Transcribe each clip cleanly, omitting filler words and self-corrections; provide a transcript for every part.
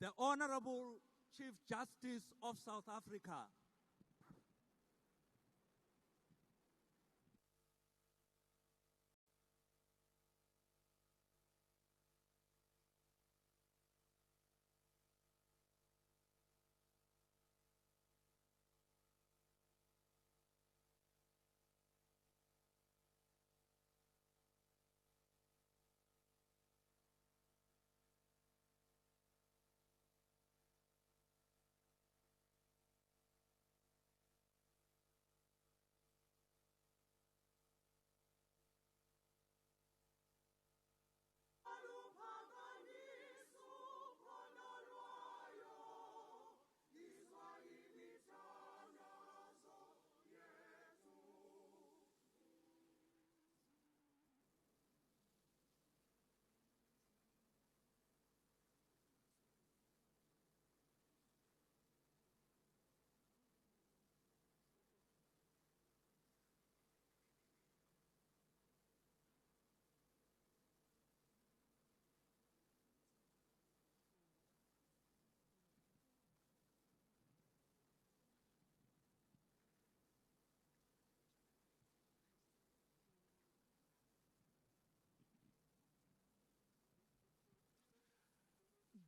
The Honorable Chief Justice of South Africa.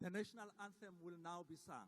The national anthem will now be sung.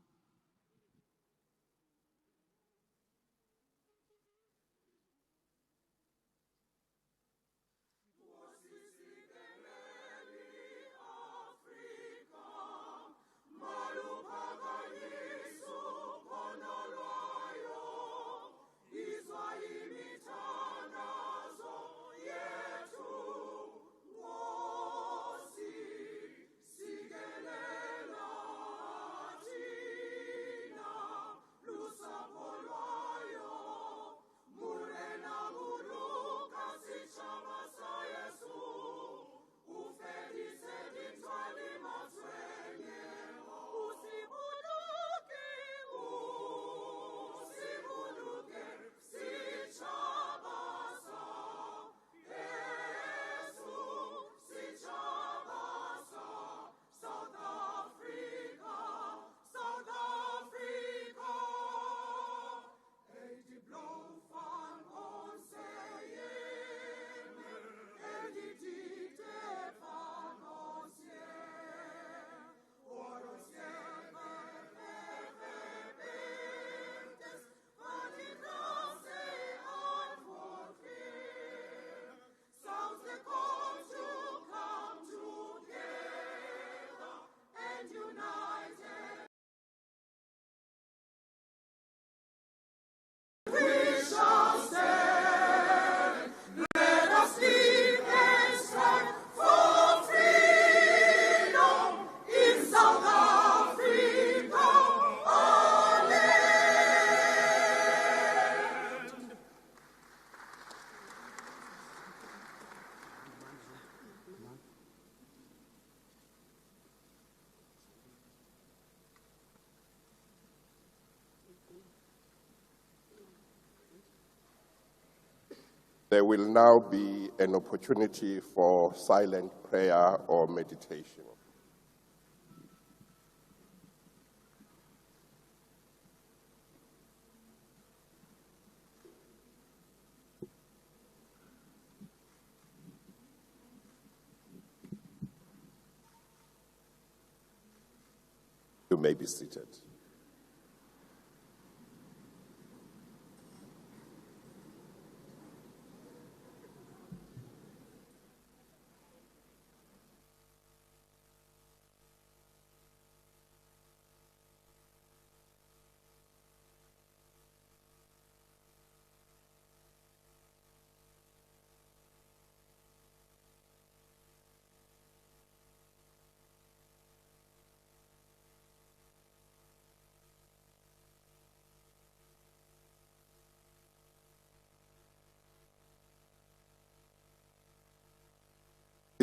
There will now be an opportunity for silent prayer or meditation. You may be seated.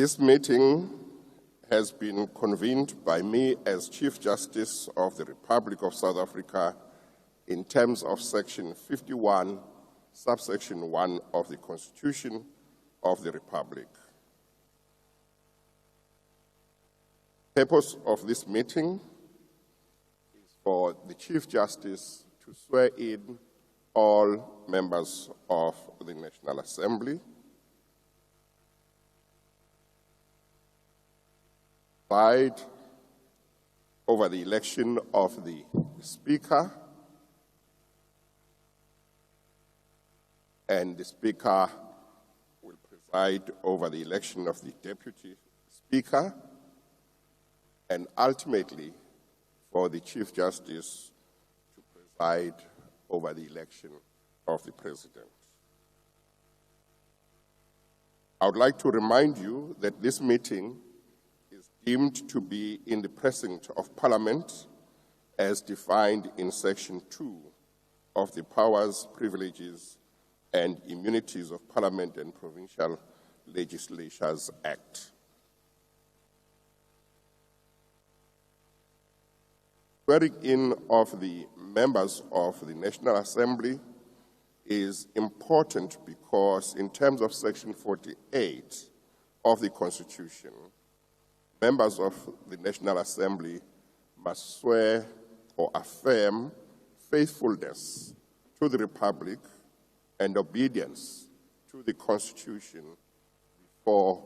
This meeting has been convened by me as Chief Justice of the Republic of South Africa in terms of Section 51, subsection 1 of the Constitution of the Republic. The purpose of this meeting for the Chief Justice to swear in all members of the National Assembly, preside over the election of the Speaker, and the Speaker will preside over the election of the Deputy Speaker, and ultimately for the Chief Justice to preside over the election of the President. I would like to remind you that this meeting is deemed to be in the precinct of Parliament as defined in Section 2 of the Powers, Privileges, and Immunities of Parliament and Provincial Legislatures Act. Swearing in of the members of the National Assembly is important because in terms of Section 48 of the Constitution, members of the National Assembly must swear or affirm faithfulness to the Republic and obedience to the Constitution before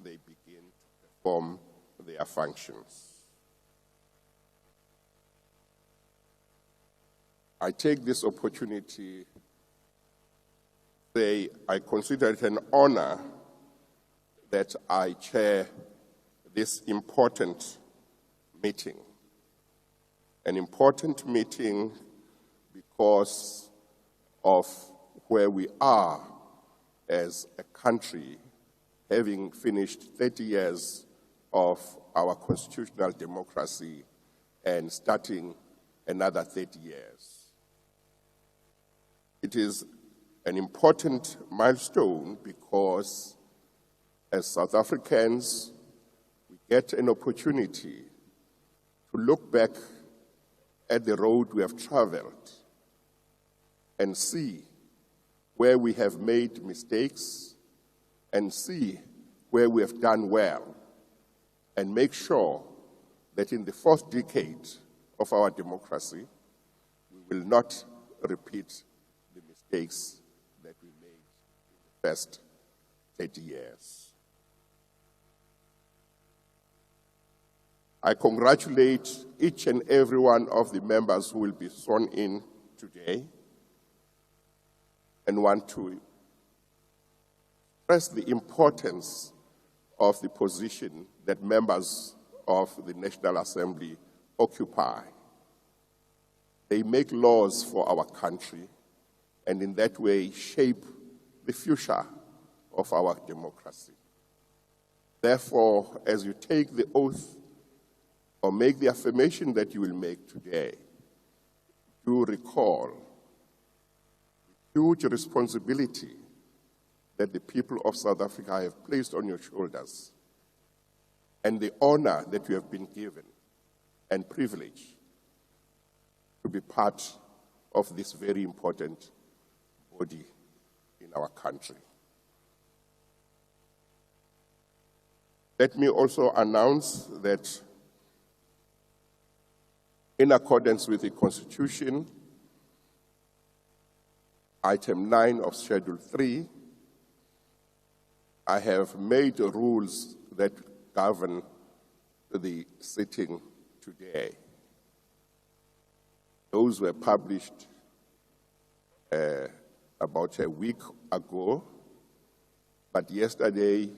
they begin to perform their functions. I take this opportunity to say I consider it an honor that I chair this important meeting. An important meeting because of where we are as a country, having finished 30 years of our constitutional democracy and starting another 30 years. It is an important milestone because as South Africans, we get an opportunity to look back at the road we have traveled and see where we have made mistakes and see where we have done well, and make sure that in the fourth decade of our democracy, we will not repeat the mistakes that we made in the first 30 years. I congratulate each and every one of the members who will be sworn in today, and want to stress the importance of the position that members of the National Assembly occupy. They make laws for our country, and in that way shape the future of our democracy. Therefore, as you take the oath or make the affirmation that you will make today, do recall the huge responsibility that the people of South Africa have placed on your shoulders, and the honor that you have been given and privilege to be part of this very important body in our country. Let me also announce that in accordance with the Constitution, Item 9 of Schedule 3, I have made rules that govern the sitting today. Those were published about a week ago, but yesterday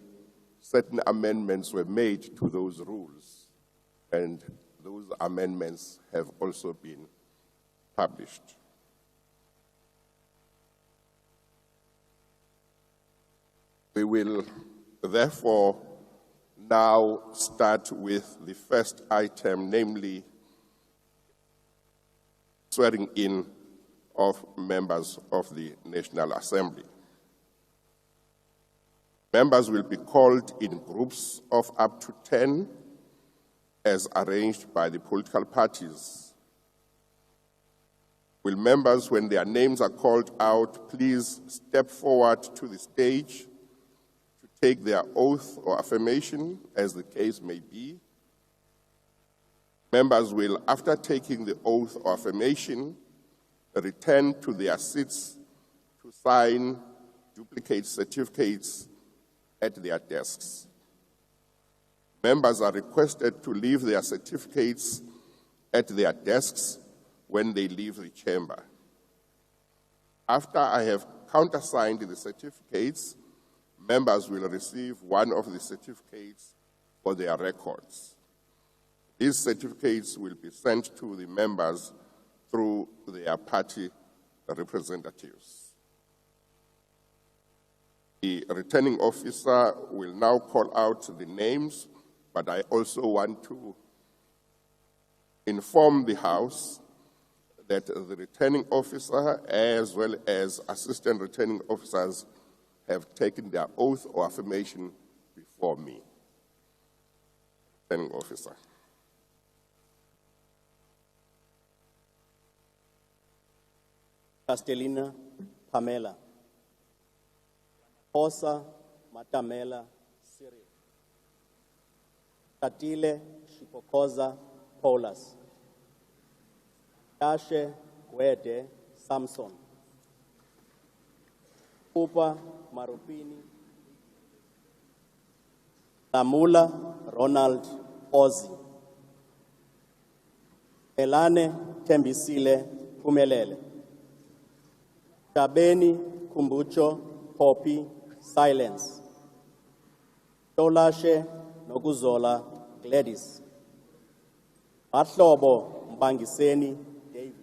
certain amendments were made to those rules, and those amendments have also been published. We will therefore now start with the first item, namely swearing in of members of the National Assembly. Members will be called in groups of up to 10 as arranged by the political parties. Will members, when their names are called out, please step forward to the stage to take their oath or affirmation, as the case may be. Members will, after taking the oath of affirmation, return to their seats to sign duplicate certificates at their desks. Members are requested to leave their certificates at their desks when they leave the chamber. After I have countersigned the certificates, members will receive one of the certificates for their records. These certificates will be sent to the members through their party representatives. The returning officer will now call out the names, but I also want to inform the House that the returning officer, as well as assistant returning officers, have taken their oath or affirmation before me. Returning officer. Castellina Pamela. Osa Matamela Cyril. Tatile Shipokoza Paulus. Tashe Gwede Samson. Upa Marupini. Namula Ronald Ozi. Elane Tembisile Pumelele. Tabeni Kumbucho Poppy Silence. Tolashe Nokuzola Gladys. Mahlobo Mbangiseni David.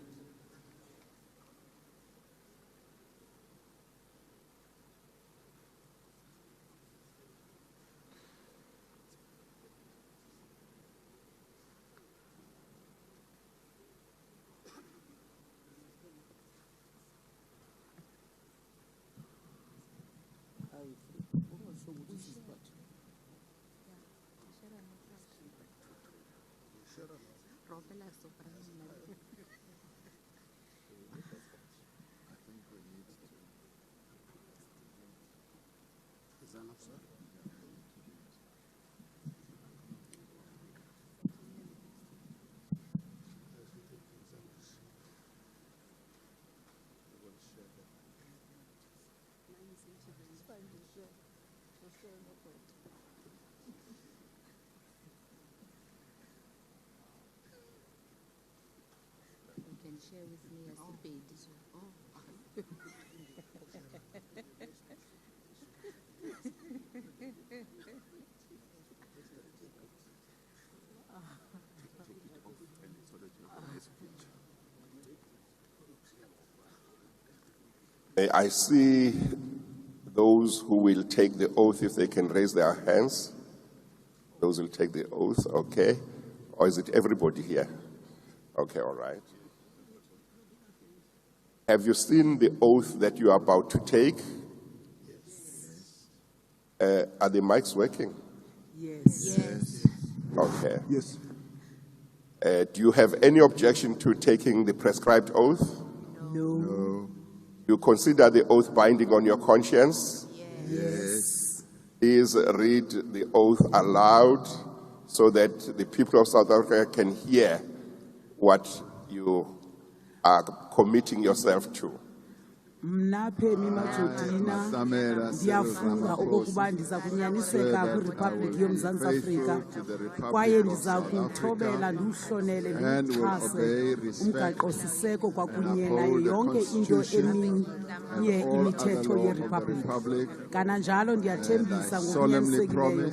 You can share with me as a paid. I see those who will take the oath, if they can raise their hands. Those will take the oath, okay? Or is it everybody here? Okay, all right. Have you seen the oath that you are about to take? Yes. Are the mics working? Yes. Yes. Okay. Yes. Do you have any objection to taking the prescribed oath? No. You consider the oath binding on your conscience? Yes. Please read the oath aloud so that the people of South Africa can hear what you are committing yourself to. Mna Phemi Majodina ndiyafunga okokuba ndiza kunyaniseka kwiRepublic yoMzantsi Afrika kwaye ndiza kuthobela ndiwuhlonele ndiwuxhase umgaqo-siseko kwakunye nayo yonke into eminye imithetho yeRepublic. Kananjalo ndiyathembisa ngokunyanisekileyo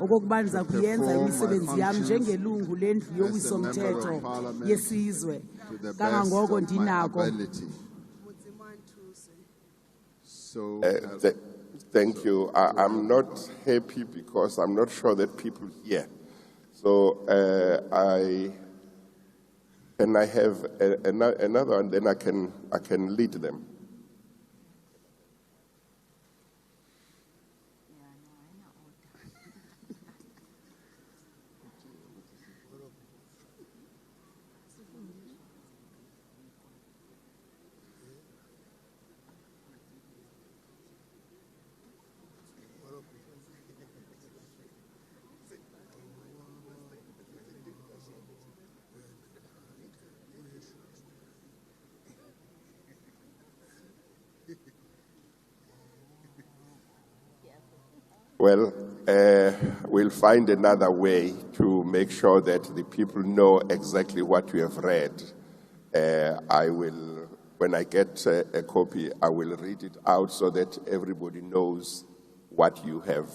okokuba ndiza kuyenza imisebenzi yam njengelungu lendlu yowiso-mthetho yesizwe kangangoko ndinako. Thank you. I'm not happy because I'm not sure that people hear. So can I have another one? Then I can lead them. Well, we'll find another way to make sure that the people know exactly what you have read. I will, when I get a copy, I will read it out so that everybody knows what you have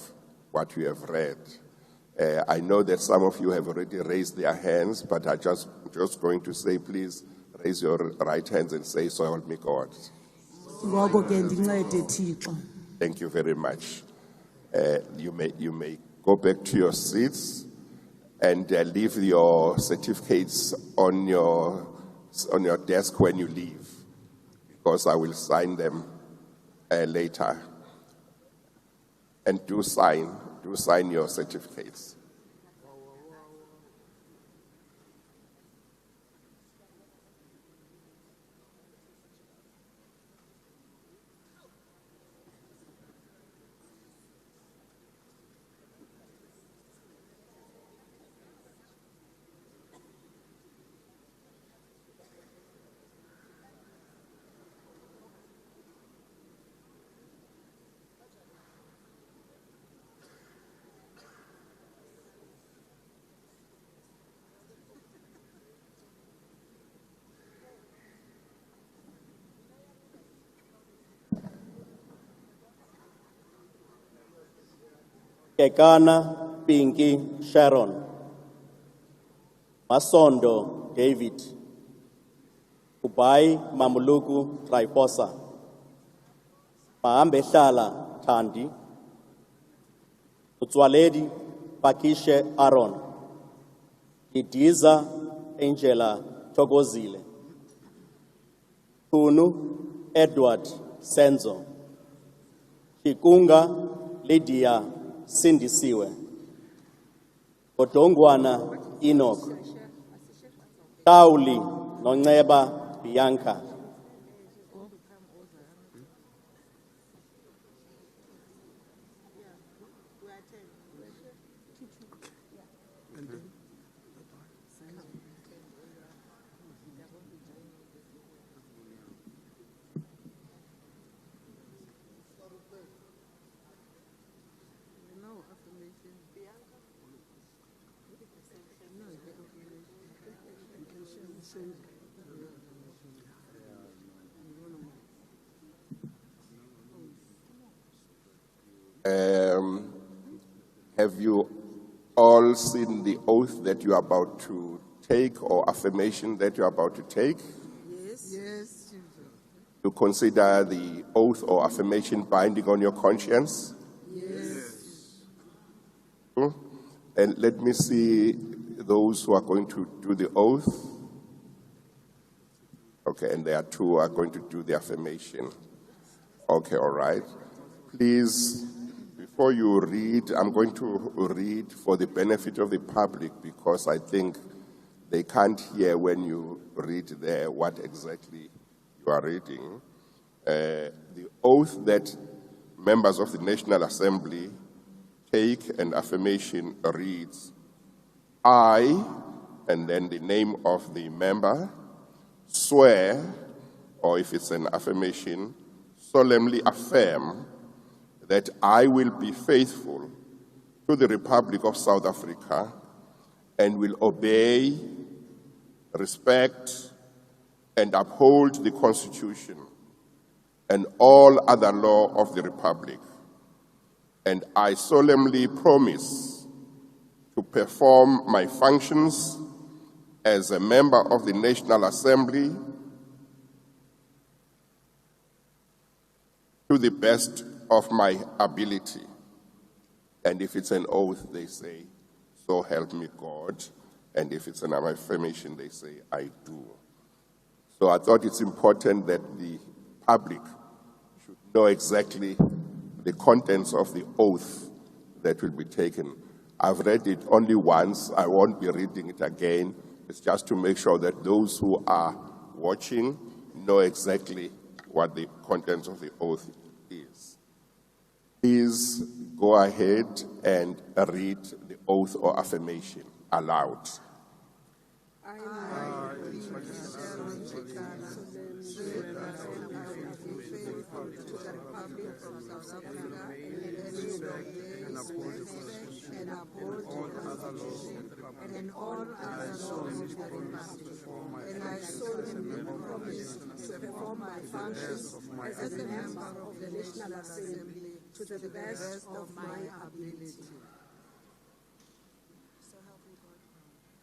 read. I know that some of you have already raised their hands, but I'm just going to say, please raise your right hands and say, "So help me God." Ngoko ke ndincede Thixo. Thank you very much. You may go back to your seats and leave your certificates on your desk when you leave, because I will sign them later. And do sign your certificates. Kekana Pinky Sharon, Masondo David, Kubai Mamuluku Traiposa, Maambe Shala Tandi, Utswaledi Pakishe Aaron, Idiza Angela Togozile, Kunu Edward Senzo, Chikunga Lydia Sindisiwe, Odongwana Enoch, Tauli Noneba Bianca, Have you all seen the oath that you are about to take, or affirmation that you are about to take? Yes. You consider the oath or affirmation binding on your conscience? Yes. And let me see those who are going to do the oath. Okay, and there are two who are going to do the affirmation. Okay, all right. Please, before you read, I'm going to read for the benefit of the public, because I think they can't hear when you read there what exactly you are reading. The oath that members of the National Assembly take, an affirmation reads, "I," and then the name of the member, "swear," or if it's an affirmation, "solemnly affirm that I will be faithful to the Republic of South Africa and will obey, respect, and uphold the Constitution and all other law of the Republic. And I solemnly promise to perform my functions as a member of the National Assembly to the best of my ability." And if it's an oath, they say, "So help me God." And if it's an affirmation, they say, "I do." So I thought it's important that the public should know exactly the contents of the oath that will be taken. I've read it only once. I won't be reading it again. It's just to make sure that those who are watching know exactly what the contents of the oath is. Please go ahead and read the oath or affirmation aloud. to the Republic of South Africa, and uphold the Constitution and all other laws of the Republic. And I solemnly promise to perform my functions as a member of the National Assembly to the best of my ability.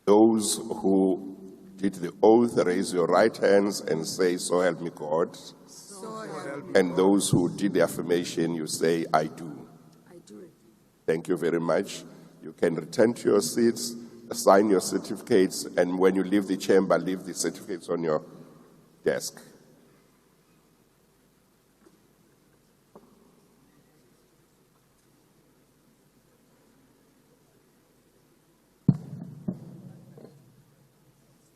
Those who did the oath, raise your right hands and say, "So help me God." So help me. And those who did the affirmation, you say, "I do." I do. Thank you very much. You can return to your seats, sign your certificates, and when you leave the chamber, leave the certificates on your desk.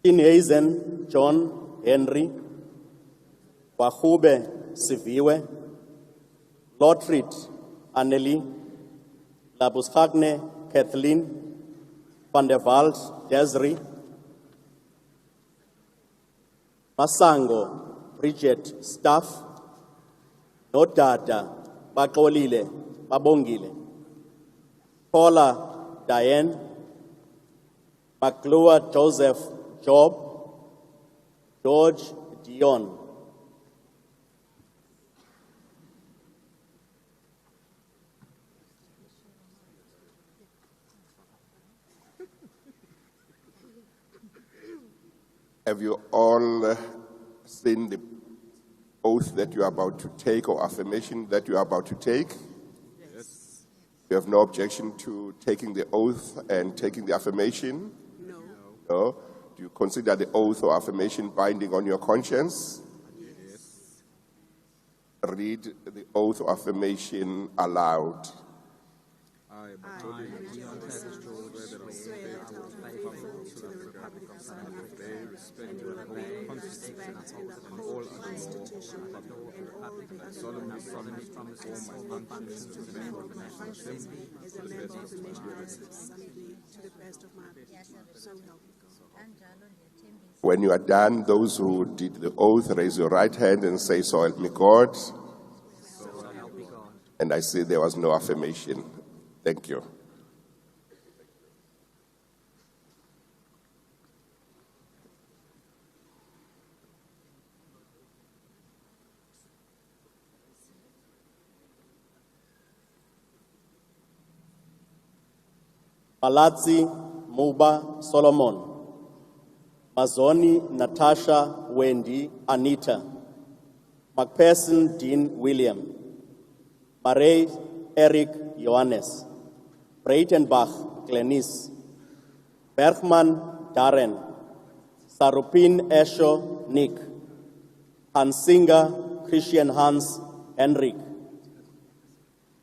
Hazen John Henry, Wahube Siviwe, Lotrit Anneli, Labuschagne Kathleen, Van der Walt Desiree, Masango Bridget Staff, Nodada Baxolile Babongile, Paula Diane, McClure Joseph Job, George Dion. Have you all seen the oath that you are about to take or affirmation that you are about to take? Yes. You have no objection to taking the oath and taking the affirmation? No. No? Do you consider the oath or affirmation binding on your conscience? Yes. Read the oath or affirmation aloud. I, Ballot, swear that I will be faithful to the Republic of South Africa and will obey, respect, and uphold the Constitution and all the other laws. I solemnly promise to perform my functions as a member of the National Assembly to the best of my ability. So help me God. When you are done, those who did the oath, raise your right hand and say, "So help me God." And I see there was no affirmation. Thank you. Malatsi Muba Solomon, Mazoni Natasha Wendy Anita, McPherson Dean William, Marais Eric Johannes, Breitenbach Glenis, Bergman Darren, Sarupin Esho Nick, Hansinger Christian Hans Henrik,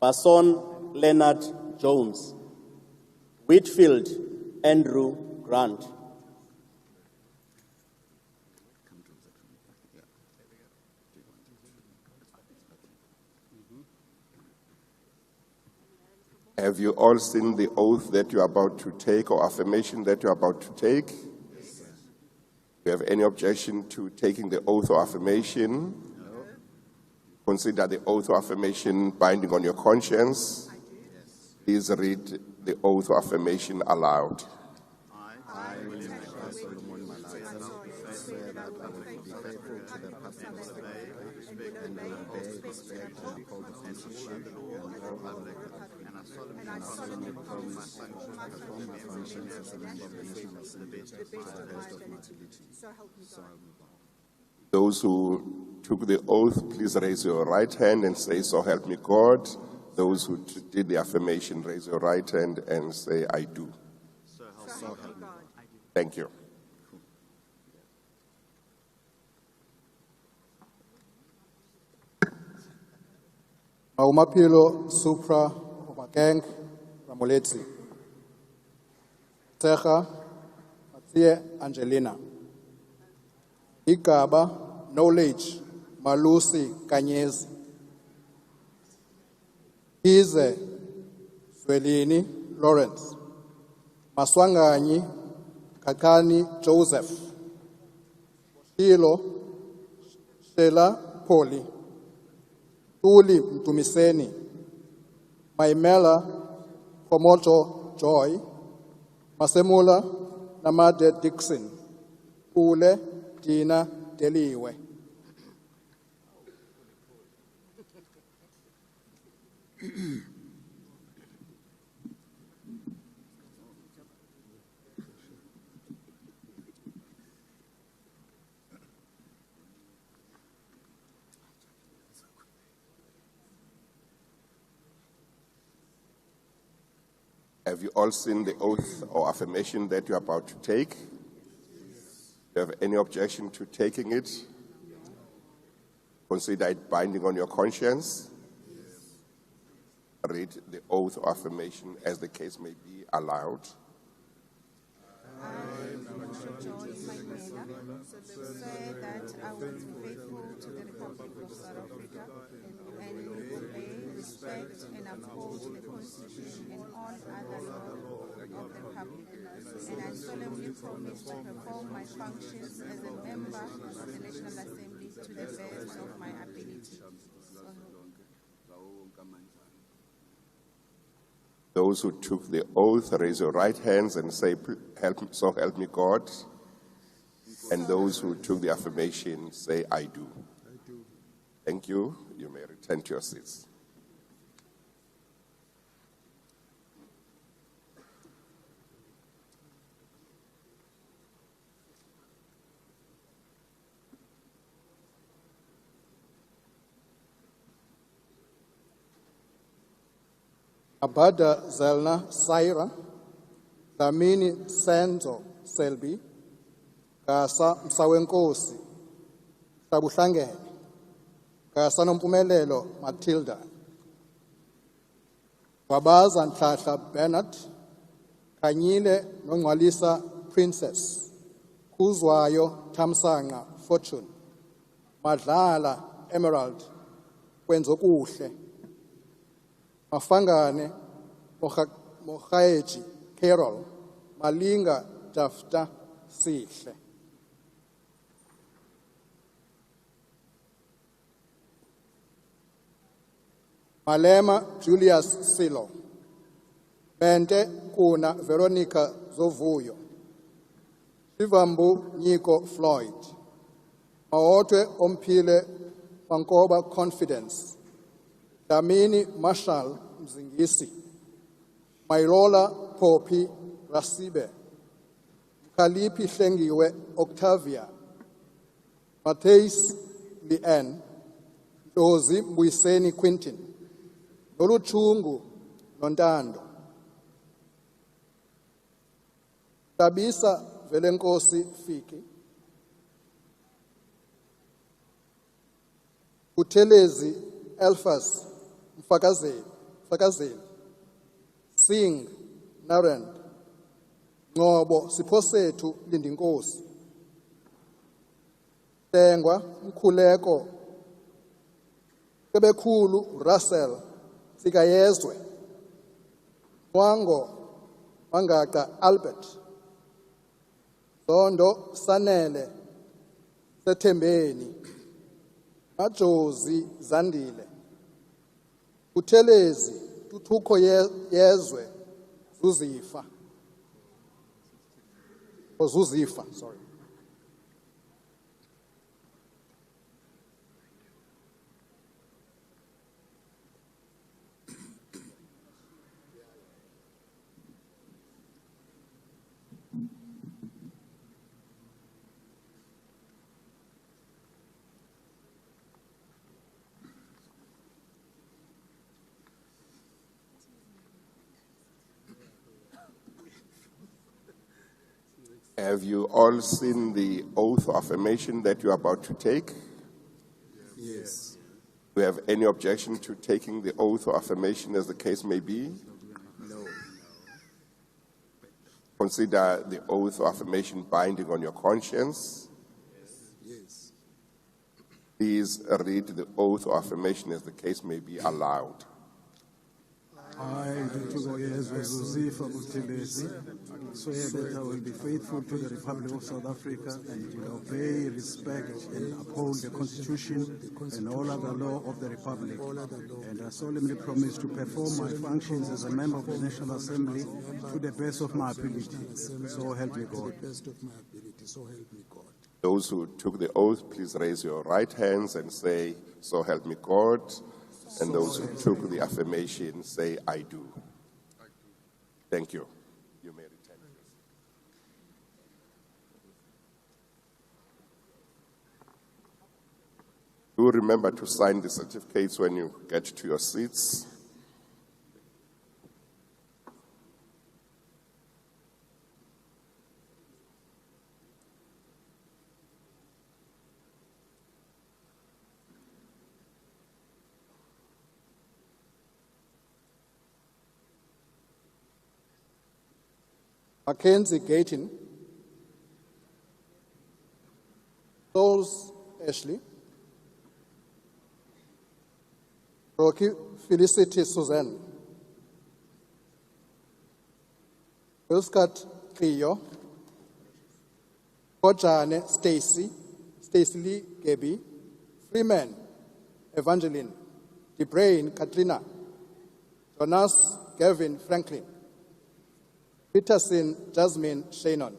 Basson Leonard Jones, Whitfield Andrew Grant. Have you all seen the oath that you are about to take or affirmation that you are about to take? Yes. Do you have any objection to taking the oath or affirmation? No. Consider the oath or affirmation binding on your conscience? Yes. Please read the oath or affirmation aloud. I, William Solomon Malaya, swear that I will be faithful to the Republic of South Africa and will obey, respect, and uphold the Constitution and all other and I solemnly promise to perform my functions as a member of the National Assembly to the best of my ability. So help me God. Those who took the oath, please raise your right hand and say, "So help me God." Those who did the affirmation, raise your right hand and say, "I do." So help me God. Thank you. Maumapilo Supra Obakeng Ramoletsi. Techa Mathieu Angelina. Igaba Knowledge Malusi Kanyezi. Ize Swelini Lawrence. Maswanganyi Kakani Joseph. Shilo Shela Poli. Tuli Mtumiseni, Maimela Komoto Joy, Masemula Namade Dixon, Ule Dina Deliwe. Have you all seen the oath or affirmation that you're about to take? Do you have any objection to taking it? Consider it binding on your conscience? Read the oath or affirmation as the case may be aloud. Swear that I will be faithful to the Republic of South Africa and obey, respect, and uphold the Constitution and all other laws of the Republic. And I solemnly promise to perform my functions as a member of the National Assembly to the best of my ability. Those who took the oath, raise your right hands and say, so help me God. And those who took the affirmation, say, I do. Thank you. You may return to your seats. Abada Zelna Saira, Dlamini Senzo Selby, Gasa Msawenkosi, Tabuhlangene, Gasa Nompumelelo Matilda, Wabaza Nhlahla Bernard, Kanyile Nongwalisa Princess, Kuzwayo Tamsanga Fortune, Madlala Emerald, Kwenzokuhle, Mafangane Mohaeji Carol, Malinga Dafta Sihle. Malema Julius Silo, Bente Kuna Veronica Zovuyo, Shivambu Nico Floyd, Maotwe Ompile Mankoba Confidence, Damini Marshall Mzingisi, Mairola Popi Rasibe, Kalipi Hlengiwe Octavia, Mateis Lien, Dozi Mbuiseni Quintin, Noluchungu Nondando, Tabisa Velenkosi Fiki, Utelezi Elfas Mfakazeli, Singh Naren, Ngobo Siposetu Lindinkosi, Tengwa Mkhuleko, Kebekhulu Russell Sikayezwe, Mwango Mangaka Albert, Zondo Sanele Sethembeni, Majozi Zandile, Utelezi Tuthuko Yezwe Zuzifa, or Zuzifa, sorry. Have you all seen the oath or affirmation that you are about to take? Yes. Do you have any objection to taking the oath or affirmation as the case may be? No. Consider the oath or affirmation binding on your conscience. Yes. Please read the oath or affirmation as the case may be aloud. I, Ntutuko Yezwe Zuzifa Buthelezi, swear that I will be faithful to the Republic of South Africa and will obey, respect, and uphold the Constitution and all other law of the Republic. And I solemnly promise to perform my functions as a member of the National Assembly to the best of my ability. So help me God. Those who took the oath, please raise your right hands and say, "So help me God." And those who took the affirmation, say, "I do." Thank you. You may return. Do remember to sign the certificates when you get to your seats. Mackenzie Gayton, Souls Ashley, Rocky Felicity Suzanne, Wilscott Cleo, Kojane Stacy Lee Gabby, Freeman Evangeline, DeBrain Katrina, Jonas Gavin Franklin, Peterson Jasmine Shannon.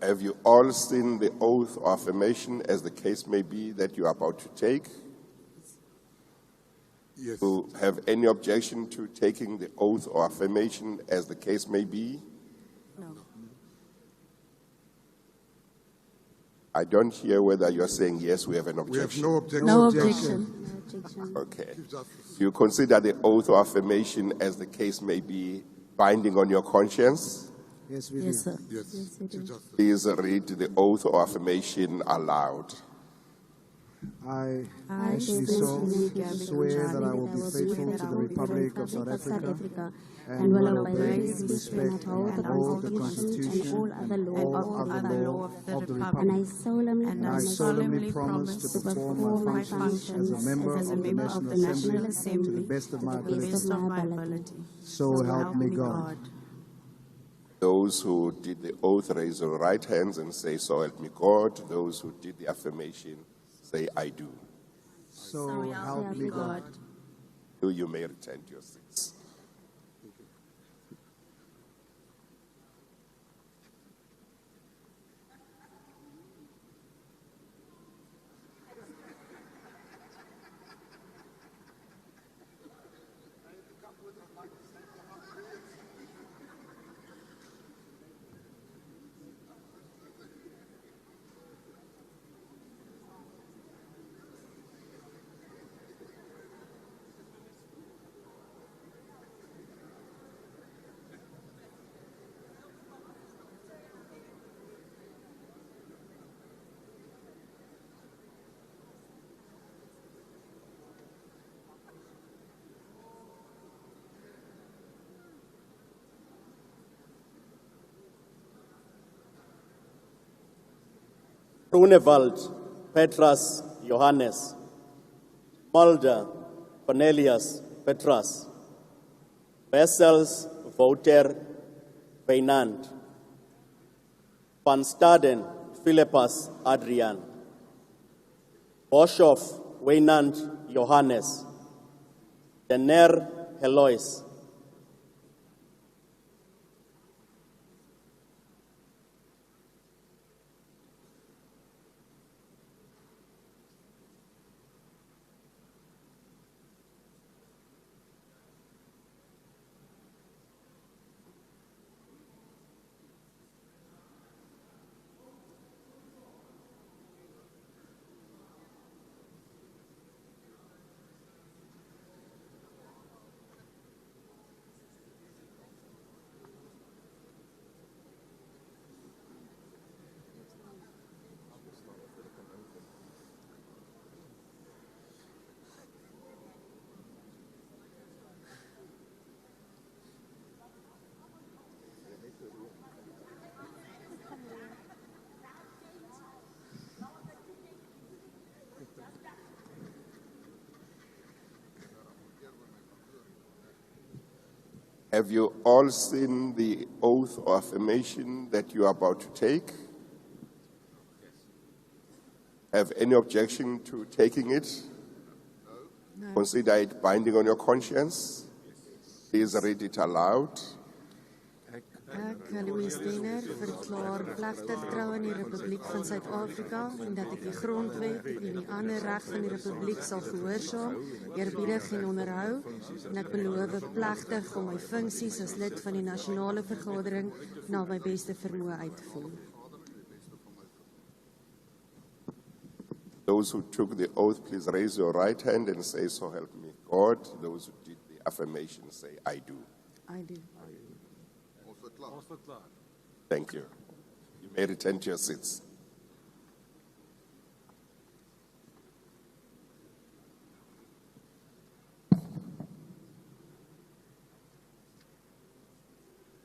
Have you all seen the oath or affirmation, as the case may be, that you are about to take? Yes. Do you have any objection to taking the oath or affirmation, as the case may be? No. I don't hear whether you're saying yes, we have an We have objection. no objection. No objection. Okay. Do you consider the oath or affirmation, as the case may be, binding on your conscience? Yes, we Yes, do. sir. Yes. Chief Justice. Please read the oath or affirmation aloud. I, I, Ashley Souls, swear that I will be faithful to the Republic of South Africa and will obey, respect, and uphold the Constitution and all other law of the Republic. And I solemnly promise to perform my functions as a member of the National Assembly to the best of my ability. So help me God. Those who did the oath, raise your right hands and say, "So help me God." Those who did the affirmation, say, "I do." So help me God. You may return to your seats. Grunewald, Petrus, Johannes, Mulder, Cornelius, Petrus, Wessels, Wouter, Wynand, Van Staden, Philippus, Adrian, Boshoff, Wynand, Johannes, Denner, Helois, Have you all seen the oath or affirmation that you are about to take? Have any objection to taking it? No. Consider it binding on your conscience. Please read it aloud. Ek, Louise Denner, verklaar plegtig trou aan die Republiek van Suid-Afrika en dat ek die grondwet en die ander reg van die Republiek sal gehoorsaam, eerbiedig en onderhou, en ek beloof plegtig om my funksies as lid van die nasionale vergadering na my beste vermoë uit te voer. Those who took the oath, please raise your right hand and say, "So help me God." Those who did the affirmation, say, "I do." I do. Thank you. You may return to your seats.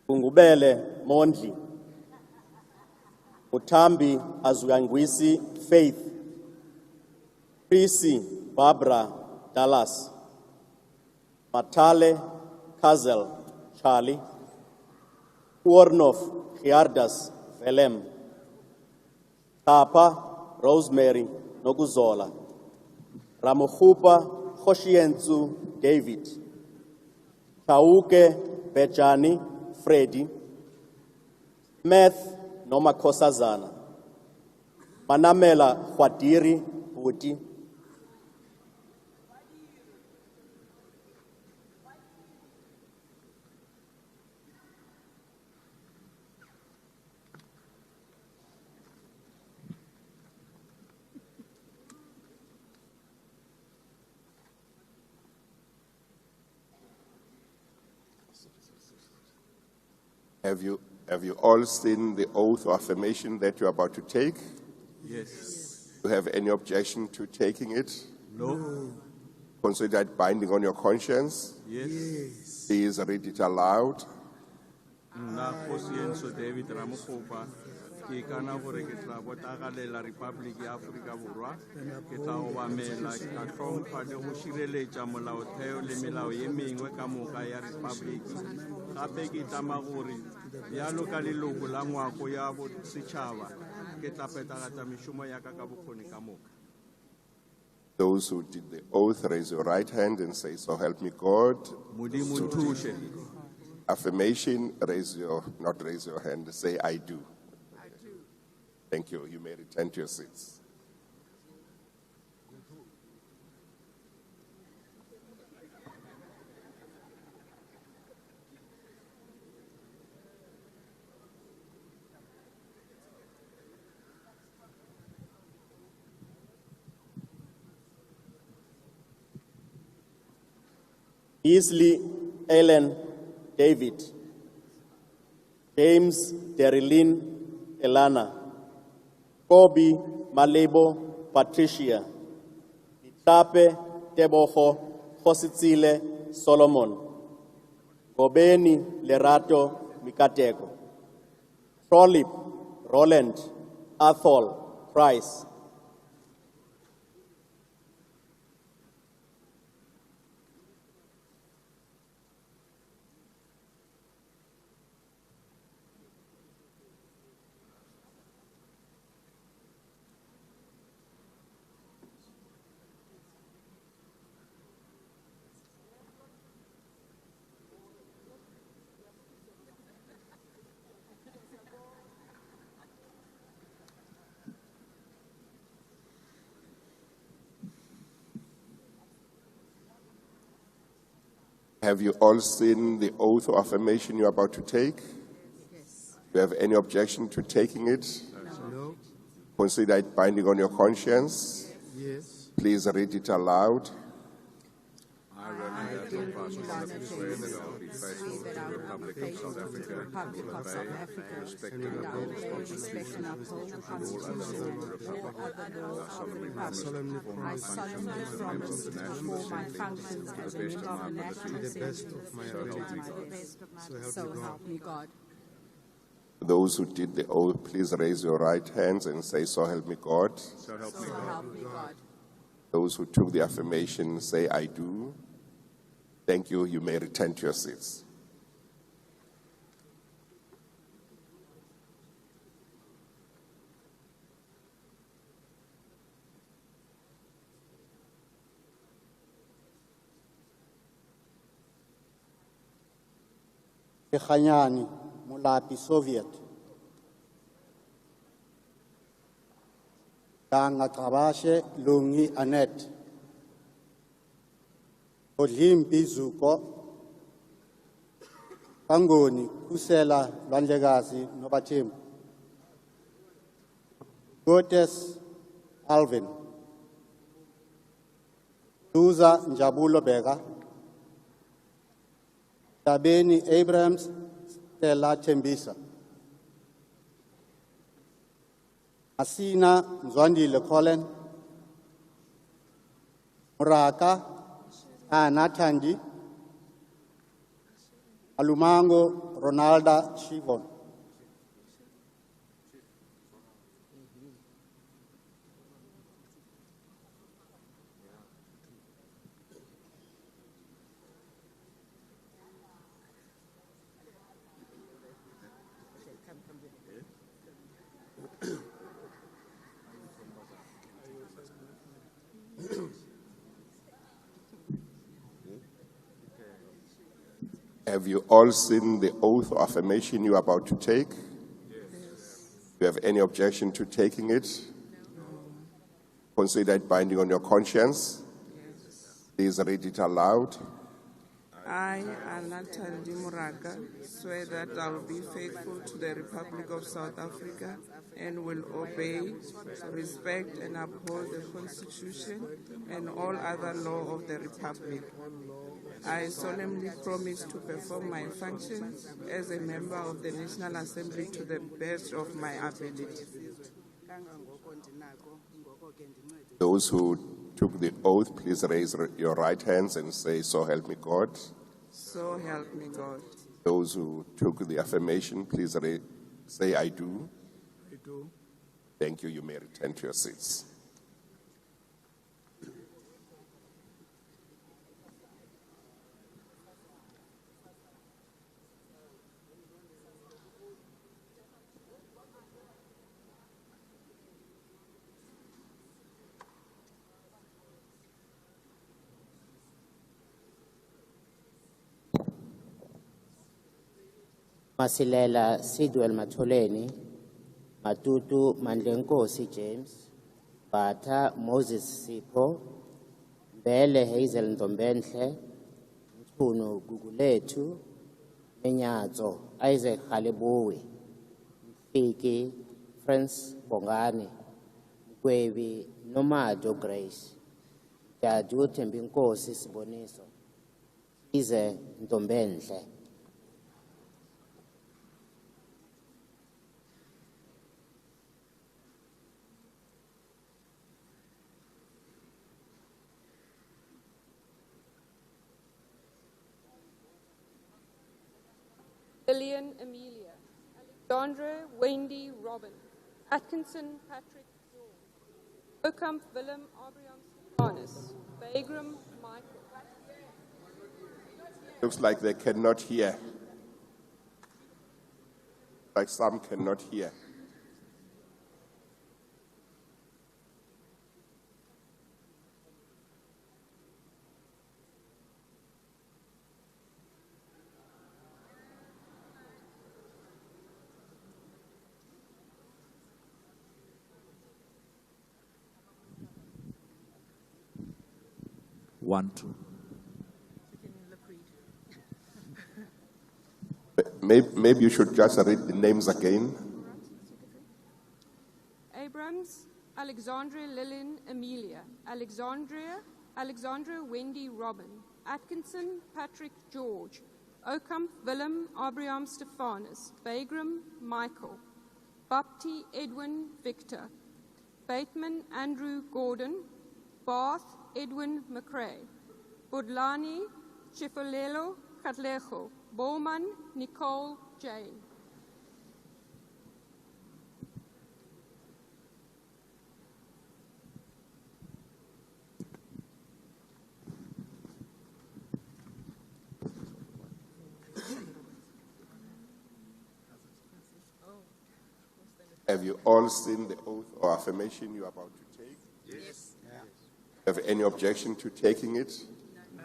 Ungubele Mondli, Mutambi Azuyangwisi Faith, Prisi Barbara Dallas, Matale Kazel Charlie, Warnof Giardas Velem, Tapa Rosemary Noguzola, Ramohupa Hoshienzu David, Tauke Bejani Freddy, Meth Nomakosazana, Manamela Hwadiri Buti, Have you all seen the oath or affirmation that you are about to take? Yes. Do you have any objection to taking it? No. Consider it binding on your conscience. Yes. Please read it aloud. Nna Kgosienso David Ramogopa ke kana gore ke tla botagalela Republic ya Aforika Borwa ke tla obamela ka tlhompha le go šireletša molaotheo le melao ye mengwe ka moka ya Republic gape ke tlama gore bjalo ka leloko la ngwako ya bosetšhaba ke tla phethagatša mešomo ya ka ka bokgoni ka moka. Those who did the oath, raise your right hand and say, "So help me God." Modimo nthuše. Affirmation, not raise your hand, say, "I do." I do. Thank you. You may return to your seats. Beasley Ellen David, James Derilyn Elana, Kobe Malebo Patricia, Itape Teboho Hositsile Solomon, Gobeni Lerato Mikatego, Trolip Roland Athol Price, Have you all seen the oath or affirmation you're about to take? Yes. Do you have any objection to taking it? No. Consider it binding on your conscience. Yes. Please read it aloud. I do swear that I will be faithful to the Republic of South Africa and respect and uphold the Constitution and all other laws of the Republic. I solemnly promise to perform my functions as a member of the National Assembly to the best of my ability. So help me God. Those who did the oath, please raise your right hands and say, "So help me God." So help me God. Those who took the affirmation, say, "I do." Thank you. You may return to your seats. Khanyani Mulapi Soviet. Danga Tabashe Lungi Anet. Odlimpi Zuko. Pangoni Kusela Lwanjegasi Nobatim. Gotes Alvin. Luza Njabulo Bega. Tabeni Abrams Stella Chembisa. Asina Mzwandile Colin. Muraka Ana Tandi. Alumango Ronalda Shivon. Have you all seen the oath of affirmation you are about to take? Yes. Do you have any objection to taking it? No. Consider it binding on your conscience? Yes. Please read it aloud. I, Anatali Muraga, swear that I will be faithful to the Republic of South Africa and will obey, respect, and uphold the Constitution and all other law of the Republic. I solemnly promise to perform my functions as a member of the National Assembly to the best of my ability. Those who took the oath, please raise your right hands and say, "So help me God." So help me God. Those who took the affirmation, please say, "I do." I do. Thank you. You may return to your seats. Masilela Sidwell Matholeni, Matutu Mandlenkosi James, Bata Moses Sipho, Mbele Hazel Ndombenhle, Mchunu Guguletu, Menyazo Isaac Halibowi, Mfiki France Bongani, Mkwebi Nomado Grace, Jaju Tembinkosi Siboniso, Ize Ndombenhle. Lillian Amelia, Alexandra Wendy Robin, Atkinson Patrick George, Okamp Willem Abraham Stefanus, Bagram Michael. Looks like they cannot hear. Like some cannot hear. One, two. Maybe you should just read the names again. Abrams, Alexandra Lillian Amelia, Alexandra Wendy Robin, Atkinson Patrick George, Okamp Willem Abraham Stefanus, Bagram Michael, Bapti Edwin Victor, Bateman Andrew Gordon, Bath Edwin McRae, Budlani Chifolelo Katlejo, Bowman Nicole Jane. Have you all seen the oath or affirmation you are about to take? Yes. Have any objection to taking it? No.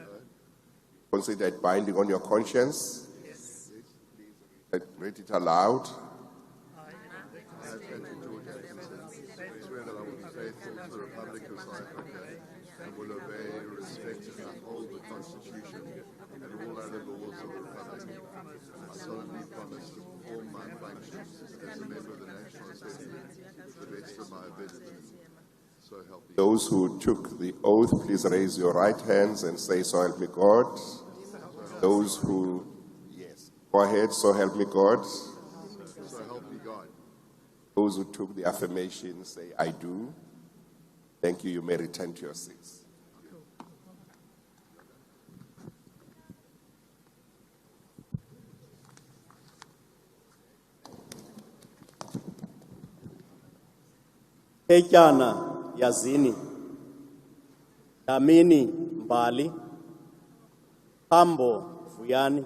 Consider it binding on your conscience? Yes. Please Read it aloud. I swear that I will be faithful to the Republic of South Africa and will obey, respect, and uphold the Constitution and all other laws of the Republic. I solemnly promise to perform my functions as a member of the National Assembly to the best of my ability. So help me. Those who took the oath, please raise your right hands and say, "So help me God." Those who, yes, go ahead, "So help me God." So help me God. Those who took the affirmation, say, "I do." Thank you. You may return to your seats. Etyana Yazini, Damini Mbali, Hambo Vuyani,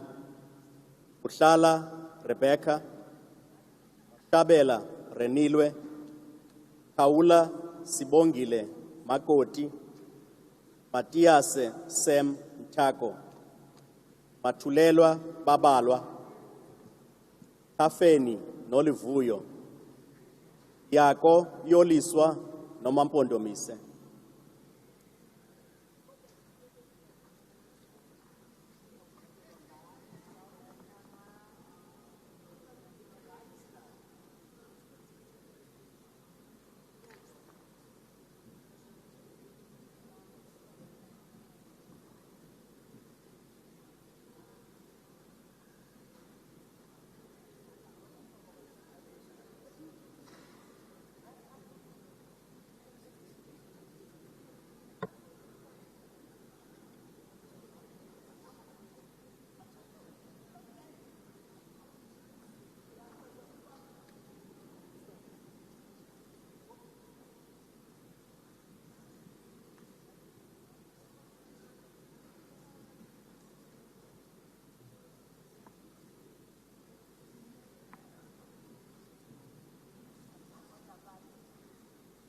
Ushala Rebecca, Shabela Renilwe, Kaula Sibongile Makoti, Matiase Sem Mtako, Matulelwa Babalwa, Kafeni Nolivuyo, Yako Yoliswa noma Mpondomise.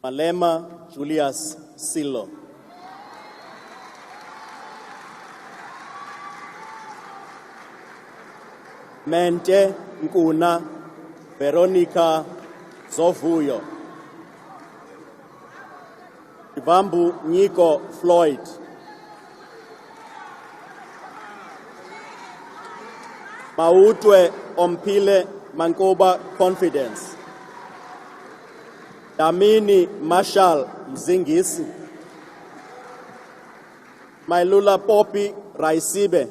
Malema Julius Silo. Mente Nkuna Veronica Zovuyo. Ibambu Nico Floyd. Mautwe Ompile Mankoba Confidence. Damini Marshall Mzingisi. Mailula Poppy Raisibe.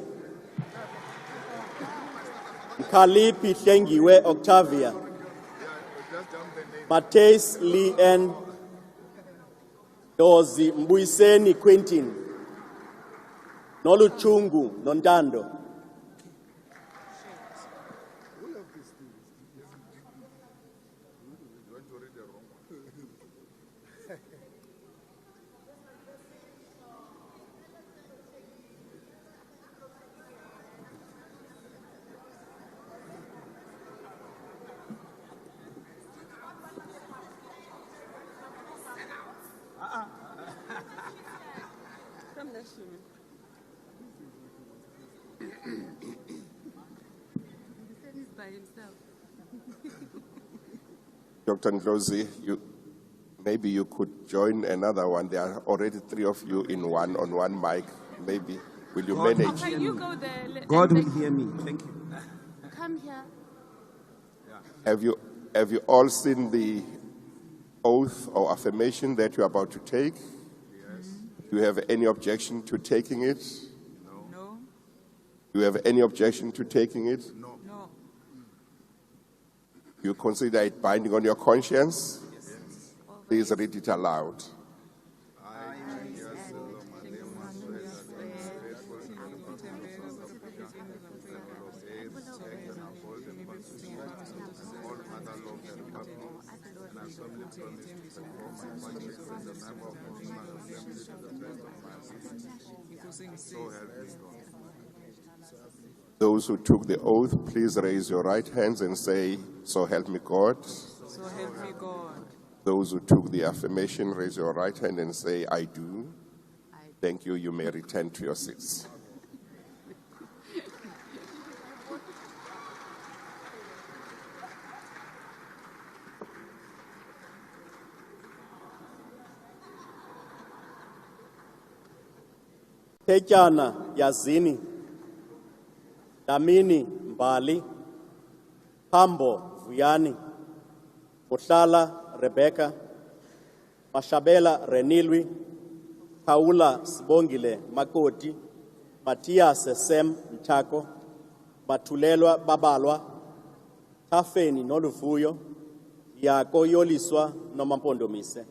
Kalipi Tengiwe Octavia. Mateus Lee N. Dozi Mbuiseni Quentin. Noluchungu Nondando. Dr. Ndlozi, maybe you could join another one. There are already 3 of you in one on one mic. Maybe will you God manage? will Okay, you go there. God will hear me. Thank you. Come here. Have you all seen the oath or affirmation that you're about to take? Yes. Do you have any objection to taking it? No. Do you have any objection to taking it? No. No. You consider it binding on your conscience? Yes. Please read it aloud. Those who took the oath, please raise your right hands and say, "So help me God." So help me God. Those who took the affirmation, raise your right hand and say, "I do." Thank you. You may return to your seats. Tetyana Yazini, Damini Mbali, Pambo Vuyani, Butlala Rebecca, Mashabela Renilwi, Paula Sibongile Makoti, Matthias Sem Mtako, Matulelwa Babalwa, Tafeni Noluvuyo, Yako Yoliswa Nomampondomise.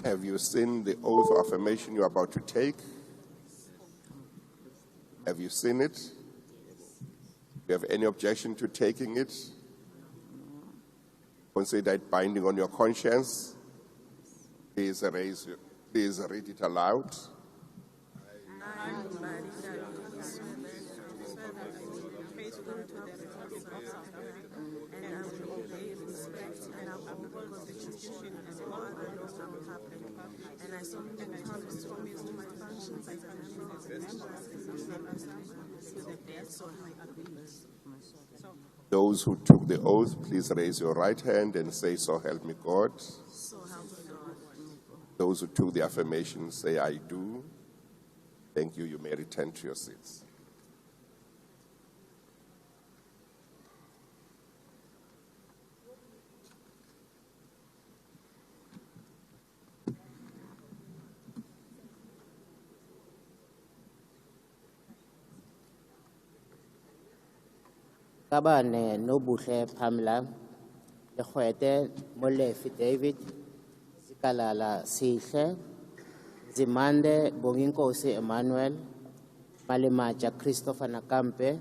Have you seen the oath of affirmation you're about to take? Have you seen it? Do you have any objection to taking it? Consider it binding on your conscience. Please read it aloud. And I solemnly promise to fulfill my functions as a member of the to the best of my ability. Those who took the oath, please raise your right hand and say, "So help me God." So help me God. Those who took the affirmation, say, "I do." Thank you. You may return to your seats. Kabane Nobuhle Pamela, Lekwete Molefi David, Zikalala Sihle, Zimande Bonginkosi Emmanuel, Malimaja Christopher Nakampe,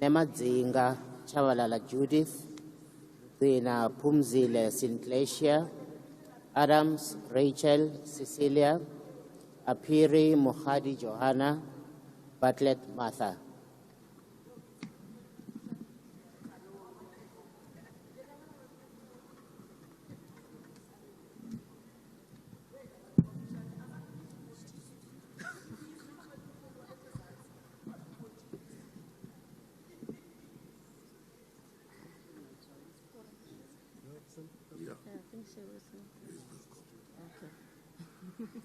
Nemadzinga Chavalala Judith, Zina Pumzile Sinclair, Adams Rachel Cecilia, Apiri Mohadi Johanna, Bartlett Martha.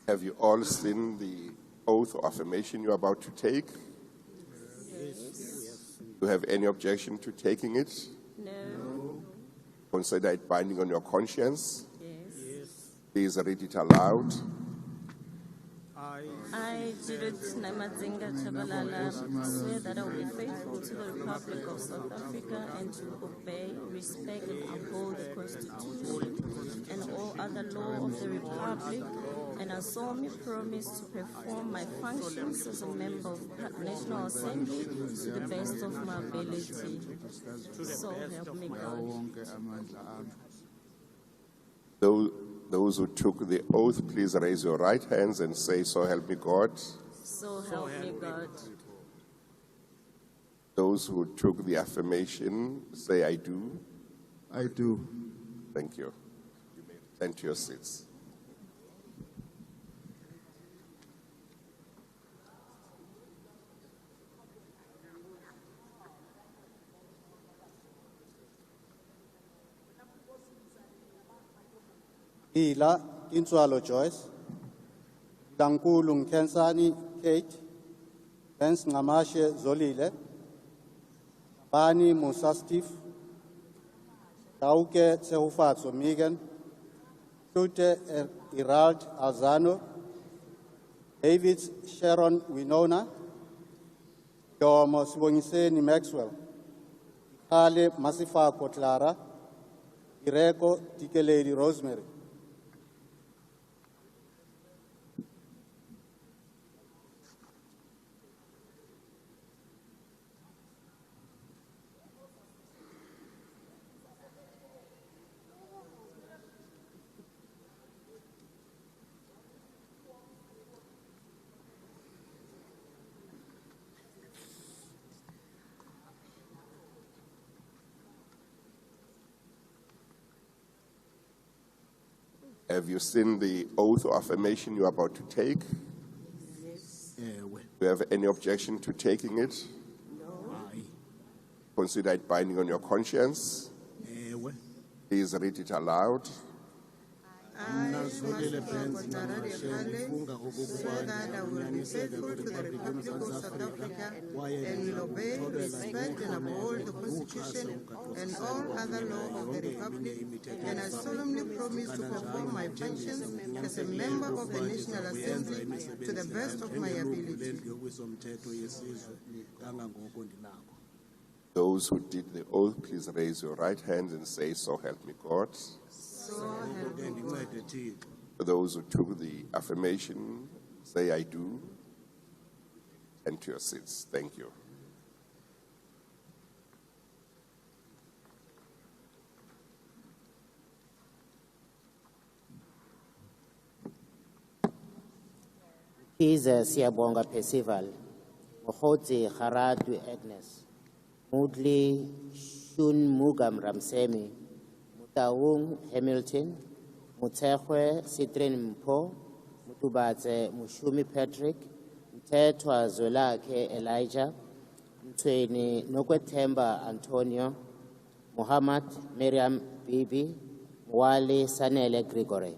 Have you all seen the oath of affirmation you're about to take? Yes. Do you have any objection to taking it? No. Consider it binding on your conscience. Yes. Please read it aloud. I, Judith Namadzinga Chabalala, swear that I will be faithful to the Republic of South Africa and to obey, respect, and uphold the Constitution and all other law of the Republic, and I solemnly promise to perform my functions as a member of the National Assembly to the best of my ability. So help me God. Those who took the oath, please raise your right hands and say, "So help me God." So help me God. Those who took the affirmation, say, "I do." I do. Thank you. You may return to your seats. Ila Kinswalo Joyce, Dankulu Nkensani Kate, Benz Ngamashe Zolile, Bani Musa Steve, Dauke Tsehufatso Megan, Tute Irald Alzano, David Sharon Winona, Domo Sibongiseni Maxwell, Kale Masifa Kotlara, Ireko Tikeledi Rosemary. Have you seen the oath or affirmation you are about to take? Ewe. Do you have any objection to taking it? Hayi. Consider it binding on your conscience. Ewe. Please read it aloud. Mna Zwelile Benz Nxumalo ndifunga Swear that I will be faithful to the Republic of South Africa and will obey, respect, and uphold the Constitution and all other law of the Republic, and I solemnly promise to perform my functions as a member of the National Assembly to the best of my ability. Those who did the oath, please raise your right hands and say, "So help me God." So help me God. Those who took the affirmation, say, "I do," and to your seats. Thank you. Kize Siyabonga Percival, Mokgotsi Garatwi Agnes, Mudli Shunmugam Ramsemi, Mutaung Hamilton, Mutshekgwe Citrin Mpho, Mutubatse Mushumi Patrick, Mthethwa Zwelakhe Elijah, Mthweni Nokwethemba Antonio, Muhammad Miriam Bibi, Mwali Sanele Gregory.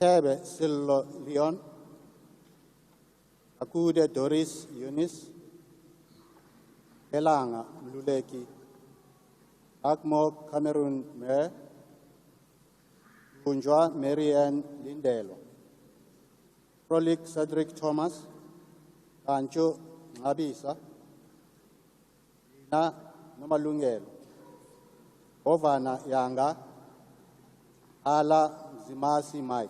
Tebe Sillo Leon, Akude Doris Eunice, Elanga Mluleki, Akmo Cameroon Mayor, Punjwa Marianne Lindelo, Frolic Cedric Thomas, Ancho Ngabisa, Na Nomalungelo, Ovana Yanga, Ala Zimasi Mike.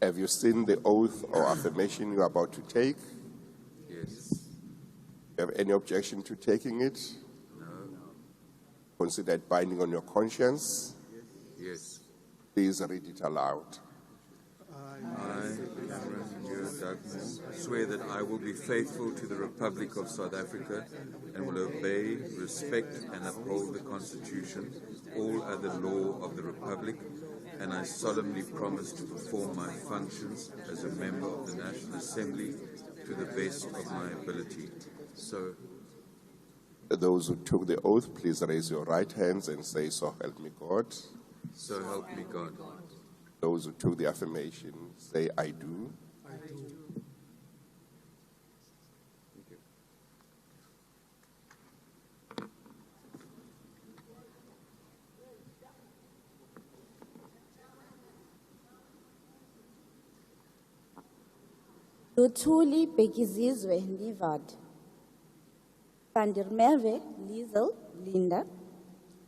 Have you seen the oath or affirmation you are about to take? Yes. Have any objection to taking it? No. Consider it binding on your conscience. Yes. Please read it aloud. I, Cameron Douglas, swear that I will be faithful to the Republic of South Africa and will obey, respect, and uphold the Constitution, all other law of the Republic, and I solemnly promise to perform my functions as a member of the National Assembly to the best of my ability. So, Those who took the oath, please raise your right hands and say, "So help me God." so help me God. Those who took the affirmation, say, "I do." Luthuli Bhekizizwe Livad, Van der Merwe Liesel Linda,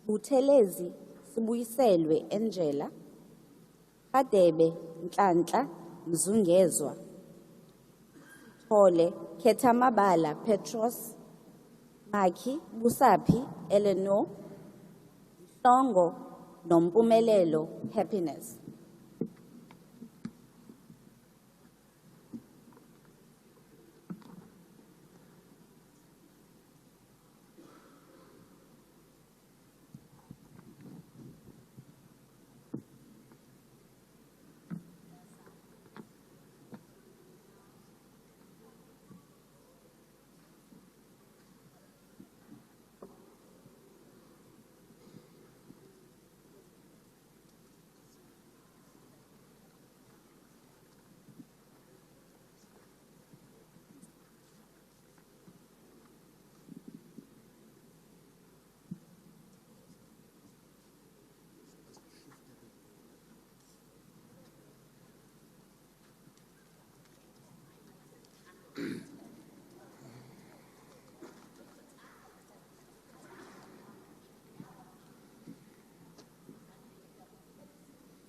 Buthelezi Sibuyiselwe Angela, Hadebe Nhlanhla Mzungezwa, Thole Kethamabala Petros, Maki Busapi Eleanor, Hlongo Nompumelelo Happiness.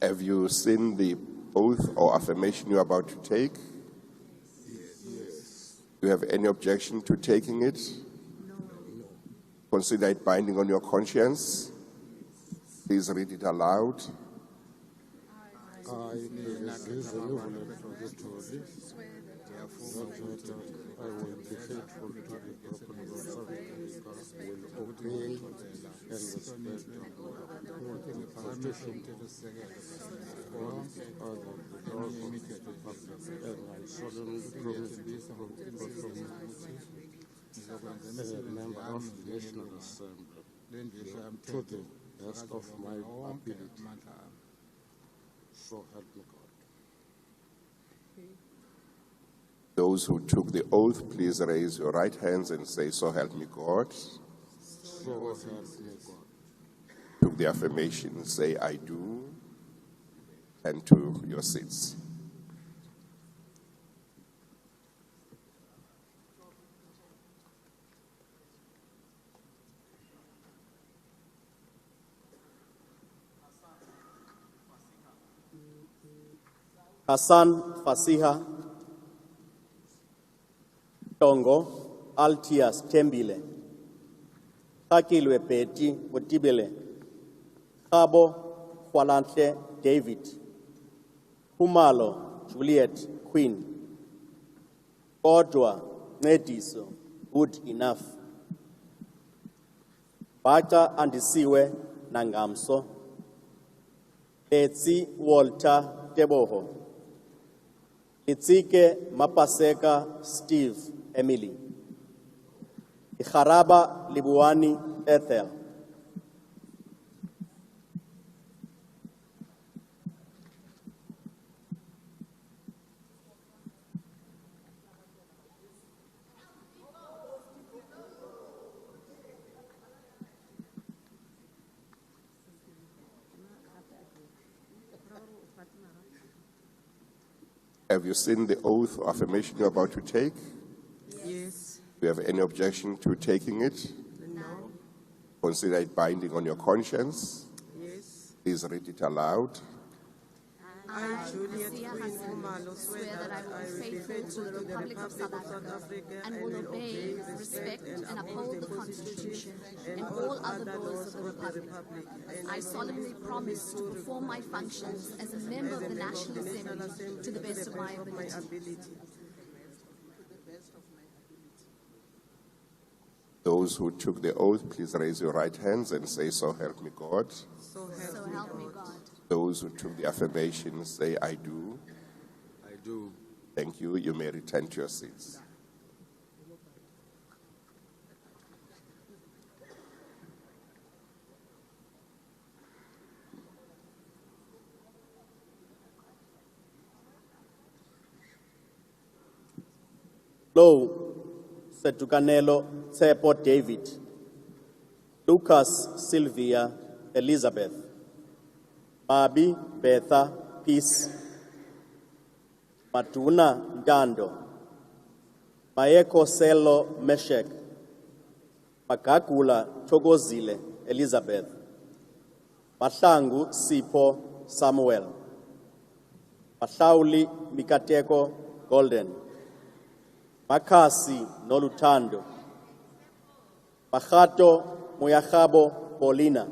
Have you seen the oath or affirmation you're about to take? Yes. Do you have any objection to taking it? No. Consider it binding on your conscience. Please read it aloud. I, therefore, I will be faithful to the Republic of South Africa, will obey and respect all the constitution all other laws of the Republic, and I solemnly promise to perform my duties as a member of the National Assembly to the best of my ability. So help me God. Those who took the oath, please raise your right hands and say, "So help me God." So help me God. Took the affirmation, say, "I do," and to your seats. Hassan Fasiha, Tongo, Altias Tembile, Takilwe Peti Botibele, Kabo Kwalantle David, Humalo Juliet Queen, Kodwa Nediso, good enough. Bata Andisiwe Nangamso, Letsi Walter Teboho, Itzike Mapaseka Steve Emily, Ikharaba Libuani Ethel, Have you seen the oath or affirmation you're about to take? Yes. Do you have any objection to taking it? No. Consider it binding on your conscience. Yes. Please read it aloud. I, Juliet Queen Umalo, swear that I will be faithful to the Republic of South Africa and will obey, respect, and uphold the Constitution and all other laws of the Republic. I solemnly promise to perform my functions as a member of the National Assembly to the best of my ability. Those who took the oath, please raise your right hands and say, "So help me God." So help me God. Those who took the affirmation, say, "I do." I do. Thank you. You may return to your seats. Low Setukanelo Tsepo David, Lucas Sylvia Elizabeth, Babi Betha Peace, Matuna Dando, Maeko Selo Meshek, Makakula Togozile Elizabeth, Mahlangu Sipho Samuel, Mahlauli Mikateko Golden, Makasi Nolutando, Mahato Muyahabo Paulina,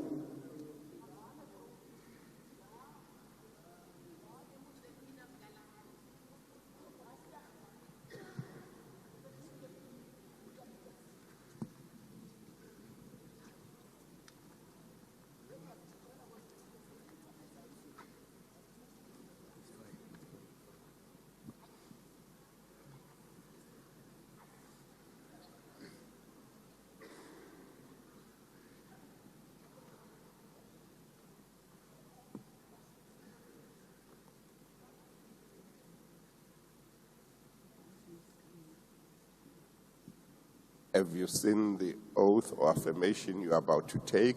Have you seen the oath or affirmation you are about to take?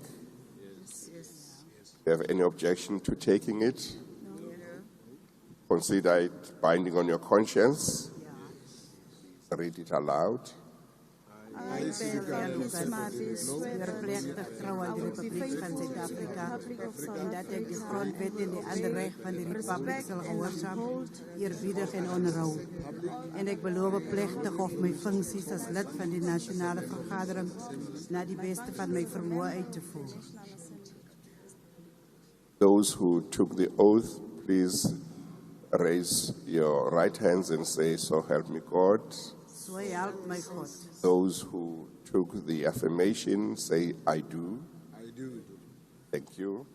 Yes. Do you have any objection to taking it? No. Consider it binding on your conscience. Read it aloud. I, Verplechtig trouw aan de Republiek van Zuid-Afrika en dat ik de grondwet en de andere rechten van de Republiek zal gehoorzamen, eerbiedig en onderhoud. En ik beloof plechtig of mijn functies als lid van de Nationale Vergadering naar de beste van mijn vermogen uit te voeren. Those who took the oath, please raise your right hands and say, "So help me God." So help my God. Those who took the affirmation, say, "I do." I do. Thank you.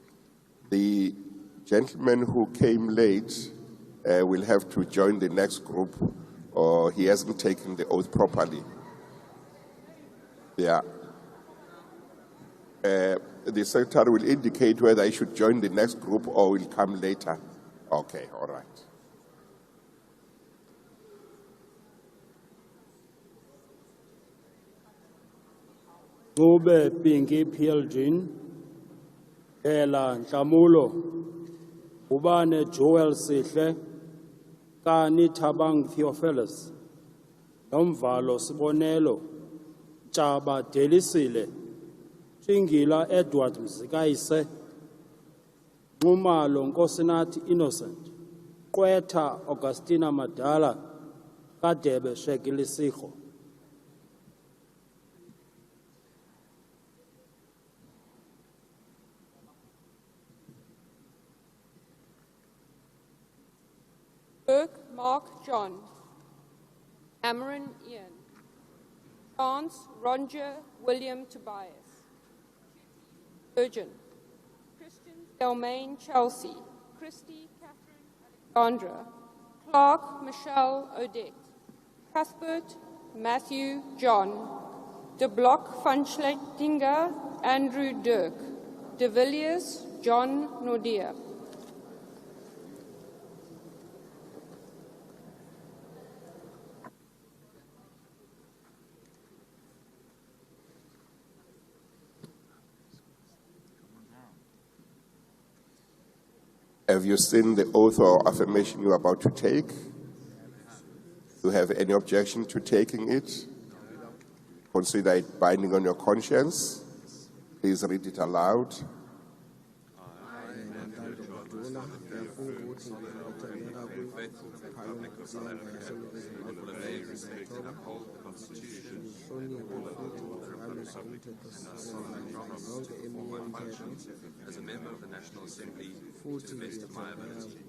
The gentleman who came late will have to join the next group, or he hasn't taken the oath properly. Yeah. The secretary will indicate whether I should join the next group or will come later. Okay, all right. Ube Pinky Pieljin, Ela Nhlamulo, Ubane Joel Sihle, Kani Tabang Theophilus, Nomvalo Sibonelo, Chaba Delisile, Chingila Edward Mzikaise, Ngumalo Nkosinati Innocent, Kweta Augustina Madala, Kadebe Shekilisiho. Burke Mark John, Cameron Ian, Chance Roger William Tobias, Virgin, Christian Delmain Chelsea, Christy Catherine Alexandra, Clark Michelle Odette, Cuthbert Matthew John, De Block van Schlettinger Andrew Dirk, De Villiers John Nordia. Have you seen the oath or affirmation you are about to take? Do you have any objection to taking it? Consider it binding on your conscience. Please read it aloud. As a member of the National Assembly, to the best of my ability.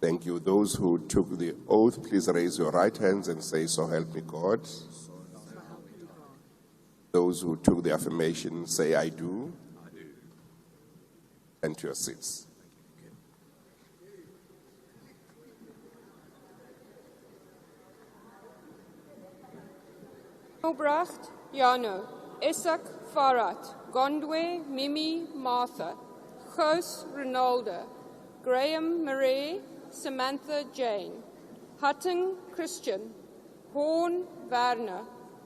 Thank you. Those who took the oath, please raise your right hands and say, "So help me God." Those who took the affirmation, say, "I do." I do. And to your seats. Albrecht Jano, Isak Farad, Gondwe Mimi Martha, Ghost Ronaldo, Graham Marie, Samantha Jane, Hutton Christian, Horn Werner,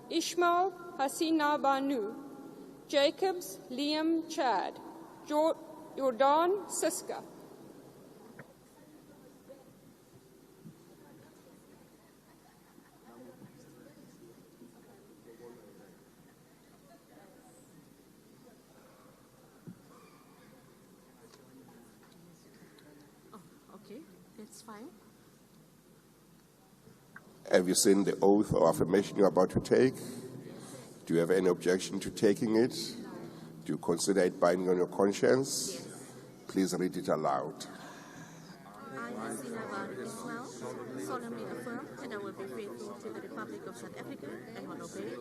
Ishmael Hasina Banu, Jacobs Liam Chad, Jordan Siska. Okay, that's fine. Have you seen the oath or affirmation you're about to take? Do you have any objection to taking it? Do you consider it binding on your conscience? Yes. Please read it aloud. I, Sina Van Ismail, solemnly affirm that I will be faithful to the Republic of South Africa and will obey,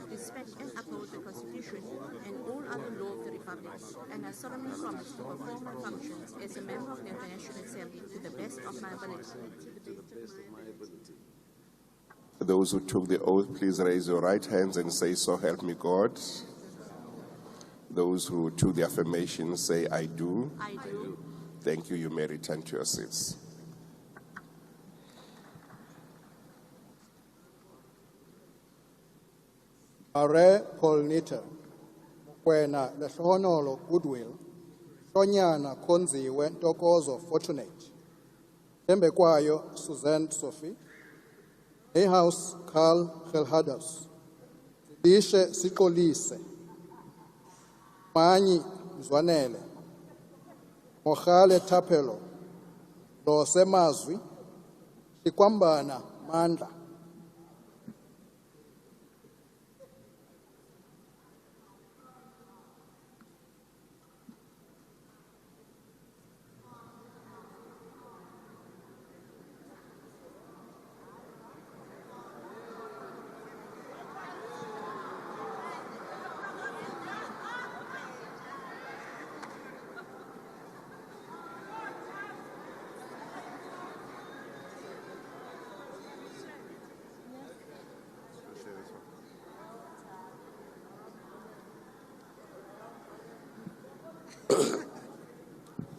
respect and uphold the Constitution and all other laws of the Republic, and I solemnly promise to perform my functions as a member of the National Assembly to the best of my ability. Those who took the oath, please raise your right hands and say, "So help me God." Those who took the affirmation, say, "I do." I do. Thank you. You may return to your seats. Are Paul Nitter, Kwena Lehonolo Goodwill, Sonyana Konziwe Ntokozo Fortunate, Tembekwayo Suzanne Sophie, House Carl Gelhadas, lishe sixolise Manyi Mzwanele Mogale Thapelo lo semazwi Ikwambana Mandla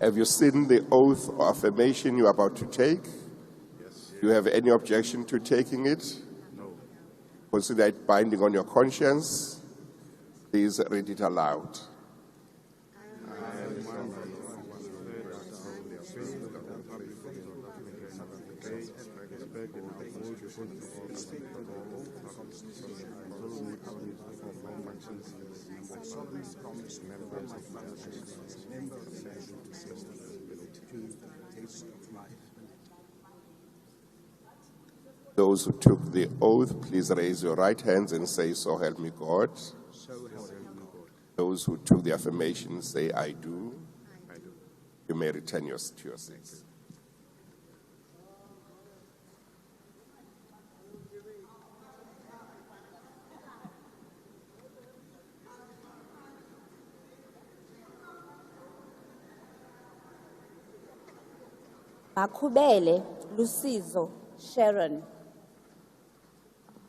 Have you seen the oath or affirmation you are about to take? Yes. Do you have any objection to taking it? No. Consider it binding on your conscience. Please read it aloud. Those who took the oath, please raise your right hands and say, "So help me God." Those who took the affirmation, say, "I do." You may return to your seats. Makubele Lusizo Sharon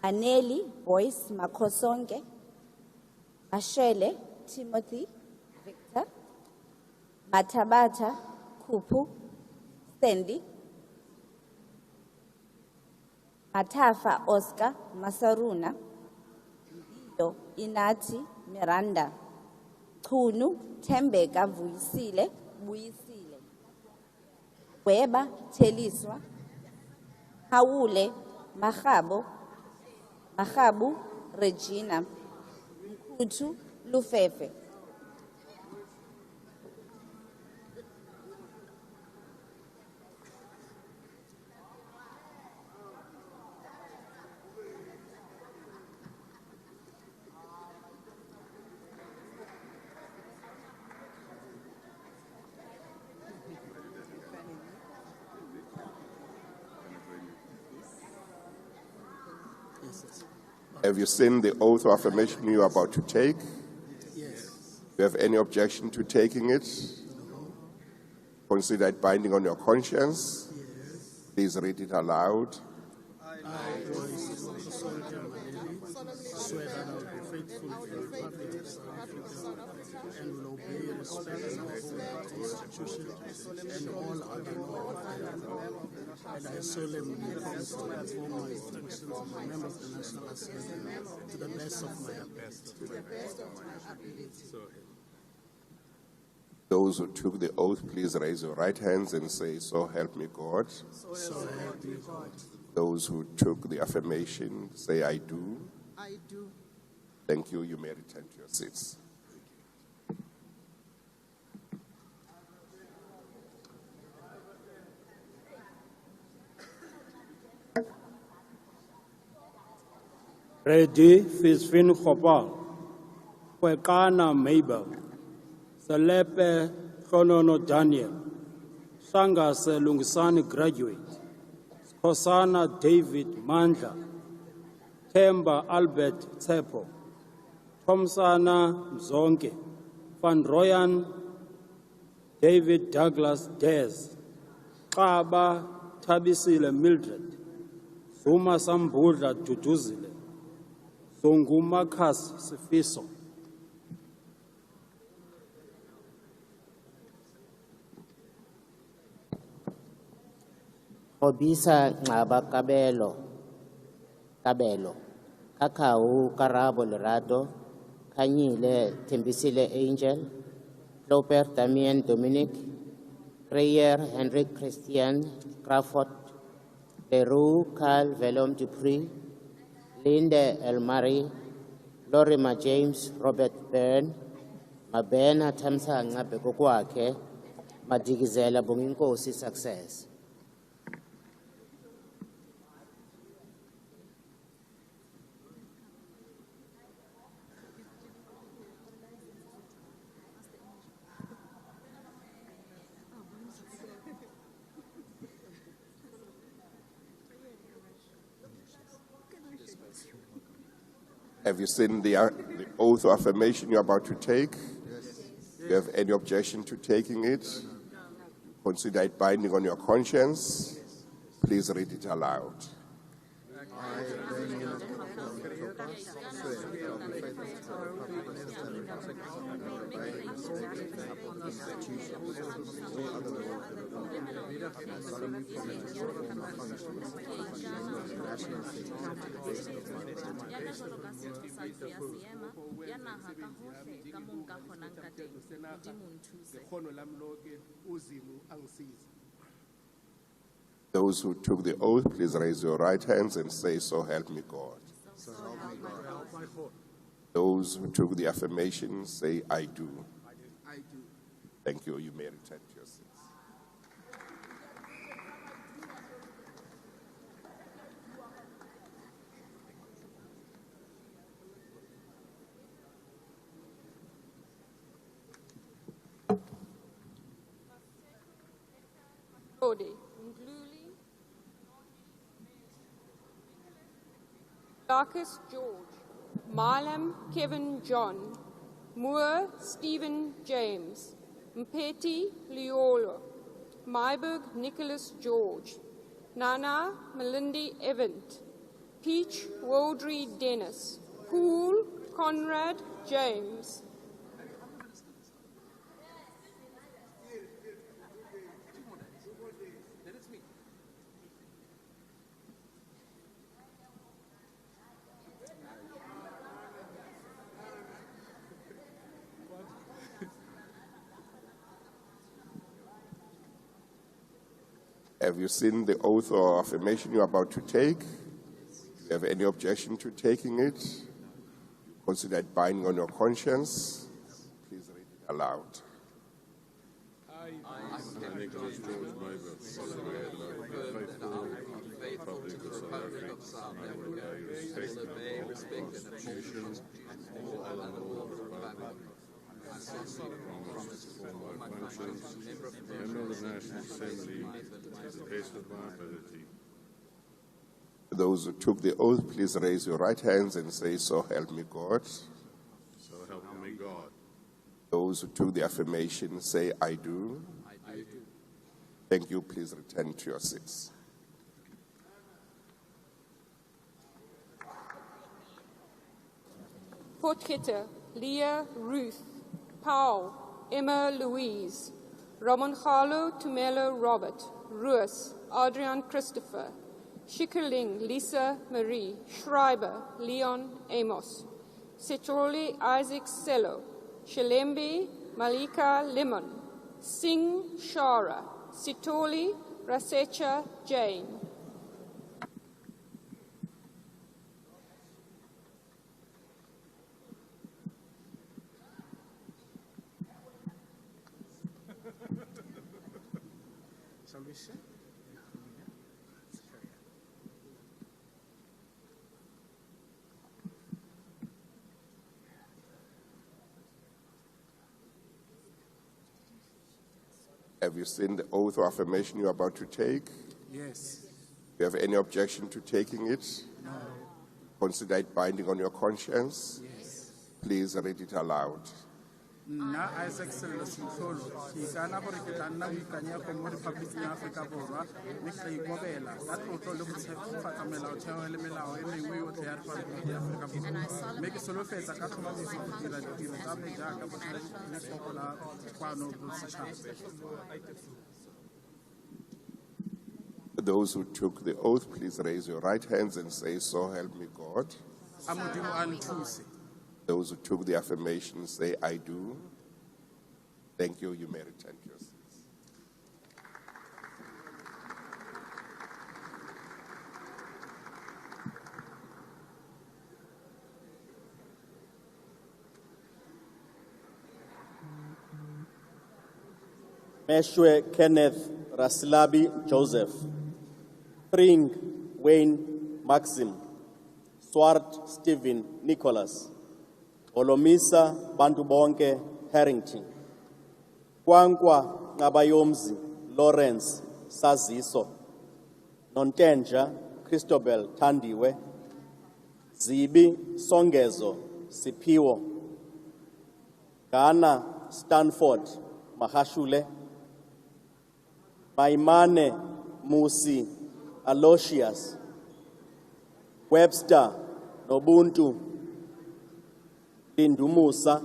Aneli Boyce Makosonke Ashele Timothy Victor Matabata Kupu Sandy Matafa Oscar Masaruna Mbido Inati Miranda Kunu Tembeka Buyisile Weba Teliswa Haule Mahabu Regina Mkutu Lufefe Have you seen the oath or affirmation you are about to take? Yes. Do you have any objection to taking it? Consider it binding on your conscience. Please read it aloud. I, soldier Malili, swear that I will be faithful to the Republic of South Africa and will obey, respect, and uphold the Constitution and all other laws of the land. And I solemnly promise to perform my functions as a member of the National Assembly to the best of my ability. Those who took the oath, please raise your right hands and say, "So help me God." So help me God. Those who took the affirmation, say, "I do." I do. Thank you. You may return to your seats. Ready, Fisfin Khopal, Kwekana Mabel, Selepe Khonono Daniel, Shangase Lungisani graduate, Kosana David Mandla, Themba Albert Tsepo, Thomsana Mzonke, Van Royan David Douglas Dez, Kaba Tabisile Mildred, Zuma Sambudla Duduzile, Songumakas Sifiso. Obisa Ngaba Kabelo, Kakao Karabo Lerato, Kanyile Tembisile Angel, Loper Damien Dominic, Prayer Henrik Christian Crawford, Leroux Carl Velom Dupree, Linde Elmari, Lorima James Robert Byrne, Mabena Tamsanga Bekokwake, Madigizela Bunginkosi Success. Have you seen the oath of affirmation you're about to take? Do you have any objection to taking it? Consider it binding on your conscience. Please read it aloud. Those who took the oath, please raise your right hands and say, "So help me God." Those who took the affirmation, say, "I do." Thank you. You may return to your seats. Caucus George, Milam Kevin John, Moore Stephen James, Mpeti Liolo, Myberg Nicholas George, Nana Melindy Evans, Peach Waldry Dennis, Poole Conrad James. Have you seen the oath or affirmation you're about to take? Do you have any objection to taking it? Consider it binding on your conscience. Please read it aloud. I, Nicholas George Myber, solemnly affirm that I will be faithful to the Republic of South Africa, and will obey, respect, and uphold all other laws of the Republic. I solemnly promise to perform my functions as a member of the National Assembly to the best of my ability. Those who took the oath, please raise your right hands and say, "So help me God." So help me God. Those who took the affirmation, say, "I do." I do. Thank you. Please return to your seats. Potgieter, Leah Ruth, Powell, Emma Louise, Romanjalo Tumelo Robert, Roos, Adrian Christopher, Schikkerling Lisa Marie, Schreiber Leon Amos, Setroli Isaac Sello, Shalembe Malika Limon, Singh Shara, Sitoli Rasecha Jane. Have you seen the oath or affirmation you're about to take? Yes. Do you have any objection to taking it? No. Consider it binding on your conscience? Yes. Please read it aloud. Nna Isaac Sello Sintlolo, ke ikana gore ke tla nna boikanyego mo Rephaboliking ya Aforika Borwa mme ke tla ikobela ka tlotlo le go tshegetsa melaotheo le melao e mengwe yotlhe ya Rephaboliki ya Aforika Borwa mme ke solofetsa ka tlhomamiso go dira ditiro tsa me jaaka botlhale le tlhoko la kwano bosetšhaba. Those who took the oath, please raise your right hands and say, "So help me God." A Modimo a nthuse. Those who took the affirmation say, "I do." Thank you. You may return to your seats. Meshwe Kenneth Rasilabi Joseph, Pring Wayne Maxim, Swart Stephen Nicholas, Olomisa Bantubonke Harrington, Kwankwa Ngabayomzi Lawrence Saziso, Nontenja Christobel Tandiwe, Zibi Songezo Sipiwo, Ghana Stanford Mahashule, Maimane Musi Aloysius, Webster Nobuntu Lindumusa,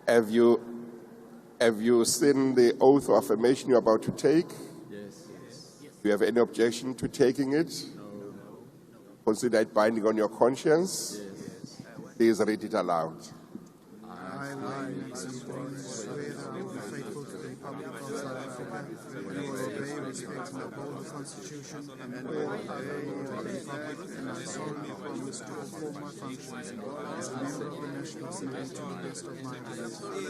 Have you seen the oath of affirmation you're about to take? Yes. Do you have any objection to taking it? No. Consider it binding on your conscience? Yes. Please read it aloud. I, Maxim Bond, swear that I will be faithful to the Republic of South Africa and will obey, respect, and uphold the Constitution and all other laws of the Republic, and I solemnly promise to perform my functions as a member of the National Assembly to the best of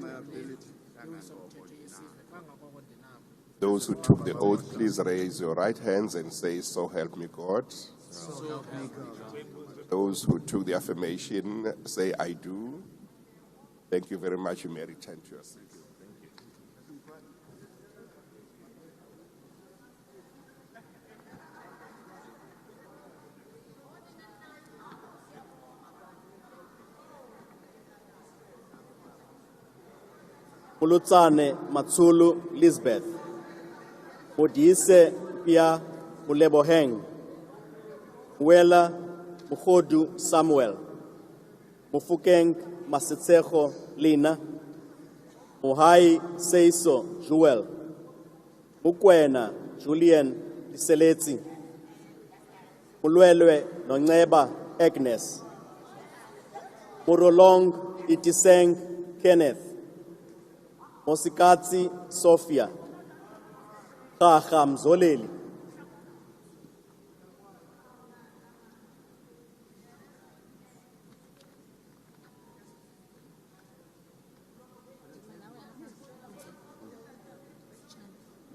my Those who took the oath, please raise your right hands and say, "So help me God." So help me God. Those who took the affirmation, say, "I do." Thank you very much. You may return to your seat. Mulutsane Matsulu Lisbeth, Modise Pia Muleboheng, Muela Muhodu Samuel, Mufukeng Masitsejo Lina, Muhai Seiso Joel, Mukwena Julian Liseletsi, Mulwelwe Nongeba Agnes, Murolong Itiseng Kenneth, Mosikatsi Sophia, Khaham Zoleli,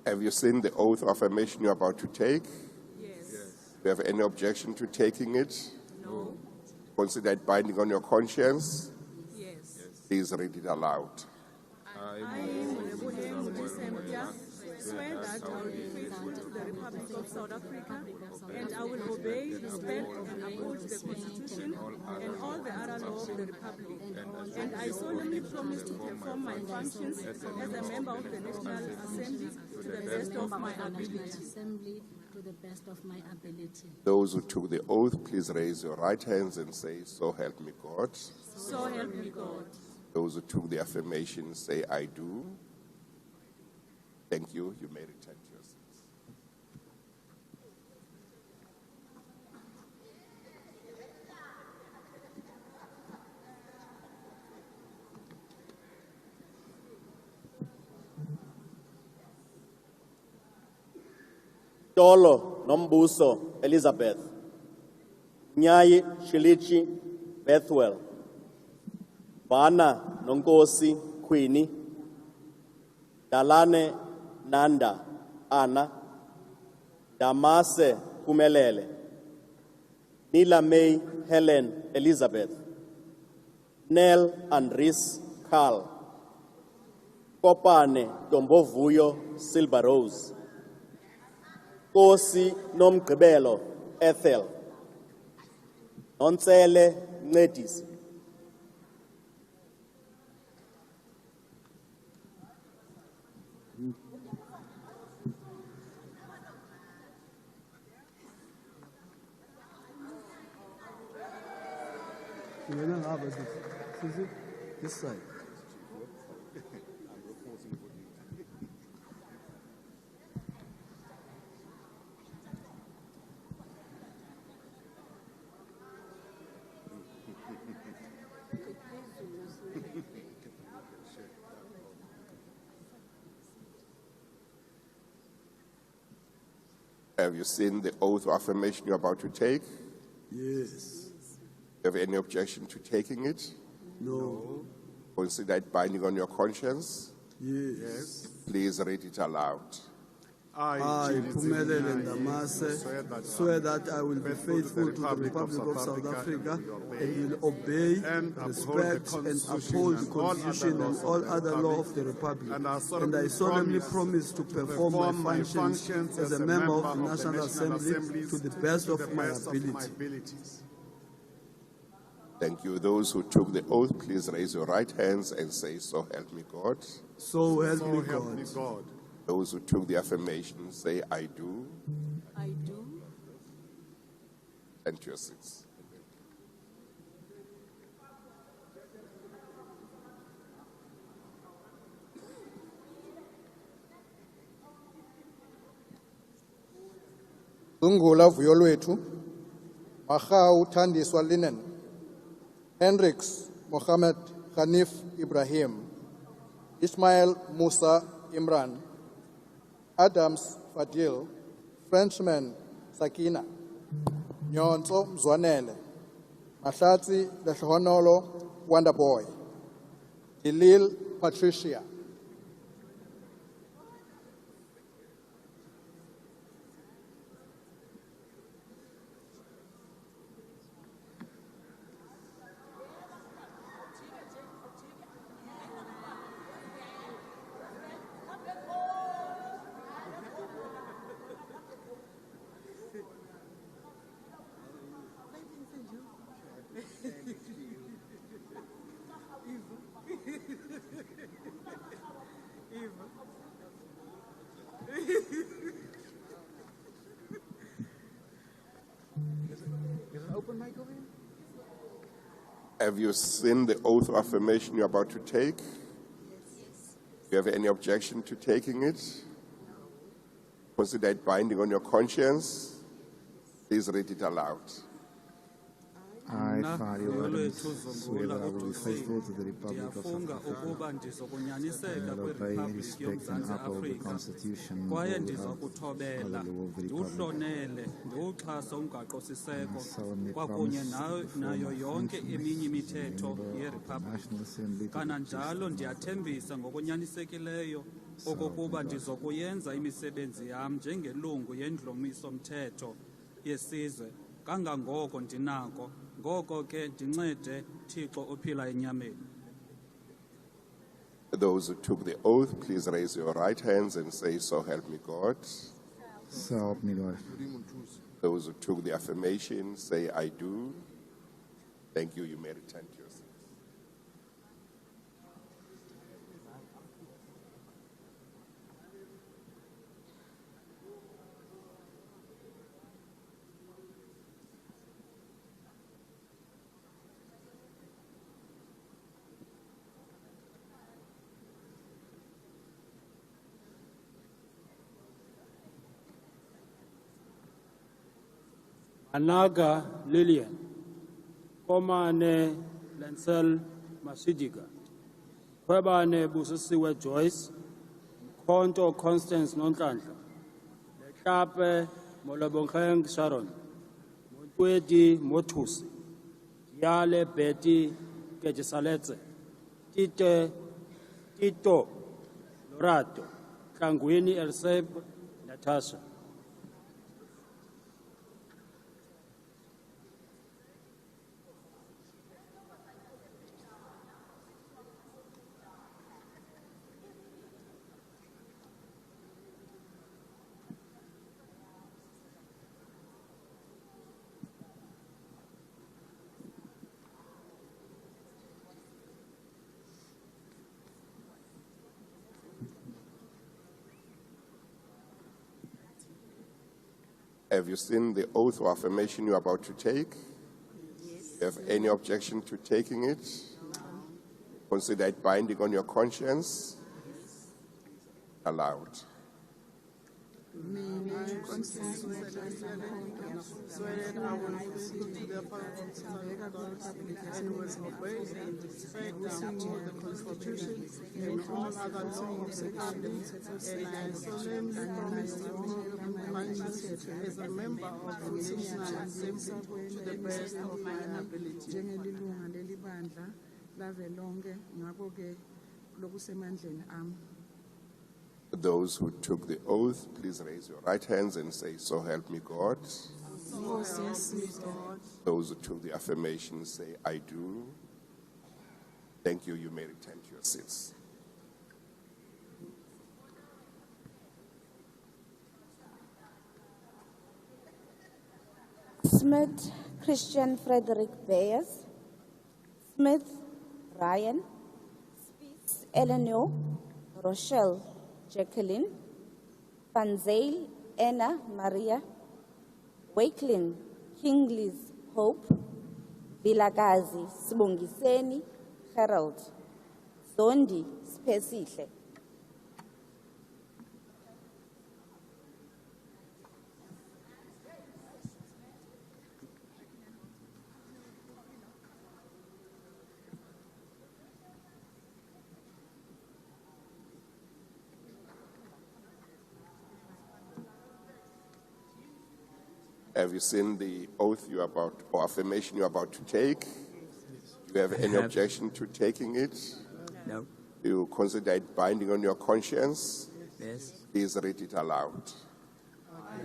Have you seen the oath of affirmation you're about to take? Yes. Do you have any objection to taking it? No. Consider it binding on your conscience? Yes. Please read it aloud. I, Muleboheng Modise, swear that I will be faithful to the Republic of South Africa and I will obey, respect, and uphold the Constitution and all the other laws of the Republic. And I solemnly promise to perform my functions as a member of the National Assembly to the best of my ability. To the best of my ability. Those who took the oath, please raise your right hands and say, "So help me God." So help me God. Those who took the affirmation say, "I do." Thank you. You may return to your seats. Tolo Nombuso Elizabeth, Nyai Shilichi Bethwell, Bana Nonkosi Queenie, Dalane Nanda Anna, Damase Kumelele, Nila May Helen Elizabeth, Nell Andris Carl, Kopane Dombovuyo Silver Rose, Kosi Nomgqibelo Ethel, Nonsele Ncedisi, This side. Have you seen the oath of affirmation you're about to take? Yes. Do you have any objection to taking it? No. Consider it binding on your conscience? Yes. Please read it aloud. I, Phumelele Ndamase, swear that I will be faithful to the Republic of South Africa and will obey, respect, and uphold the Constitution and all other law of the Republic. And I solemnly promise to perform my functions as a member of the National Assembly to the best of my abilities. Thank you. Those who took the oath, please raise your right hands and say, "So help me God." So help me God. Those who took the affirmation, say, "I do." I do. And to your seats. Zungula Vuyolwetu, Mahau Thandiswa Linen, Hendricks Mohammed Hanif Ibrahim, Ismail Musa Imran, Adams Fadil, Frenchman Sakina, Nyonso Mzwanele, Mahlatsi Lehonolo Wonderboy, Dilil Patricia. Have you seen the oath of affirmation you're about to take? Do you have any objection to taking it? Consider it binding on your conscience. Please read it aloud. I, swear that I will be faithful to the Republic of South Africa and will obey, respect and uphold the Constitution and all other law of the Republic. And I solemnly promise to perform my functions as a member of the National Assembly to the kananjalo best ndiyathembisa ngokunyanisekileyo okokuba ndizokuyenza imisebenzi yam njengelungu yendlomiso-mthetho yesizwe kangangoko ndinako ngoko ke ndincede Thixo ophila enyameni. Those who took the oath, please raise your right hands and say, "So help me God." So help me God. Those who took the affirmation, say, "I do." Thank you. You may return to your seats. Anaga Lillian, Komane Lensel Masidiga, Kwebane Busisiwe Joyce, Konto Constance Nontlandla, Lekape Molabongeng Sharon, Montwedi Motusi, Yale Betty Kejisaletse, Tito Lorato, Kangwini Elseb Natasha. Have you seen the oath of affirmation you're about to take? Yes. you have any objection to taking it? Consider it binding on your conscience? Allowed. Swear that I will faithfully to the Republic and will obey and respect and uphold the Constitution and all other laws of the country, and I solemnly promise to perform my functions as a member of the National Assembly to the best of my ability. Njengelilunga lelibandla lavelonke ngakho-ke lokusemandleni ami. Those who took the oath, please raise your right hands and say, so help me God. Those who took the affirmation, say, I do. Thank you. You may return to your seats. Smith Christian Frederick Bayers, Smith Ryan, Spies Eleanor, Rochelle Jacqueline, Van Zyl Anna Maria, Wakelin Kingsley Hope, Vilakazi Sibongiseni Harold, Zondi Spesihle. Have you seen the oath you are about, or affirmation you are about to take? Do you have any objection to taking it? No. Do you consider it binding on your conscience? Yes. Please read it aloud.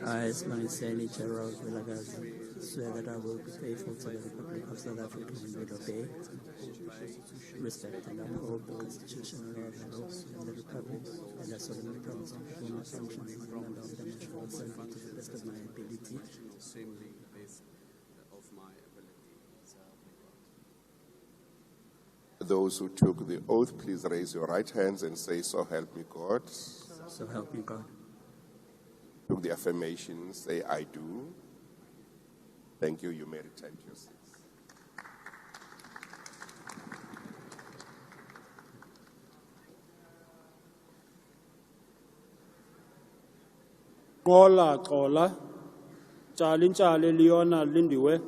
I, Sibongiseni Gerald Vilakazi, swear that I will be faithful to the Republic of South Africa and will obey, respect and uphold the constitutional laws of the Republic, and I solemnly promise to perform my functions as a member of the National Assembly to the best of my ability. Those who took the oath, please raise your right hands and say, so help me God. So help me God. Took the affirmation, say, I do. Thank you. You may return to your seats. Xola, Tshali Leona Lindiwe,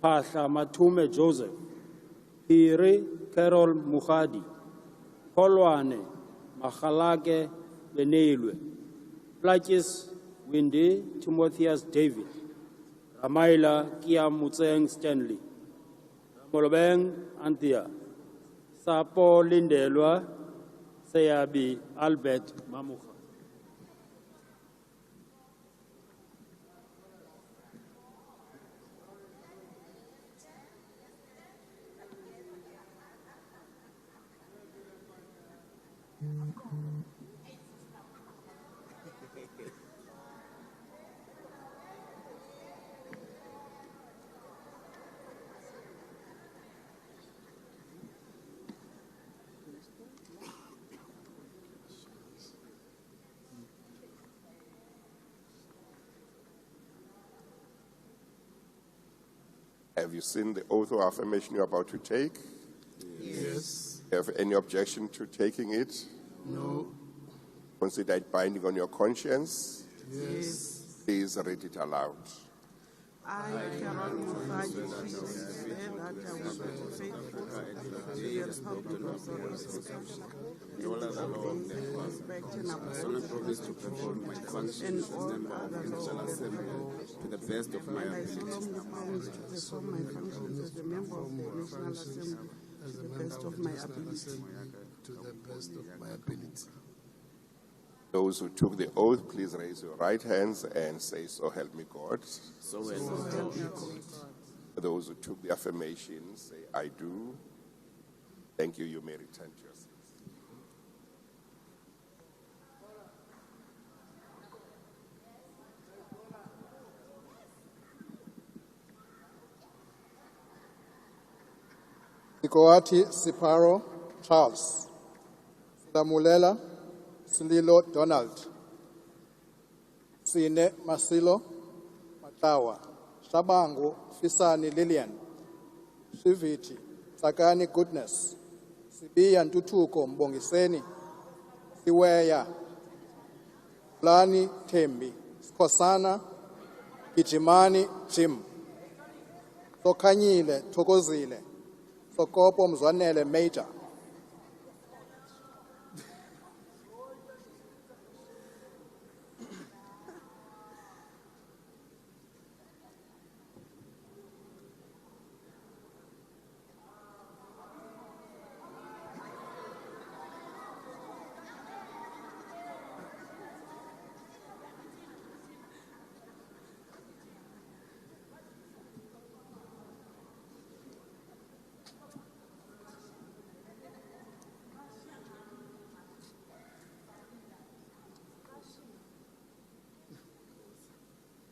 Phahla Mathume Joseph, Phiri Carol Mukhadi, Polwane Makhalake Benelwe, Plakis Windy Timotheus David, Ramaila Kia Mutseng Stanley, Molobeng Anthea, Sapo Lindelwa, Seyabi Albert Mamuka. Have you seen the oath or affirmation you're about to take? Yes. Have any objection to taking it? No. Consider it binding on your conscience? Yes. Please read it aloud. I cannot provide you with that I will be faithful to the Republic of South Africa and respect and uphold to perform my functions as a member of the National Assembly to the best of my ability. I solemnly promise to perform my functions as a member of the National Assembly to the best of my ability. To the best of my ability. Those who took the oath, please raise your right hands and say, so help me God. So help me God. Those who took the affirmation, say, I do. Thank you. You may return to your seats. Ikoati Siparo Charles, Silamulela Sililo Donald, Sine Masilo Matawa, Shabangu Fisani Lillian, Shiviti, Tsakani Goodness, Sibiya Ntutuko Mbongiseni, Siweya, Lani Tembi, Skosana, Gijimani Jim, Sokanyile Thokozile, Sokopo Mzwanele Major.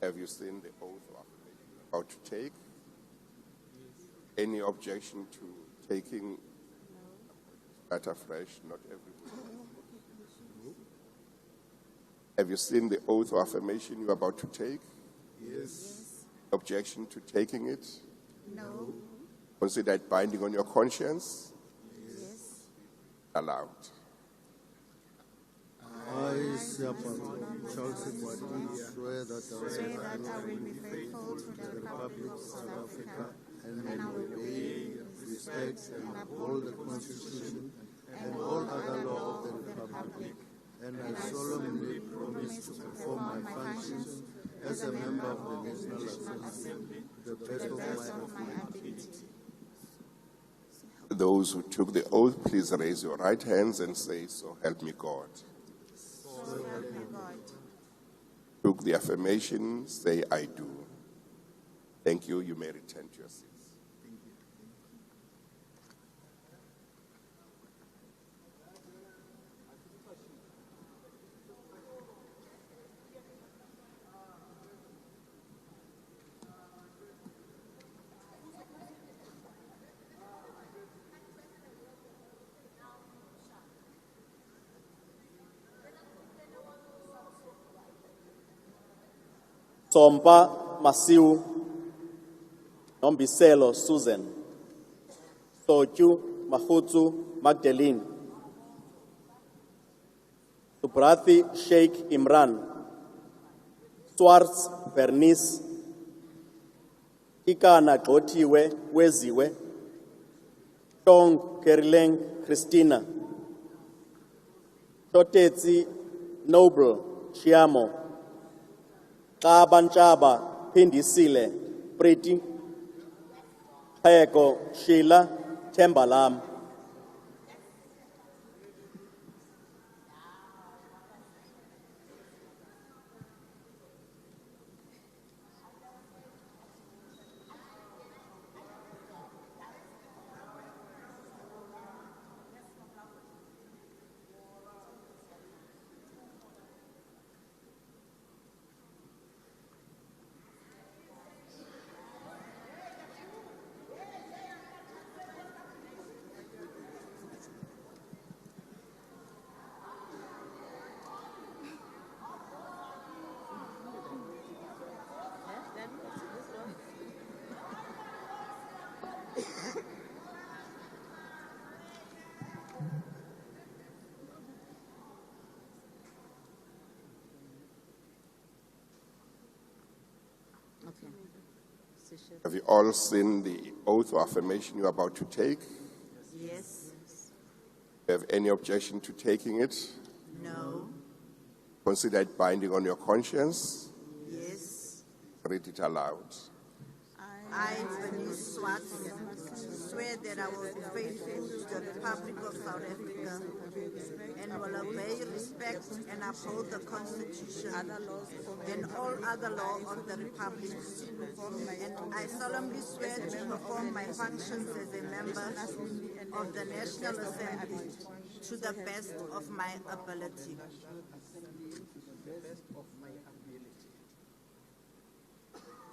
Have you seen the oath of affirmation you're about to take? Any objection to taking that afresh? Not everybody. Have you seen the oath of affirmation you're about to take? Yes. Objection to taking it? No. Consider it binding on your conscience? Yes. Allowed. I, Siapalo, Charles Mwadi, swear that I will be faithful to the Republic of South Africa and will obey, respect, and uphold the Constitution and all other law of the Republic, and I solemnly promise to perform my functions as a member of the National Assembly to the best of my ability. Those who took the oath, please raise your right hands and say, "So help me God." So help me God. Took the affirmation, say, "I do." Thank you. You may return to your seats. Sompa Masiu, Nombiselo Susan, Soju Mahutsu Magdalene, Subrathi Sheikh Imran, Swartz Bernice, Kikana Gxothiwe Weziwe, Tong Kerileng Christina, Totetsi Noble Chiamo, Kabantshaba Phindisile Pretty, Kheko Sheila Thembalam. Have you all seen the oath or affirmation you're about to take? Yes. Have any objection to taking it? No. Consider it binding on your conscience? Yes. Read it aloud. I, Bernice Swartz, swear that I will be faithful to the Republic of South Africa and will obey, respect, and uphold the Constitution and all other laws of the Republic. And I solemnly swear to perform my functions as a member of the National Assembly to the best of my ability.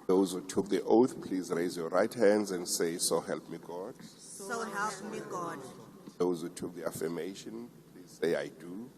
Those who took the oath, please raise your right hands and say, "So help me God." So help me God. Those who took the affirmation, please say, "I do."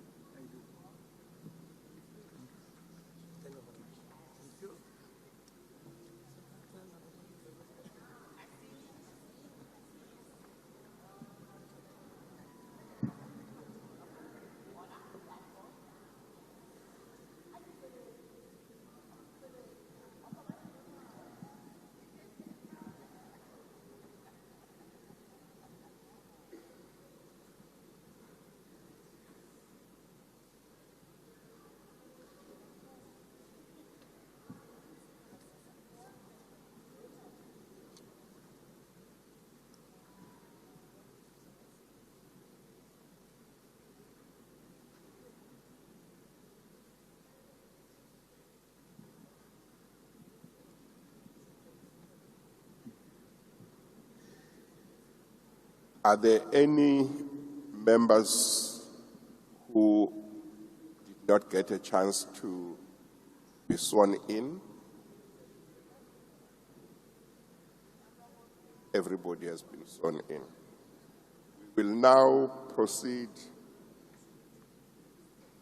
Are there any members who did not get a chance to be sworn in? Everybody has been sworn in. We will now proceed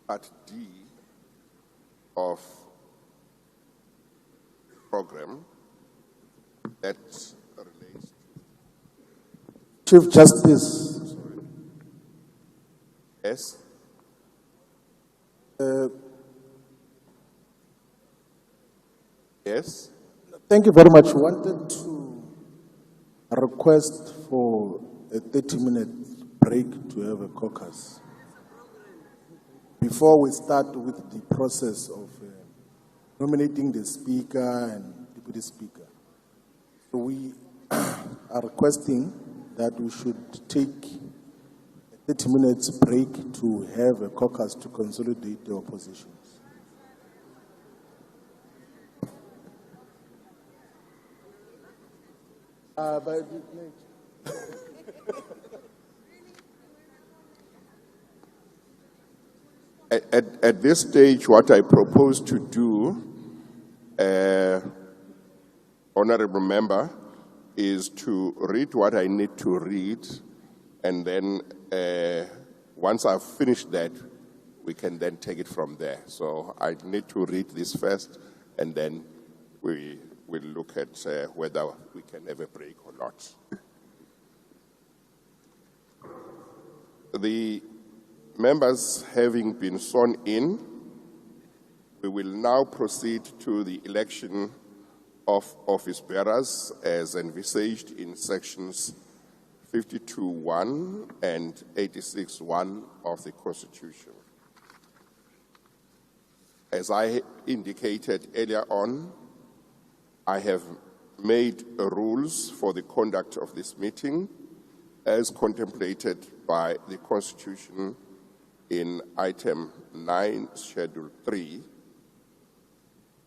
at D of program that relates to Chief Justice. Yes. Yes. Thank you very much. Wanted to request for a 30-minute break to have a caucus before we start with the process of nominating the Speaker and Deputy Speaker. So we are requesting that we should take a 30 minutes break to have a caucus to consolidate the oppositions. At this stage, what I propose to do, Honorable Member, is to read what I need to read, and then once I've finished that, we can then take it from there. So I need to read this first, and then we will look at whether we can have a break or not. The members having been sworn in, we will now proceed to the election of office bearers as envisaged in sections 52(1) and 86(1) of the Constitution. As I indicated earlier on, I have made rules for the conduct of this meeting as contemplated by the Constitution in item 9, schedule 3.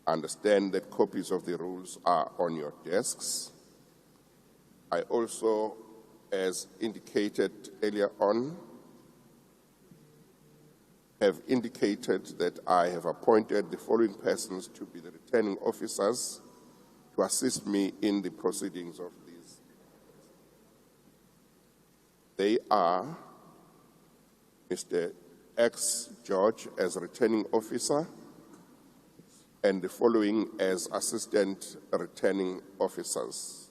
Understand that copies of the rules are on your desks. I also, as indicated earlier on, have indicated that I have appointed the following persons to be the returning officers to assist me in the proceedings of these. They are Mr. X. George as returning officer, and the following as assistant returning officers: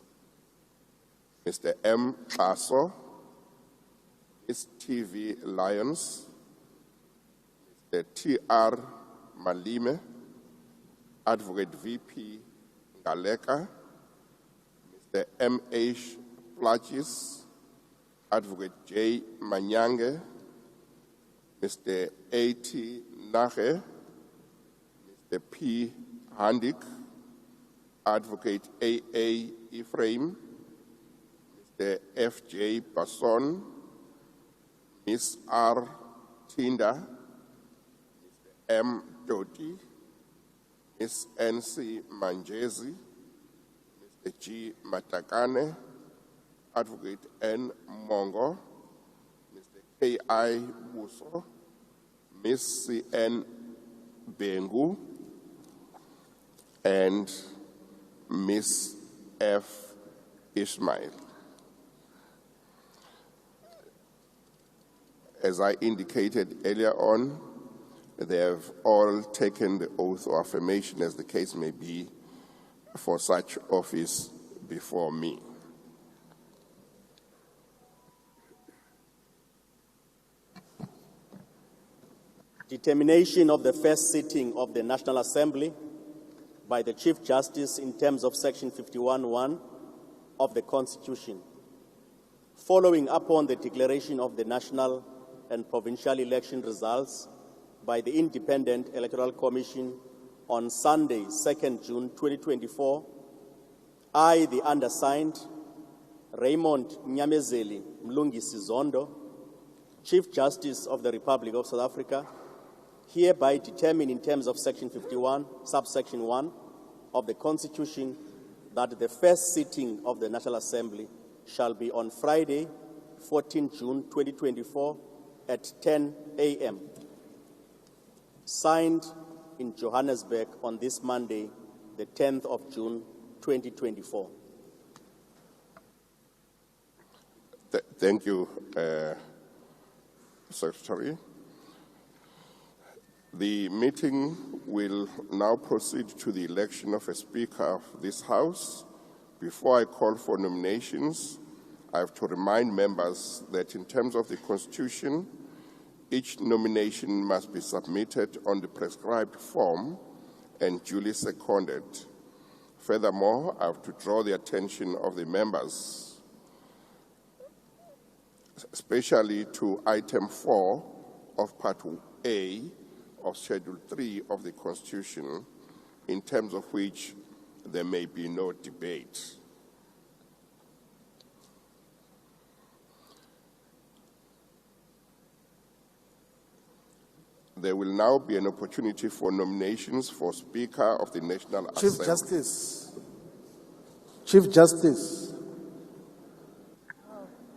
Mr. M. Paso, Ms. T.V. Lyons, Mr. T.R. Malime, Advocate V.P. Ngaleka, Mr. M.H. Plachis, Advocate J. Manyange, Mr. A.T. Nahe, Mr. P. Handik, Advocate A.A. Ephraim, Mr. F.J. Basson, Ms. R. Tinda, Mr. M. Doti, Ms. N.C. Manjezi, Mr. G. Matakane, Advocate N. Mongo, Mr. K.I. Buso, Ms. C.N. Bengu, and Ms. F. Ismail. As I indicated earlier on, they have all taken the oath or affirmation, as the case may be, for such office before me. Determination of the first sitting of the National Assembly by the Chief Justice in terms of Section 51(1) of the Constitution. Following upon the declaration of the national and provincial election results by the Independent Electoral Commission on Sunday, 2nd June 2024, I, the undersigned, Raymond Nyamezeli Mlungisi Zondo, Chief Justice of the Republic of South Africa, hereby determine in terms of Section 51, subsection 1 of the Constitution that the first sitting of the National Assembly shall be on Friday, 14 June 2024 at 10 a.m. Signed in Johannesburg on this Monday, the 10th of June 2024. Thank you, Secretary. The meeting will now proceed to the election of a Speaker of this House. Before I call for nominations, I have to remind members that in terms of the Constitution, each nomination must be submitted on the prescribed form and duly seconded. Furthermore, I have to draw the attention of the members, especially to item 4 of Part A of Schedule 3 of the Constitution, in terms of which there may be no debate. There will now be an opportunity for nominations for Speaker of the National Assembly. Chief Justice.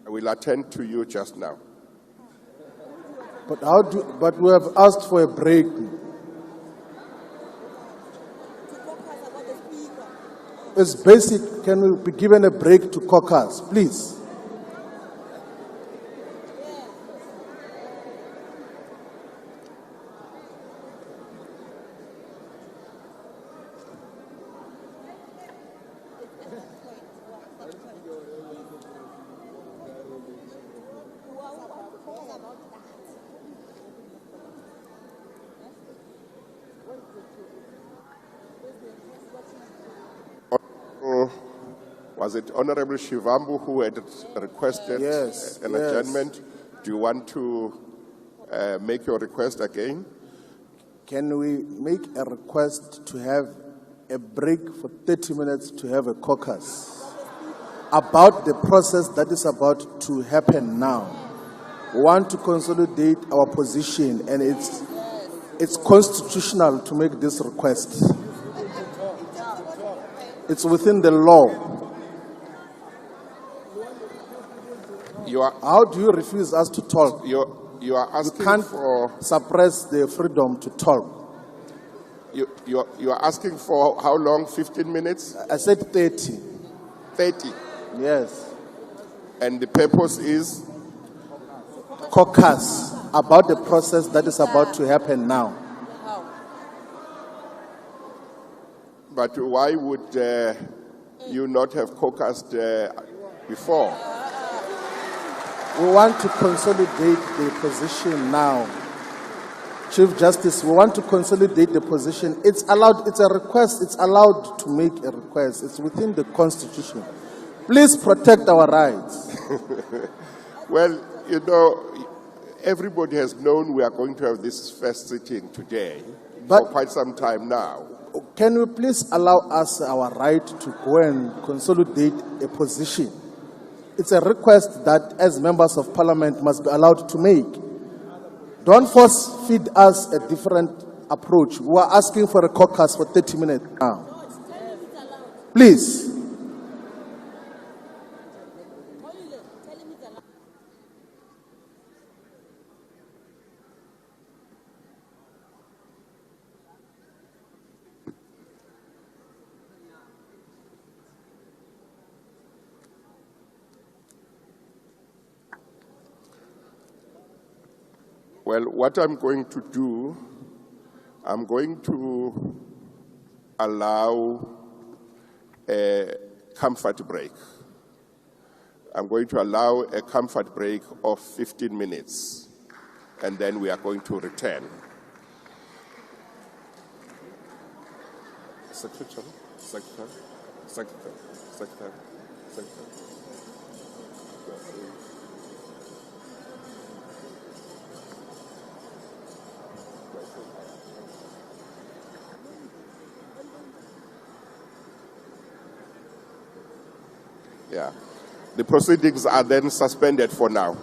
I will attend to you just now. But we have asked for a break. It's basic. Can we be given a break to caucus, please? Was it Honorable Shivambu who had requested an adjournment? Do you want to make your request again? Can we make a request to have a break for 30 minutes to have a caucus about the process that is about to happen now? We want to consolidate our position, and it's constitutional to make this request. It's within the law. How do you refuse us to talk? You are asking you can't for suppress the freedom to talk. You are asking for how long? 15 minutes? I said 30. 30? Yes. And the purpose is? Caucus, about the process that is about to happen now. But why would you not have caucused before? We want to consolidate the position now. Chief Justice, we want to consolidate the position. It's allowed, it's a request, it's allowed to make a request. It's within the Constitution. Please protect our rights. Well, you know, everybody has known we are going to have this first sitting today for quite some time now. Can you please allow us our right to go and consolidate a position? It's a request that as members of parliament must be allowed to make. Don't force feed us a different approach. We are asking for a caucus for 30 minutes now. Please. Well, what I'm going to do, I'm going to allow a comfort break. I'm going to allow a comfort break of 15 minutes, and then we are going to return. Secretary, Secretary, Secretary, Secretary, Secretary. Yeah. The proceedings are then suspended for now.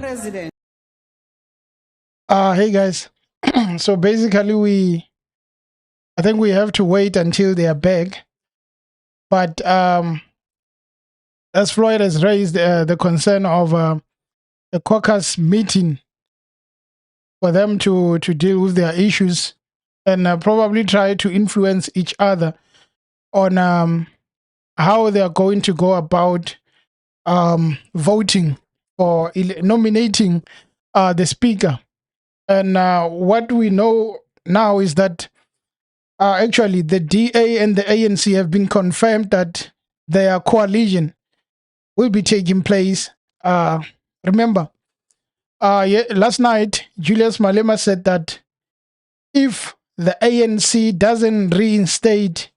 President. Hey guys. So basically I think we have to wait until they are back. But as Floyd has raised the concern of the caucus meeting for them to deal with their issues and probably try to influence each other on how they are going to go about voting or nominating the speaker. And what we know now is that actually the DA and the ANC have been confirmed that their coalition will be taking place. Remember, last night, Julius Malema said that if the ANC doesn't reinstate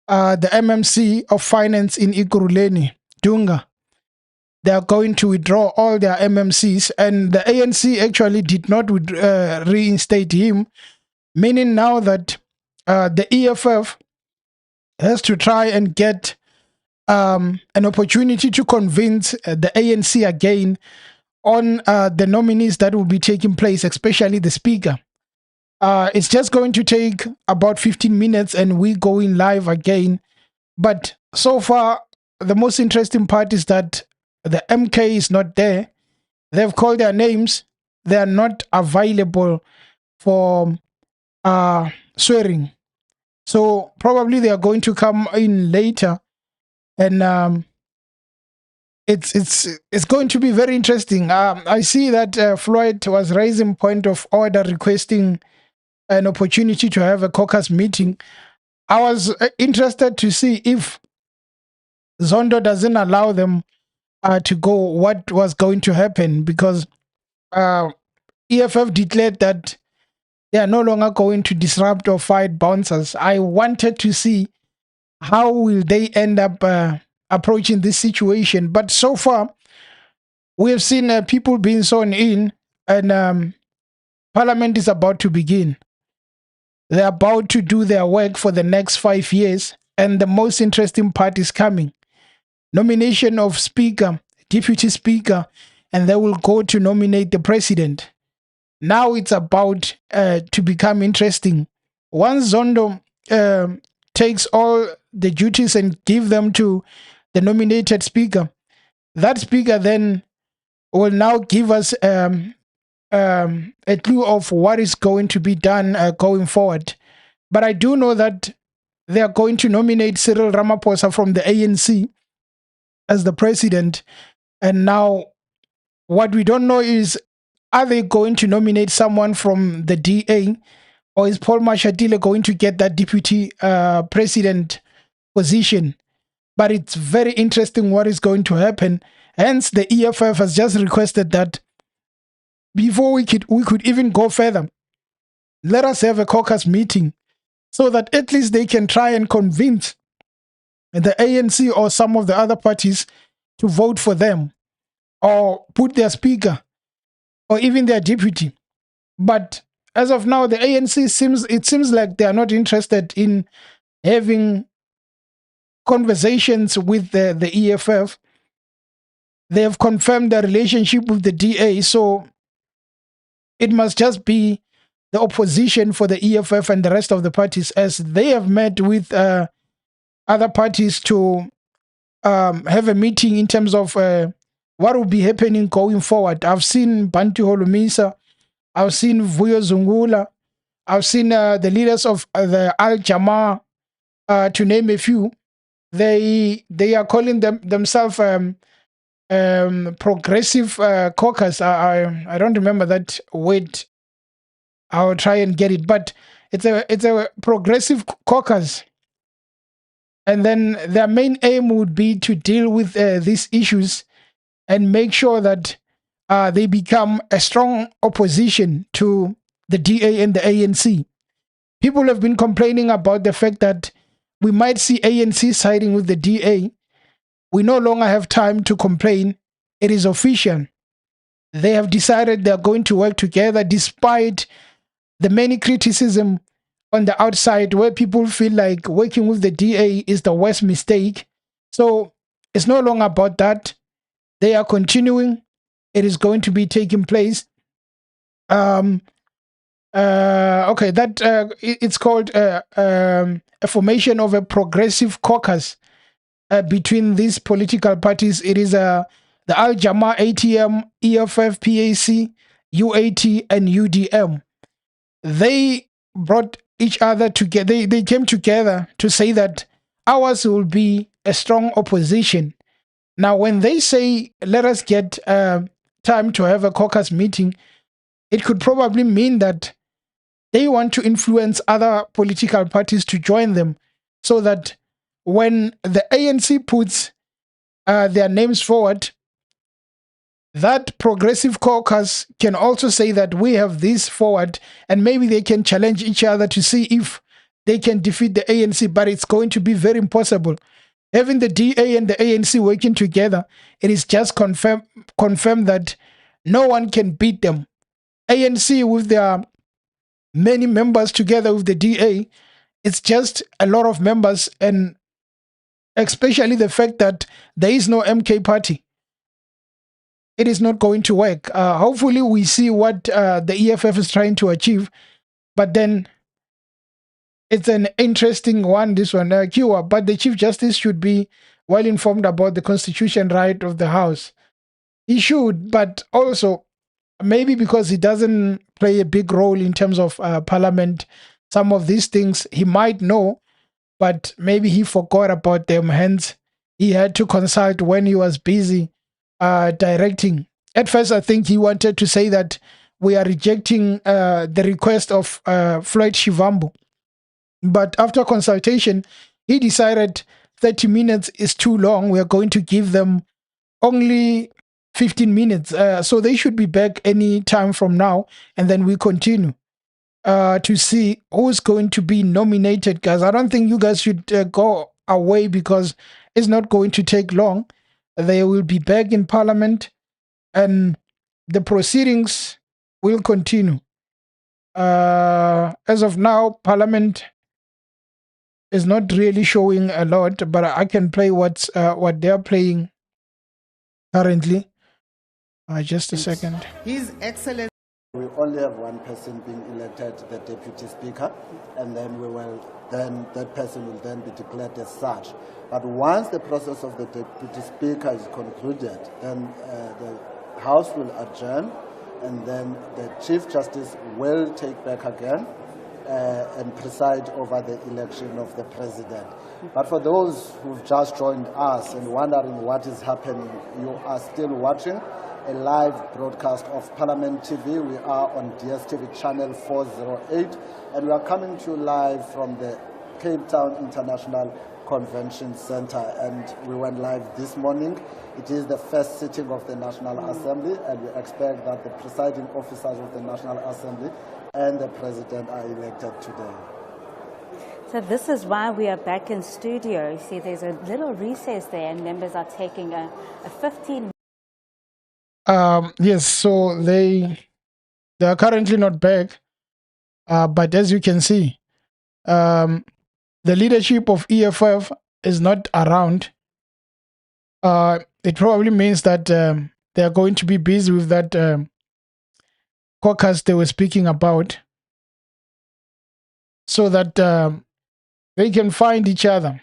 the MMC of finance in Ikuruleni, Dunga, they are going to withdraw all their MMCs. And the ANC actually did not reinstate him, meaning now that the EFF has to try and get an opportunity to convince the ANC again on the nominees that will be taking place, especially the speaker. It's just going to take about 15 minutes and we going live again. But so far, the most interesting part is that the MK is not there. They've called their names. They are not available for swearing. So probably they are going to come in later. And it's going to be very interesting. I see that Floyd was raising point of order requesting an opportunity to have a caucus meeting. I was interested to see if Zondo doesn't allow them to go, what was going to happen, because EFF declared that they are no longer going to disrupt or fight bouncers. I wanted to see how will they end up approaching this situation. But so far, we have seen people being sworn in, and Parliament is about to begin. They're about to do their work for the next 5 years, and the most interesting part is coming. Nomination of Speaker, Deputy Speaker, and they will go to nominate the President. Now it's about to become interesting. Once Zondo takes all the duties and give them to the nominated Speaker, that Speaker then will now give us a clue of what is going to be done going forward. But I do know that they are going to nominate Cyril Ramaphosa from the ANC as the president. And now what we don't know is, are they going to nominate someone from the DA, or is Paul Mashatile going to get that deputy president position? But it's very interesting what is going to happen. Hence, the EFF has just requested that before we could even go further, let us have a caucus meeting so that at least they can try and convince the ANC or some of the other parties to vote for them or put their speaker or even their deputy. But as of now, the ANC seems like they are not interested in having conversations with the EFF. They have confirmed their relationship with the DA, so it must just be the opposition for the EFF and the rest of the parties, as they have met with other parties to have a meeting in terms of what will be happening going forward. I've seen Bantu Holomisa, I've seen Vuyo Zungula, I've seen the leaders of the Al Jamaa, to name a few. They are calling themselves progressive caucus. I don't remember that word. I'll try and get it, but it's a progressive caucus. And then their main aim would be to deal with these issues and make sure that they become a strong opposition to the DA and the ANC. People have been complaining about the fact that we might see ANC siding with the DA. We no longer have time to complain. It is official. They have decided they're going to work together despite the many criticism on the outside where people feel like working with the DA is the worst mistake. So it's no longer about that. They are continuing. it is going to be taking place. Okay, that it's called a formation of a progressive caucus between these political parties. It is the Al Jama, ATM, EFF, PAC, UAT, and UDM. They brought each other together. They came together to say that ours will be a strong opposition. Now, when they say, let us get time to have a caucus meeting, it could probably mean that they want to influence other political parties to join them so that when the ANC puts their names forward, that progressive caucus can also say that we have this forward, and maybe they can challenge each other to see if they can defeat the ANC, but it's going to be very impossible. Having the DA and the ANC working together, it is just confirmed that no one can beat them. ANC with their many members together with the DA, it's just a lot of members, and especially the fact that there is no MK party. It is not going to work. Hopefully we see what the EFF is trying to achieve, but then it's an interesting one, this one, Kiwa, but the Chief Justice should be well informed about the constitution right of the House. He should, but also maybe because he doesn't play a big role in terms of parliament, some of these things he might know, but maybe he forgot about them. Hence, he had to consult when he was busy directing. At first, I think he wanted to say that we are rejecting the request of Floyd Shivambu. But after consultation, he decided 30 minutes is too long. We are going to give them only 15 minutes. So they should be back any time from now. And then we continue to see who's going to be nominated, guys. I don't think you guys should go away because it's not going to take long. They will be back in Parliament and the proceedings will continue. As of now, Parliament is not really showing a lot, but I can play what they're playing currently. Just a second. His Excellency. We only have one person being elected, the Deputy Speaker, and then that person will then be declared as such. But once the process of the Deputy Speaker is concluded, then the House will adjourn, and then the Chief Justice will take back again and preside over the election of the President. But for those who've just joined us and wondering what is happening, you are still watching a live broadcast of Parliament TV. We are on DSTV channel 408, and we are coming to you live from the Cape Town International Convention Center, and we went live this morning. It is the first sitting of the National Assembly, and we expect that the presiding officers of the National Assembly and the President are elected today. So this is why we are back in studio. You see, there's a little recess there, and members are taking a 15. Yes, so they are currently not back, but as you can see, the leadership of EFF is not around. It probably means that they are going to be busy with that caucus they were speaking about, so that they can find each other.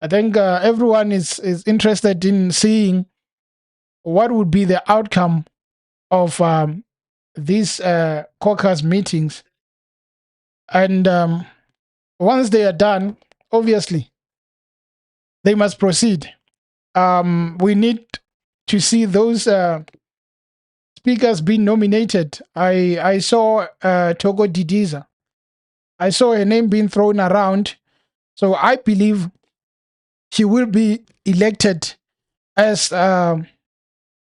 I think everyone is interested in seeing what would be the outcome of these caucus meetings. And once they are done, obviously, they must proceed. We need to see those speakers being nominated. I saw Togo Didiza. I saw her name being thrown around. So I believe she will be elected as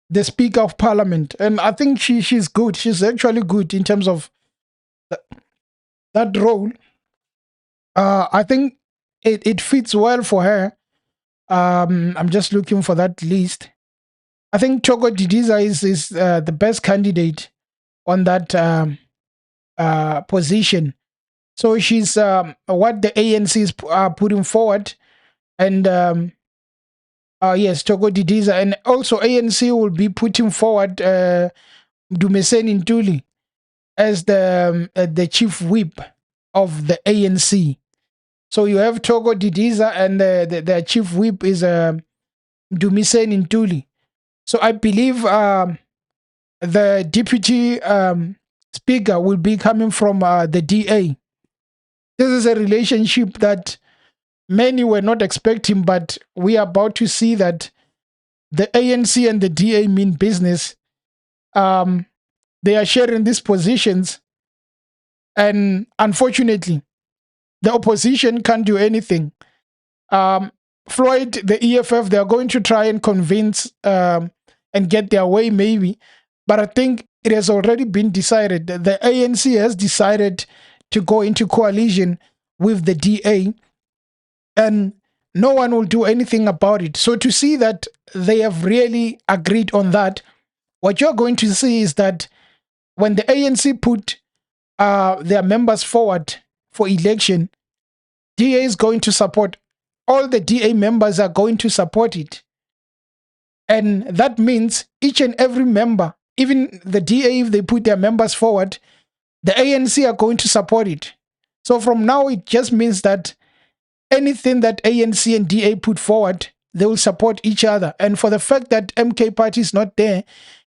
the Speaker of Parliament. And I think she's good. She's actually good in terms of that role. I think it fits well for her. I'm just looking for that list. I think Togo Didiza is the best candidate on that position. So she's what the ANC is putting forward. And Yes, Togo Didiza. And also ANC will be putting forward Dumeseni Ntuli as the chief whip of the ANC. So you have Togo Didiza and the chief whip is Dumiseni Ntuli. So I believe the deputy speaker will be coming from the DA. This is a relationship that many were not expecting, but we are about to see that the ANC and the DA mean business. They are sharing these positions, and unfortunately, the opposition can't do anything. Floyd, the EFF, they are going to try and convince and get their way, maybe. But I think it has already been decided. The ANC has decided to go into coalition with the DA, and no one will do anything about it. So to see that they have really agreed on that, what you're going to see is that when the ANC put their members forward for election, DA is going to support. All the DA members are going to support it. And that means each and every member, even the DA, if they put their members forward, the ANC are going to support it. So from now, it just means that anything that ANC and DA put forward, they will support each other. And for the fact that MK party is not there,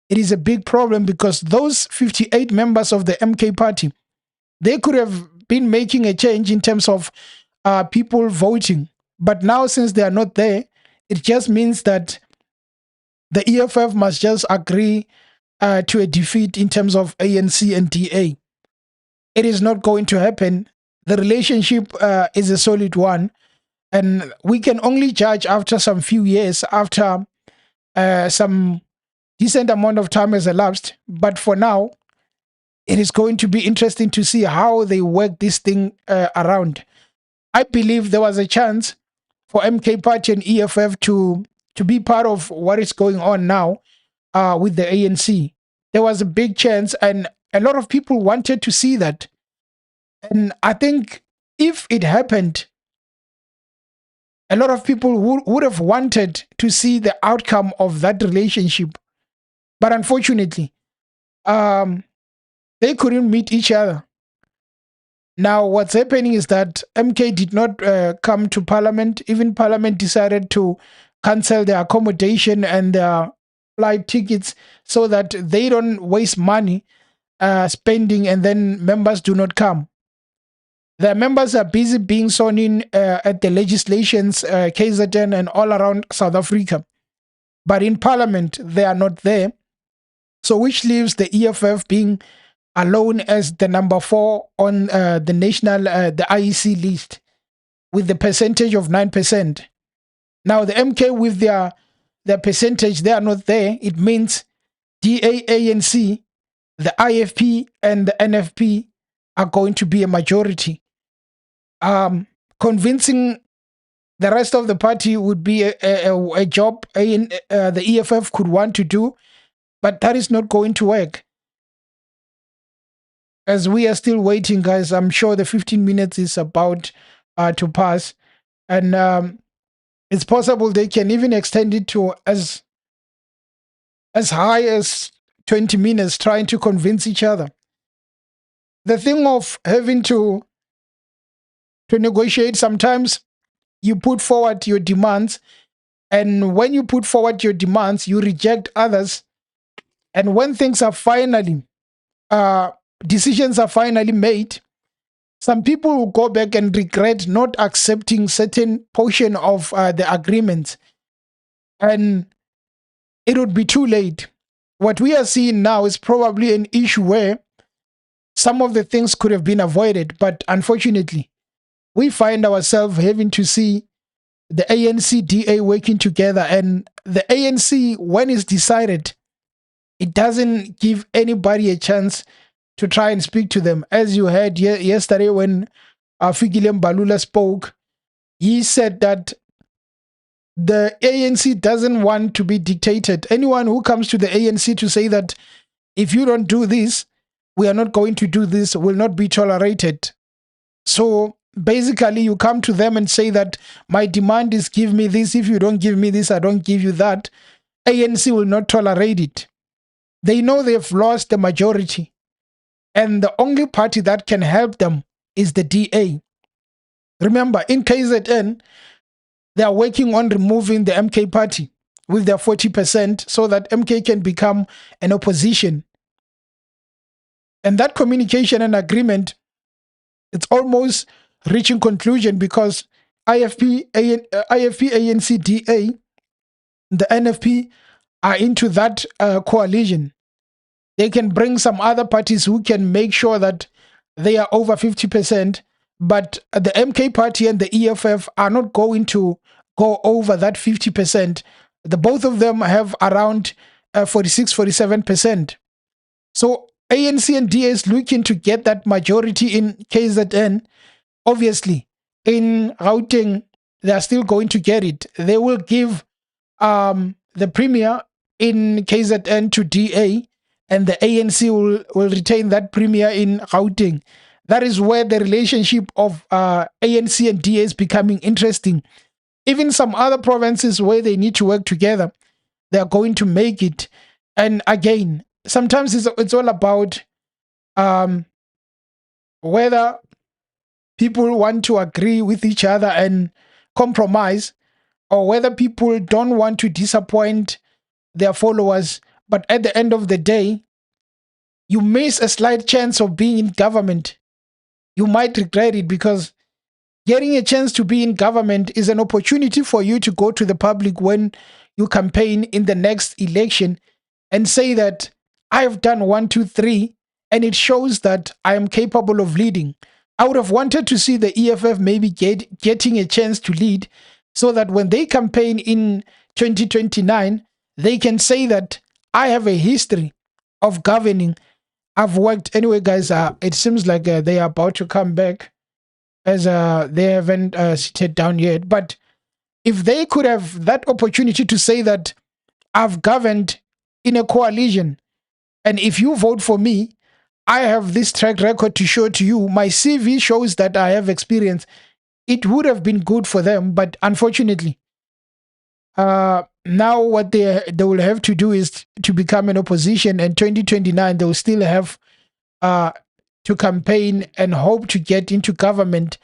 it is a big problem because those 58 members of the MK party, they could have been making a change in terms of people voting. But now, since they are not there, it just means that the EFF must just agree to a defeat in terms of ANC and DA. It is not going to happen. The relationship is a solid one. And we can only judge after some few years, after some decent amount of time has elapsed. But for now, it is going to be interesting to see how they work this thing around. I believe there was a chance for MK Party and EFF to be part of what is going on now with the ANC. There was a big chance, and a lot of people wanted to see that. And I think if it happened, a lot of people would have wanted to see the outcome of that relationship. But unfortunately, they couldn't meet each other. Now, what's happening is that MK did not come to Parliament. Even Parliament decided to cancel their accommodation and their flight tickets so that they don't waste money spending and then members do not come. The members are busy being sworn in at the legislations, KZN and all around South Africa. But in Parliament, they are not there. So which leaves the EFF being alone as the number 4 on the national, the IEC list with the percentage of 9%. Now the MK with their percentage, they are not there. It means DA, ANC, the IFP and the NFP are going to be a majority. Convincing the rest of the party would be a job the EFF could want to do, but that is not going to work. As we are still waiting, guys, I'm sure the 15 minutes is about to pass. And it's possible they can even extend it to as high as 20 minutes trying to convince each other. The thing of having to negotiate, sometimes you put forward your demands, and when you put forward your demands, you reject others. And when things are finally, decisions are finally made, some people will go back and regret not accepting certain portion of the agreement. And it would be too late. What we are seeing now is probably an issue where some of the things could have been avoided, but unfortunately, we find ourselves having to see the ANC DA working together. And the ANC, when it's decided, it doesn't give anybody a chance to try and speak to them. As you heard yesterday when Fikile Mbalula spoke, he said that the ANC doesn't want to be dictated. Anyone who comes to the ANC to say that if you don't do this, we are not going to do this, will not be tolerated. So basically you come to them and say that my demand is give me this. If you don't give me this, I don't give you that. ANC will not tolerate it. They know they've lost the majority. And the only party that can help them is the DA. Remember, in KZN, they are working on removing the MK party with their 40% so that MK can become an opposition. And that communication and agreement, it's almost reaching conclusion because IFP, ANC, DA, the NFP are into that coalition. They can bring some other parties who can make sure that they are over 50%, but the MK party and the EFF are not going to go over that 50%. The both of them have around 46, 47%. So ANC and DA is looking to get that majority in KZN. Obviously, in Gauteng, they are still going to get it. They will give the premier in KZN to DA, and the ANC will retain that premier in Gauteng. That is where the relationship of ANC and DA is becoming interesting. Even some other provinces where they need to work together, they are going to make it. And again, sometimes it's all about whether people want to agree with each other and compromise, or whether people don't want to disappoint their followers. But at the end of the day, you miss a slight chance of being in government. You might regret it, because getting a chance to be in government is an opportunity for you to go to the public when you campaign in the next election and say that I have done 1, 2, 3, and it shows that I am capable of leading. I would have wanted to see the EFF maybe getting a chance to lead, so that when they campaign in 2029, they can say that I have a history of governing. I've worked. Anyway, guys, it seems like they are about to come back, as they haven't seated down yet. But if they could have that opportunity to say that I've governed in a coalition, and if you vote for me, I have this track record to show to you. My CV shows that I have experience. It would have been good for them, but unfortunately, now what they will have to do is to become an opposition, and 2029 they will still have to campaign and hope to get into government.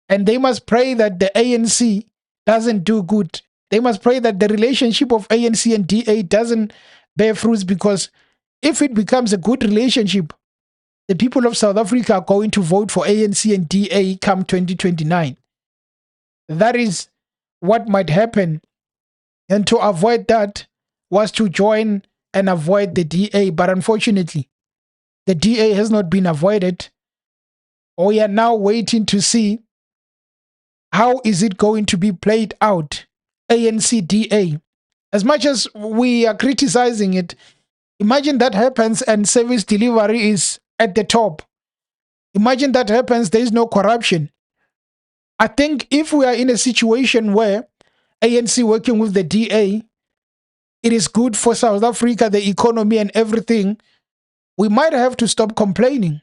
And they must pray that the ANC doesn't do good. They must pray that the relationship of ANC and DA doesn't bear fruits, because if it becomes a good relationship, the people of South Africa are going to vote for ANC and DA come 2029. That is what might happen. And to avoid that was to join and avoid the DA. But unfortunately, the DA has not been avoided. We are now waiting to see how is it going to be played out, ANC, DA. As much as we are criticizing it, imagine that happens and service delivery is at the top. Imagine that happens, there is no corruption. I think if we are in a situation where ANC working with the DA, it is good for South Africa, the economy and everything, we might have to stop complaining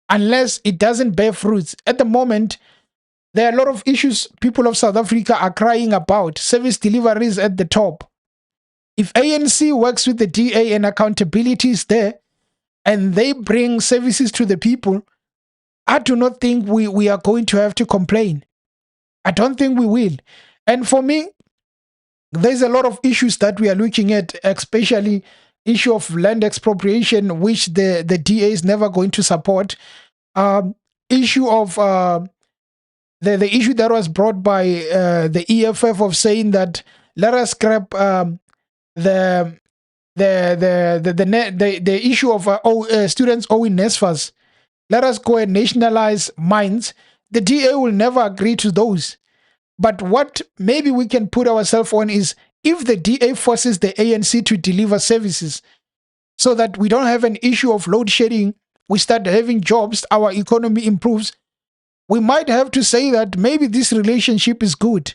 unless it doesn't bear fruits. At the moment, there are a lot of issues people of South Africa are crying about. Service delivery is at the top. If ANC works with the DA and accountability is there, and they bring services to the people, I do not think we are going to have to complain. I don't think we will. And for me, there's a lot of issues that we are looking at, especially issue of land expropriation, which the DA is never going to support. Issue of the issue that was brought by the EFF of saying that let us scrap the issue of students owing NSFAS. Let us go and nationalize mines. The DA will never agree to those. But what maybe we can put ourselves on is, if the DA forces the ANC to deliver services so that we don't have an issue of load shedding, we start having jobs, our economy improves, we might have to say that maybe this relationship is good.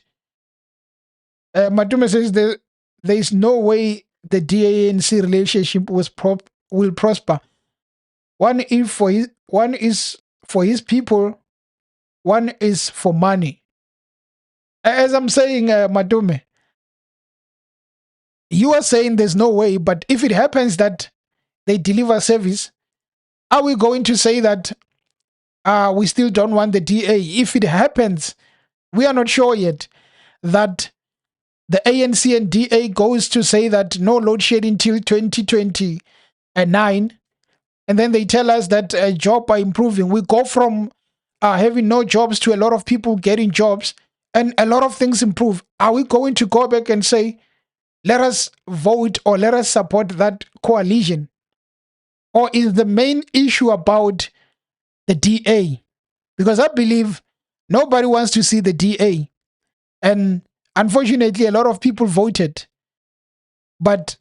Matuma says there is no way the DA-ANC relationship will prosper. One is for his people, one is for money. As I'm saying, Madume, you are saying there's no way, but if it happens that they deliver service, are we going to say that we still don't want the DA? If it happens, we are not sure yet that the ANC and DA goes to say that no load shedding till 2029, and then they tell us that jobs are improving. We go from having no jobs to a lot of people getting jobs, and a lot of things improve. Are we going to go back and say, let us vote or let us support that coalition? Or is the main issue about the DA? Because I believe nobody wants to see the DA. And unfortunately, a lot of people voted. But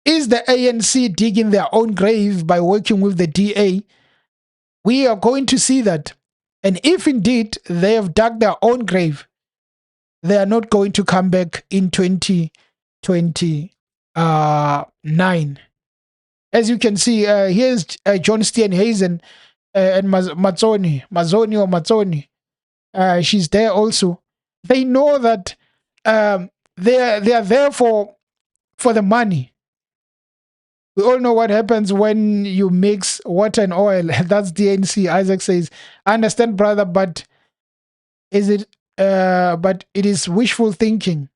is the ANC digging their own grave by working with the DA? We are going to see that. And if indeed they have dug their own grave, they are not going to come back in 2029. As you can see, here's John Steenhuisen and Mazzoni. She's there also. They know that they are there for the money. We all know what happens when you mix water and oil. That's DNC. Isaac says, "I understand, brother, but is it? But it is wishful thinking."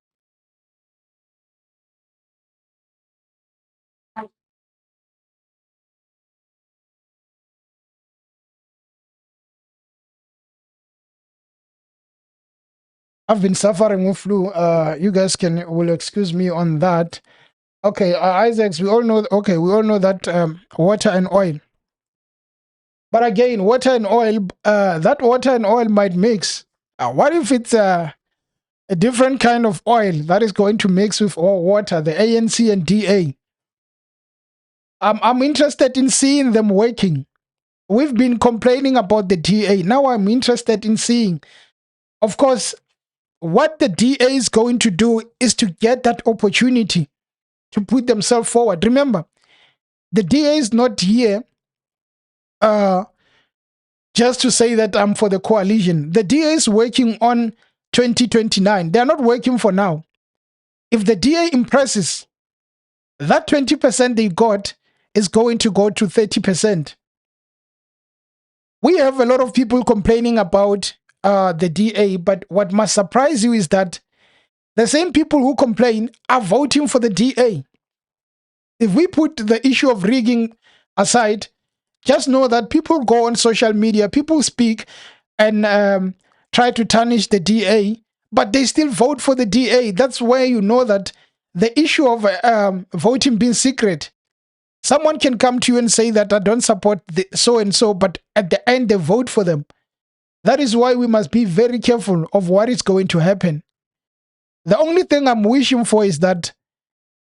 I've been suffering with flu. You guys will excuse me on that. Okay, Isaacs, we all know. Okay, we all know that water and oil. But again, water and oil. That water and oil might mix. What if it's a different kind of oil that is going to mix with all water? The ANC and DA. I'm interested in seeing them working. We've been complaining about the DA. Now I'm interested in seeing. Of course, what the DA is going to do is to get that opportunity to put themselves forward. Remember, the DA is not here just to say that I'm for the coalition. The DA is working on 2029. They are not working for now. If the DA impresses, that 20% they got is going to go to 30%. We have a lot of people complaining about the DA, but what must surprise you is that the same people who complain are voting for the DA. If we put the issue of rigging aside, just know that people go on social media, people speak and try to tarnish the DA, but they still vote for the DA. That's where you know that the issue of voting being secret, someone can come to you and say that I don't support the so and so, but at the end they vote for them. That is why we must be very careful of what is going to happen. The only thing I'm wishing for is that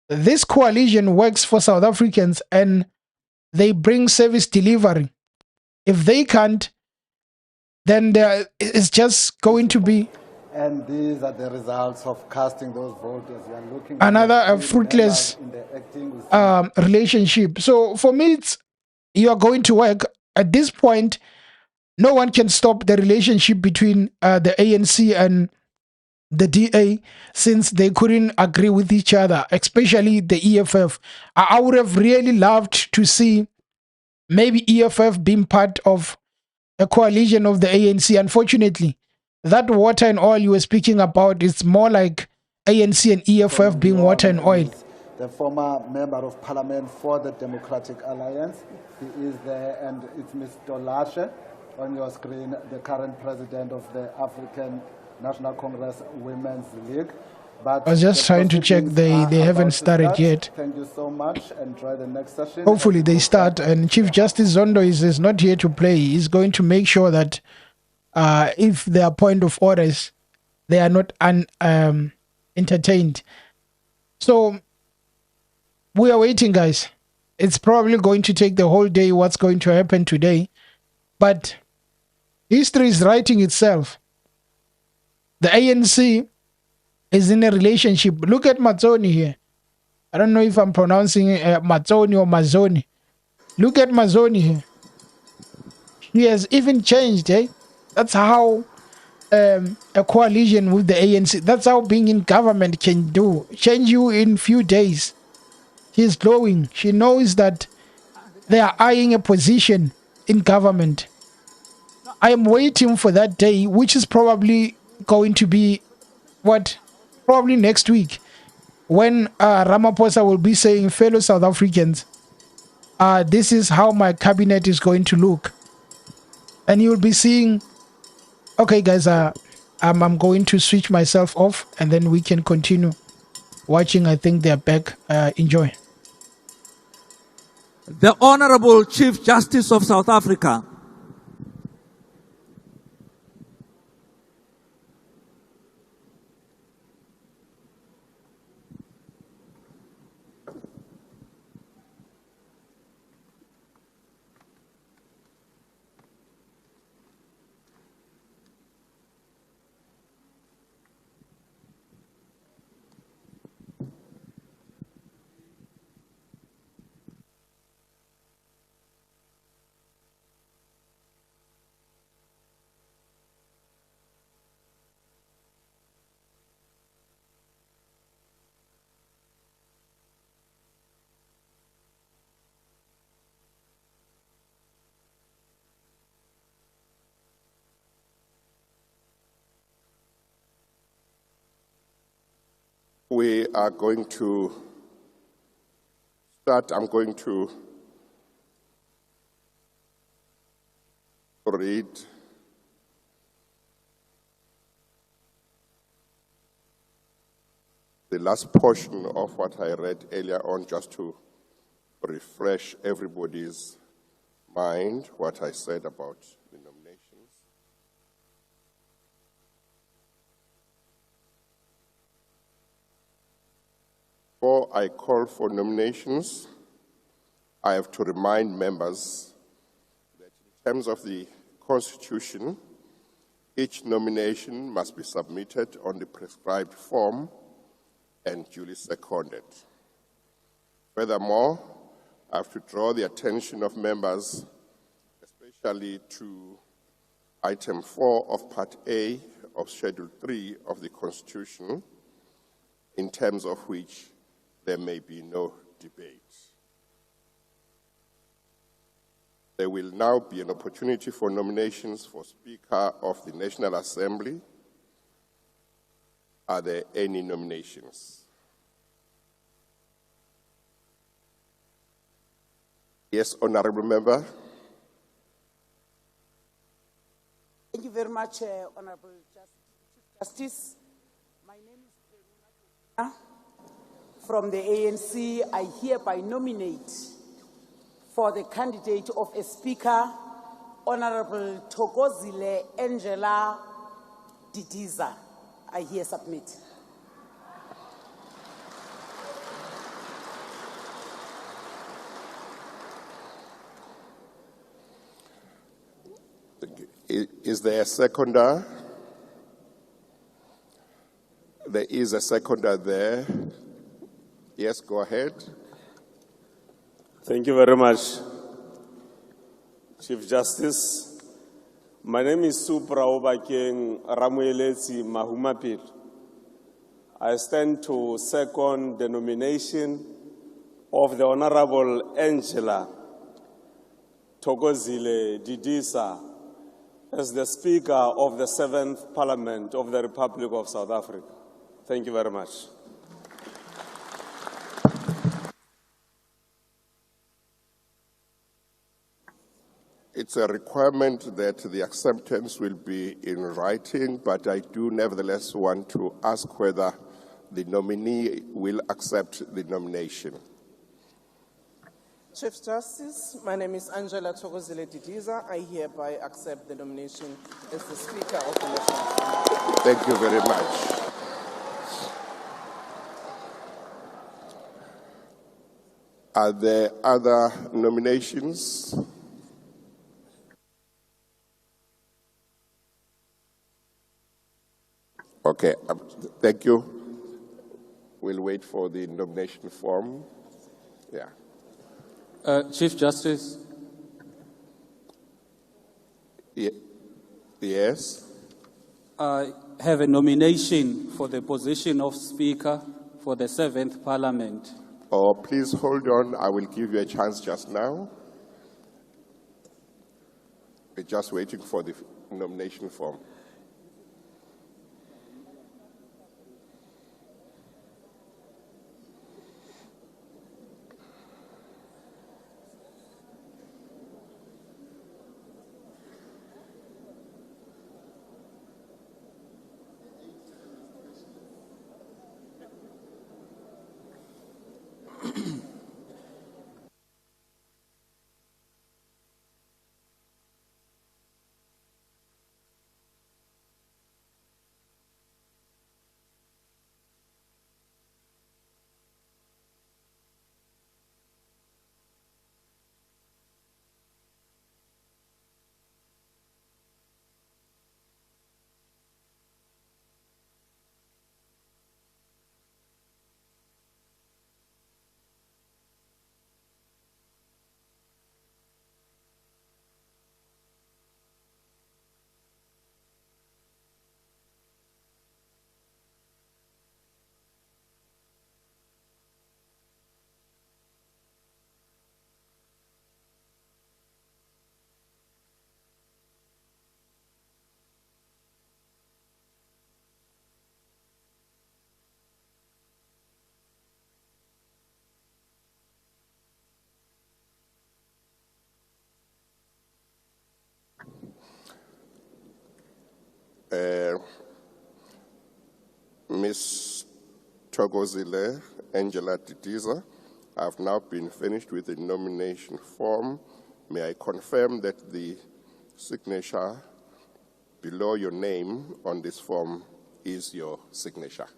this coalition works for South Africans and they bring service delivery. If they can't, then there is just going to be And these are the results of casting those votes as you are looking another fruitless relationship. So for me, you are going to work. At this point, no one can stop the relationship between the ANC and the DA since they couldn't agree with each other, especially the EFF. I would have really loved to see maybe EFF being part of a coalition of the ANC. Unfortunately, that water and oil you were speaking about is more like ANC and EFF being water and oil. The former member of parliament for the Democratic Alliance, he is there, and it's Mr. Lashe on your screen, the current president of the African National Congress Women's League. But I was just trying to check, they haven't started yet. Thank you so much. Enjoy the next session. Hopefully they start, and Chief Justice Zondo is not here to play. He's going to make sure that if there are point of orders, they are not entertained. So we are waiting, guys. It's probably going to take the whole day what's going to happen today. But history is writing itself. The ANC is in a relationship. Look at Mazzoni here. I don't know if I'm pronouncing Mazzoni or Mazzoni. Look at Mazzoni here. He has even changed, eh? That's how a coalition with the ANC. That's how being in government can do. Change you in few days. She's glowing. She knows that they are eyeing a position in government. I am waiting for that day, which is probably going to be probably next week, when Ramaphosa will be saying, fellow South Africans, this is how my cabinet is going to look. And you'll be seeing, okay, guys, I'm going to switch myself off and then we can continue watching. I think they're back. Enjoy. The Honorable Chief Justice of South Africa. We are going to start. I'm going to read the last portion of what I read earlier on, just to refresh everybody's mind what I said about the nominations. Before I call for nominations, I have to remind members that in terms of the Constitution, each nomination must be submitted on the prescribed form and duly seconded. Furthermore, I have to draw the attention of members, especially to item 4 of Part A of Schedule 3 of the Constitution, in terms of which there may be no debate. There will now be an opportunity for nominations for Speaker of the National Assembly. Are there any nominations? Yes, Honorable Member. Thank you very much, Honorable Justice. My name is from the ANC. I hereby nominate for the candidate of a Speaker, Honorable Thokozile Angela Didiza. I here submit. Is there a seconder? There is a seconder there. Yes, go ahead. Thank you very much, Chief Justice. My name is Supra Obakeng Ramueletsi Mahumapil. I stand to second the nomination of the Honorable Angela Thokozile Didiza as the Speaker of the 7th Parliament of the Republic of South Africa. Thank you very much. It's a requirement that the acceptance will be in writing, but I do nevertheless want to ask whether the nominee will accept the nomination. Chief Justice, my name is Angela Thokozile Didiza. I hereby accept the nomination as the Speaker of the National Assembly. Thank you very much. Are there other nominations? Okay, thank you. We'll wait for the nomination form. Yeah. Chief Justice. Yes. I have a nomination for the position of Speaker for the 7th Parliament. Oh, please hold on. I will give you a chance just now. We're just waiting for the nomination form. Ms. Togozile Angela Titiza, I have now been finished with the nomination form. May I confirm that the signature below your name on this form is your signature?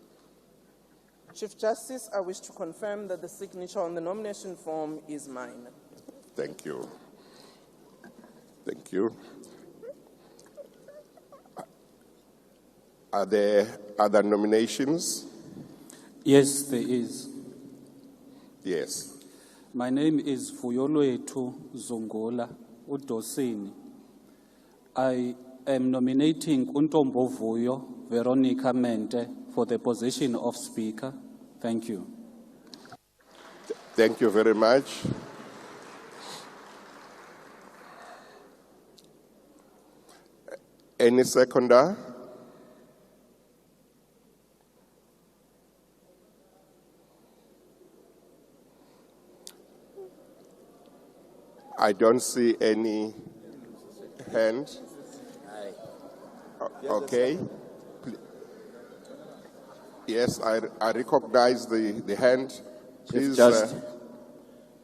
Chief Justice, I wish to confirm that the signature on the nomination form is mine. Thank you. Thank you. Are there other nominations? Yes, there is. Yes. My name is Vuyolwethu Zongola Udosini. I am nominating Untombo Vuyo Veronica Mente for the position of Speaker. Thank you. Thank you very much. Any seconder? I don't see any hand. Okay. Yes, I recognize the hand. Please,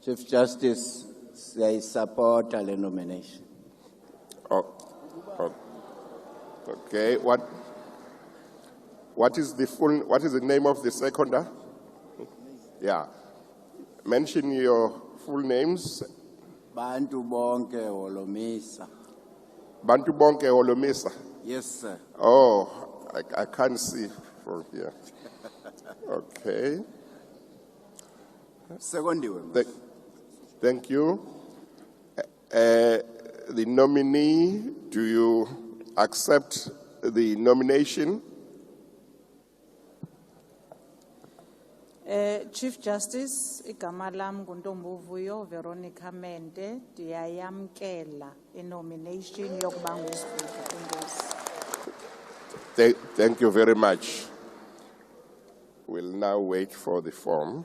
Chief Justice, I support the nomination. Okay. What is the name of the seconder? Yeah. Mention your full names. Bantu bonke Holomisa. Bantu bonke Holomisa. Yes, sir. Oh, I can't see from here. Okay. Second. Thank you. The nominee, do you accept the nomination? Chief Justice, igama lam nguNtombo Vuyo Veronica Mente, ndiyayamkela i-nomination yokuba nguSpeaker. Enkosi. Thank you very much. We'll now wait for the form.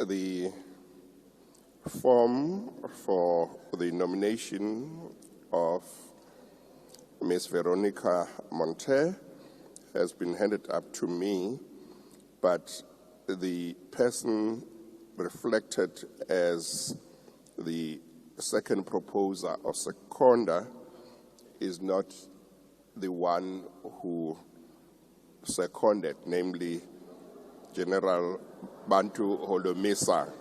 the form for the nomination of Ms. Veronica Monte has been handed up to me, but the person reflected as the second proposer or seconder is not the one who seconded, namely General Bantu Holomisa.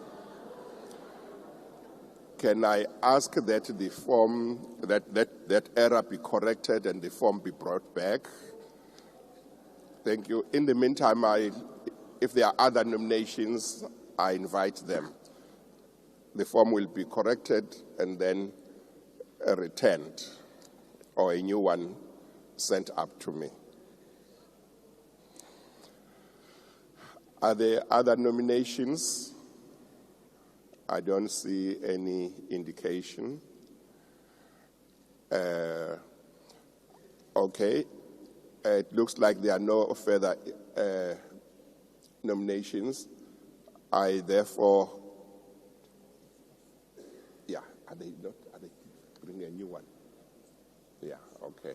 Can I ask that the form, that error be corrected and the form be brought back? Thank you. In the meantime, if there are other nominations, I invite them. The form will be corrected and then returned, or a new one sent up to me. Are there other nominations? I don't see any indication. Okay. It looks like there are no further nominations. I therefore, are they bringing a new one? Yeah, okay.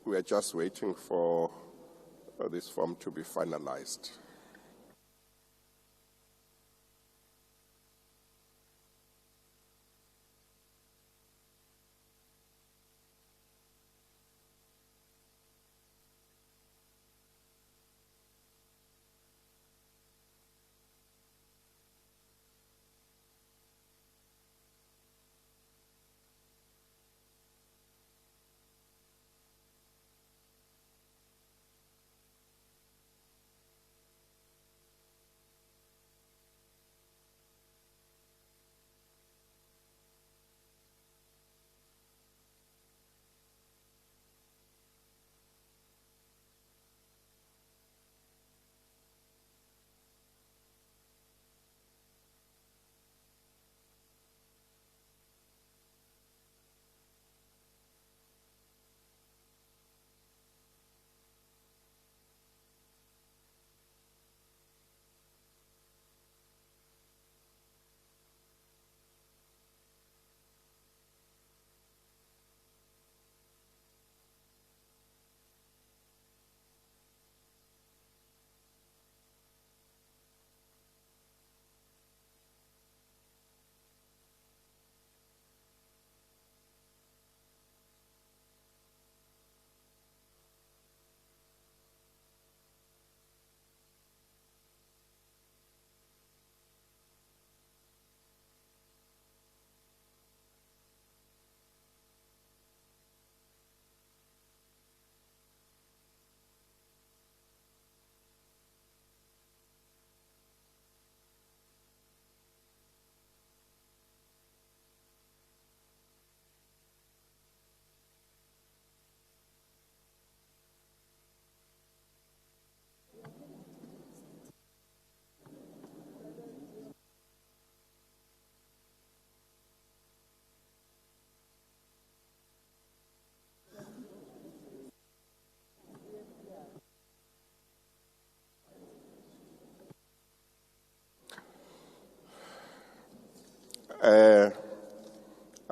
We are just waiting for this form to be finalized.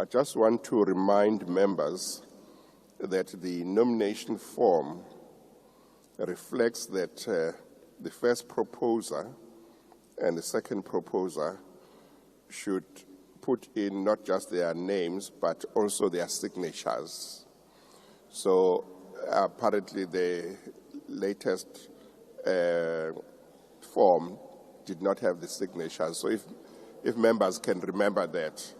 I just want to remind members that the nomination form reflects that the first proposer and the second proposer should put in not just their names, but also their signatures. So apparently the latest form did not have the signatures. So if members can remember that.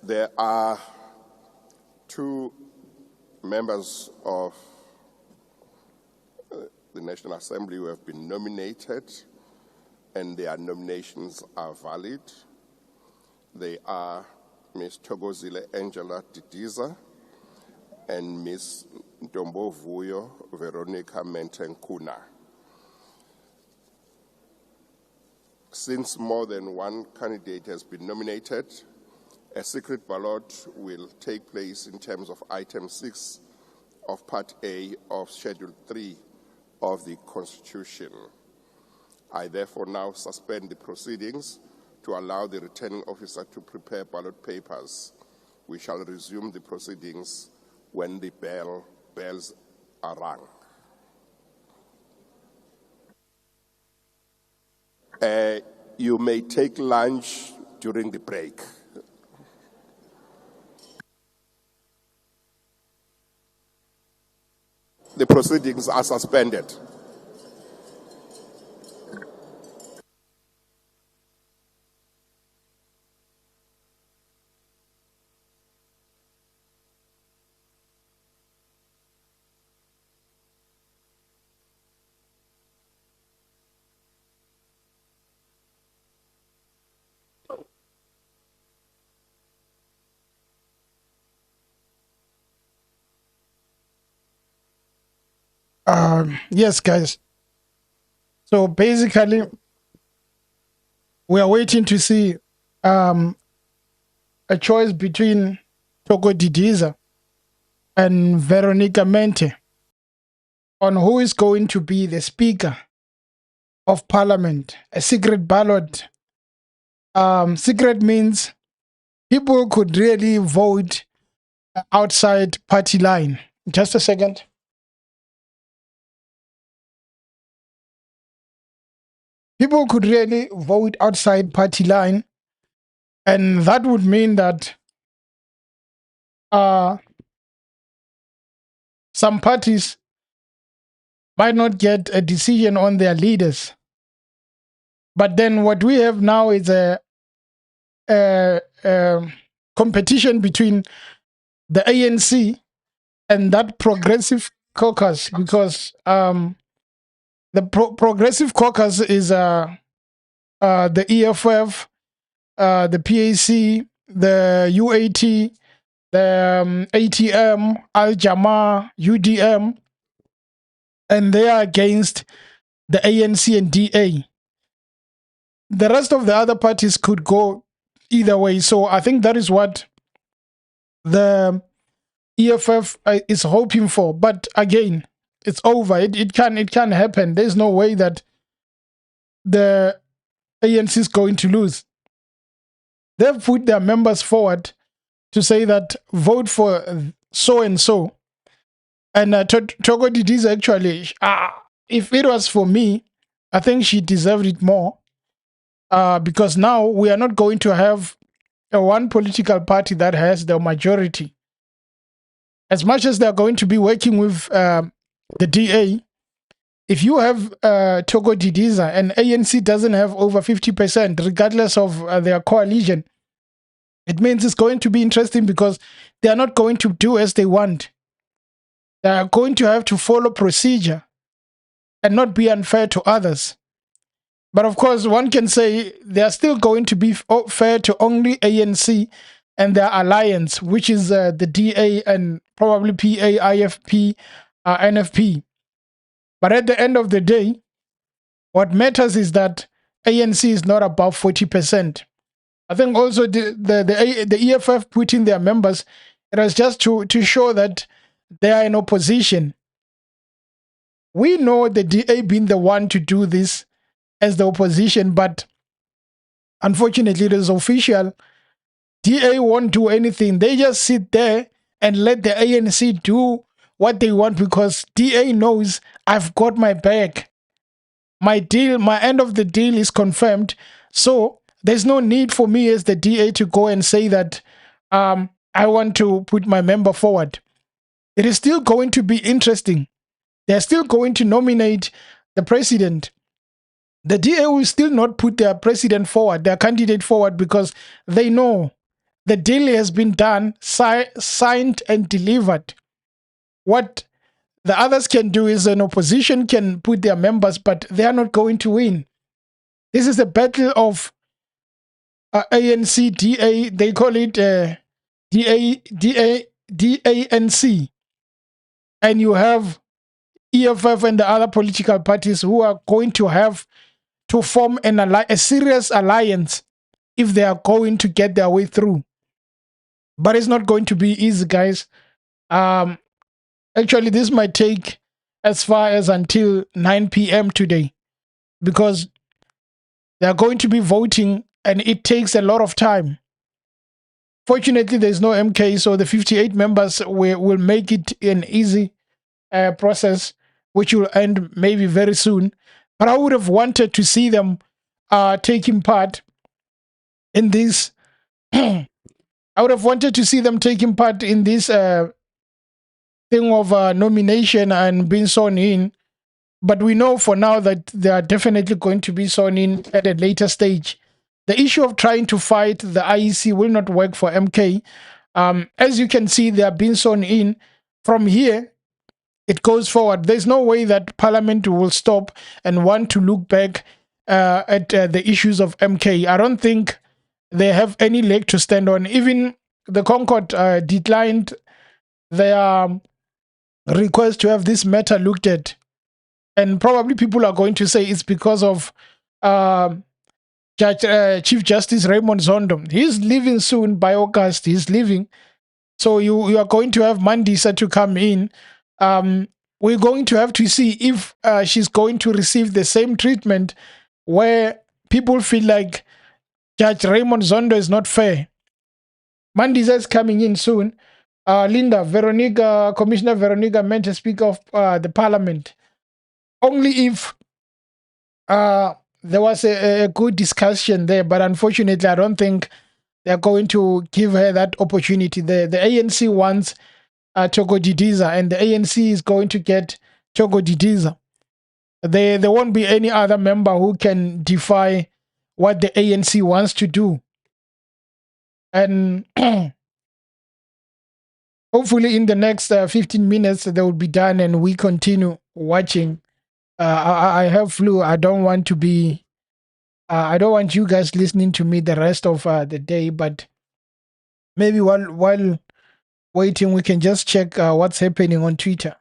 There are two members of the National Assembly who have been nominated, and their nominations are valid. They are Ms. Thokozile Angela Didiza and Ms. Ntombovuyo Veronica Mentenkuna. Since more than one candidate has been nominated, a secret ballot will take place in terms of Item 6 of Part A of Schedule 3 of the Constitution. I therefore now suspend the proceedings to allow the returning officer to prepare ballot papers. We shall resume the proceedings when the bells are rung. You may take lunch during the break. The proceedings are suspended. Yes, guys. So basically, we are waiting to see a choice between Togo Didiza and Veronica Mente on who is going to be the Speaker of Parliament. A secret ballot. Secret means people could really vote outside party line. Just a second. People could really vote outside party line, and that would mean that some parties might not get a decision on their leaders. But then what we have now is a competition between the ANC and that progressive caucus, because the progressive caucus is the EFF, the PAC, the UAT, the ATM, Al Jamaa, UDM, and they are against the ANC and DA. The rest of the other parties could go either way. So I think that is what the EFF is hoping for. But again, it's over. It can happen. There's no way that the ANC is going to lose. They've put their members forward to say that vote for so and so. And Togo Didiza actually, if it was for me, I think she deserved it more. Because now we are not going to have one political party that has the majority. As much as they're going to be working with the DA, if you have Togo Didiza and ANC doesn't have over 50%, regardless of their coalition, it means it's going to be interesting because they are not going to do as they want. They are going to have to follow procedure and not be unfair to others. But of course, one can say they are still going to be fair to only ANC and their alliance, which is the DA and probably PA, IFP, NFP. But at the end of the day, what matters is that ANC is not above 40%. I think also the EFF putting their members, it was just to show that they are in opposition. We know the DA being the one to do this as the opposition, but unfortunately it is official. DA won't do anything. They just sit there and let the ANC do what they want because DA knows I've got my back. My deal, my end of the deal is confirmed. So there's no need for me as the DA to go and say that I want to put my member forward. It is still going to be interesting. They're still going to nominate the president. The DA will still not put their president forward, their candidate forward, because they know the deal has been done, signed and delivered. What the others can do is an opposition can put their members, but they are not going to win. This is a battle of ANC, DA, they call it DANC. And you have EFF and the other political parties who are going to have to form a serious alliance if they are going to get their way through. But it's not going to be easy, guys. Actually, this might take as far as until 9 p.m. today because they are going to be voting and it takes a lot of time. Fortunately, there's no MK, so the 58 members will make it an easy process, which will end maybe very soon. But I would have wanted to see them taking part in this. I would have wanted to see them taking part in this thing of nomination and being sworn in. But we know for now that they are definitely going to be sworn in at a later stage. The issue of trying to fight the IEC will not work for MK. As you can see, they are being sworn in. From here, it goes forward. There's no way that Parliament will stop and want to look back at the issues of MK. I don't think they have any leg to stand on. Even the Concord declined their request to have this matter looked at. And probably people are going to say it's because of Chief Justice Raymond Zondo. He's leaving soon by August. He's leaving. So you are going to have Mandisa to come in. We're going to have to see if she's going to receive the same treatment where people feel like Judge Raymond Zondo is not fair. Mandisa is coming in soon. Linda, Commissioner Veronica meant to speak of the Parliament. Only if there was a good discussion there, but unfortunately, I don't think they're going to give her that opportunity. The ANC wants Togo Didiza, and the ANC is going to get Togo Didiza. There won't be any other member who can defy what the ANC wants to do. And hopefully in the next 15 minutes they will be done and we continue watching. I have flu. I don't want to be I don't want you guys listening to me the rest of the day, but maybe while waiting we can just check what's happening on Twitter.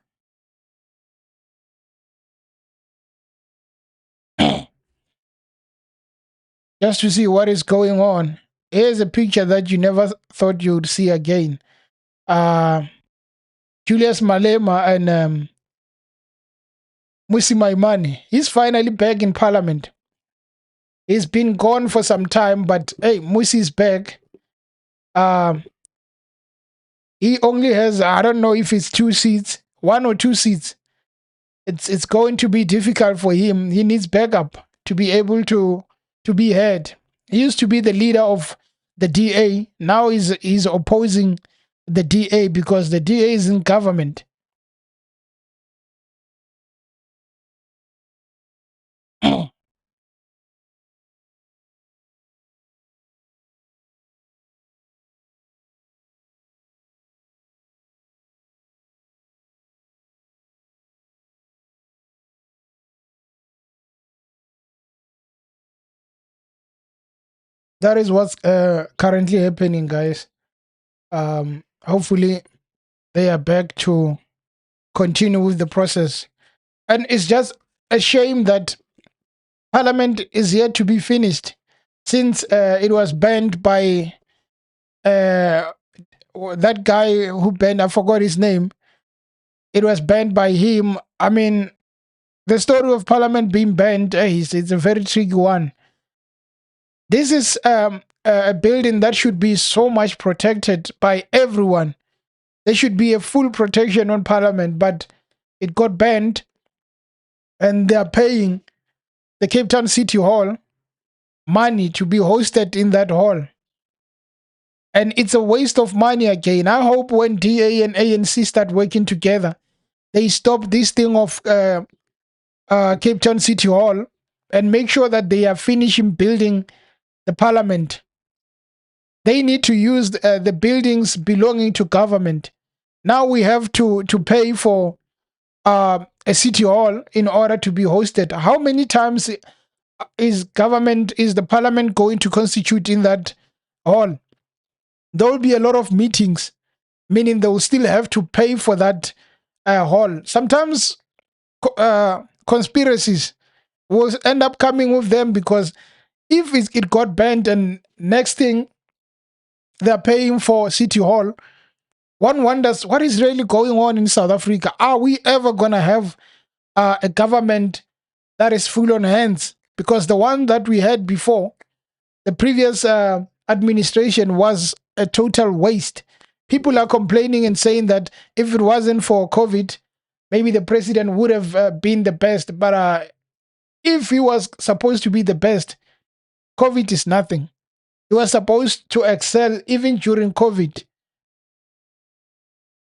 Just to see what is going on. Here's a picture that you never thought you would see again. Julius Malema and Musi Maimane. He's finally back in parliament. He's been gone for some time, but hey, Musi is back. He only has, I don't know if it's 2 seats, 1 or 2 seats. It's going to be difficult for him. He needs backup to be able to be heard. He used to be the leader of the DA. Now he's opposing the DA because the DA is in government. That is what's currently happening, guys. Hopefully they are back to continue with the process. And it's just a shame that Parliament is yet to be finished since it was banned by that guy who banned, I forgot his name. It was banned by him. I mean, the story of Parliament being banned it's a very tricky one. This is a building that should be so much protected by everyone. There should be a full protection on Parliament, but it got banned and they are paying the Cape Town City Hall money to be hosted in that hall. And it's a waste of money again. I hope when DA and ANC start working together, they stop this thing of Cape Town City Hall and make sure that they are finishing building the Parliament. They need to use the buildings belonging to government. Now we have to pay for a city hall in order to be hosted. How many times is the Parliament going to constitute in that hall? There will be a lot of meetings, meaning they will still have to pay for that hall. Sometimes conspiracies will end up coming with them because if it got banned and next thing they're paying for City Hall, one wonders what is really going on in South Africa. Are we ever going to have a government that is full on hands? Because the one that we had before, the previous administration was a total waste. People are complaining and saying that if it wasn't for COVID, maybe the president would have been the best. But if he was supposed to be the best, COVID is nothing. He was supposed to excel even during COVID.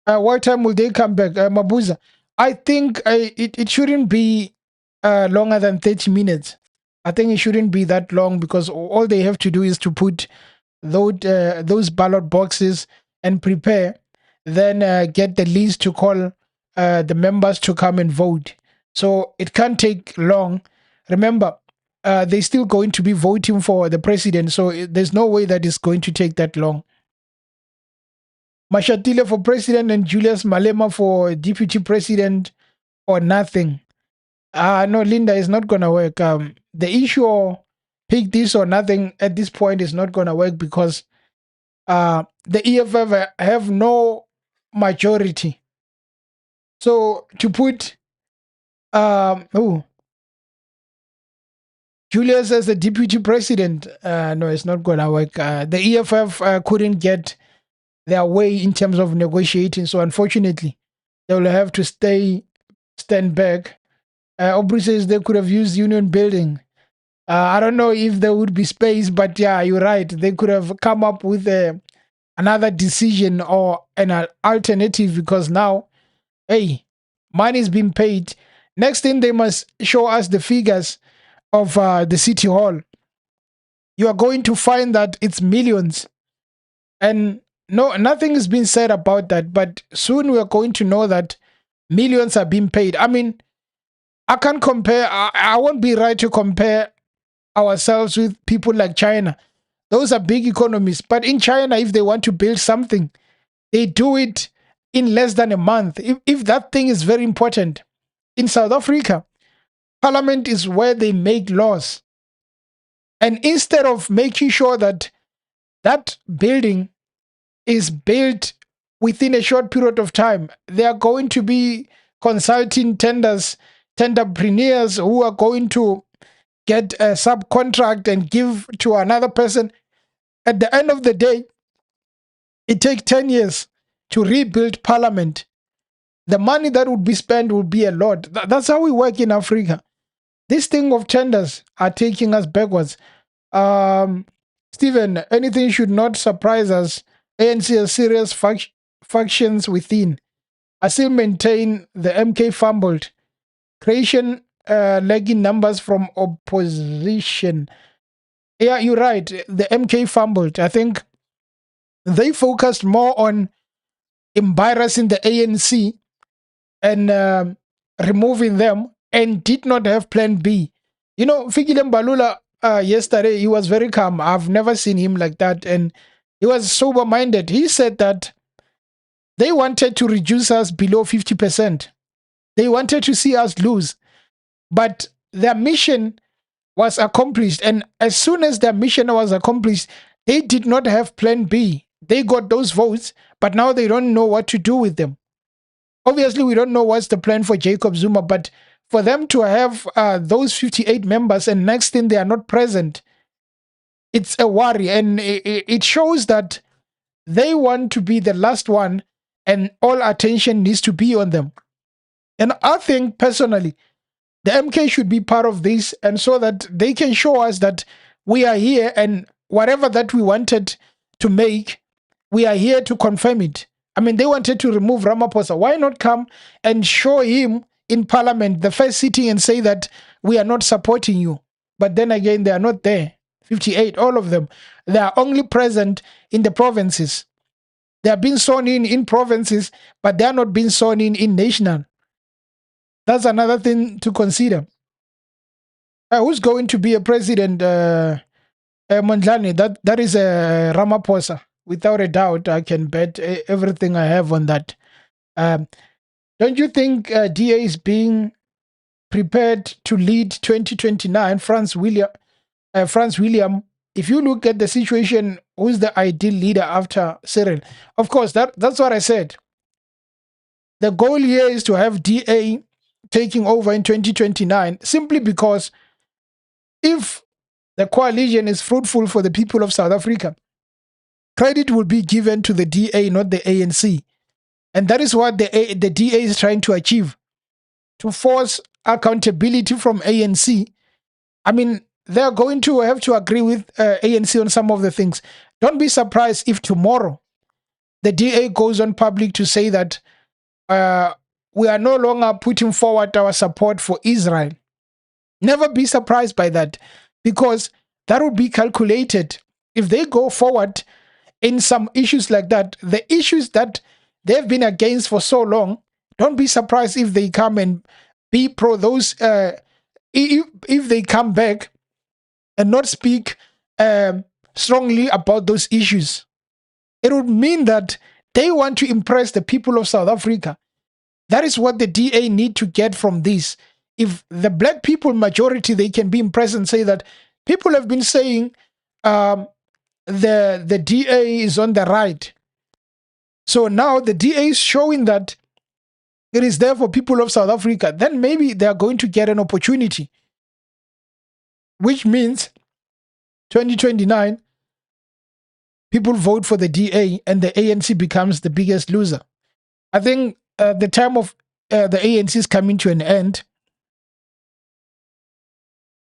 What time will they come back? Mabuza, I think it shouldn't be longer than 30 minutes. I think it shouldn't be that long because all they have to do is to put those ballot boxes and prepare, then get the list to call the members to come and vote. So it can't take long. Remember, they're still going to be voting for the president, so there's no way that it's going to take that long. Mashatile for president and Julius Malema for deputy president or nothing. No, Linda, is not going to work. The issue of pick this or nothing at this point is not going to work because the EFF have no majority. So to put Julius as the deputy president, no, it's not going to work. The EFF couldn't get their way in terms of negotiating. So unfortunately, they will have to stand back. Aubrey says they could have used union building. I don't know if there would be space, but yeah, you're right. They could have come up with another decision or an alternative because now, hey, money is being paid Next thing, they must show us the figures of the city hall. You are going to find that it's millions. And no, nothing has been said about that. But soon we are going to know that millions are being paid. I mean, I can't compare, I won't be right to compare ourselves with people like China. Those are big economies. But in China, if they want to build something, they do it in less than a month. If that thing is very important. In South Africa, Parliament is where they make laws. And instead of making sure that that building is built within a short period of time, they are going to be consulting tenderpreneurs who are going to get a subcontract and give to another person. At the end of the day, it takes 10 years to rebuild parliament. The money that would be spent would be a lot. That's how we work in Africa. This thing of tenders are taking us backwards. Stephen, anything should not surprise us. ANC has serious factions within. I still maintain the MK fumbled. Creation lagging numbers from opposition. Yeah, you're right. The MK fumbled. I think they focused more on embarrassing the ANC and removing them and did not have plan B. You know, Fikile Mbalula yesterday, he was very calm. I've never seen him like that. And he was sober-minded. He said that they wanted to reduce us below 50%. They wanted to see us lose. But their mission was accomplished. And as soon as their mission was accomplished, they did not have plan B. They got those votes, but now they don't know what to do with them. Obviously, we don't know what's the plan for Jacob Zuma, but for them to have those 58 members and next thing they are not present, it's a worry. And it shows that they want to be the last one and all attention needs to be on them. And I think personally, the MK should be part of this, and so that they can show us that we are here and whatever that we wanted to make, we are here to confirm it. I mean, they wanted to remove Ramaphosa. Why not come and show him in parliament, the first sitting, and say that we are not supporting you? But then again, they are not there. 58, all of them. They are only present in the provinces. They are being sworn in provinces, but they are not being sworn in national. That's another thing to consider. Who's going to be a president? Mondlane, that is Ramaphosa. Without a doubt, I can bet everything I have on that. Don't you think DA is being prepared to lead 2029? Franz William, if you look at the situation, who's the ideal leader after Cyril? Of course, that's what I said. The goal here is to have DA taking over in 2029, simply because if the coalition is fruitful for the people of South Africa, credit will be given to the DA, not the ANC. And that is what the DA is trying to achieve, to force accountability from ANC. I mean, they're going to have to agree with ANC on some of the things. Don't be surprised if tomorrow the DA goes on public to say that we are no longer putting forward our support for Israel. Never be surprised by that, because that would be calculated. If they go forward in some issues like that, the issues that they've been against for so long, don't be surprised if they come and be pro those, if they come back and not speak strongly about those issues. It would mean that they want to impress the people of South Africa. That is what the DA need to get from this. If the black people majority, they can be impressed and say that people have been saying the DA is on the right. So now the DA is showing that it is there for people of South Africa. Then maybe they are going to get an opportunity, which means 2029, people vote for the DA and the ANC becomes the biggest loser. I think the time of the ANC is coming to an end.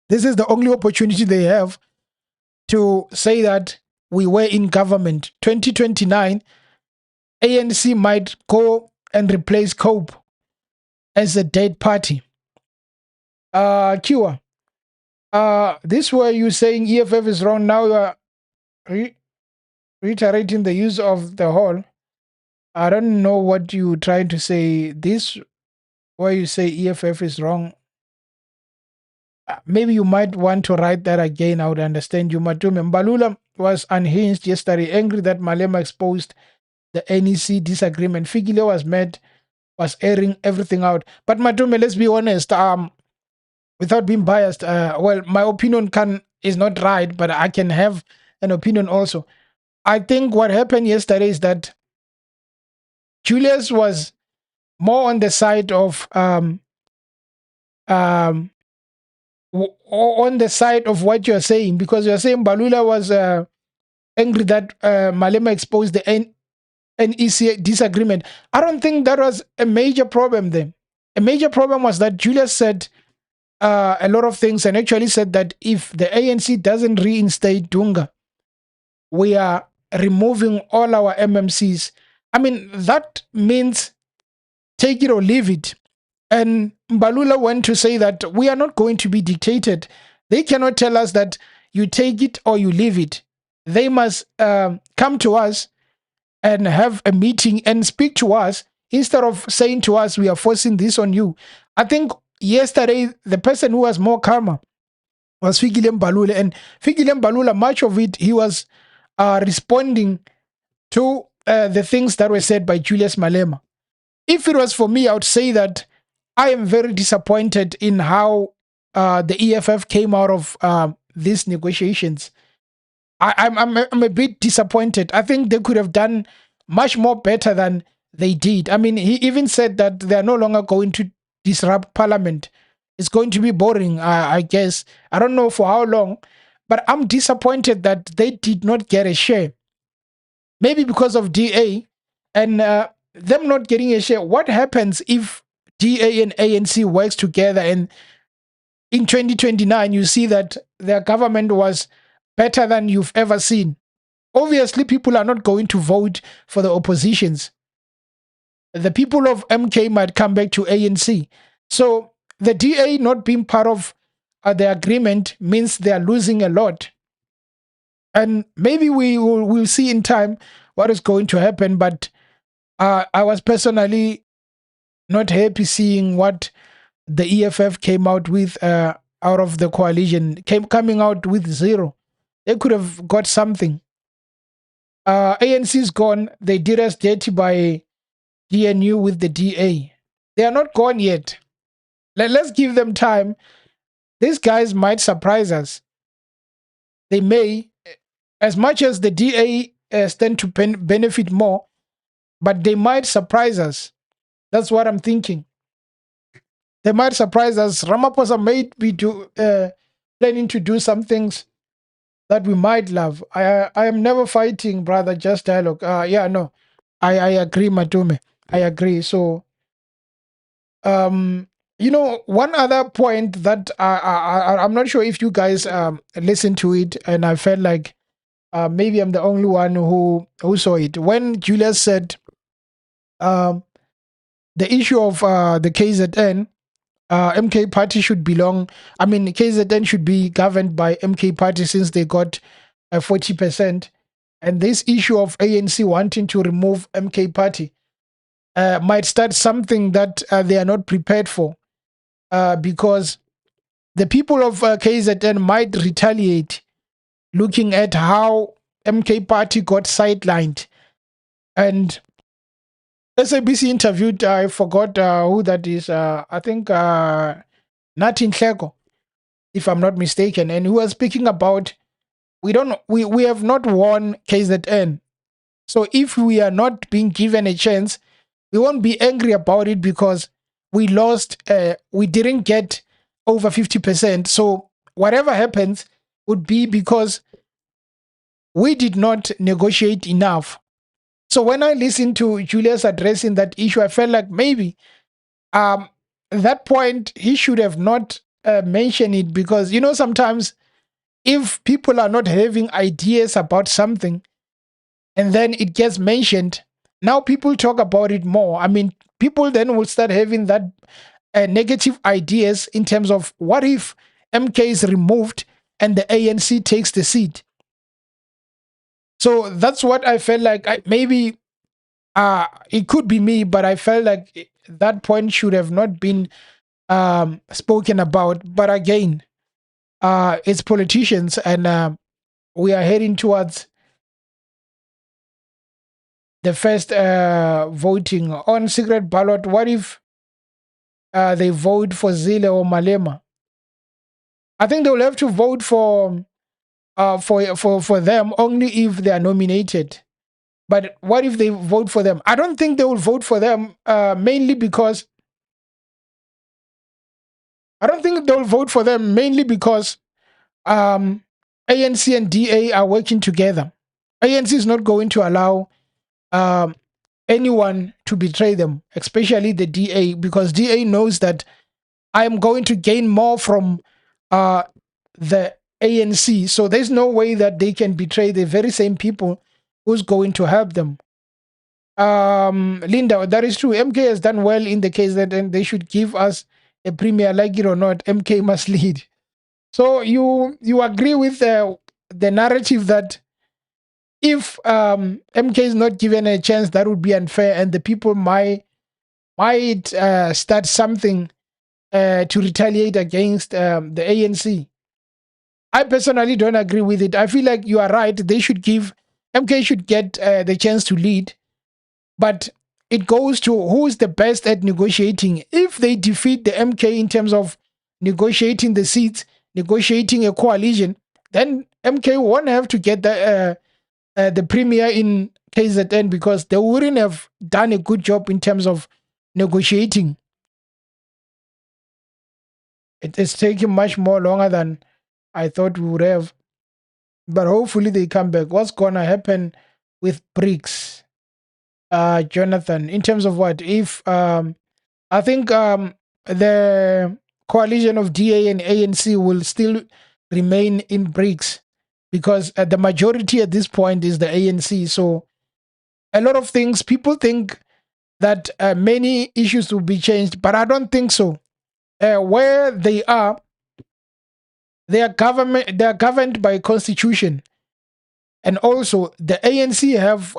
This is the only opportunity they have to say that we were in government. 2029, ANC might go and replace COPE as a dead party. Kiwa, this where you saying EFF is wrong. Now you are reiterating the use of the whole. I don't know what you trying to say. This where you say EFF is wrong. Maybe you might want to write that again. I would understand you. Matume Mbalula was unhinged yesterday, angry that Malema exposed the NEC disagreement. Figile was mad, was airing everything out. But Matume, let's be honest. Without being biased, well, my opinion is not right, but I can have an opinion also. I think what happened yesterday is that Julius was more on the side of on the side of what you're saying, because you're saying Balula was angry that Malema exposed the NEC disagreement. I don't think that was a major problem there. A major problem was that Julius said a lot of things and actually said that if the ANC doesn't reinstate Dunga, we are removing all our MMCs. I mean, that means take it or leave it. And Mbalula went to say that we are not going to be dictated. They cannot tell us that you take it or you leave it. They must come to us and have a meeting and speak to us instead of saying to us, we are forcing this on you. I think yesterday, the person who was more calmer was Fikile Mbalula. And Fikile Mbalula, much of it, he was responding to the things that were said by Julius Malema. If it was for me, I would say that I am very disappointed in how the EFF came out of these negotiations. I'm a bit disappointed. I think they could have done much more better than they did. I mean, he even said that they are no longer going to disrupt Parliament. It's going to be boring, I guess. I don't know for how long, but I'm disappointed that they did not get a share. Maybe because of DA and them not getting a share. What happens if DA and ANC works together and in 2029 you see that their government was better than you've ever seen? Obviously, people are not going to vote for the oppositions. The people of MK might come back to ANC. So the DA not being part of the agreement means they are losing a lot. And maybe we'll see in time what is going to happen. But I was personally not happy seeing what the EFF came out with out of the coalition, coming out with zero. They could have got something. ANC is gone. They did us dirty by GNU with the DA. They are not gone yet. Let's give them time. These guys might surprise us. They may, as much as the DA stand to benefit more, but they might surprise us. That's what I'm thinking. They might surprise us. Ramaphosa may be planning to do some things that we might love. I am never fighting, brother, just dialogue. Yeah, no. I agree, Matume. I agree. So, one other point that I'm not sure if you guys listened to it, and I felt like maybe I'm the only one who saw it. When Julius said the issue of the KZN, MK party should belong. I mean, KZN should be governed by MK party since they got 40%. And this issue of ANC wanting to remove MK party might start something that they are not prepared for, because the people of KZN might retaliate, looking at how MK party got sidelined. And SABC interviewed, I forgot who that is, I think Natin Hleko, if I'm not mistaken, and he was speaking about we have not won KZN. So if we are not being given a chance, we won't be angry about it because we lost, we didn't get over 50%. So whatever happens would be because we did not negotiate enough. So when I listened to Julius addressing that issue, I felt like maybe at that point he should have not mentioned it, because sometimes if people are not having ideas about something and then it gets mentioned, now people talk about it more. I mean, people then will start having that negative ideas in terms of what if MK is removed and the ANC takes the seat. So that's what I felt like. Maybe it could be me, but I felt like that point should have not been spoken about. But again, it's politicians, and we are heading towards the first voting on secret ballot. What if they vote for Zille or Malema? I think they will have to vote for them only if they are nominated. But what if they vote for them? I don't think they will vote for them mainly because ANC and DA are working together. ANC is not going to allow um, anyone to betray them, especially the DA, because DA knows that I am going to gain more from the ANC. So there's no way that they can betray the very same people who's going to help them. Linda, that is true. MK has done well in the case that and they should give us a premier, like it or not. MK must lead. So you agree with the narrative that if MK is not given a chance, that would be unfair, and the people might start something to retaliate against the ANC. I personally don't agree with it. I feel like you are right. MK should get the chance to lead, but it goes to who is the best at negotiating. If they defeat the MK in terms of negotiating the seats, negotiating a coalition, then MK won't have to get the premier in KZN because they wouldn't have done a good job in terms of negotiating. It is taking much more longer than I thought we would have. But hopefully they come back. What's gonna happen with BRICS, Jonathan? In terms of what? If I think the coalition of DA and ANC will still remain in BRICS because the majority at this point is the ANC. So a lot of things, people think that many issues will be changed, but I don't think so. Where they are governed by constitution, and also the ANC have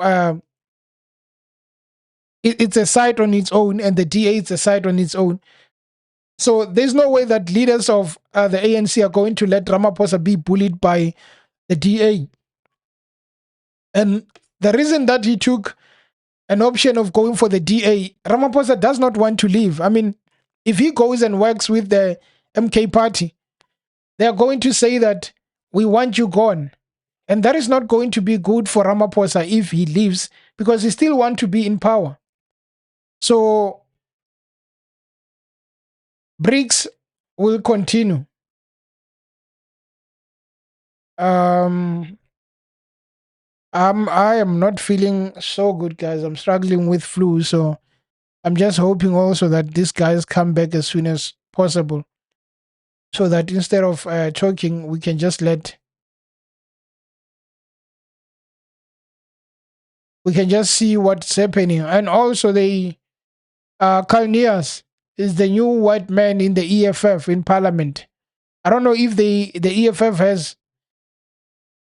it's a side on its own, and the DA is a side on its own. So there's no way that leaders of the ANC are going to let Ramaphosa be bullied by the DA. And the reason that he took an option of going for the DA, Ramaphosa does not want to leave. I mean, if he goes and works with the MK party, they are going to say that we want you gone. And that is not going to be good for Ramaphosa if he leaves, because he still wants to be in power. So BRICS will continue. I am not feeling so good, guys. I'm struggling with flu, so I'm just hoping also that these guys come back as soon as possible, so that instead of talking, we can just see what's happening. And also, Kalnias is the new white man in the EFF in Parliament. I don't know if the EFF has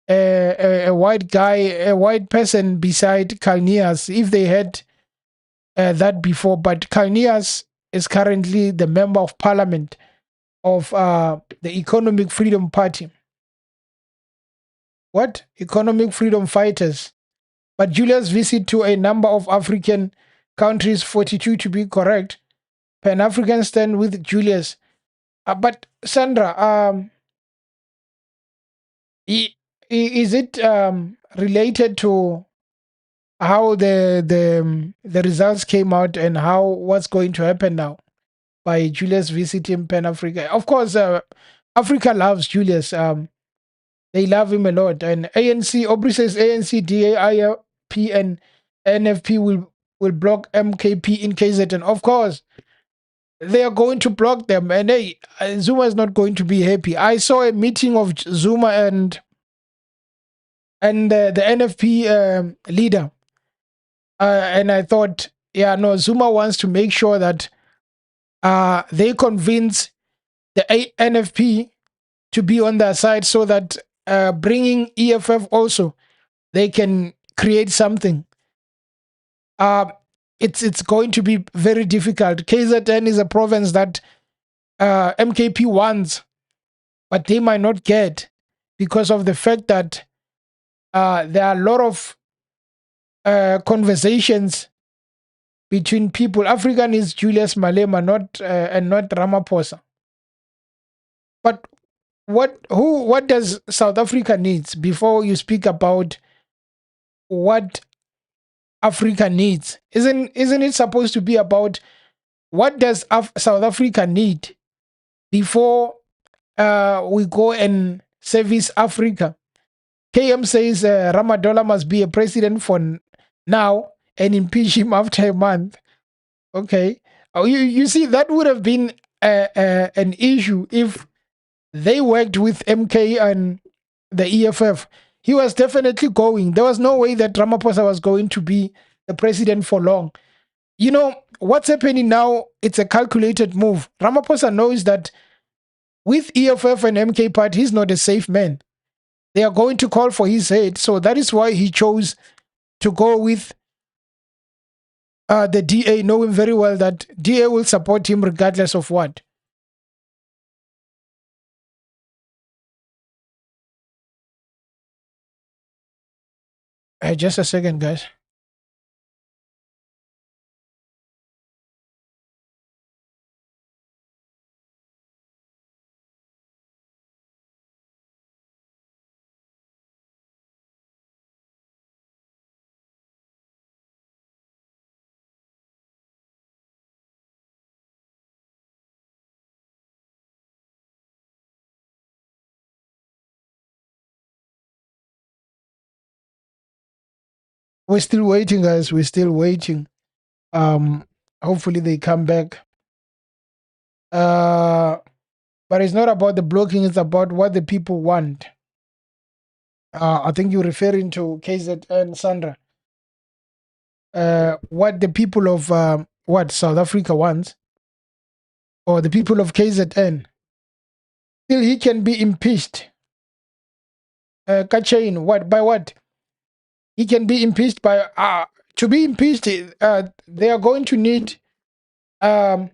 a white guy, a white person beside Kalnias, if they had that before. But Kalnias is currently the member of parliament of the Economic Freedom Party. What? Economic Freedom Fighters. But Julia's visit to a number of African countries, 42 to be correct, Pan-African stand with Julius. But Sandra, is it related to how the results came out and how what's going to happen now by Julius visiting Pan Africa? Of course, Africa loves Julius. They love him a lot. And ANC, Aubrey says ANC, DA, IFP, and NFP will block MKP in KZN. Of course, they are going to block them. And hey, Zuma is not going to be happy. I saw a meeting of Zuma and the NFP leader. And I thought, yeah, no, Zuma wants to make sure that they convince the NFP to be on their side so that bringing EFF also, they can create something. It's going to be very difficult. KZN is a province that MKP wants, but they might not get because of the fact that there are a lot of conversations between people. African is Julius Malema, not and not Ramaphosa. But what does South Africa needs before you speak about what Africa needs? Isn't it supposed to be about what does South Africa need before we go and service Africa? KM says Ramadola must be a president for now and impeach him after a month. Okay. Oh, you see, that would have been an issue if they worked with MK and the EFF. He was definitely going. There was no way that Ramaphosa was going to be the president for long. You know, what's happening now, it's a calculated move. Ramaphosa knows that with EFF and MK party, he's not a safe man. They are going to call for his head. So that is why he chose to go with the DA, knowing very well that DA will support him regardless of what. Just a second, guys. We're still waiting, guys. We're still waiting. Hopefully they come back. But it's not about the blocking, it's about what the people want. I think you're referring to KZN, Sandra. What the people of what South Africa wants, or the people of KZN. Still, he can be impeached. Kachain, what by what? He can be impeached by to be impeached. They are going to need a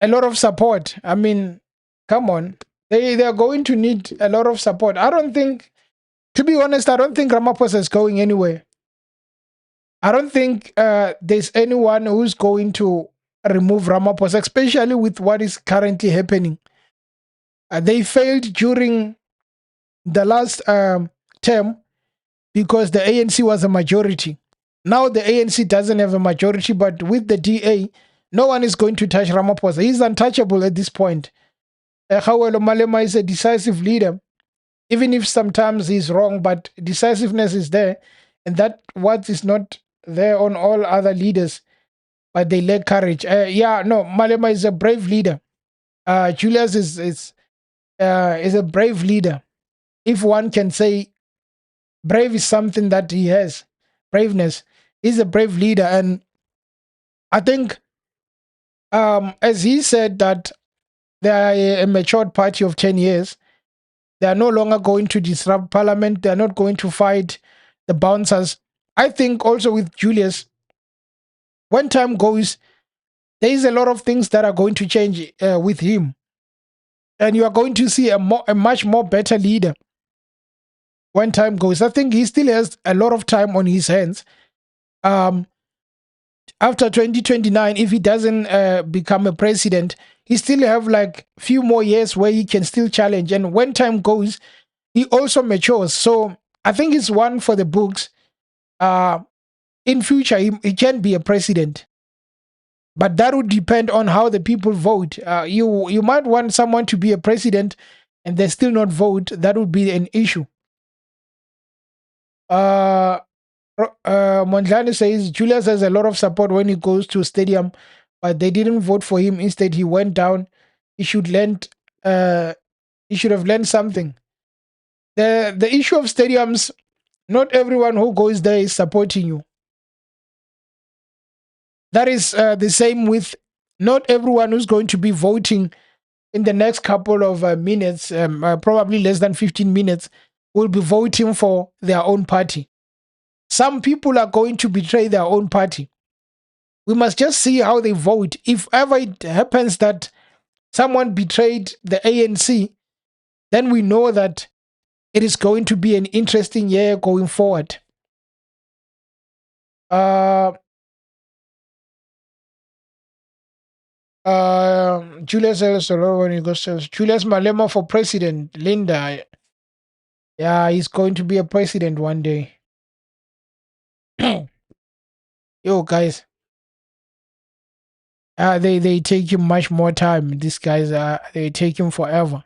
lot of support. I mean, come on, they are going to need a lot of support. I don't think, to be honest, I don't think Ramaphosa is going anywhere. I don't think there's anyone who's going to remove Ramaphosa, especially with what is currently happening. They failed during the last term because the ANC was a majority. Now the ANC doesn't have a majority, but with the DA, no one is going to touch Ramaphosa. He's untouchable at this point. Khawelo Malema is a decisive leader, even if sometimes he's wrong, but decisiveness is there, and that what is not there on all other leaders, but they lack courage. Malema is a brave leader. Julius is a brave leader. If one can say brave is something that he has, braveness. He's a brave leader, and I think, as he said, that they are a matured party of 10 years. They are no longer going to disrupt parliament. They are not going to fight the bouncers. I think also with Julius, when time goes, there is a lot of things that are going to change with him. And you are going to see a much more better leader when time goes. I think he still has a lot of time on his hands. After 2029, if he doesn't become a president, he still have like few more years where he can still challenge. And when time goes, he also matures. So I think it's one for the books. In future, he can be a president. But that would depend on how the people vote. You might want someone to be a president and they still not vote. That would be an issue. Mondlane says Julius has a lot of support when he goes to stadium, but they didn't vote for him. Instead, he went down. He should learn. He should have learned something. The issue of stadiums, not everyone who goes there is supporting you. That is the same with not everyone who's going to be voting in the next couple of minutes, probably less than 15 minutes, will be voting for their own party. Some people are going to betray their own party. We must just see how they vote. If ever it happens that someone betrayed the ANC, then we know that it is going to be an interesting year going forward. Julius Julius Malema for president. Linda, yeah, he's going to be a president one day. Yo, guys, they take him much more time. These guys, they take him forever.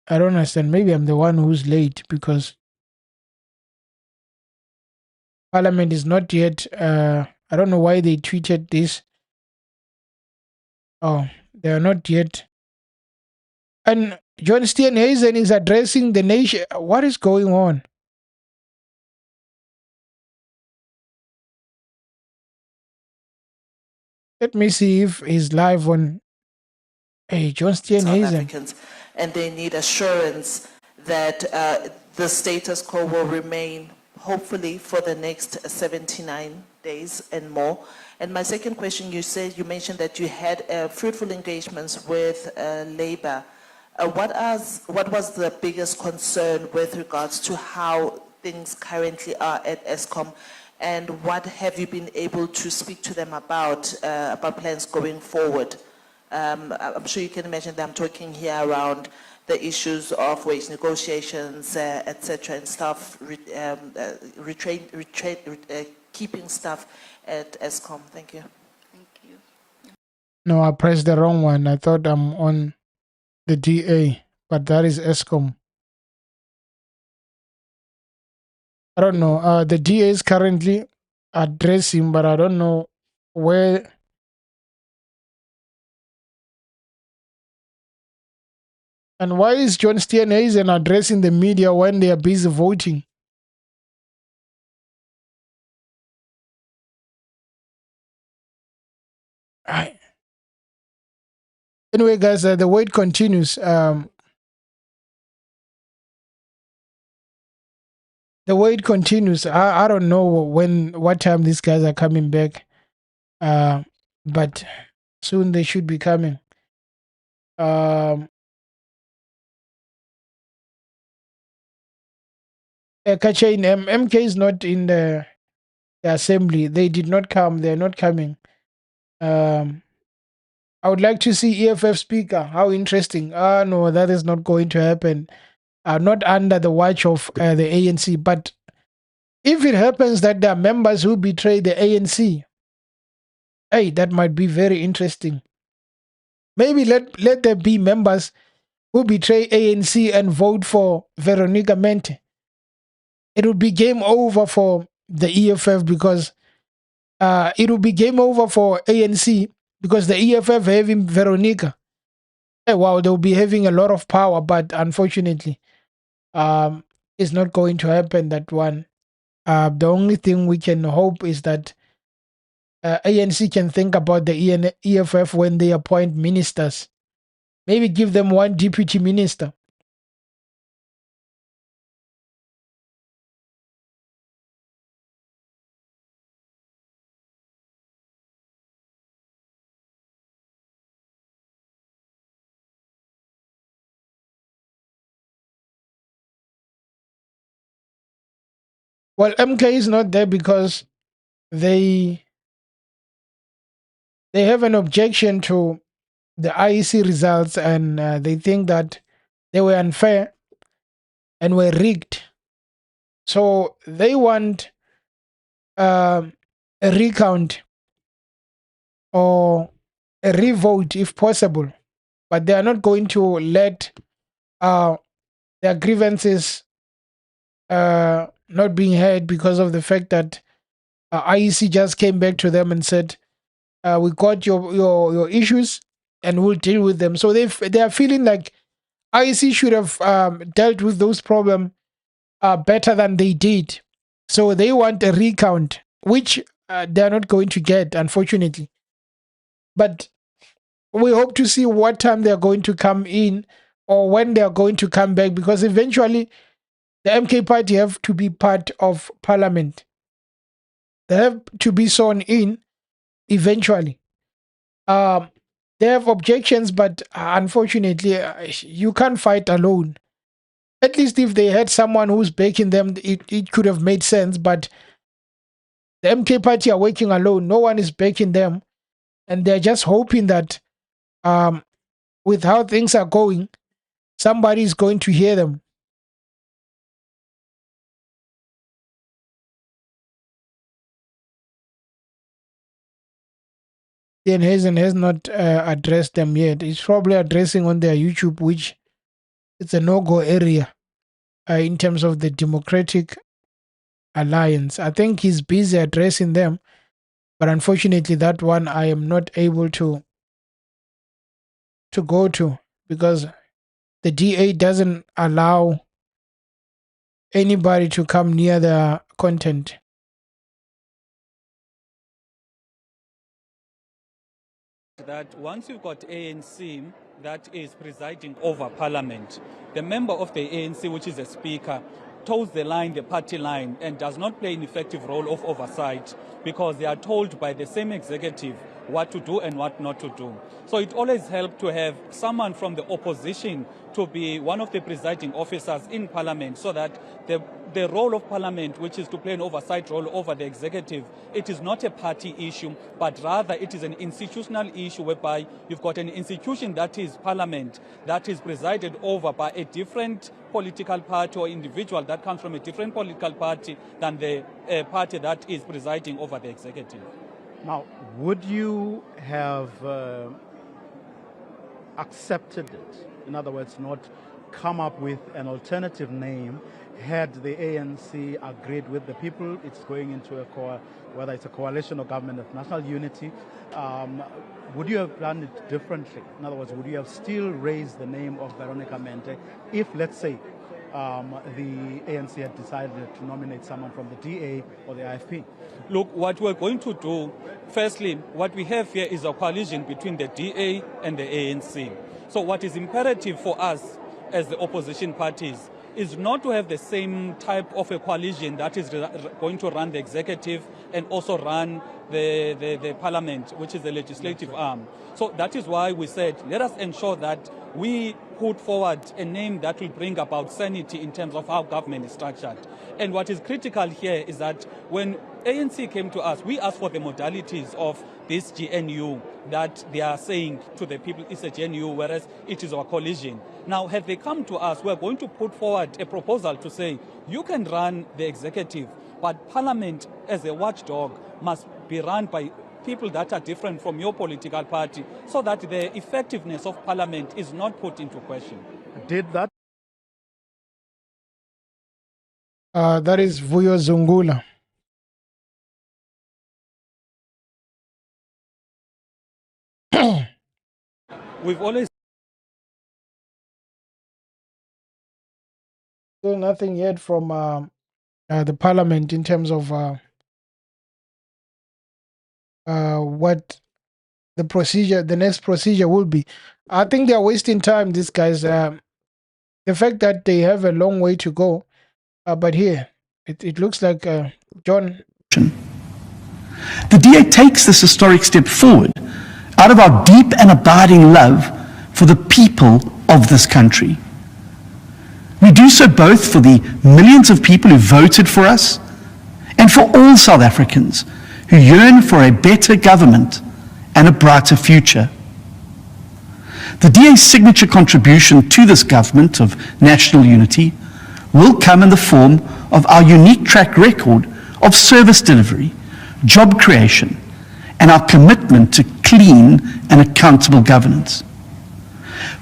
I don't understand. Maybe I'm the one who's late because Parliament is not yet. I don't know why they tweeted this. Oh, they are not yet. And John Steenhuisen is addressing the nation. What is going on? Let me see if he's live on. Hey, John South Steenhuisen. Africans, and they need assurance that the status quo will remain, hopefully, for the next 79 days and more. And my second question, you mentioned that you had fruitful engagements with Labour. What was the biggest concern with regards to how things currently are at ESCOM, and what have you been able to speak to them about plans going forward? I'm sure you can imagine that I'm talking here around the issues of wage negotiations, etc., and stuff, keeping stuff at ESCOM. Thank you. No, I pressed the wrong one. I thought I'm on the DA, but that is ESCOM. I don't know. The DA is currently addressing, but I don't know where. And why is John Steenhuisen addressing the media when they are busy voting? Anyway, guys, the wait continues. The wait continues. I don't know what time these guys are coming back, but soon they should be coming. Kachain, MK is not in the assembly. They did not come. They're not coming. I would like to see EFF speaker. How interesting. No, that is not going to happen. Not under the watch of the ANC. But if it happens that there are members who betray the ANC, hey, that might be very interesting. Maybe let there be members who betray ANC and vote for Veronica Mente. It will be game over for the EFF because it will be game over for ANC because the EFF having Veronica. Hey, wow, they'll be having a lot of power, but unfortunately, it's not going to happen, that one. The only thing we can hope is that ANC can think about the EFF when they appoint ministers. Maybe give them one deputy minister. Well, MK is not there because they have an objection to the IEC results, and they think that they were unfair and were rigged. So they want a recount or a revote if possible, but they are not going to let their grievances not being heard because of the fact that IEC just came back to them and said, we got your issues and we'll deal with them. So they are feeling like IEC should have dealt with those problems better than they did. So they want a recount, which they're not going to get, unfortunately. But we hope to see what time they're going to come in or when they're going to come back, because eventually the MK party have to be part of parliament. They have to be sworn in eventually. They have objections, but unfortunately, you can't fight alone. At least if they had someone who's backing them, it could have made sense. But the MK party are working alone. No one is backing them. And they're just hoping that with how things are going, somebody is going to hear them. Ian Hazen has not addressed them yet. He's probably addressing on their YouTube, which it's a no-go area in terms of the Democratic Alliance. I think he's busy addressing them, but unfortunately that one I am not able to go to because the DA doesn't allow anybody to come near the content. That once you've got ANC that is presiding over parliament, the member of the ANC, which is a speaker, toes the line, the party line, and does not play an effective role of oversight because they are told by the same executive what to do and what not to do. So it always helps to have someone from the opposition to be one of the presiding officers in parliament so that the role of parliament, which is to play an oversight role over the executive, it is not a party issue, but rather it is an institutional issue whereby you've got an institution that is parliament that is presided over by a different political party or individual that comes from a different political party than the party that is presiding over the executive. Now, would you have accepted it? In other words, not come up with an alternative name had the ANC agreed with the people it's going into whether it's a coalition or government of national unity, would you have done it differently? In other words, would you have still raised the name of Veronica Mente if, let's say, the ANC had decided to nominate someone from the DA or the IFP? Look, what we're going to do, firstly, what we have here is a coalition between the DA and the ANC. So what is imperative for us as the opposition parties is not to have the same type of a coalition that is going to run the executive and also run the parliament, which is the legislative arm. So that is why we said, let us ensure that we put forward a name that will bring about sanity in terms of how government is structured. And what is critical here is that when ANC came to us, we asked for the modalities of this GNU that they are saying to the people it's a GNU, whereas it is our coalition. Now, had they come to us, we're going to put forward a proposal to say, you can run the executive, but Parliament as a watchdog must be run by people that are different from your political party so that the effectiveness of Parliament is not put into question. Did that? That is Vuyo Zungula. We've always still nothing yet from the parliament in terms of what the procedure, the next procedure will be. I think they're wasting time, these guys. The fact that they have a long way to go, but here it looks like John. The DA takes this historic step forward out of our deep and abiding love for the people of this country. We do so both for the millions of people who voted for us and for all South Africans who yearn for a better government and a brighter future. The DA's signature contribution to this government of national unity will come in the form of our unique track record of service delivery, job creation, and our commitment to clean and accountable governance.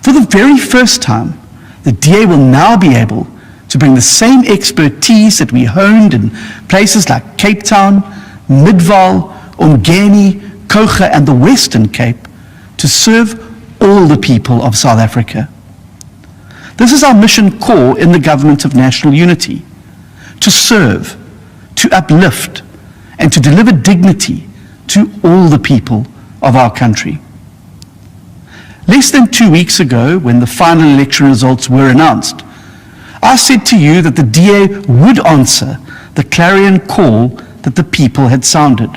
For the very first time, the DA will now be able to bring the same expertise that we honed in places like Cape Town, Midvaal, Umgeni, Kocha, and the Western Cape to serve all the people of South Africa. This is our mission core in the government of national unity: to serve, to to uplift and to deliver dignity to all the people of our country. Less than 2 weeks ago, when the final election results were announced, I said to you that the DA would answer the clarion call that the people had sounded.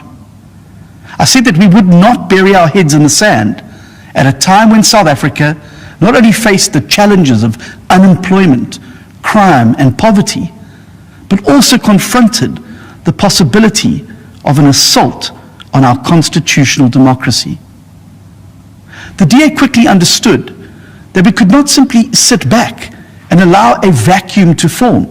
I said that we would not bury our heads in the sand at a time when South Africa not only faced the challenges of unemployment, crime, and poverty, but also confronted the possibility of an assault on our constitutional democracy. The DA quickly understood that we could not simply sit back and allow a vacuum to form,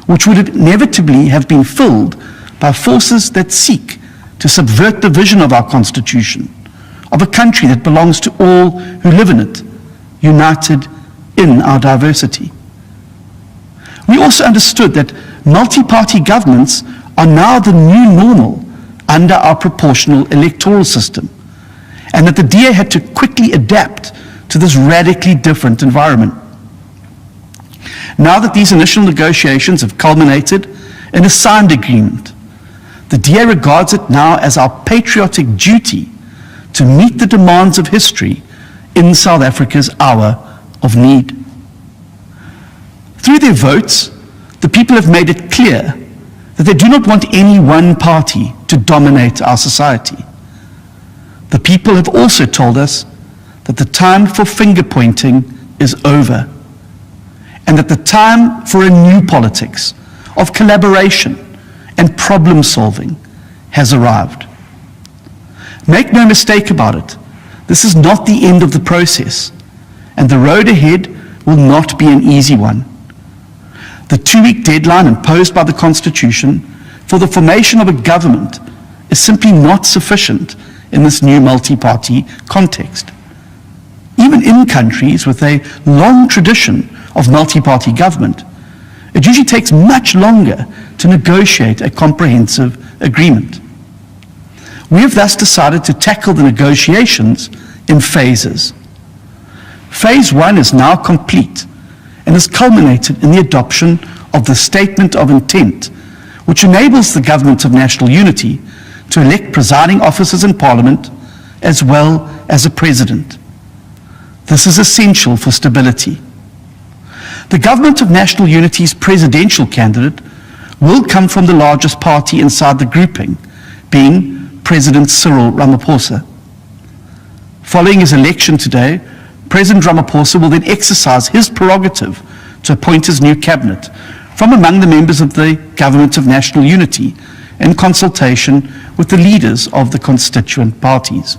which would inevitably have been filled by forces that seek to subvert the vision of our Constitution, of a country that belongs to all who live in it, united in our diversity. We also understood that multi-party governments are now the new normal under our proportional electoral system, and that the DA had to quickly adapt to this radically different environment. Now that these initial negotiations have culminated in a signed agreement, the DA regards it now as our patriotic duty to meet the demands of history in South Africa's hour of need. Through their votes, the people have made it clear that they do not want any one party to dominate our society. The people have also told us that the time for finger-pointing is over, and that the time for a new politics of collaboration and problem-solving has arrived. Make no mistake about it, this is not the end of the process, and the road ahead will not be an easy one. The 2-week deadline imposed by the Constitution for the formation of a government is simply not sufficient in this new multi-party context. Even in countries with a long tradition of multi-party government, it usually takes much longer to negotiate a comprehensive agreement. We have thus decided to tackle the negotiations in phases. Phase 1 is now complete and has culminated in the adoption of the Statement of Intent, which enables the Government of National Unity to elect presiding officers in Parliament as well as a President. This is essential for stability. The Government of National Unity's presidential candidate will come from the largest party inside the grouping, being President Cyril Ramaphosa. Following his election today, President Ramaphosa will then exercise his prerogative to appoint his new cabinet from among the members of the Government of National Unity in consultation with the leaders of the constituent parties.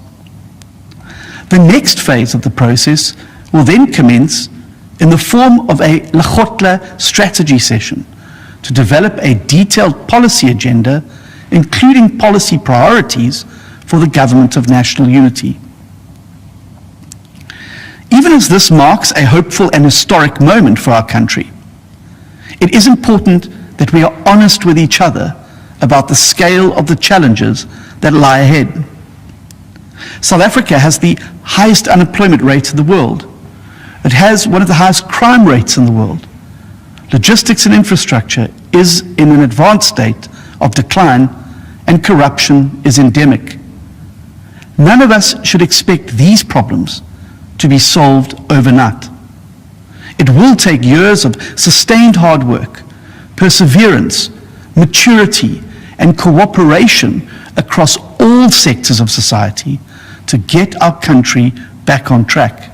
The next phase of the process will then commence in the form of a Lekgotla strategy session to develop a detailed policy agenda, including policy priorities for the Government of National Unity. Even as this marks a hopeful and historic moment for our country, it is important that we are honest with each other about the scale of the challenges that lie ahead. South Africa has the highest unemployment rate in the world. It has one of the highest crime rates in the world. Logistics and infrastructure is in an advanced state of decline, and corruption is endemic. None of us should expect these problems to be solved overnight. It will take years of sustained hard work, perseverance, maturity, and cooperation across all sectors of society to get our country back on track.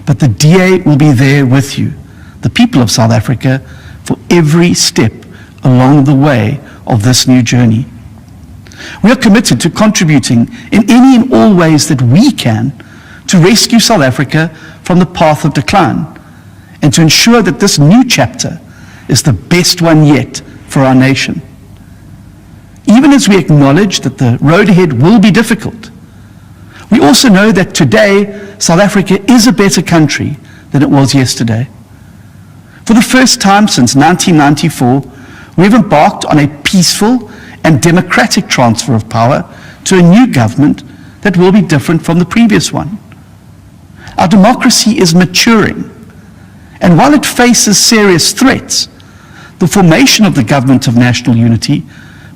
But the DA will be there with you, the people of South Africa, for every step along the way of this new journey. We are committed to contributing in any and all ways that we can to rescue South Africa from the path of decline and to ensure that this new chapter is the best one yet for our nation. Even as we acknowledge that the road ahead will be difficult, we also know that today South Africa is a better country than it was yesterday. For the first time since 1994, we have embarked on a peaceful and democratic transfer of power to a new government that will be different from the previous one. Our democracy is maturing, and while it faces serious threats, the formation of the Government of National Unity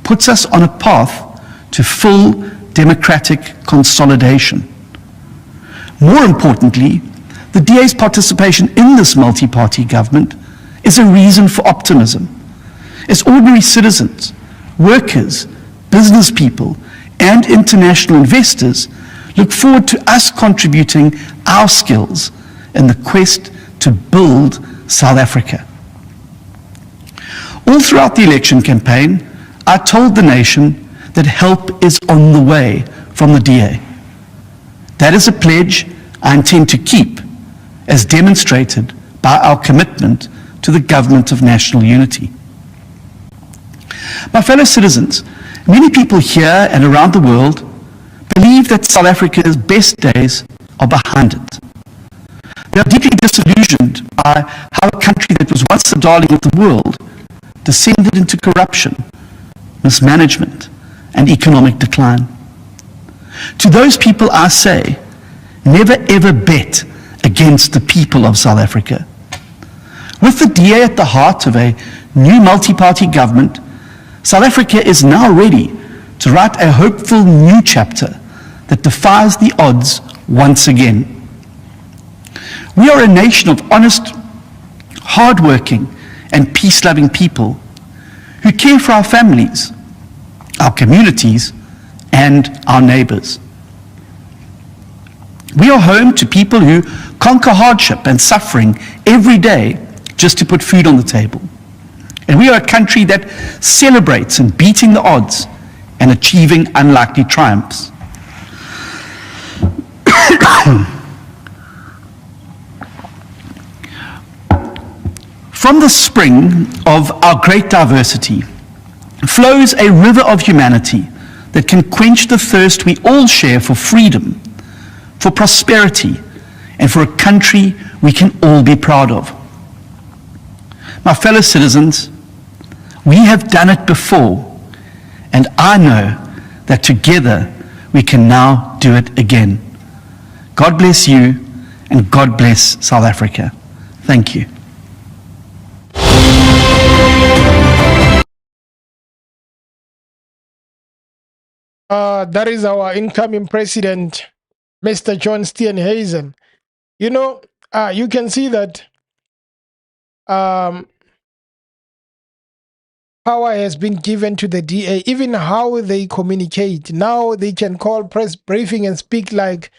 puts us on a path to full democratic consolidation. More importantly, the DA's participation in this multi-party government is a reason for optimism. As ordinary citizens, workers, business people, and international investors look forward to us contributing our skills in the quest to build South Africa. All throughout the election campaign, I told the nation that help is on the way from the DA. That is a pledge I intend to keep, as demonstrated by our commitment to the Government of National Unity. My fellow citizens, many people here and around the world believe that South Africa's best days are behind it. They are deeply disillusioned by how a country that was once the darling of the world descended into corruption, mismanagement, and economic decline. To those people I say, never ever bet against the people of South Africa. With the DA at the heart of a new multi-party government, South Africa is now ready to write a hopeful new chapter that defies the odds once again. We are a nation of honest, hard-working, and peace-loving people who care for our families, our communities, and our neighbors. We are home to people who conquer hardship and suffering every day just to put food on the table. And we are a country that celebrates in beating the odds and achieving unlikely triumphs. From the spring of our great diversity flows a river of humanity that can quench the thirst we all share for freedom, for prosperity, and for a country we can all be proud of. My fellow citizens, we have done it before, and I know that together we can now do it again. God bless you, and God bless South Africa. Thank you. That is our incoming president, Mr. John Steenhuisen. You know, you can see that power has been given to the DA, even how they communicate. Now they can call press briefing and speak like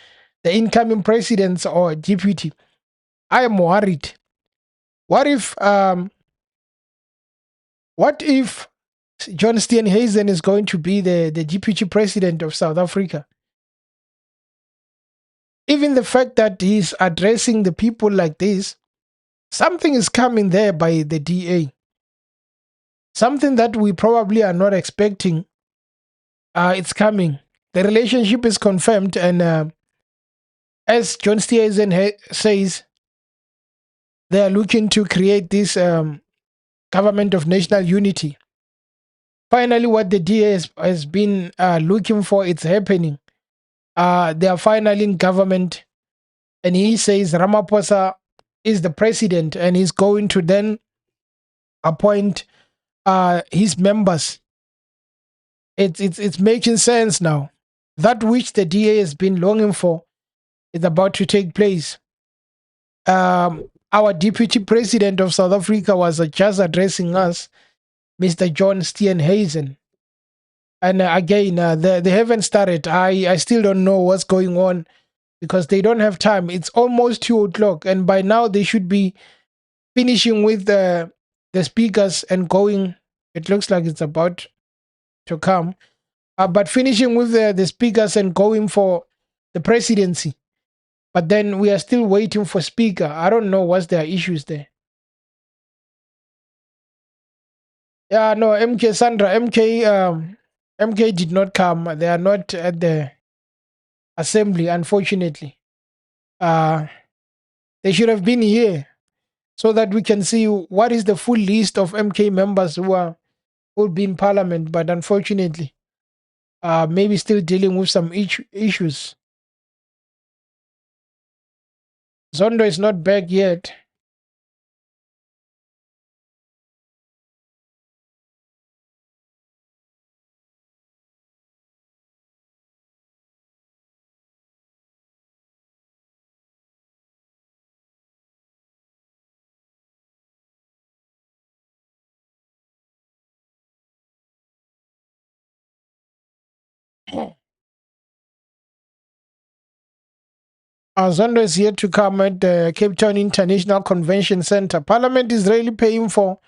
the incoming presidents or deputy. I am worried. What if John Steenhuisen is going to be the deputy president of South Africa? Even the fact that he's addressing the people like this, something is coming there by the DA. Something that we probably are not expecting. It's coming. The relationship is confirmed, and as John Steenhuisen says, they are looking to create this government of national unity. Finally, what the DA has been looking for, it's happening. They are finally in government, and he says Ramaphosa is the president, and he's going to then appoint his members. It's making sense now. That which the DA has been longing for is about to take place. Our deputy president of South Africa was just addressing us, Mr. John Steenhuisen. And again, they haven't started. I still don't know what's going on because they don't have time. It's almost 2 o'clock, and by now they should be finishing with the speakers and going. It looks like it's about to come. But finishing with the speakers and going for the presidency. But then we are still waiting for speaker. I don't know what's their issues there. Yeah, no, MK Sandra, MK did not come. They are not at the assembly, unfortunately. They should have been here so that we can see what is the full list of MK members who will be in parliament. But unfortunately, maybe still dealing with some issues. Zondo is not back yet. Zondo is yet to come at the Cape Town International Convention Center. Parliament is really paying for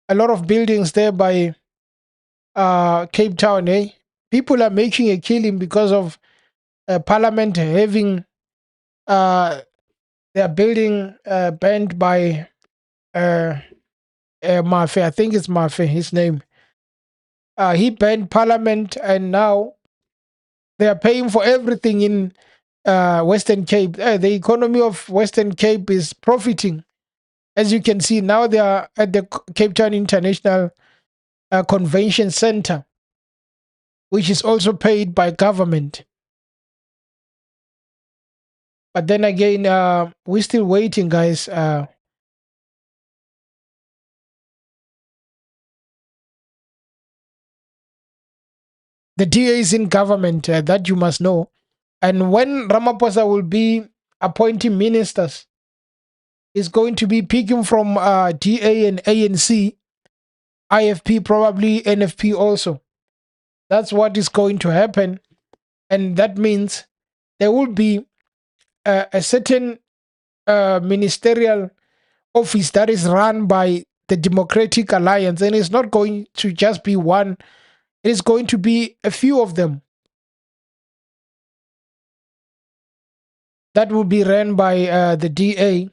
a lot of buildings there by Cape Town. People are making a killing because of Parliament having their building banned by Mafe. I think it's Mafe, his name. He banned Parliament, and now they are paying for everything in Western Cape. The economy of Western Cape is profiting. As you can see, now they are at the Cape Town International Convention Center, which is also paid by government. But then again, we're still waiting, guys. The DA is in government, that you must know. And when Ramaphosa will be appointing ministers, he's going to be picking from DA and ANC, IFP, probably NFP also. That's what is going to happen. And that means there will be a certain ministerial office that is run by the Democratic Alliance. And it's not going to just be one, it is going to be a few of them that will be run by the DA.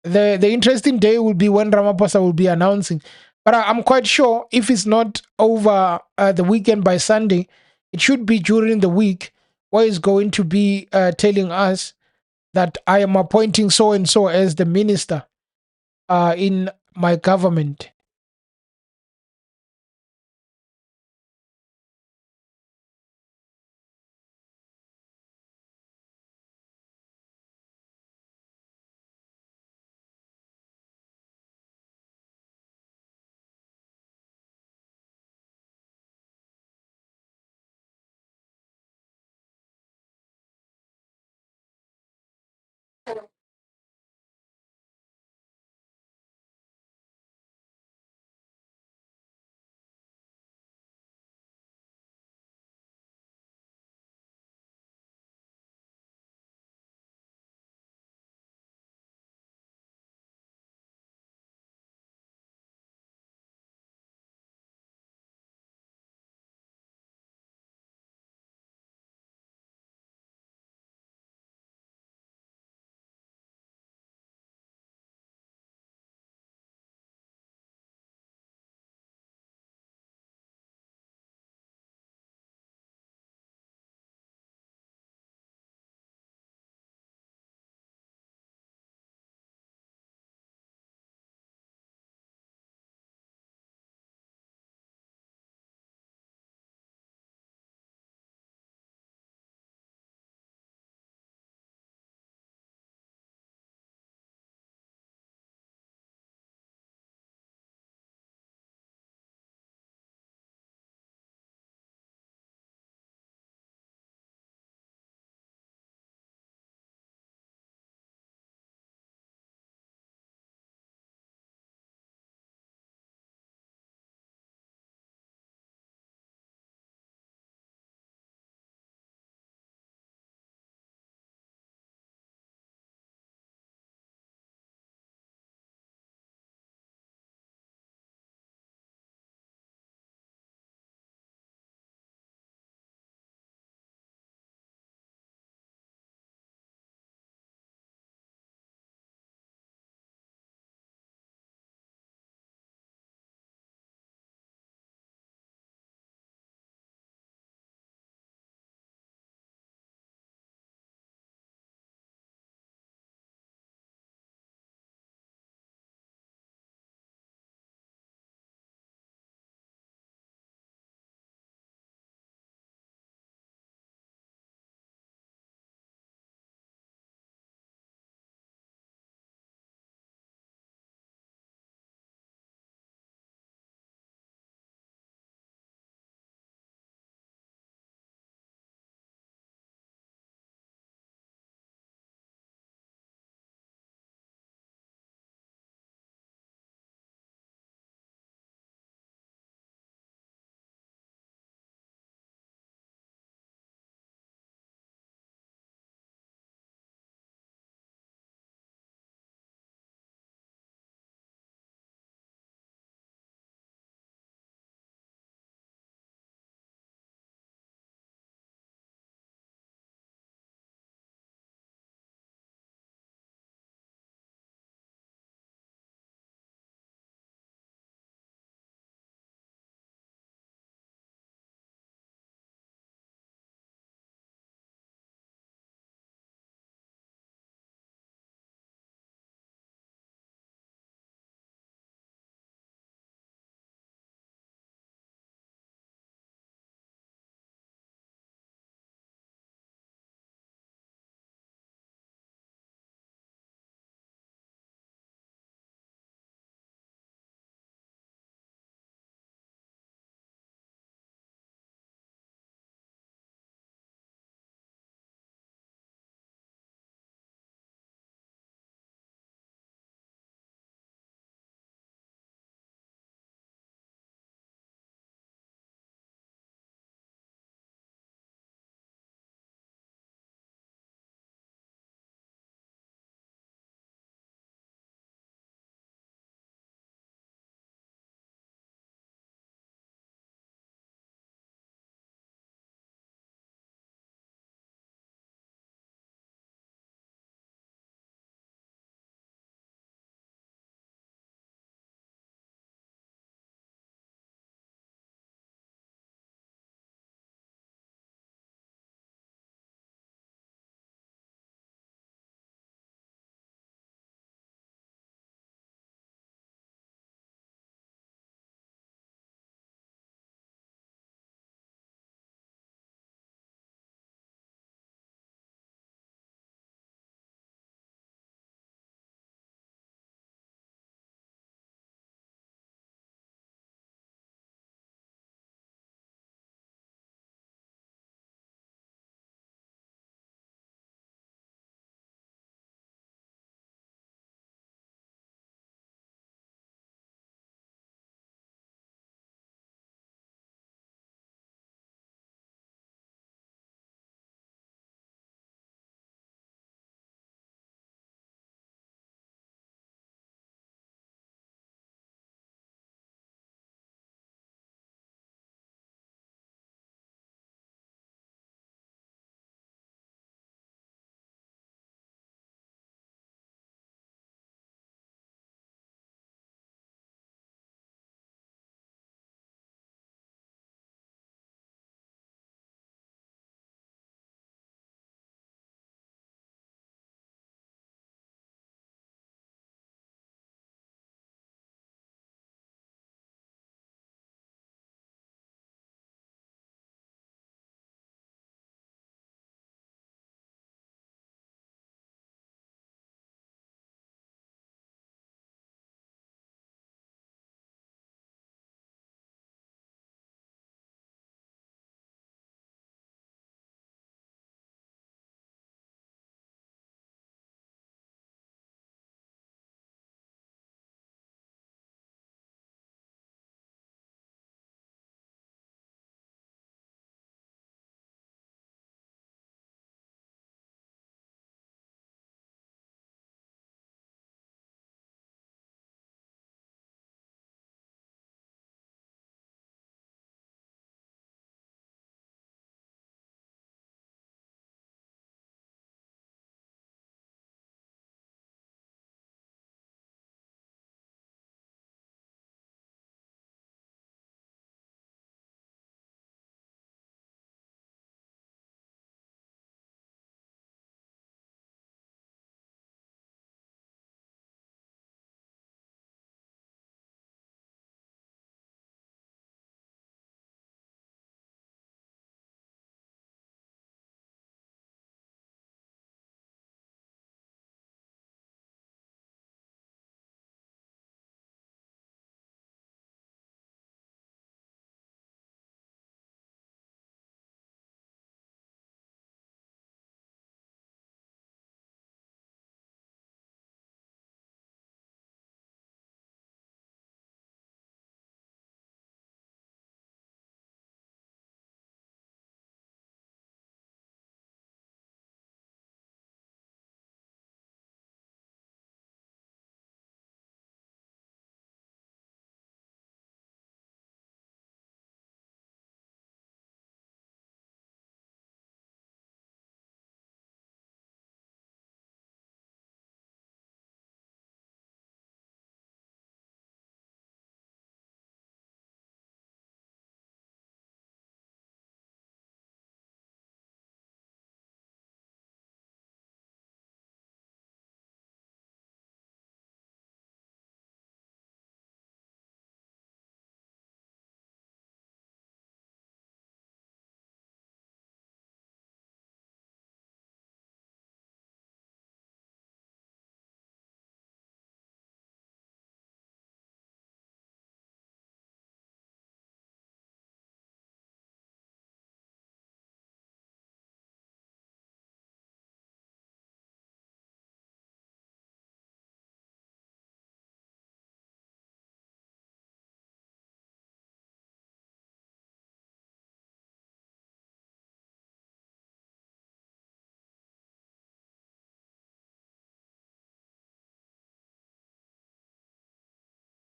The interesting day will be when Ramaphosa will be announcing. But I'm quite sure if it's not over the weekend by Sunday, it should be during the week where he's going to be telling us that I am appointing so and so as the minister in my government.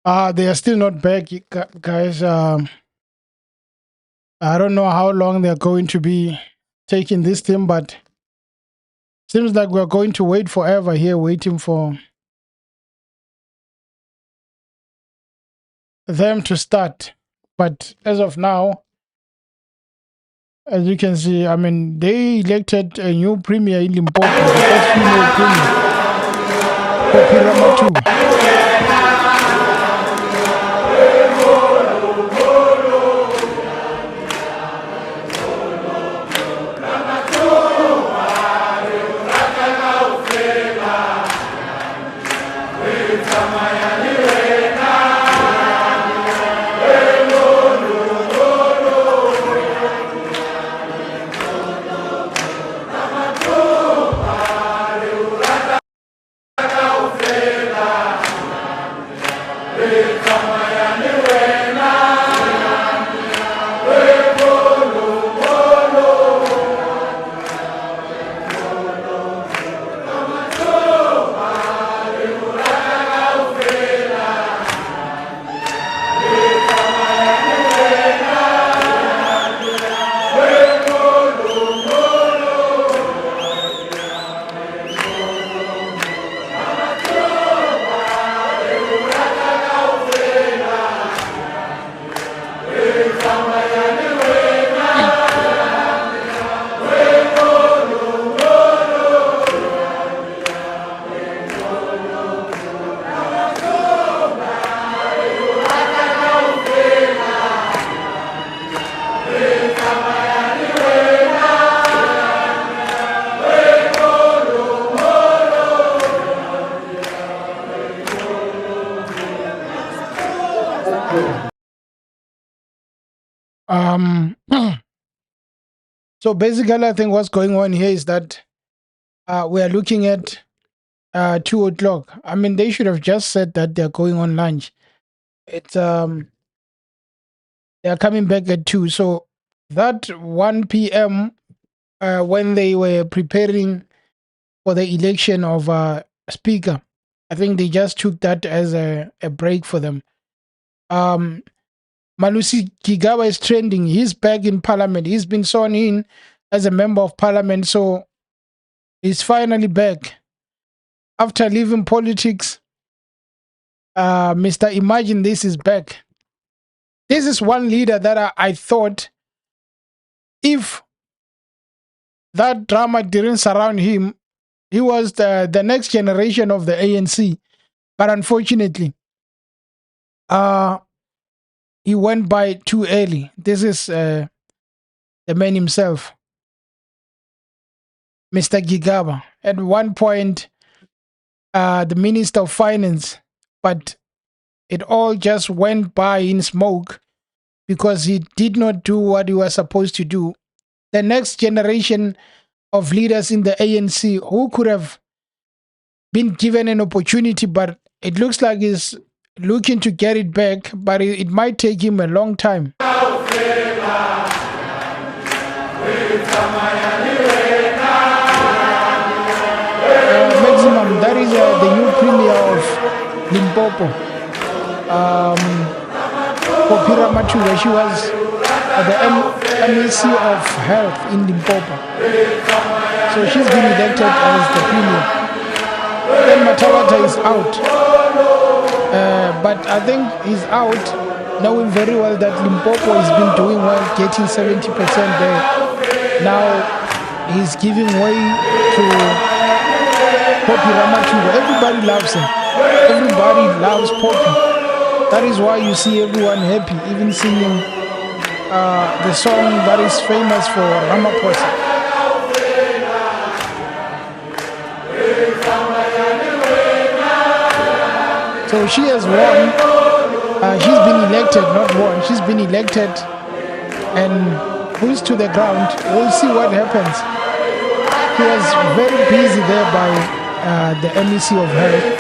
They are still not back, guys. I don't know how long they're going to be taking this thing, but seems like we're going to wait forever here, waiting for them to start. But as of now, as you can see, I mean, they elected a new premier in Limpopo, the first female premier, Poppy Ramatu. So basically, I think what's going on here is that we are looking at 2 o'clock. I mean, they should have just said that they're going on lunch. It's they are coming back at 2. So that 1 p.m. When they were preparing for the election of speaker, I think they just took that as a break for them. Malusi Gigaba is trending. He's back in parliament. He's been sworn in as a member of parliament. So he's finally back. After leaving politics, Mr. Imagine This is back. This is one leader that I thought if that drama didn't surround him, he was the next generation of the ANC. But unfortunately, he went by too early. This is the man himself, Mr. Gigaba. At one point, the Minister of Finance, but it all just went by in smoke because he did not do what he was supposed to do. The next generation of leaders in the ANC who could have been given an opportunity, but it looks like he's looking to get it back, but it might take him a long time. Maximum, that is the new premier of Limpopo. Popira Matura, she was the MEC of Health in Limpopo. So she's been elected as the premier. Then Matawata is out. But I think he's out knowing very well that Limpopo has been doing well, getting 70% there. Now he's giving way to Poppy Ramatuga. Everybody loves him. Everybody loves Poppy. That is why you see everyone happy, even singing the song that is famous for Ramaphosa. So she has won. She's been elected, not won. She's been elected and goes to the ground. We'll see what happens. He was very busy there by the MEC of Health.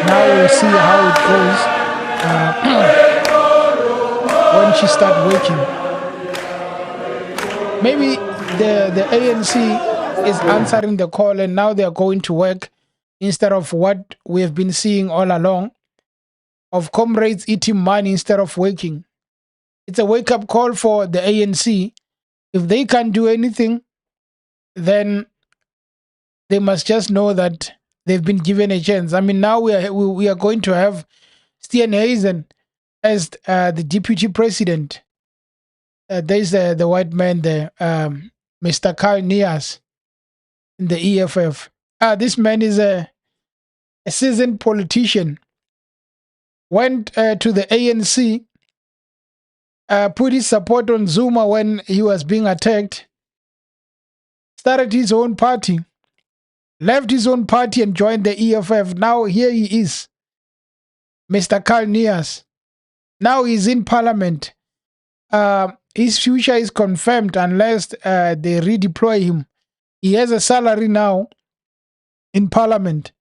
Now we'll see how it goes when she starts working. Maybe the ANC is answering the call and now they're going to work instead of what we have been seeing all along of comrades eating money instead of working. It's a wake-up call for the ANC. If they can't do anything, then they must just know that they've been given a chance. I mean, now we are going to have Steenhuisen as the deputy president. There's the white man there, Mr. Carl Nias in the EFF. This man is a seasoned politician. Went to the ANC, put his support on Zuma when he was being attacked, started his own party, left his own party and joined the EFF. Now here he is, Mr. Carl Nias. Now he's in parliament. His future is confirmed unless they redeploy him. He has a salary now in parliament.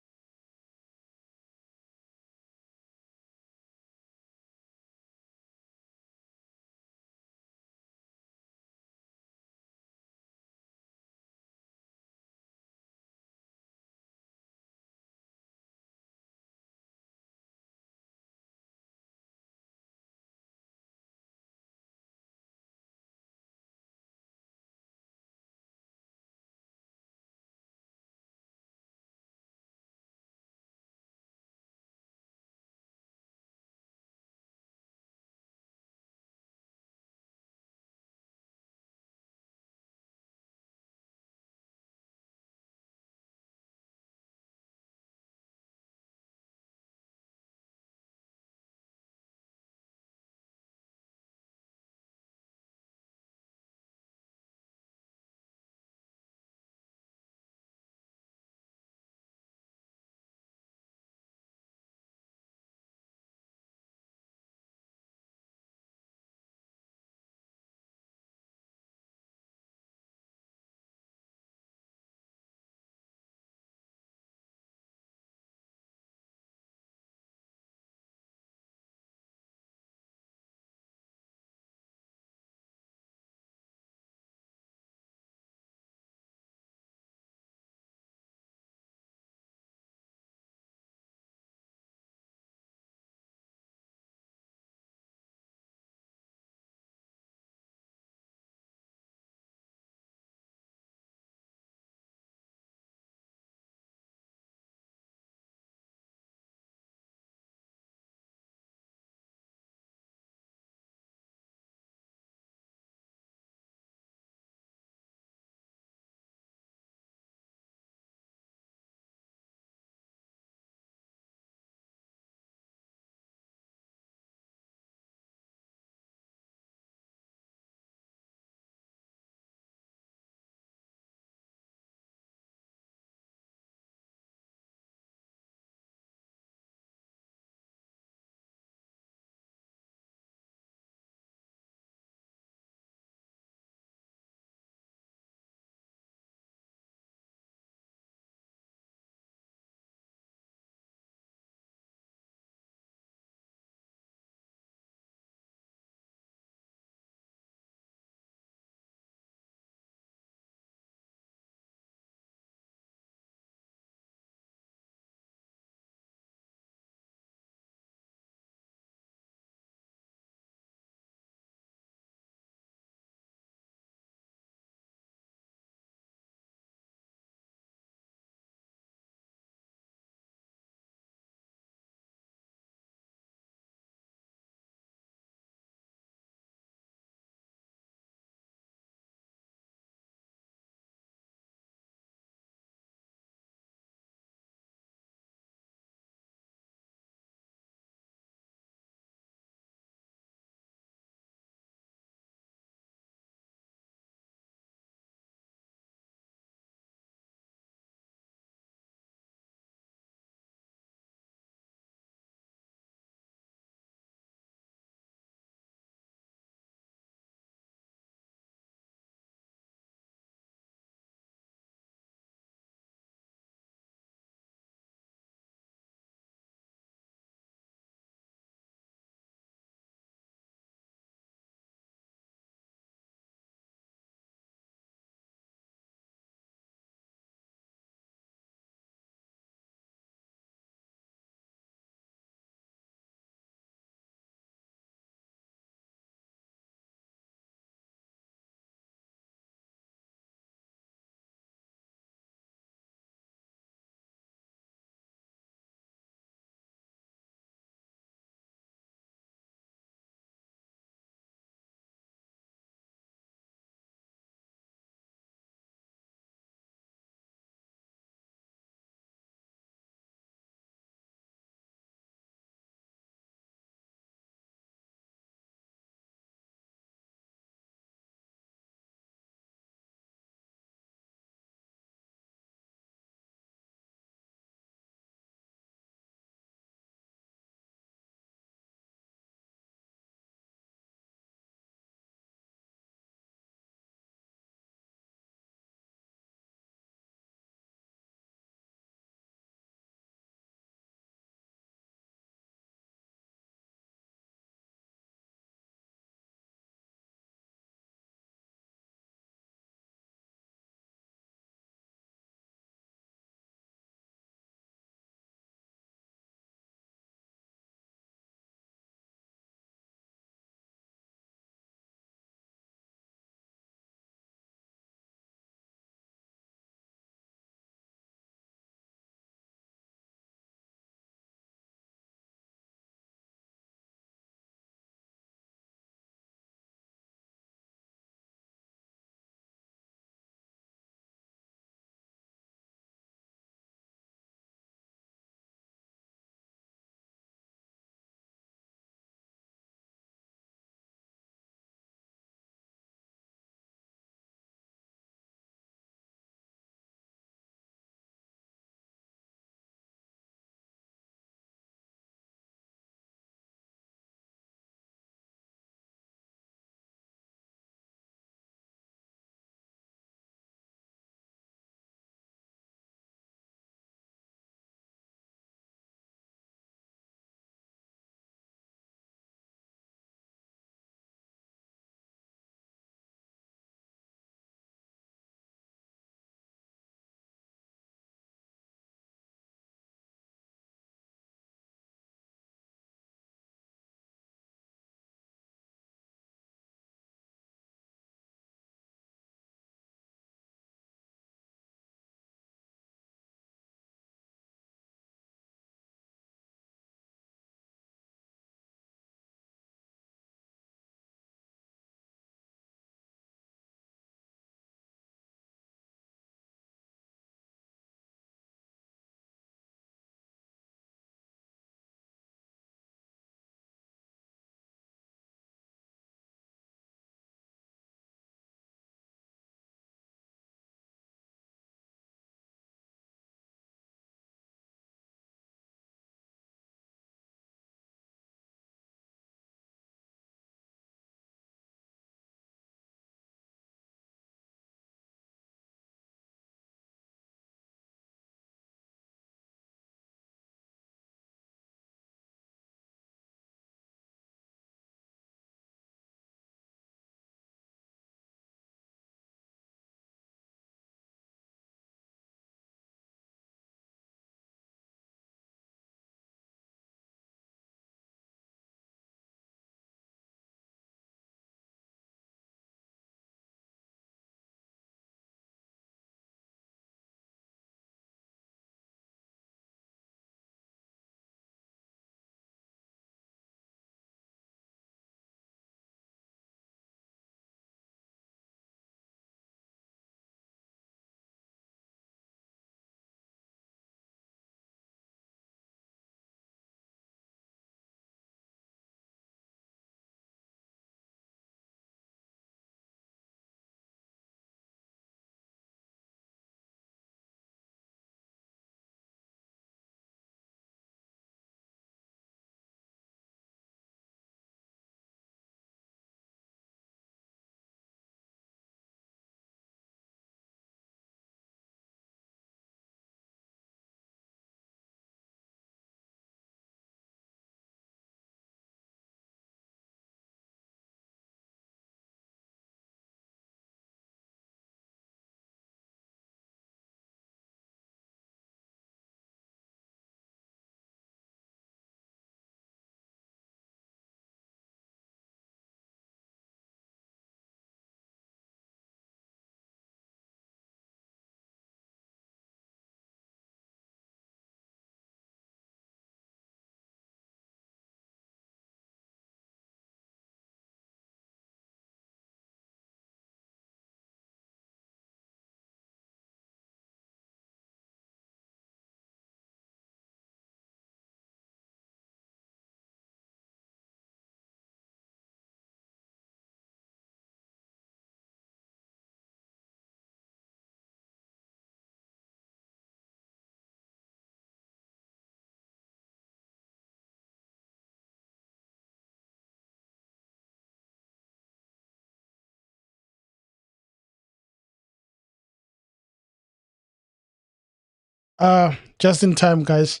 Just in time, guys.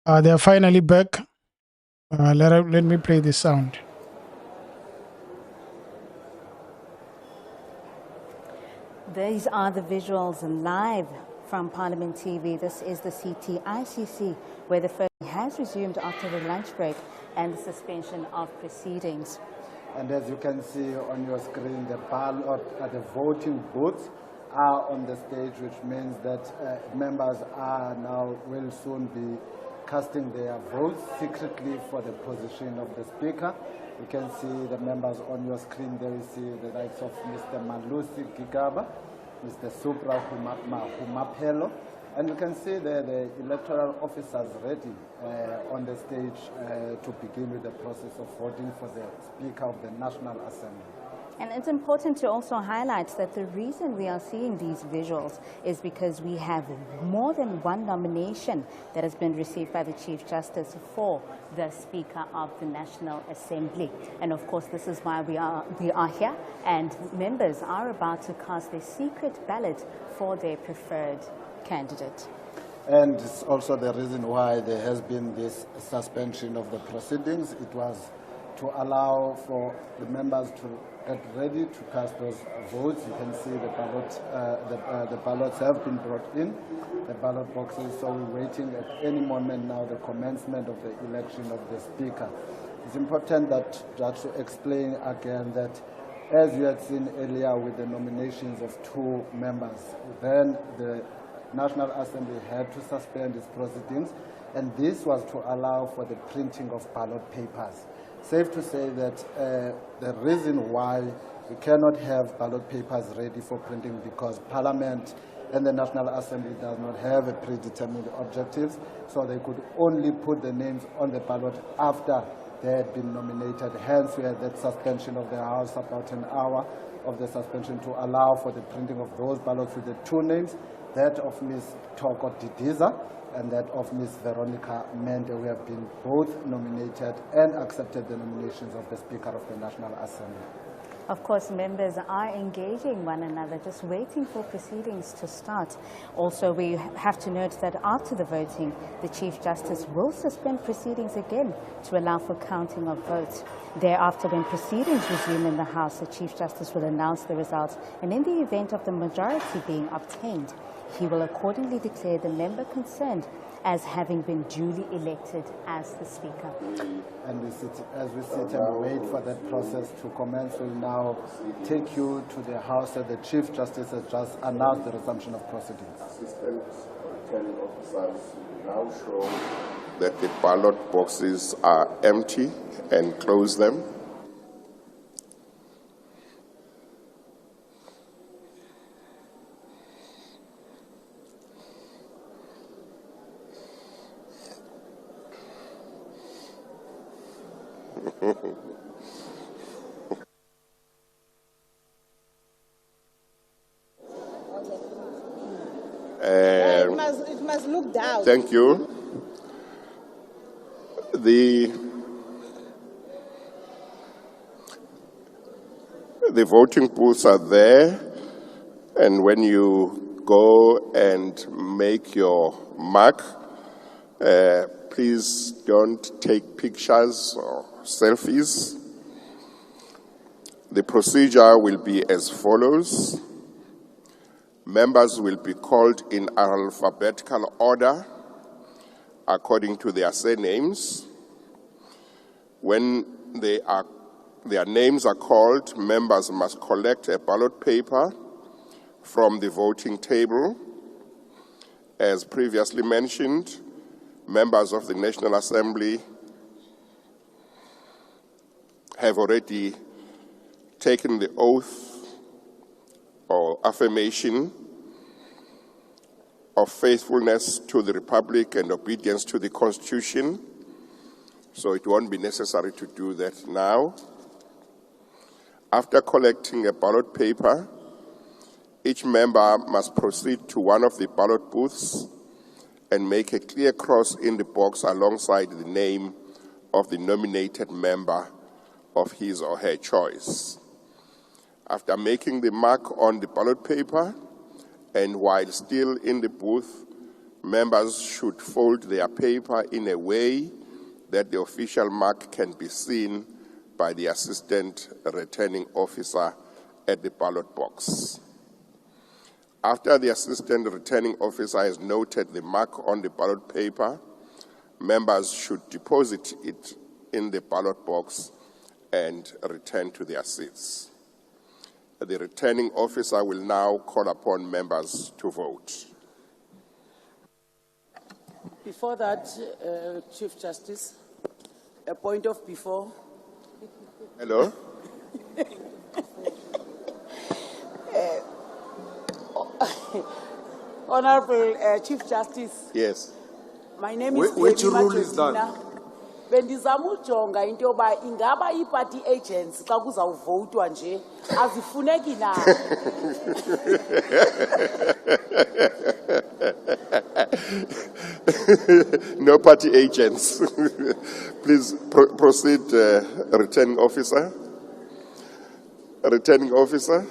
They are finally back. Let me play this sound. These are the visuals live from Parliament TV. This is the CTICC, where the voting has resumed after the lunch break and the suspension of proceedings. And as you can see on your screen, the ballot, the voting booths are on the stage, which means that members will soon be casting their votes secretly for the position of the Speaker. You can see the members on your screen there. You see the likes of Mr. Malusi Gigaba, Mr. Supra Humapelo, and you can see the electoral officers ready on the stage to begin with the process of voting for the Speaker of the National Assembly. And it's important to also highlight that the reason we are seeing these visuals is because we have more than one nomination that has been received by the Chief Justice for the Speaker of the National Assembly. And of course, this is why we are here, and members are about to cast their secret ballot for their preferred candidate. And it's also the reason why there has been this suspension of the proceedings. It was to allow for the members to get ready to cast those votes. You can see the ballots have been brought in, the ballot boxes, so we're waiting at any moment now the commencement of the election of the Speaker. It's important that just to explain again that as you had seen earlier with the nominations of 2 members, then the National Assembly had to suspend its proceedings, and this was to allow for the printing of ballot papers. Safe to say that the reason why we cannot have ballot papers ready for printing because Parliament and the National Assembly does not have a predetermined objectives, so they could only put the names on the ballot after they had been nominated. Hence, we had that suspension of the House, about an hour of the suspension to allow for the printing of those ballots with the 2 names, that of Ms. Toko Didiza and that of Ms. Veronica Mende, who have been both nominated and accepted the nominations of the Speaker of the National Assembly. Of course, members are engaging one another, just waiting for proceedings to start. Also, we have to note that after the voting, the Chief Justice will suspend proceedings again to allow for counting of votes. Thereafter, when proceedings resume in the House, the Chief Justice will announce the results, and in the event of the majority being obtained, he will accordingly declare the member concerned as having been duly elected as the Speaker. And as we sit and wait for that process to commence, we'll now take you to the House that the Chief Justice has just announced the resumption of proceedings. Assistant returning officers now show that the ballot boxes are empty and close them. It must look down. Thank you. The voting booths are there, and when you go and make your mark, please don't take pictures or selfies. The procedure will be as follows. Members will be called in alphabetical order according to their surnames. When their names are called, members must collect a ballot paper from the voting table. As previously mentioned, members of the National Assembly have already taken the oath or affirmation of faithfulness to the Republic and obedience to the Constitution, so it won't be necessary to do that now. After collecting a ballot paper, each member must proceed to one of the ballot booths and make a clear cross in the box alongside the name of the nominated member of his or her choice. After making the mark on the ballot paper, and while still in the booth, Members should fold their paper in a way that the official mark can be seen by the Assistant Returning Officer at the ballot box. After the Assistant Returning Officer has noted the mark on the ballot paper, members should deposit it in the ballot box and return to their seats. The Returning Officer will now call upon members to vote. Before that, Chief Justice, a point of before. Hello? Honorable Chief Justice. Yes. My name is Which rule is that? Bendizama ujonga into yoba ingaba ii-party agents xa kuzawuvotwa nje azifuneki na. No party agents. Please proceed, Returning Officer. Returning Officer.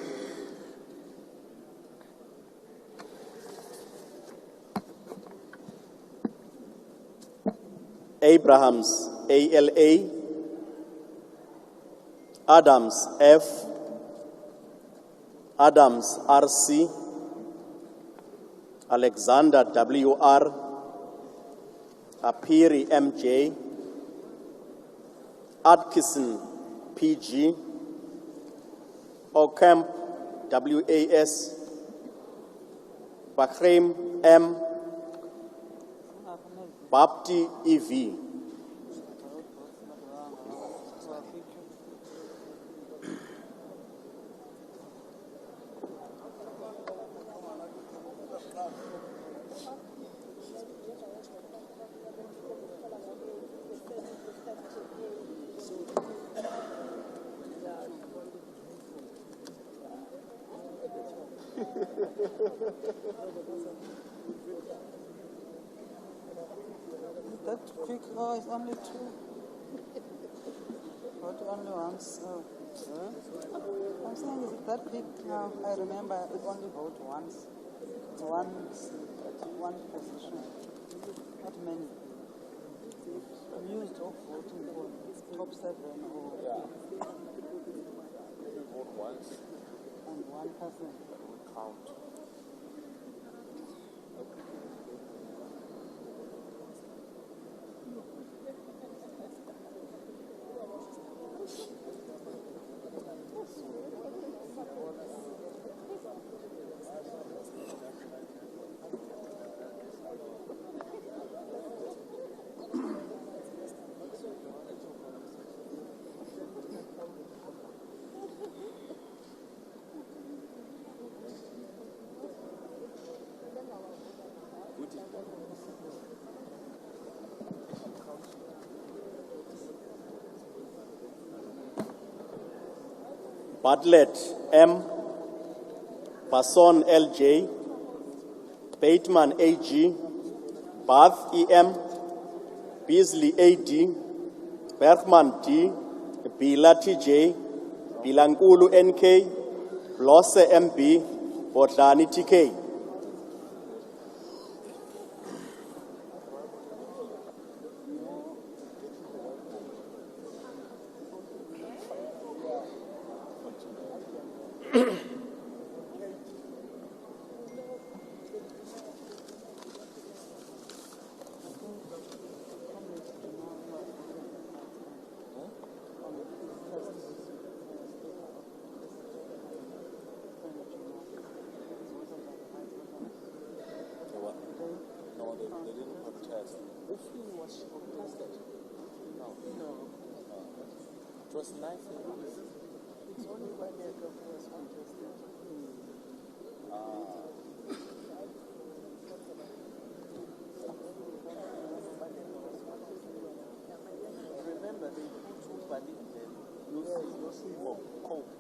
Abrahams, ALA. Adams, F. Adams, RC. Alexander, WR. Apiri, MJ. Atkinson, PG. Ocamp, WAS. Bahrain, M. Bapti, EV. That quick? Oh, it's only two. Vote only once. Oh. I'm saying, is it that quick now? I remember it only vote once. One position. Not many. I'm used to voting for top 7 or Vote once. and one person. Count. Bartlett, M. Passon, LJ. Bateman, AG. Bath, EM. Beasley, AD. Bergman, D. Bila, TJ. Bilankulu, NK. Blosse, MB. Botlani, TK. No, they didn't have a test. Was tested? No. It was 9 years. It's only 1 year ago it was contested. Remember, they put 2 Ballot there. No sugar, Coke.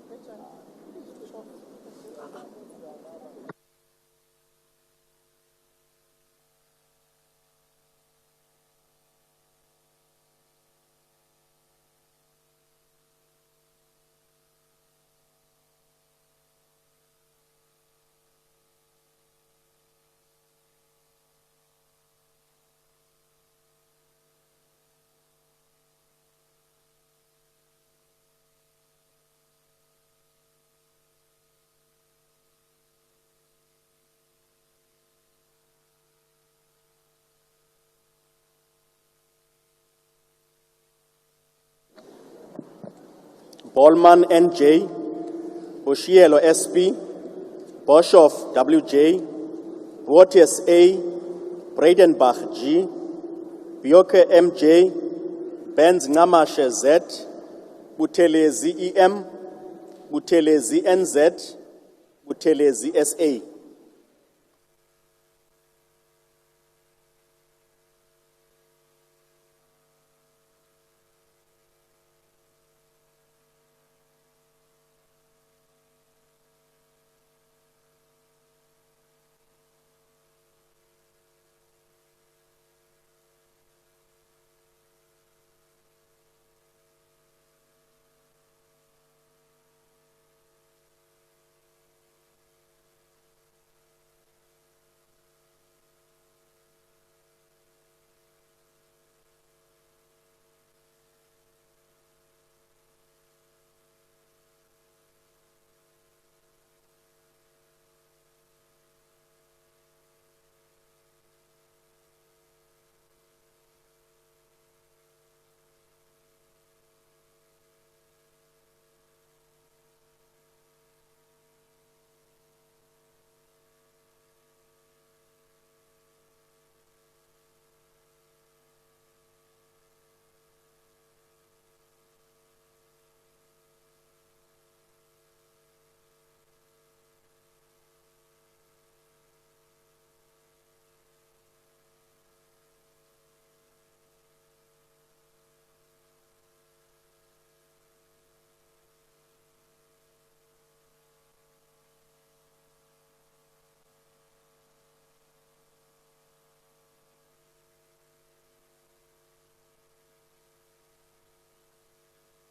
Ballman NJ, Boshielo SP, Boshoff WJ, Botius A, Bradenbach G, Bioke MJ, Benz Ngamashe Z, Butelezi EM, Butelezi NZ, Butelezi SA.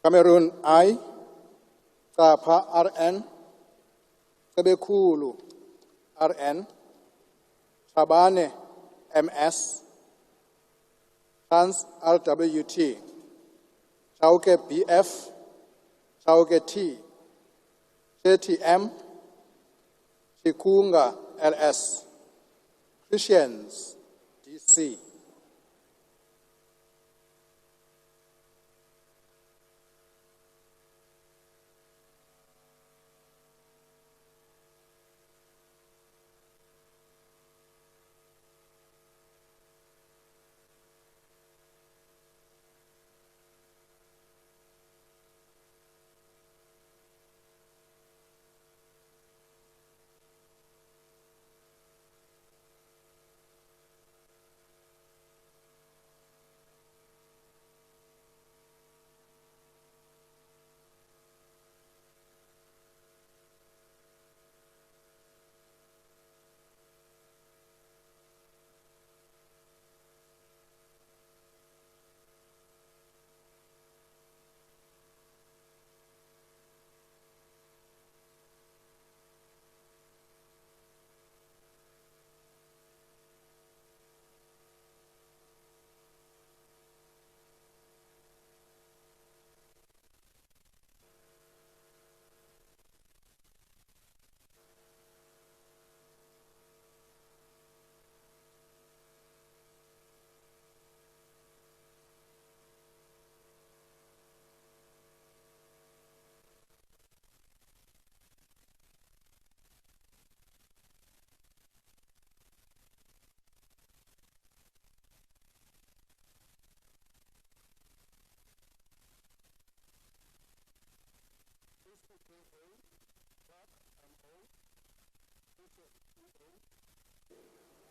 Cameroon I, Kapa RN, Sebekulu RN, Tabane MS, Trans RWT, Chauke BF, Chauke T, JTM, Chikunga LS, Christians DC.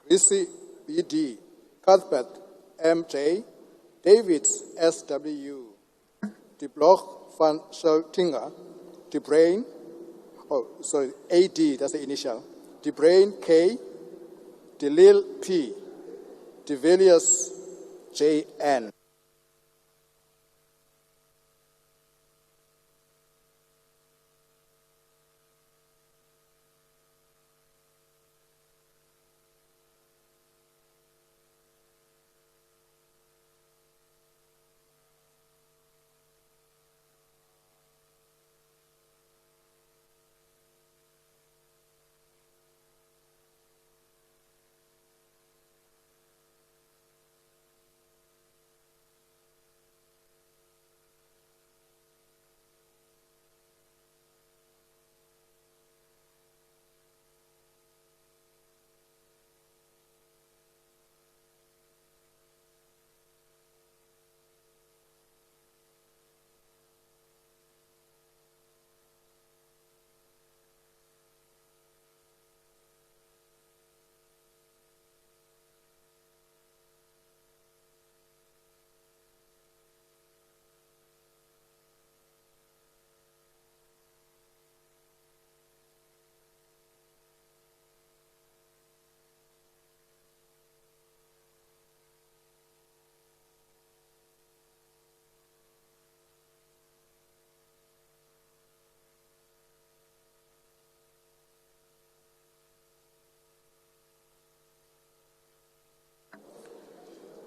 Chrissy BD, Cuthbert MJ, David SW, De Bloch van Scheltinga, De Brain, AD, that's the initial, De Brain K, De Lil P, De Villiers JN.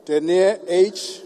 Denier H.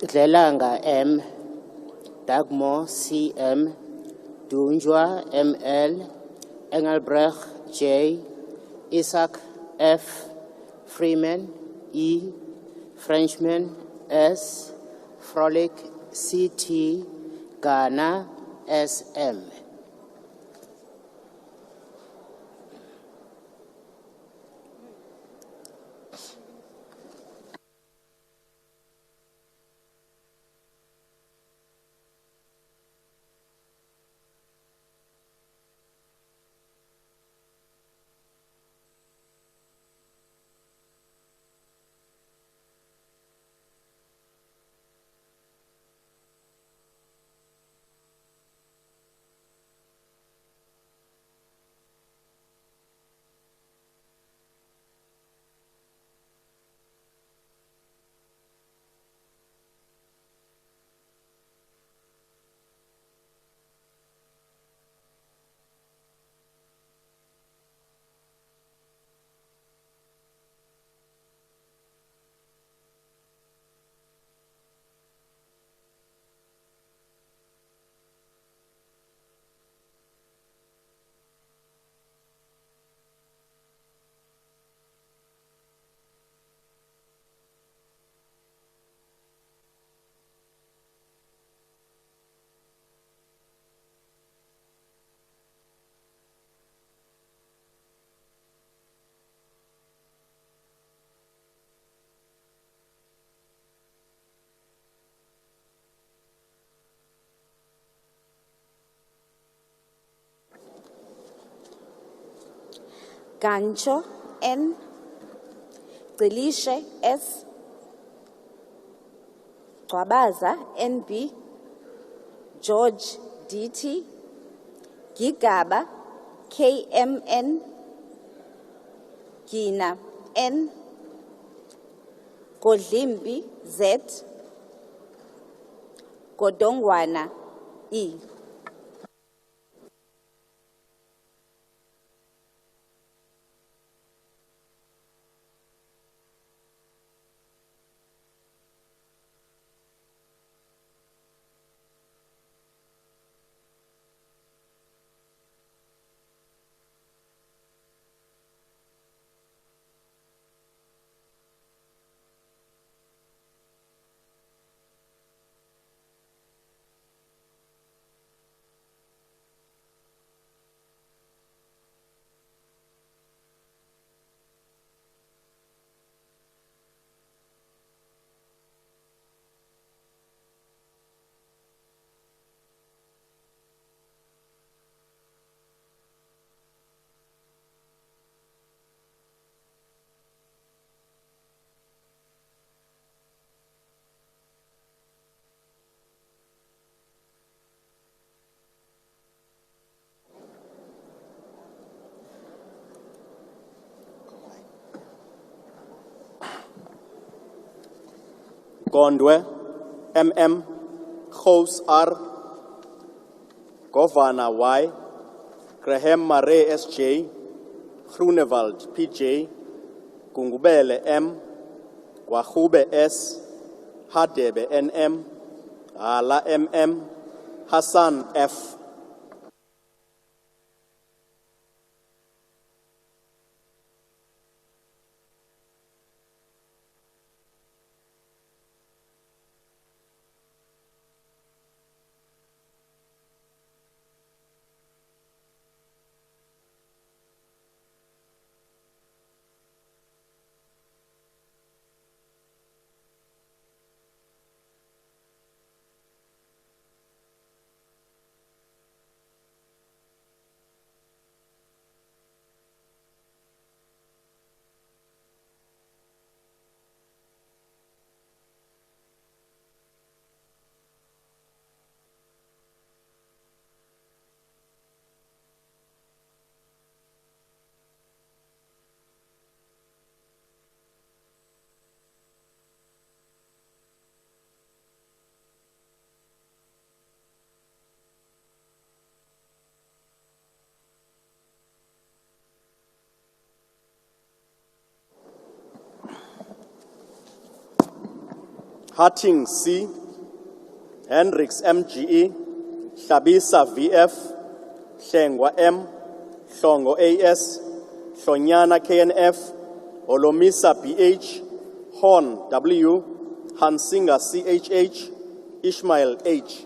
Dlelanga M, Dagmo CM, Dunjwa ML, Engelbrecht J, Isaac F, Freeman E, Frenchman S, Frolic CT, Ghana SM. Gancho N, Delishe S, Gwabaza NB, George DT, Gigaba KMN, Gina N, Godlimbi Z, Godongwana E. Gondwe, MM, Gous R, Governor Y, Graham Murray SJ, Groenewald PJ, Gungubele M, Wahube S, Hadebe NM, Ala MM, Hassan F. Hatting C, Hendricks MGE, Shabisa VF, Shengwa M, Shongo AS, Shonyana KNF, Olomisa PH, Horn W, Hansinga CHH, Ishmael H.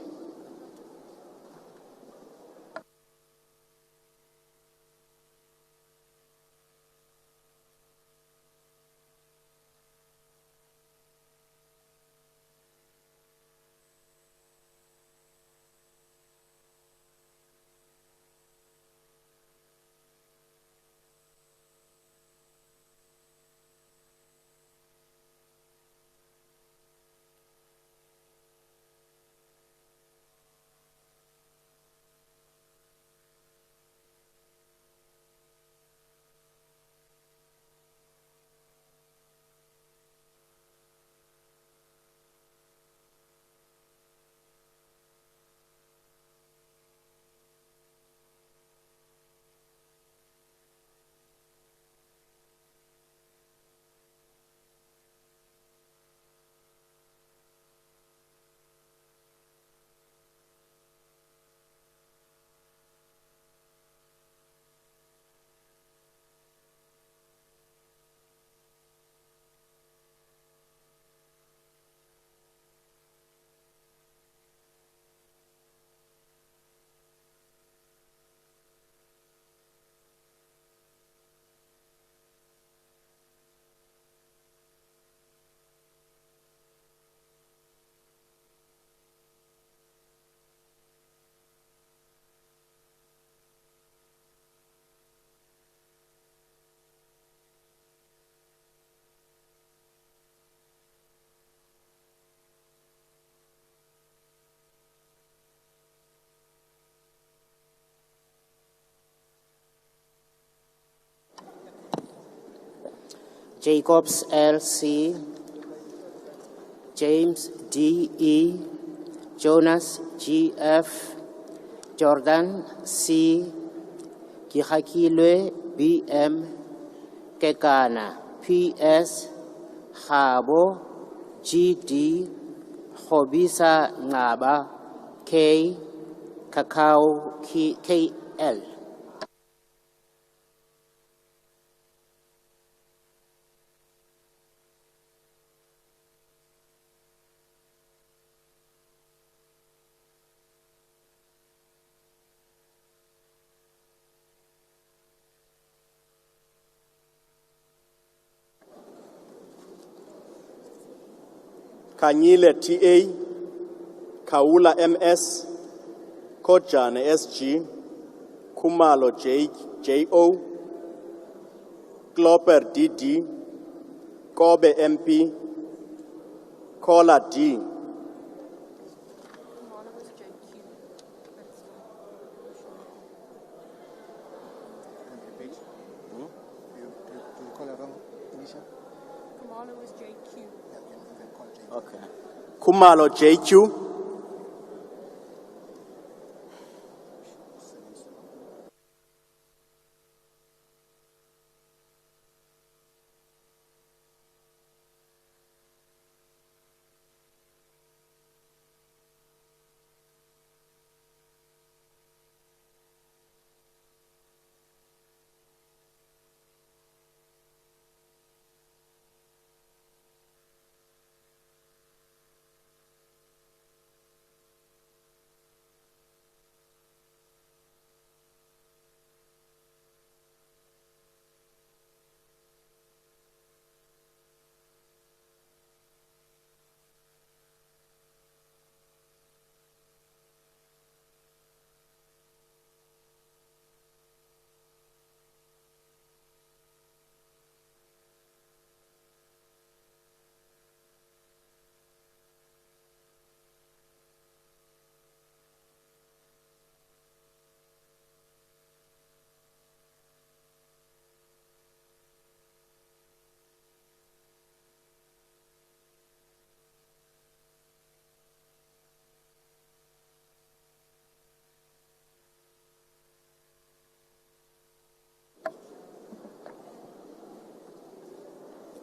Jacobs LC, James DE, Jonas GF, Jordan C, Kihakilwe BM, Kekana PS, Habo GD, Hobisa Ngaba K, Kakao KL. Kanyile TA, Kaula MS, Kojane SG, Kumalo JO, Klopper DD, Kobe MP, Kola D. Kamala was JQ. Okay. Khumalo JQ.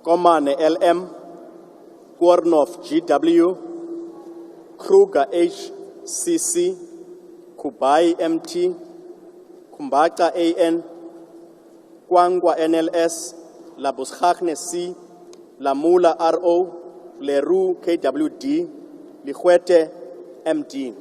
Komane LM, Kornoff GW, Kruger HCC, Kubai MT, Kumbacha AN, Kwangwa NLS, Labuschagne C, Lamula RO, Leroux KWD, Lihuete MD.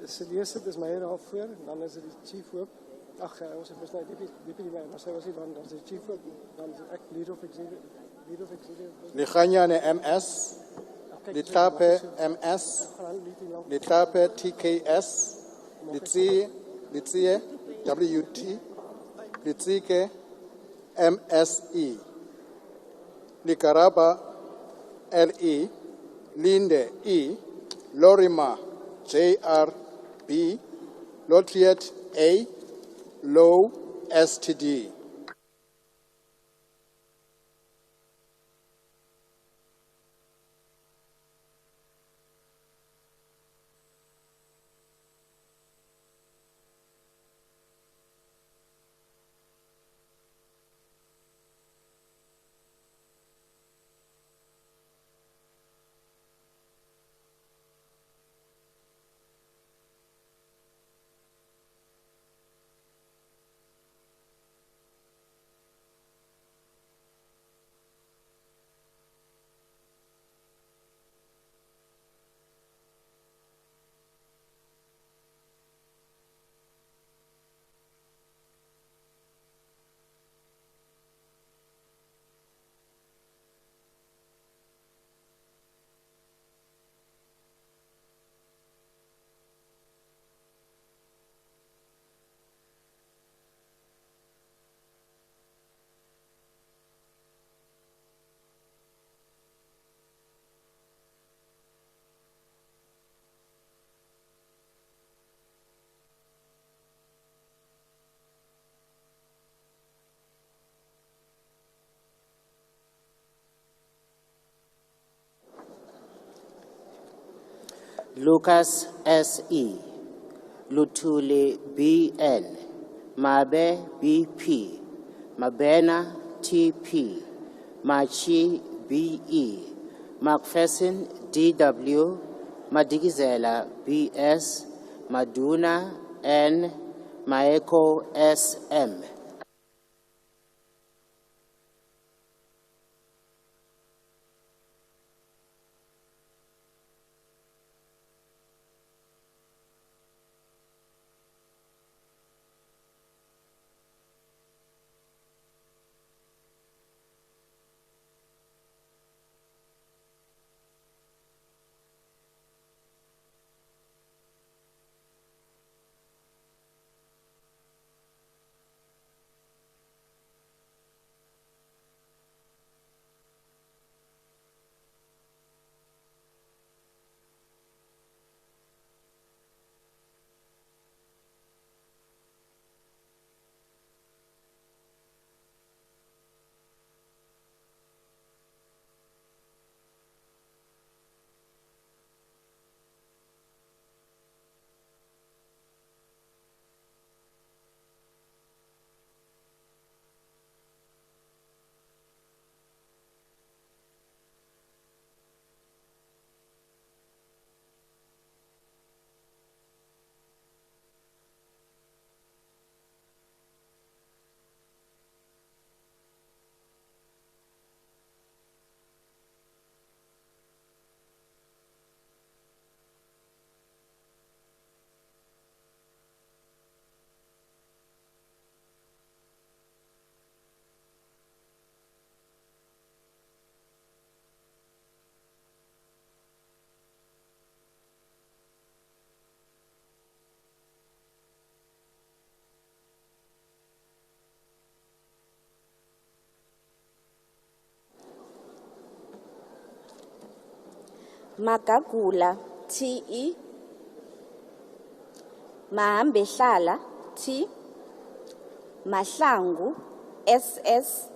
Ze lees dit is my hier afvoer en dan is dit die chief hoop. Ag ons het mos nou die maar sy was hier dan is die chief hoop dan is ek leader of executive. Likhanyane MS, Litlape MS, Litlape TKS, Litsie WT, Litsike MSE, Likaraba LE, Linde E, Lorima JRB, Lotliet A, Low STD. Lucas S.E., Lutuli B.N., Mabe B.P., Mabena T.P., Machi B.E., Macpherson D.W., Madigizela B.S., Maduna N., Maeko S.M. Magagula T.E., Mahambehlala T., Mahlangu S.S.,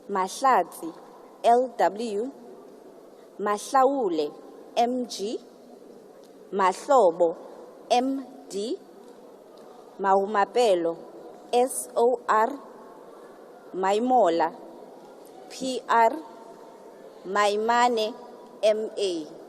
Mahlatsi L.W., Mahlaule M.G., Mahlobo M.D., Mahumapelo S.O.R., Maimola P.R., Maimane M.A.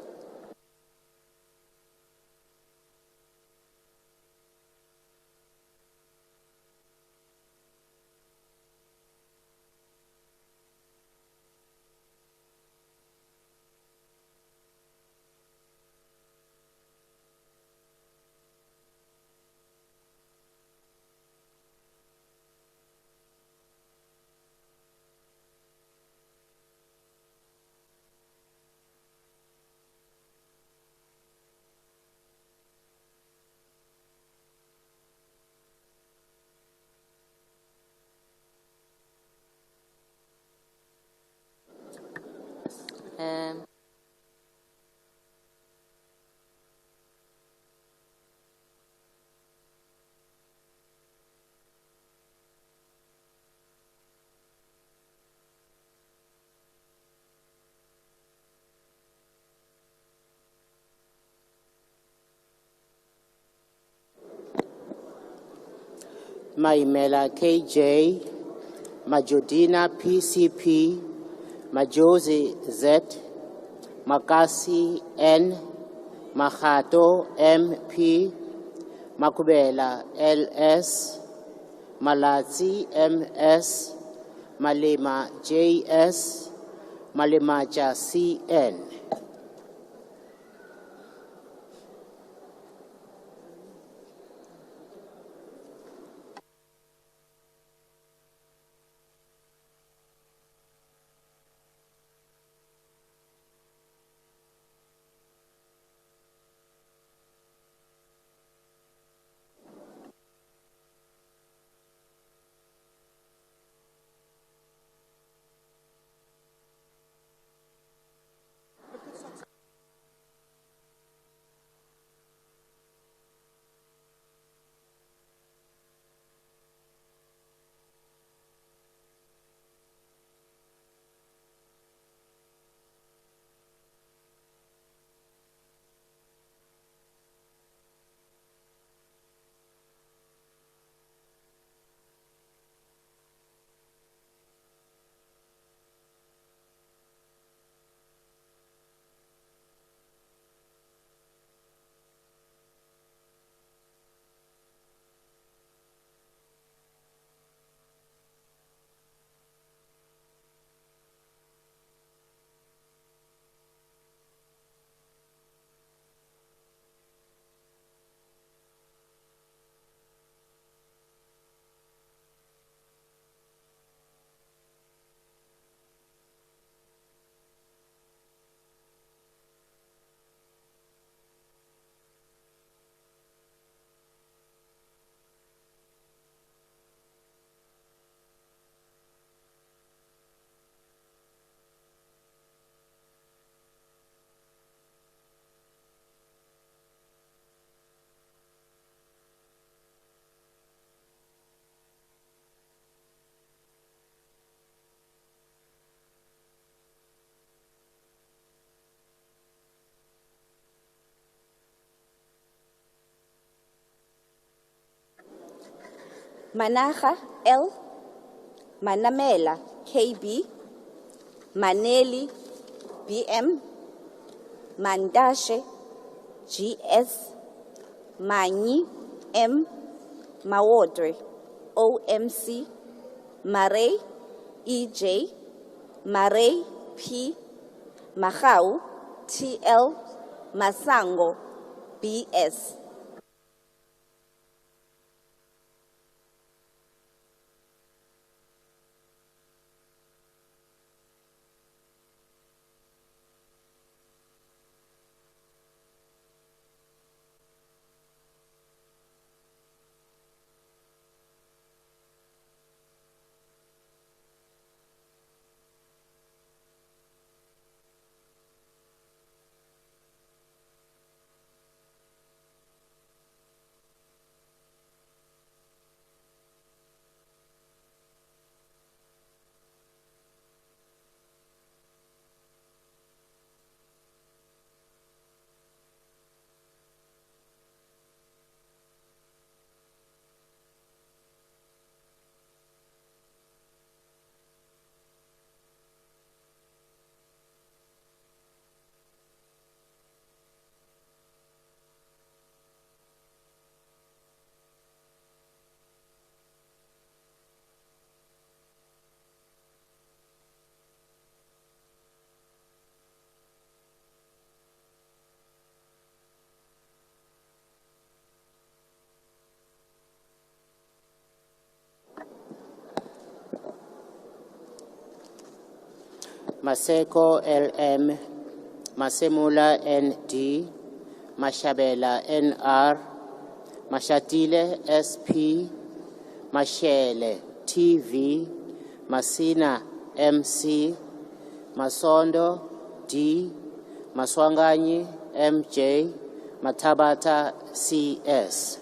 Maimela KJ, Majodina PCP, Majosi Z, Makasi N, Mahato MP, Makubela LS, Malatsi MS, Malema JS, Malemacha CN. Managa L, Manamela KB, Maneli BM, Mandashe GS, Mani M, Mawodre OMC, Mare EJ, Mare P, Mahau TL, Masango BS. Maseko LM, Masemula ND, Mashabela NR, Mashatile SP, Mashele TV, Masina MC, Masondo D, Maswanganyi MJ, Matabata CS.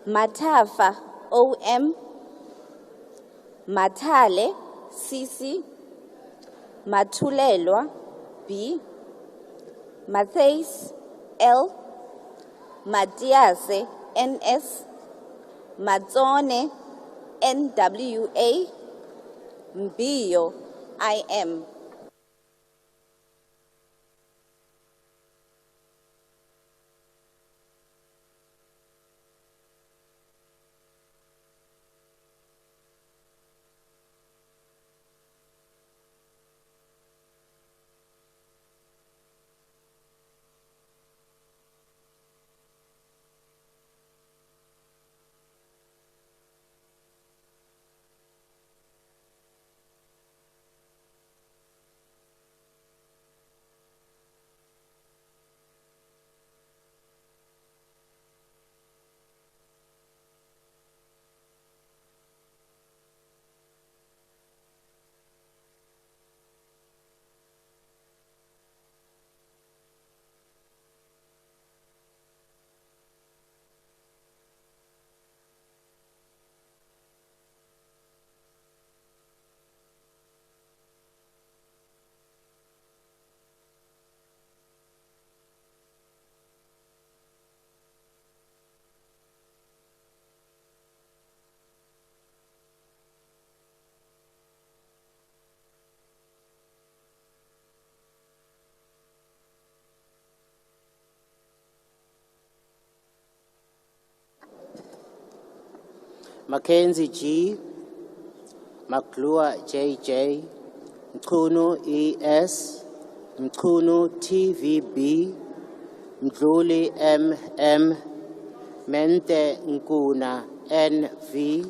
Matafa OM, Matale CC, Matulelwa B, Mathays L, Matiase NS, Matsone NWA, Mbio IM. Mackenzie G, Maklua JJ, Mkunu ES, Mkunu TVB, Mdluli MM, Mente Nkuna NV,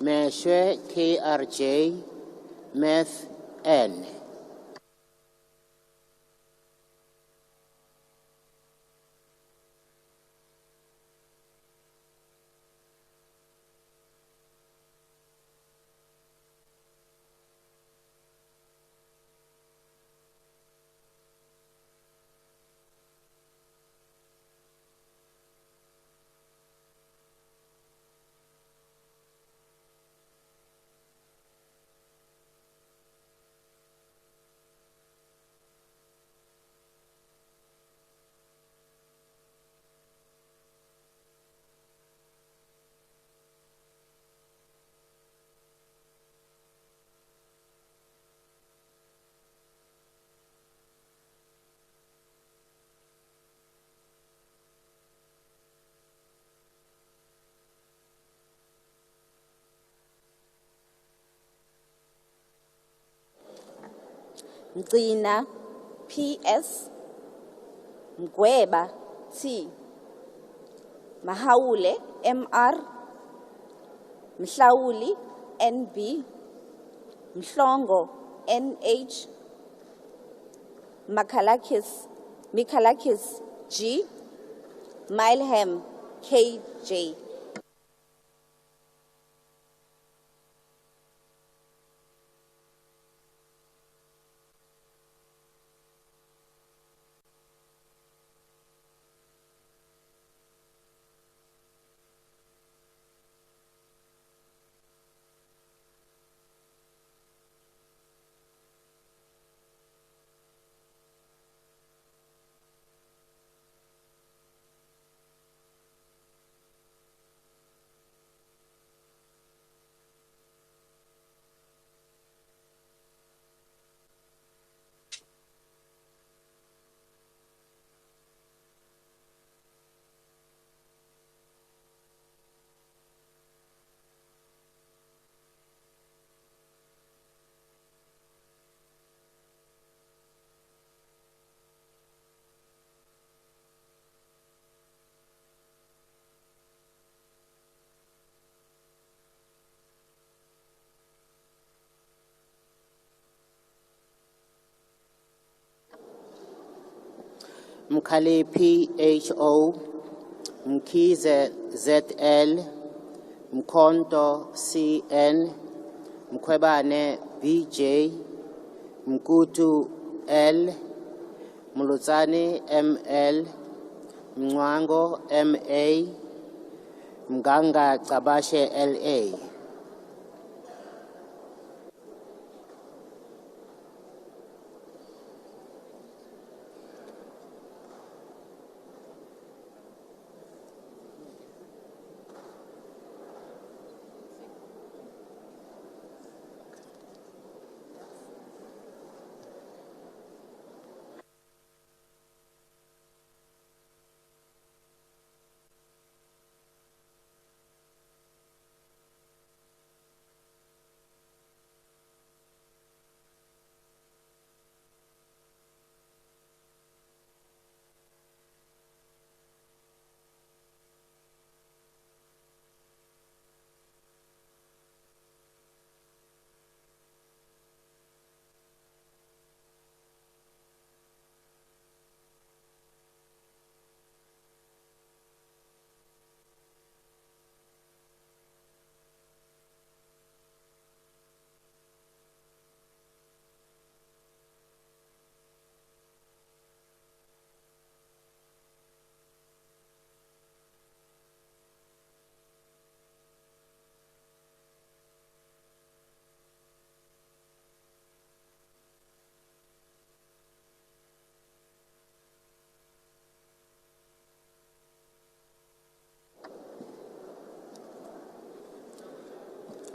Meshwe KRJ, Meth N. Mgcina PS, Mgweba T, Mahawule MR, Mhlawuli NB, Mhlongo NH, Mikalakis G, Mileham KJ. Mkhalipi HO, Mkize ZL, Mkonto CN, Mkwebane BJ, Mkutu L, Mulutsani ML, Mwango MA, Mganga Tabashe LA.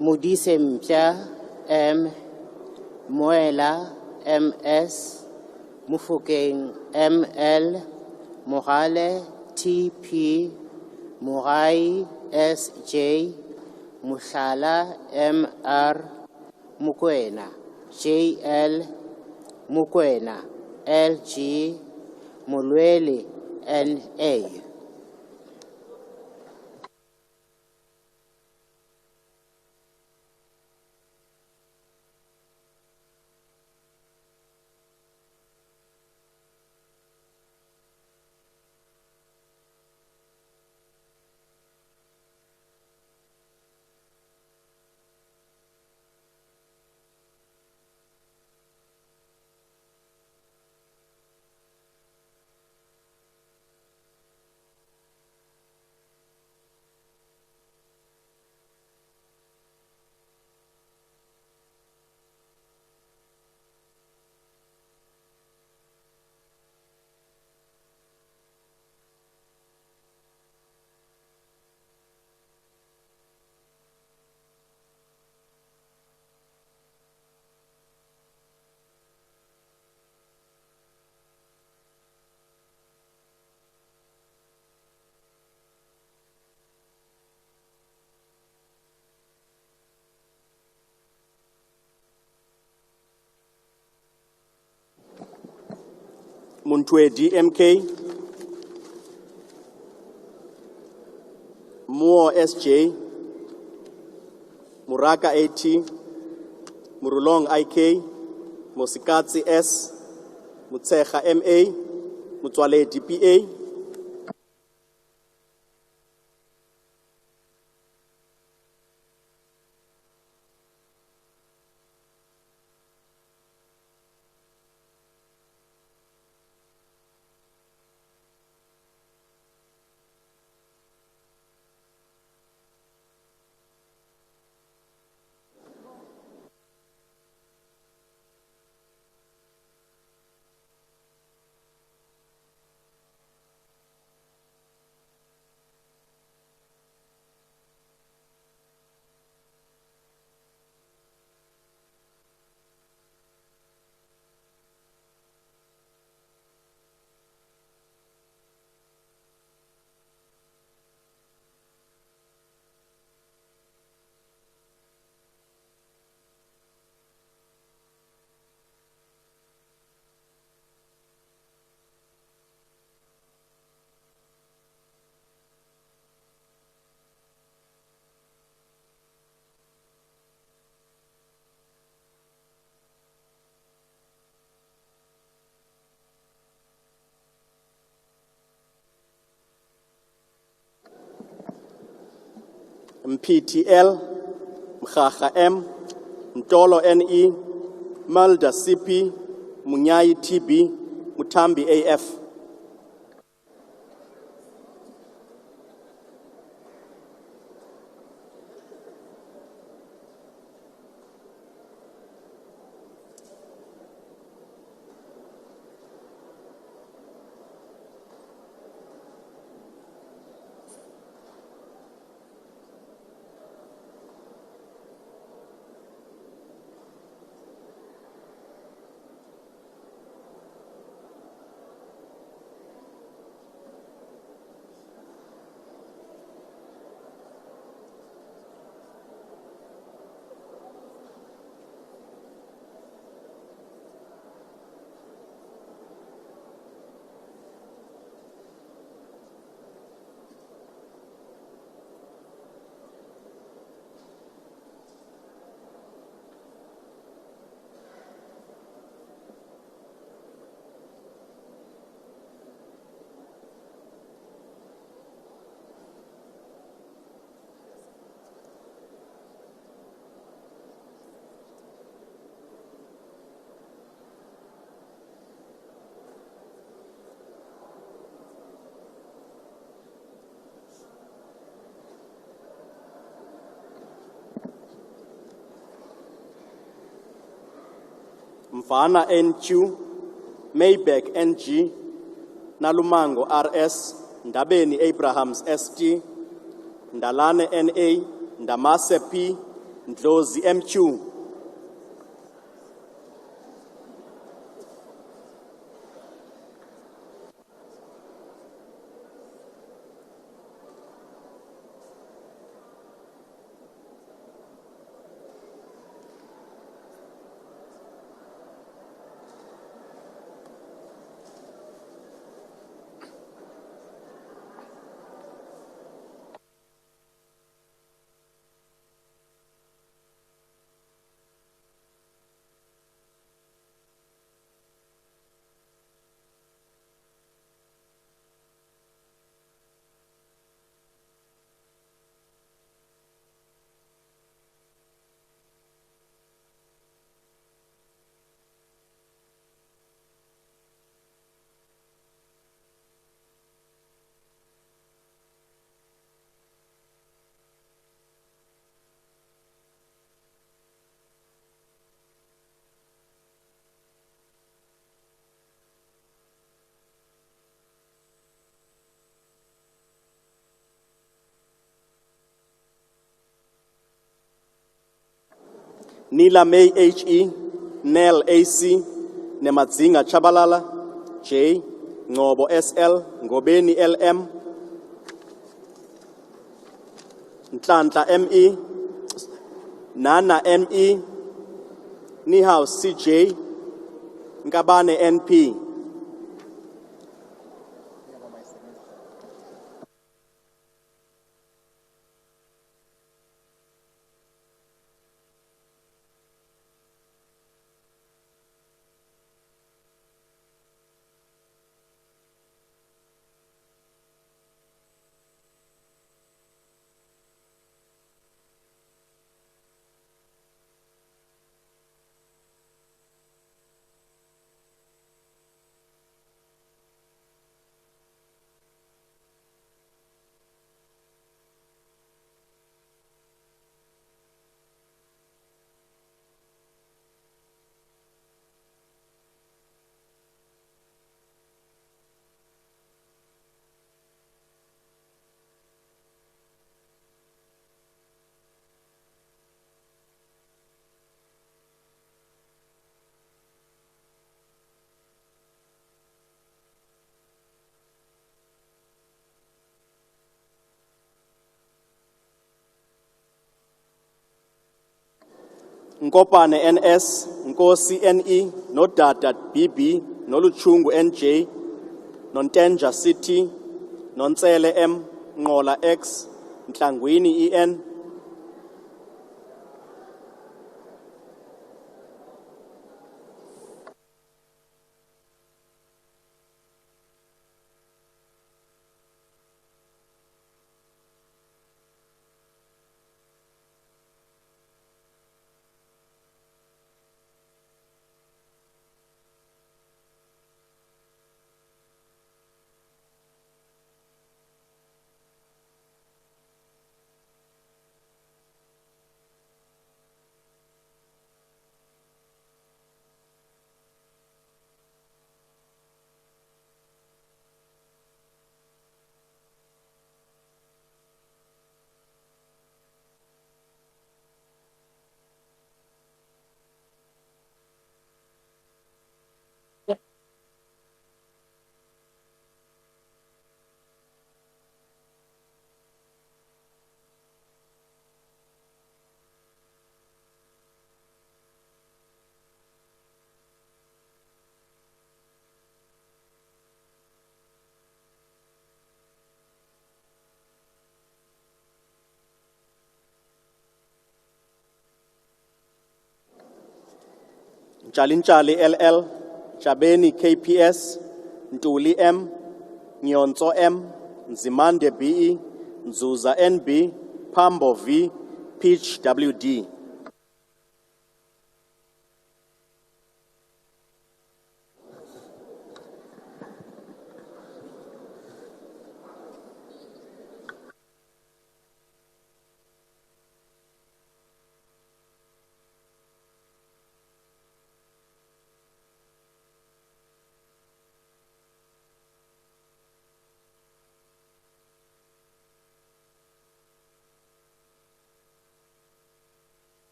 Mudise Mpya M, Moela MS, Mufokeng ML, Morale TP, Morai SJ, Mushala MR Mukwena, JL Mukwena, LG Mulweli NA. Muntwedi MK, Moore SJ, Muraka AT, Murulong IK, Mosikatsi S, Mutsecha MA, Mutswaledi PA, MPTL, Mkhacha M, Mtolo NE, Malda CP, Munyai TB, Mutambi AF. Mfana NQ, Mayback NG, Nalumango RS, Ndabeni Abrahams ST, Ndalane NA, Ndamase P, Ndlozi MQ. Nila May HE, Nel AC, Nemadzinga Chabalala, J, Ngobo SL, Ngobeni LM, Ntlantla ME, Nana ME, Nihau CJ, Ngabane NP. Nkopane NS, Nkosi NE, Nodada BB, Noluchungu NJ, Nontenja City, Nonsele M, Ngola X, Ntlangwini EN, Chalinchali LL, Chabeni KPS, Ntuli M, Nyonzo M, Nzimande BE, Nzuza NB, Pambo V, Peach WD.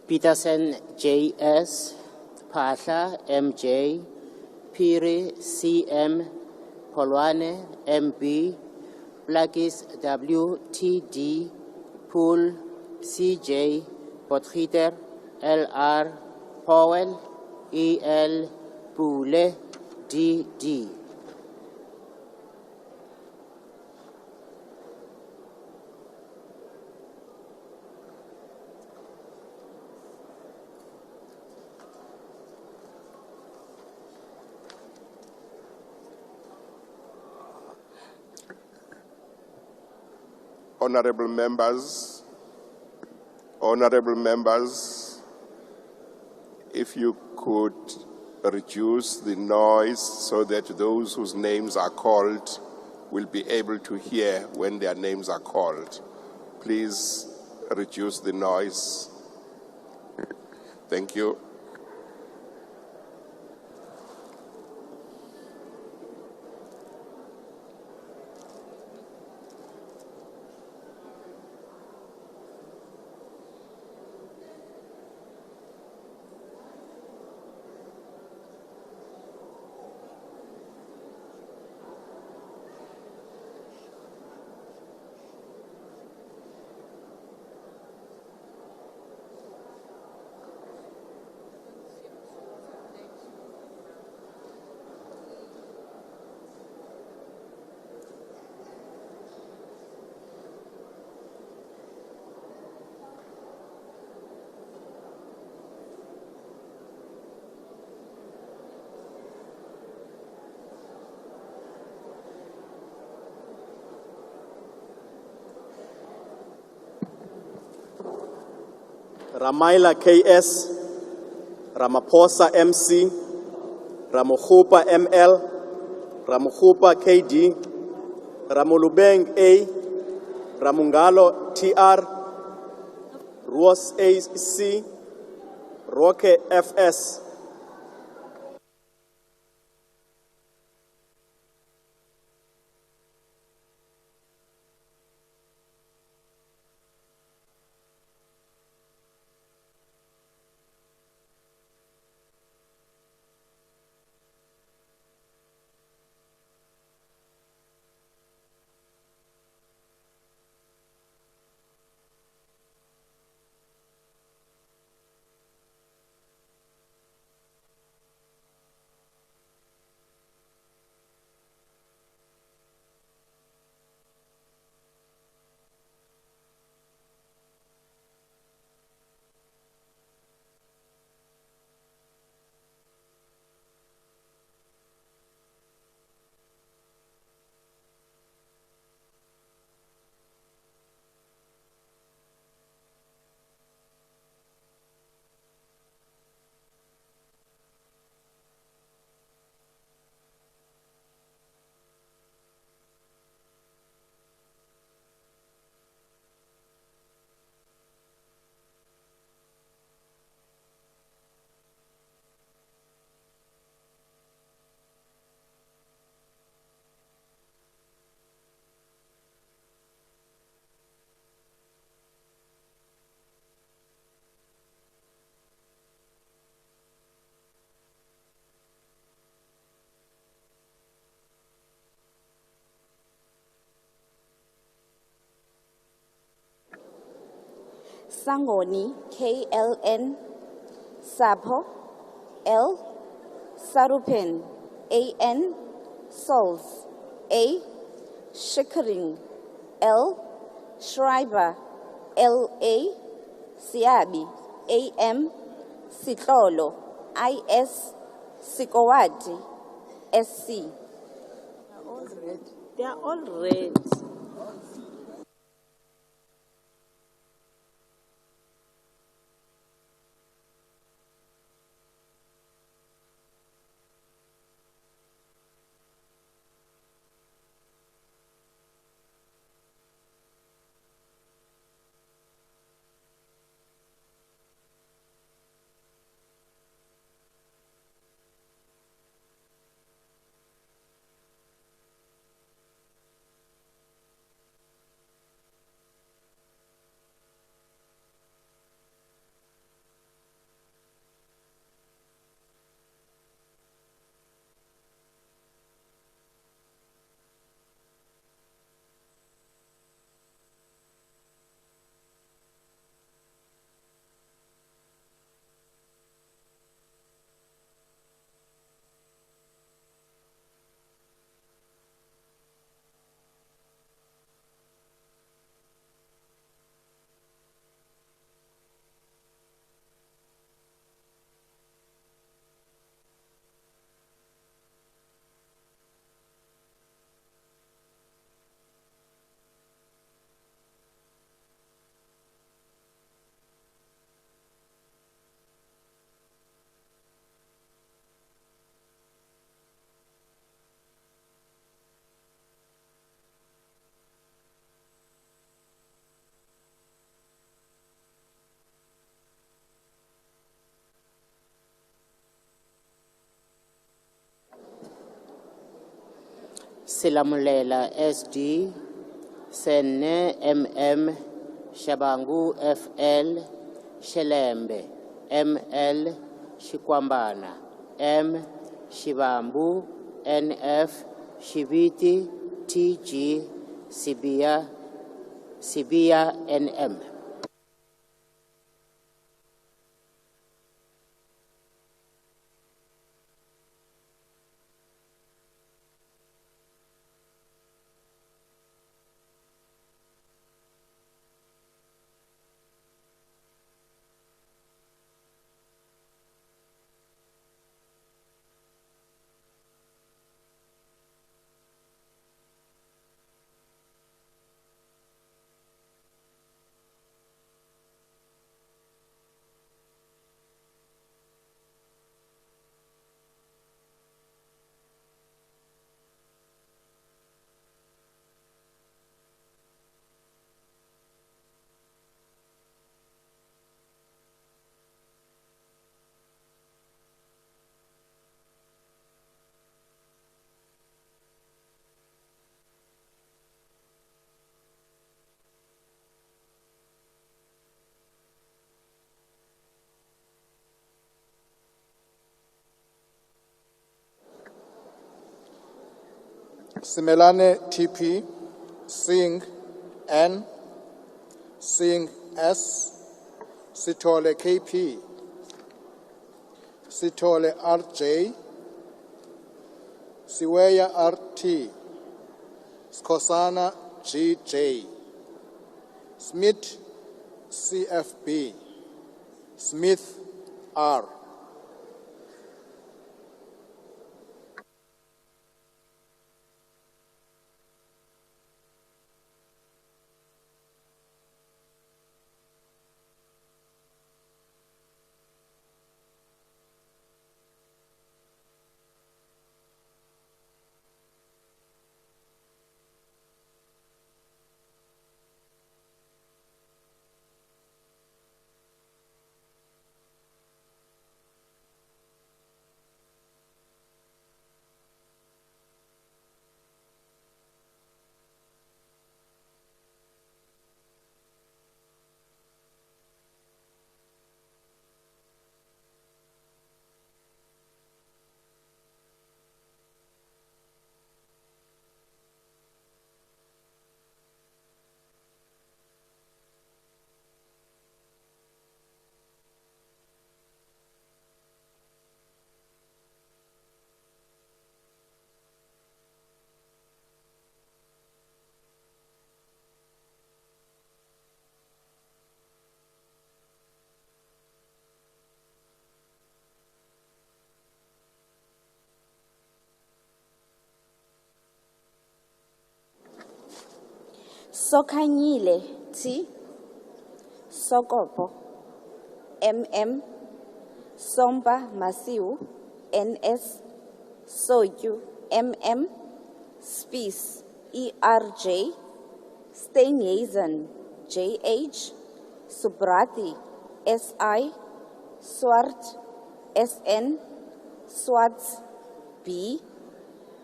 Peterson JS, Pasha MJ, Piri CM, Polwane MB, Blackis WTD, Pool CJ, Potgieter, LR, Powell, EL, Pule, DD. Honorable members, if you could reduce the noise so that those whose names are called will be able to hear when their names are called. Please reduce the noise. Thank you. Ramaila KS, Ramaphosa MC, Ramokhupa ML, Ramokhupa KD, Ramolubeng A, Ramungalo TR, Ruos AC, Roque FS. Sangoni, KLN, Sapo, L, Sarupen, AN, Sols, A, Shikering, L, Schreiber, LA, Siabi, AM, Sitlolo, IS, Sikowati, SC. They are all red. Silamulela SD, Senne MM, Shabangu FL, Shelembe ML, Shikwambana M, Shibambu NF, Shibiti TG, Sibia NM. Simelane TP, Singh N, Singh S, Sitole KP, Sitole RJ, Siweya RT, Skosana GJ, Smith CFB, Smith R. Sokanyile T, Sokopo MM, Somba Masiu NS, Soyu MM, Spies ERJ, Steenhuisen JH, Subrati SI, Swart SN, Swarts B,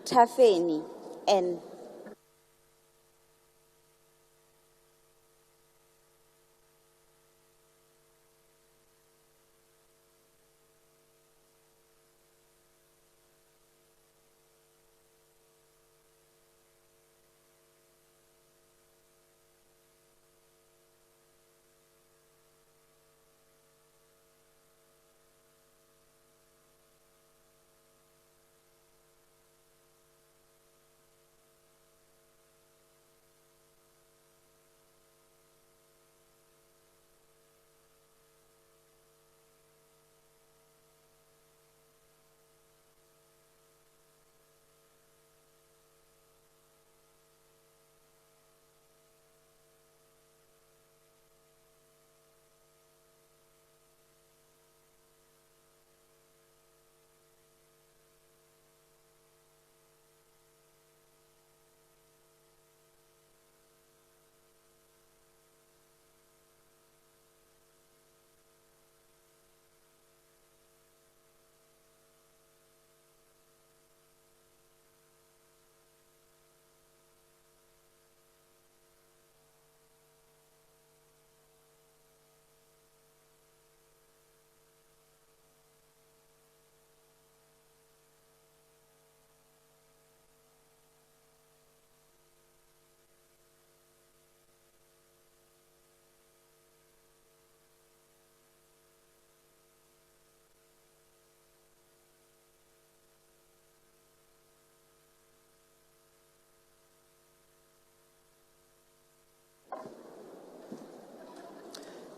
Tafeni N.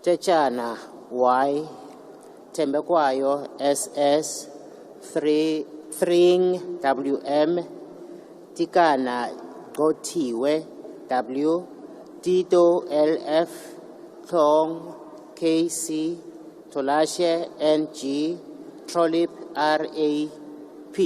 Chechana Y, Tembekwayo SS, 3 WM, Tikana Gotiwe W, Tito LF, Thong KC, Tolashe NG, Trolip RAP.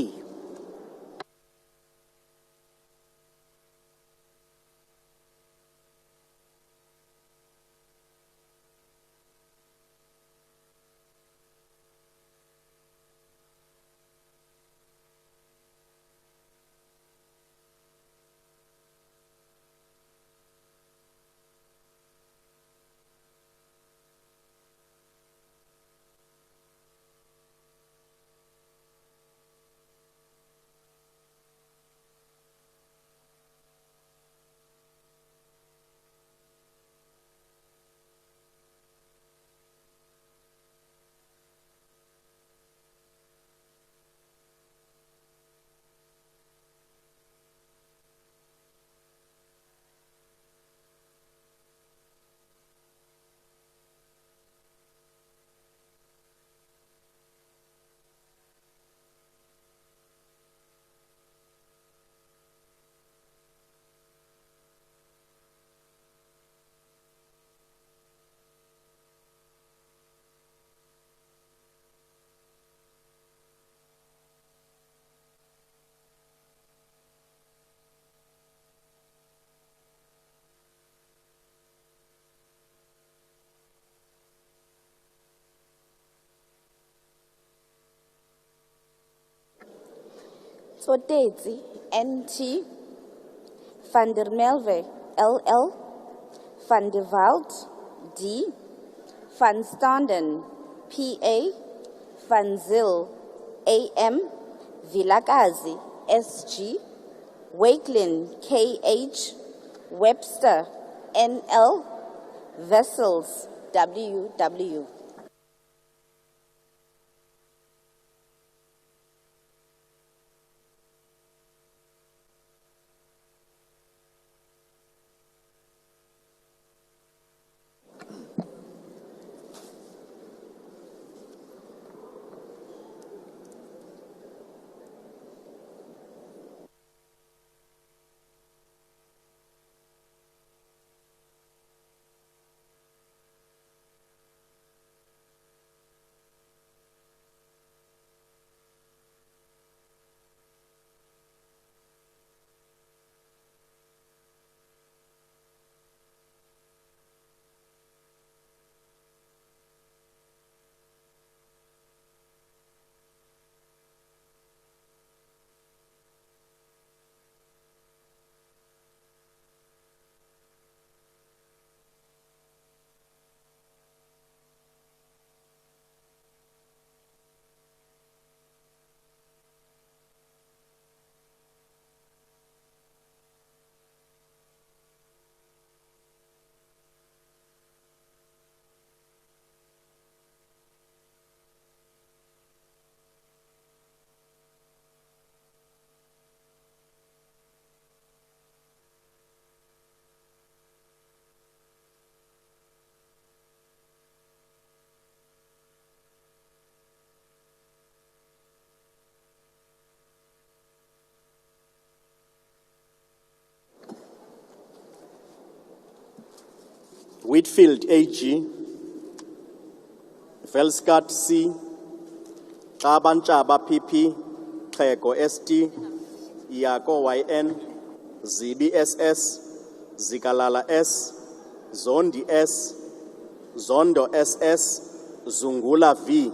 Tsotetsi NT, Van der Merwe LL, Van der Walt D, Van Standen PA, Van Zyl AM, Vilakazi SG, Wakelin KH, Webster NL, Vessels WW. Whitfield AG, Velskart C, Chaba PP, Kheko ST, Yako YN, ZBSS, Zikalala S, Zondi S, Zondo SS, Zungula V.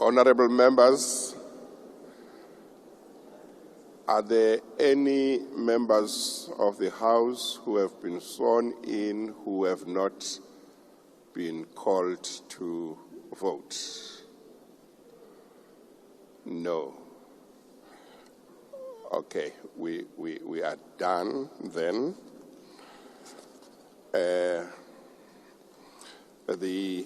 Honorable members, are there any members of the House who have been sworn in who have not been called to vote? No. Okay, we are done then. The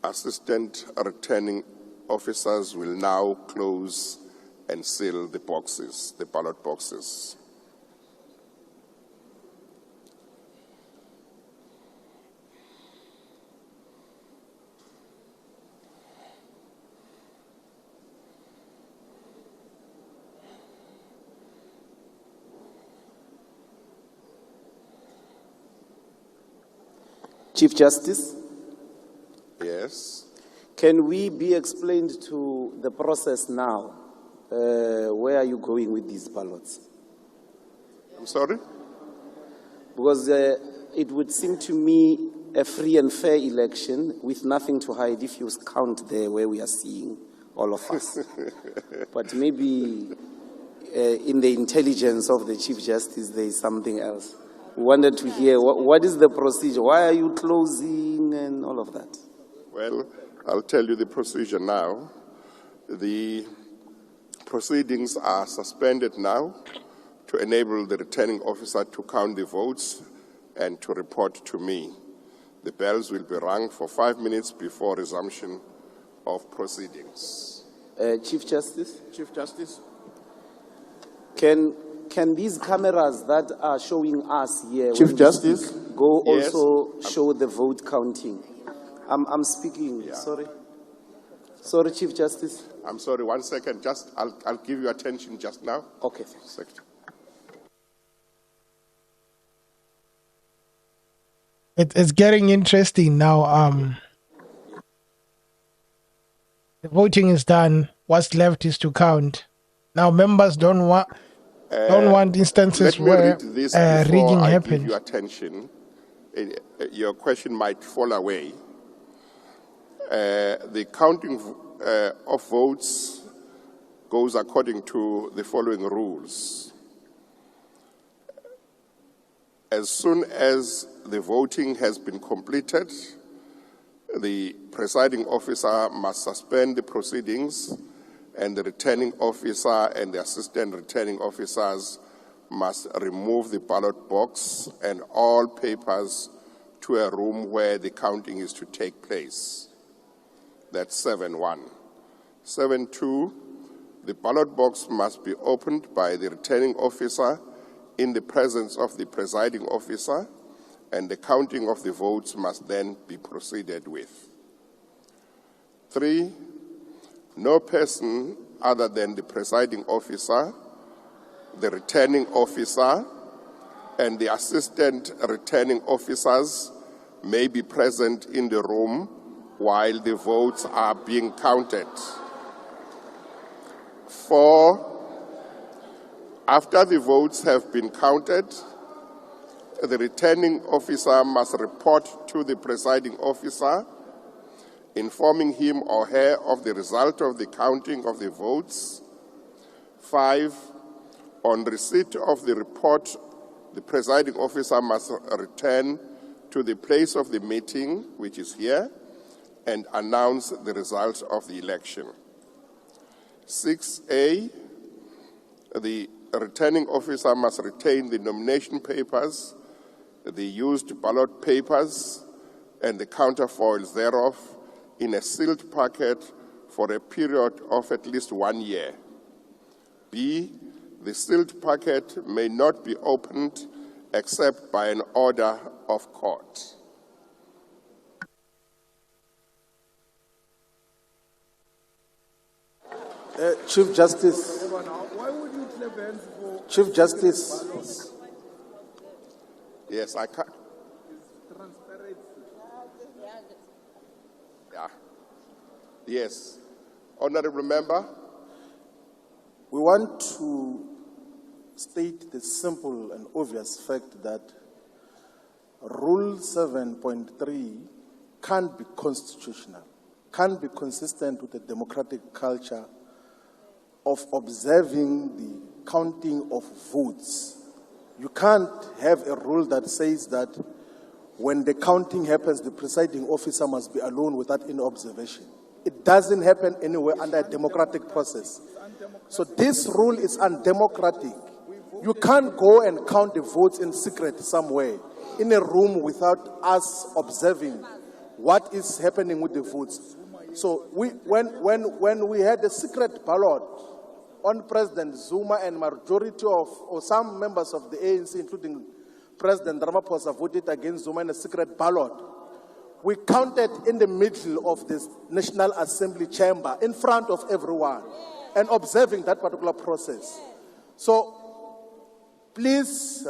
assistant returning officers will now close and seal the boxes, the ballot boxes. Chief Justice, Yes. can we be explained to the process now? Where are you going with these ballots? I'm sorry? Because it would seem to me a free and fair election with nothing to hide if you count there where we are seeing all of us. But maybe in the intelligence of the Chief Justice, there is something else. We wanted to hear what is the procedure? Why are you closing and all of that? Well, I'll tell you the procedure now. The proceedings are suspended now to enable the returning officer to count the votes and to report to me. The bells will be rung for 5 minutes before resumption of proceedings. Chief Justice? Chief Justice? Can these cameras that are showing us here Chief when we Justice? speak, go Yes. also show the vote counting? I'm speaking, sorry. Sorry, Chief Justice. I'm sorry, 1 second. Just, I'll give you attention just now. Okay, thanks. It's getting interesting now. The voting is done. What's left is to count. Now, members don't want instances Let me where read this before rigging I give happens. you attention. Your question might fall away. The counting of votes goes according to the following rules. As soon as the voting has been completed, the presiding officer must suspend the proceedings, and the returning officer and the assistant returning officers must remove the ballot box and all papers to a room where the counting is to take place. That's 7-1. 7-2, the ballot box must be opened by the returning officer in the presence of the presiding officer, and the counting of the votes must then be proceeded with. 3, no person other than the presiding officer, the returning officer, and the assistant returning officers may be present in the room while the votes are being counted. 4, after the votes have been counted, the returning officer must report to the presiding officer, informing him or her of the result of the counting of the votes. 5, on receipt of the report, the presiding officer must return to the place of the meeting, which is here, and announce the results of the election. 6A, the returning officer must retain the nomination papers, the used ballot papers, and the counterfoils thereof in a sealed packet for a period of at least 1 year. B, the sealed packet may not be opened except by an order of court. Chief Justice. Why would you clap hands for Chief Justice. Yes, I can. transparency? Yeah. Yes. Honorable Member. We want to state the simple and obvious fact that Rule 7.3 can't be constitutional, can't be consistent with the democratic culture of observing the counting of votes. You can't have a rule that says that when the counting happens, the presiding officer must be alone without any observation. It doesn't happen anywhere under a democratic process. So this rule is undemocratic. You can't go and count the votes in secret somewhere in a room without us observing what is happening with the votes. So when we had the secret ballot on President Zuma and majority of, or some members of the ANC, including President Ramaphosa, voted against Zuma in a secret ballot, we counted in the middle of this National Assembly chamber in front of everyone and observing that particular process. So please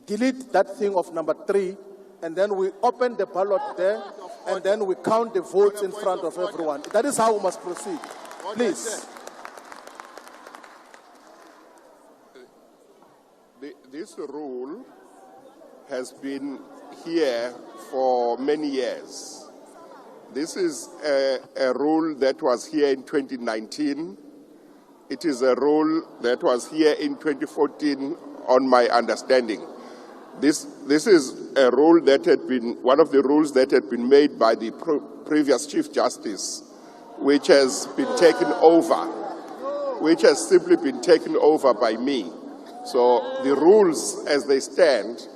delete that thing of number 3, and then we open the ballot there, and then we count the votes in front of everyone. That is how we must proceed. Please. This rule has been here for many years. This is a rule that was here in 2019. It is a rule that was here in 2014, on my understanding. This is a rule that had been, one of the rules that had been made by the previous Chief Justice, which has been taken over, which has simply been taken over by me. So the rules as they stand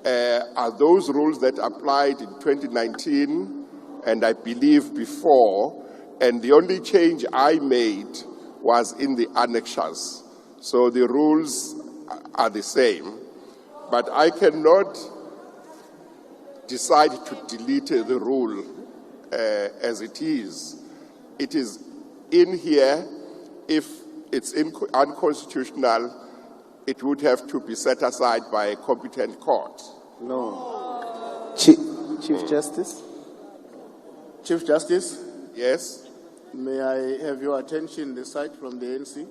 are those rules that applied in 2019 and I believe before, and the only change I made was in the annexures. So the rules are the same, but I cannot decide to delete the rule as it is. It is in here. If it's unconstitutional, it would have to be set aside by a competent court. No. Chief Justice? Chief Justice? Yes? May I have your attention this side from the ANC?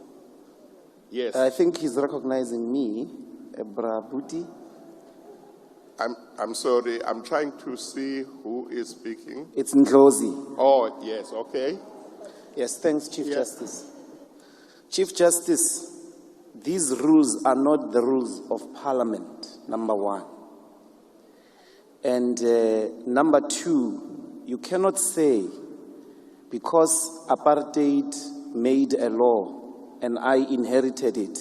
Yes. I think he's recognizing me, Ebra Buti. I'm sorry, I'm trying to see who is speaking. It's Ndlozi. Oh, yes, okay. Yes, thanks, Chief Justice. Chief Justice, these rules are not the rules of Parliament, number one. And number two, you cannot say because apartheid made a law and I inherited it,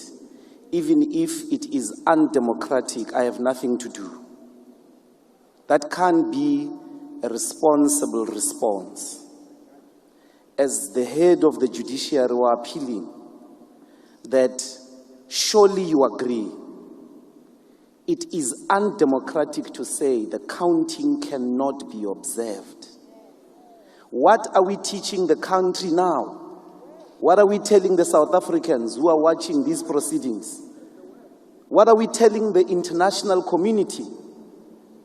even if it is undemocratic, I have nothing to do. That can't be a responsible response. As the head of the judiciary, we are appealing that surely you agree it is undemocratic to say the counting cannot be observed. What are we teaching the country now? What are we telling the South Africans who are watching these proceedings? What are we telling the international community?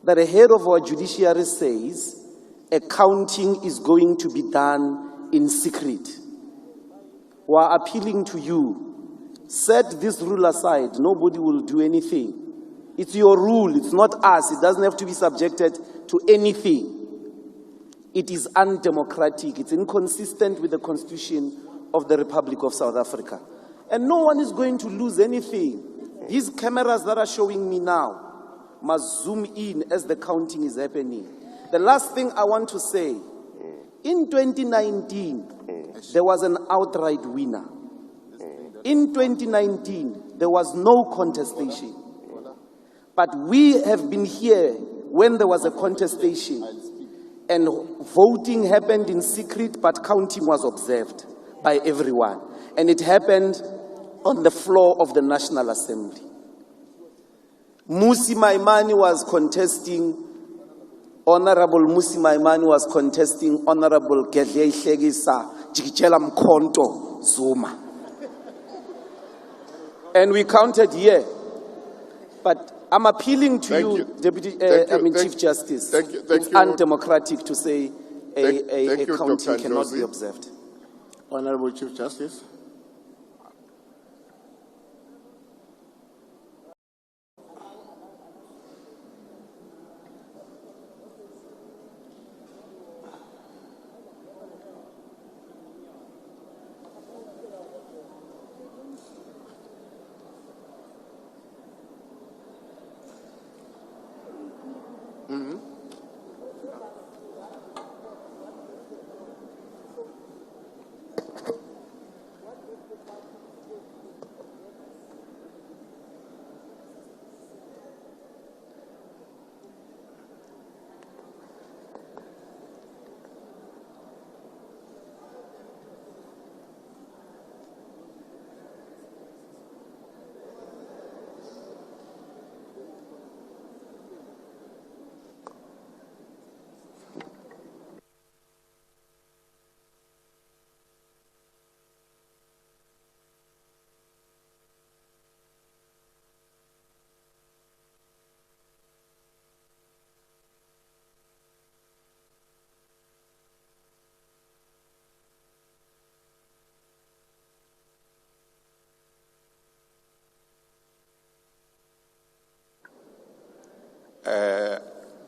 That a head of our judiciary says a counting is going to be done in secret. We are appealing to you. Set this rule aside. Nobody will do anything. It's your rule. It's not us. It doesn't have to be subjected to anything. It is undemocratic. It's inconsistent with the Constitution of the Republic of South Africa. And no one is going to lose anything. These cameras that are showing me now must zoom in as the counting is happening. The last thing I want to say, in 2019, there was an outright winner. In 2019, there was no contestation. But we have been here when there was a contestation and voting happened in secret, but counting was observed by everyone. And it happened on the floor of the National Assembly. Musi Maimane was contesting, Honorable Musi Maimane was contesting Honorable Gedle Hlekisa Jikijela Mkhonto Zuma. And we counted here. But I'm appealing to you, Deputy, Chief Justice. It's undemocratic to say a counting cannot be observed. Honorable Chief Justice.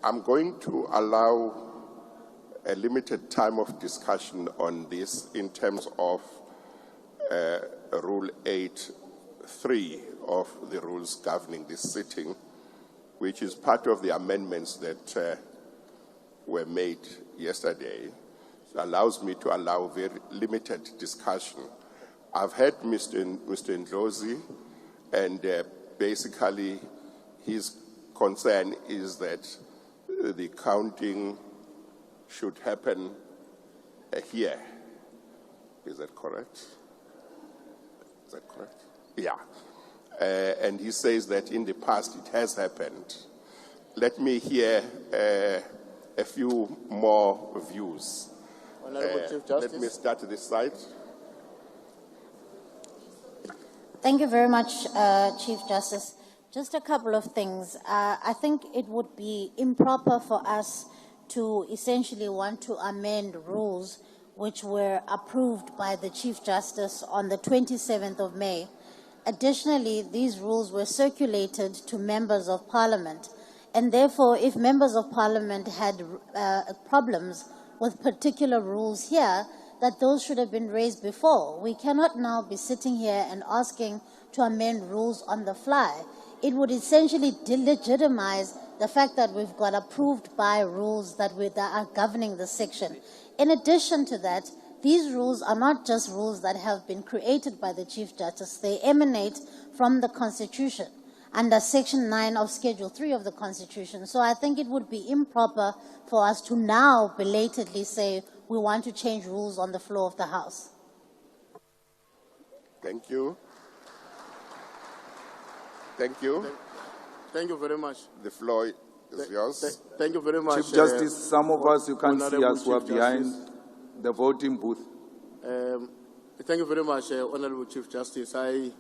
I'm going to allow a limited time of discussion on this in terms of Rule 8.3 of the rules governing this sitting, which is part of the amendments that were made yesterday. It allows me to allow very limited discussion. I've heard Mr. Ndlozi, and basically his concern is that the counting should happen here. Is that correct? Is that correct? Yeah. And he says that in the past it has happened. Let me hear a few more views. Honorable Chief Justice. Let me start this side. Thank you very much, Chief Justice. Just a couple of things. I think it would be improper for us to essentially want to amend rules which were approved by the Chief Justice on the 27th of May. Additionally, these rules were circulated to members of Parliament, and therefore, if members of Parliament had problems with particular rules here, that those should have been raised before. We cannot now be sitting here and asking to amend rules on the fly. It would essentially delegitimize the fact that we've got approved by rules that are governing the section. In addition to that, these rules are not just rules that have been created by the Chief Justice. They emanate from the Constitution under Section 9 of Schedule 3 of the Constitution. So I think it would be improper for us to now belatedly say we want to change rules on the floor of the House. Thank you. Thank you. Thank you very much. The floor is yours. Thank you very much. Chief Justice, some of us, you can't see Honorable us, we're Chief behind Justice. the voting booth. Thank you very much, Honorable Chief Justice. I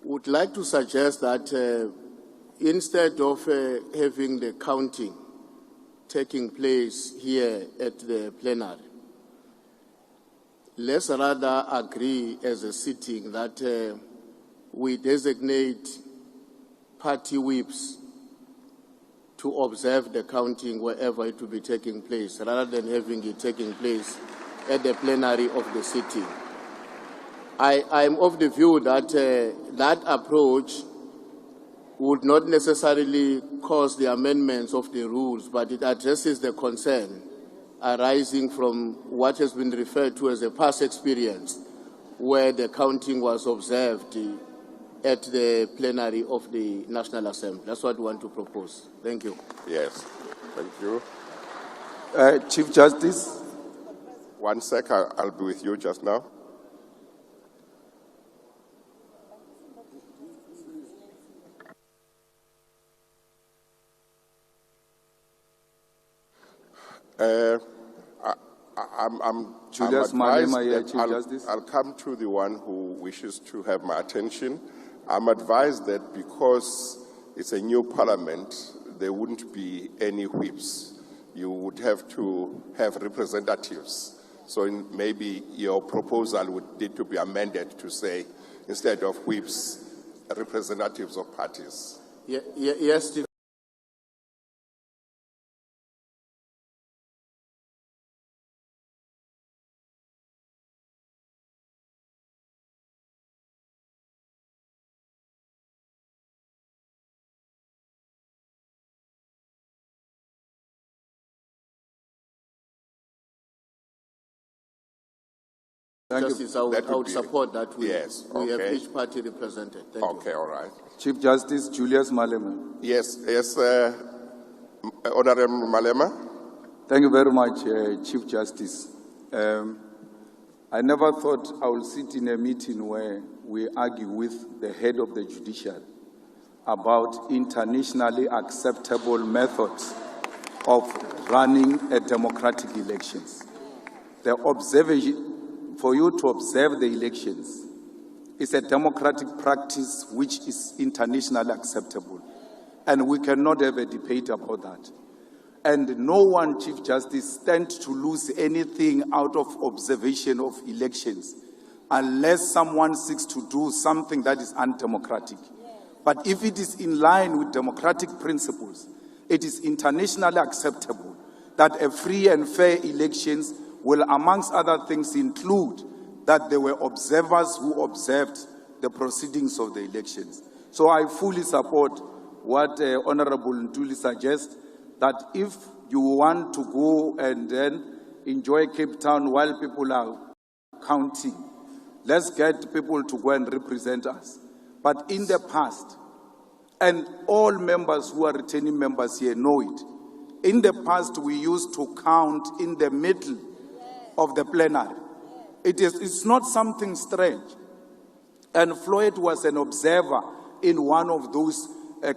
would like to suggest that instead of having the counting taking place here at the plenary, let's rather agree as a sitting that we designate party whips to observe the counting wherever it will be taking place, rather than having it taking place at the plenary of the sitting. I am of the view that that approach would not necessarily cause the amendments of the rules, but it addresses the concern arising from what has been referred to as a past experience, where the counting was observed at the plenary of the National Assembly. That's what we want to propose. Thank you. Yes, thank you. Chief Justice. 1 sec, I'll be with you just now. Julius Malema here, Chief Justice. I'll come to the one who wishes to have my attention. I'm advised that because it's a new parliament, there wouldn't be any whips. You would have to have representatives. So maybe your proposal would need to be amended to say, instead of whips, representatives of parties. Yes, Chief. Justice, I would support that. We have each party represented. Thank you. Okay, all right. Chief Justice Julius Malema. Yes, Honorable Malema. Thank you very much, Chief Justice. I never thought I would sit in a meeting where we argue with the head of the judiciary about internationally acceptable methods of running a democratic elections. The observation, for you to observe the elections, is a democratic practice which is internationally acceptable. And we cannot have a debate about that. And no one, Chief Justice, stands to lose anything out of observation of elections unless someone seeks to do something that is undemocratic. But if it is in line with democratic principles, it is internationally acceptable that a free and fair elections will, amongst other things, include that there were observers who observed the proceedings of the elections. So I fully support what Honorable Ntuli suggests, that if you want to go and then enjoy Cape Town while people are counting, let's get people to go and represent us. But in the past, and all members who are returning members here know it, in the past we used to count in the middle of the plenary. It's not something strange. And Floyd was an observer in one of those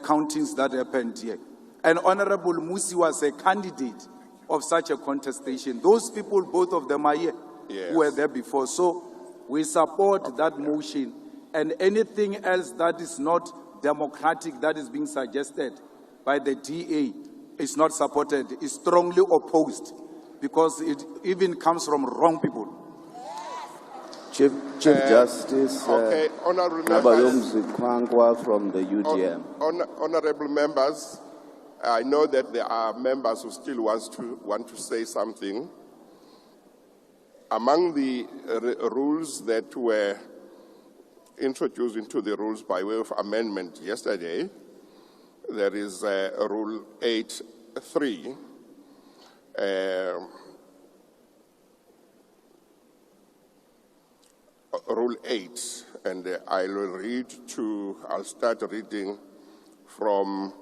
countings that happened here. And Honorable Musi was a candidate of such a contestation. Those people, both of them are here, who were there before. So we support that motion, and anything else that is not democratic that is being suggested by the DA is not supported, is strongly opposed, because it even comes from wrong people. Chief Justice okay, honorable Nabayomzi from the UDM. Honorable members, I know that there are members who still want to say something. Among the rules that were introduced into the rules by way of amendment yesterday, there is Rule 8.3. Rule 8, and I'll start reading from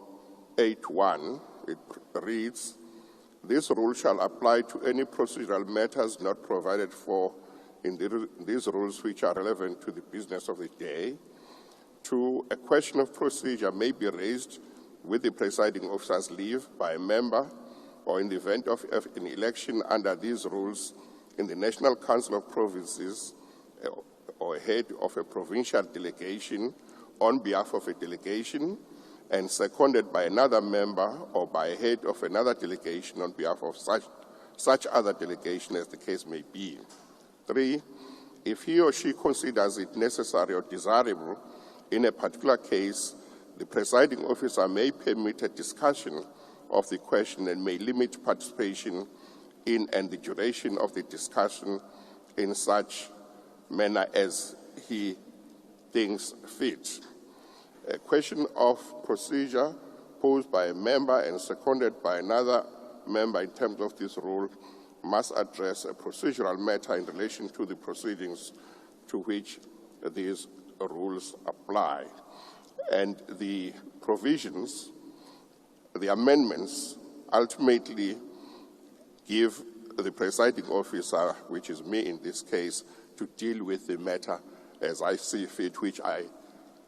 8.1. It reads, this rule shall apply to any procedural matters not provided for in these rules which are relevant to the business of the day. 2, a question of procedure may be raised with the presiding officer's leave by a member, or in the event of an election under these rules in the National Council of Provinces, or head of a provincial delegation on behalf of a delegation, and seconded by another member or by a head of another delegation on behalf of such other delegation as the case may be. 3, if he or she considers it necessary or desirable in a particular case, the presiding officer may permit a discussion of the question and may limit participation in and the duration of the discussion in such manner as he thinks fit. A question of procedure posed by a member and seconded by another member in terms of this rule must address a procedural matter in relation to the proceedings to which these rules apply. And the provisions, the amendments, ultimately give the presiding officer, which is me in this case, to deal with the matter as I see fit, which I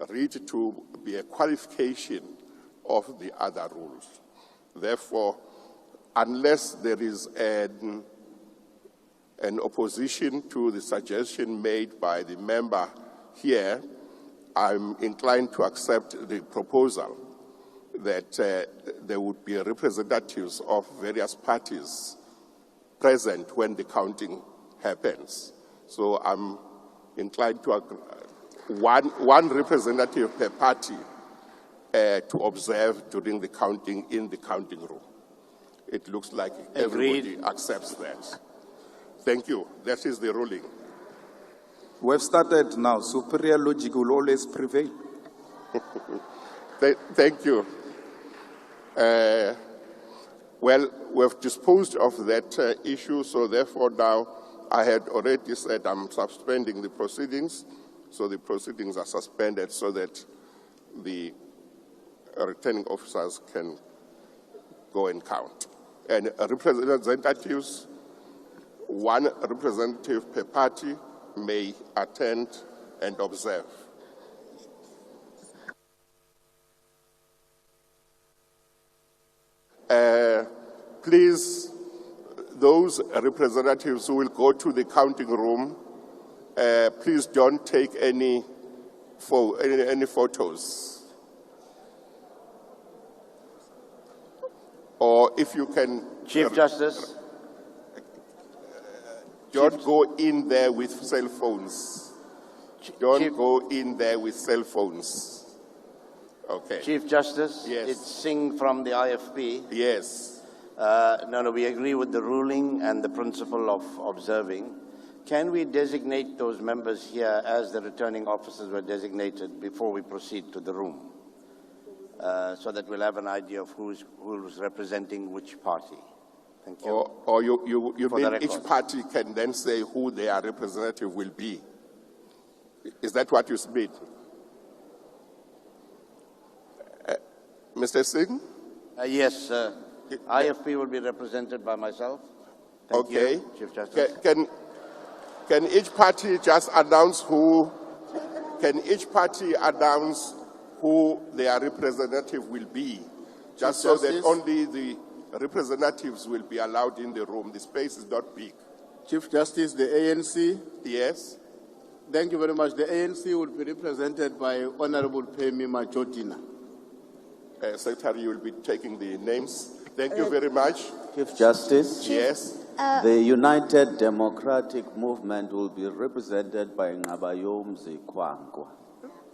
read to be a qualification of the other rules. Therefore, unless there is an opposition to the suggestion made by the member here, I'm inclined to accept the proposal that there would be representatives of various parties present when the counting happens. So I'm inclined to agree, one representative per party to observe during the counting in the counting room. It looks like everybody accepts that. Thank you. That is the ruling. We've started now. Superior logic will always prevail. Thank you. Well, we've disposed of that issue, so therefore now I had already said I'm suspending the proceedings, so the proceedings are suspended so that the returning officers can go and count. And representatives, one representative per party may attend and observe. Please, those representatives who will go to the counting room, please don't take any photos. Or if you can... Chief Justice. Don't go in there with cell phones. Don't go in there with cell phones. Okay. Chief Justice, Yes. it's Singh from the IFP. Yes. No, we agree with the ruling and the principle of observing. Can we designate those members here as the returning officers were designated before we proceed to the room? So that we'll have an idea of who's representing which party. Thank you. Or you For the mean each record. party can then say who their representative will be? Is that what you mean? Mr. Singh? Yes, IFP will be represented by myself. Thank Okay. you, Chief Justice. Can each party just announce who? Can each party announce who their representative will be, just so that Justice. only the representatives will be allowed in the room? The space is not big. Chief Justice, the ANC. Yes. Thank you very much. The ANC will be represented by Honorable Pemi Majotina. Secretary, you will be taking the names. Thank you very much. Chief Justice. Yes. The United Democratic Movement will be represented by Ngabayom Zekwangwa.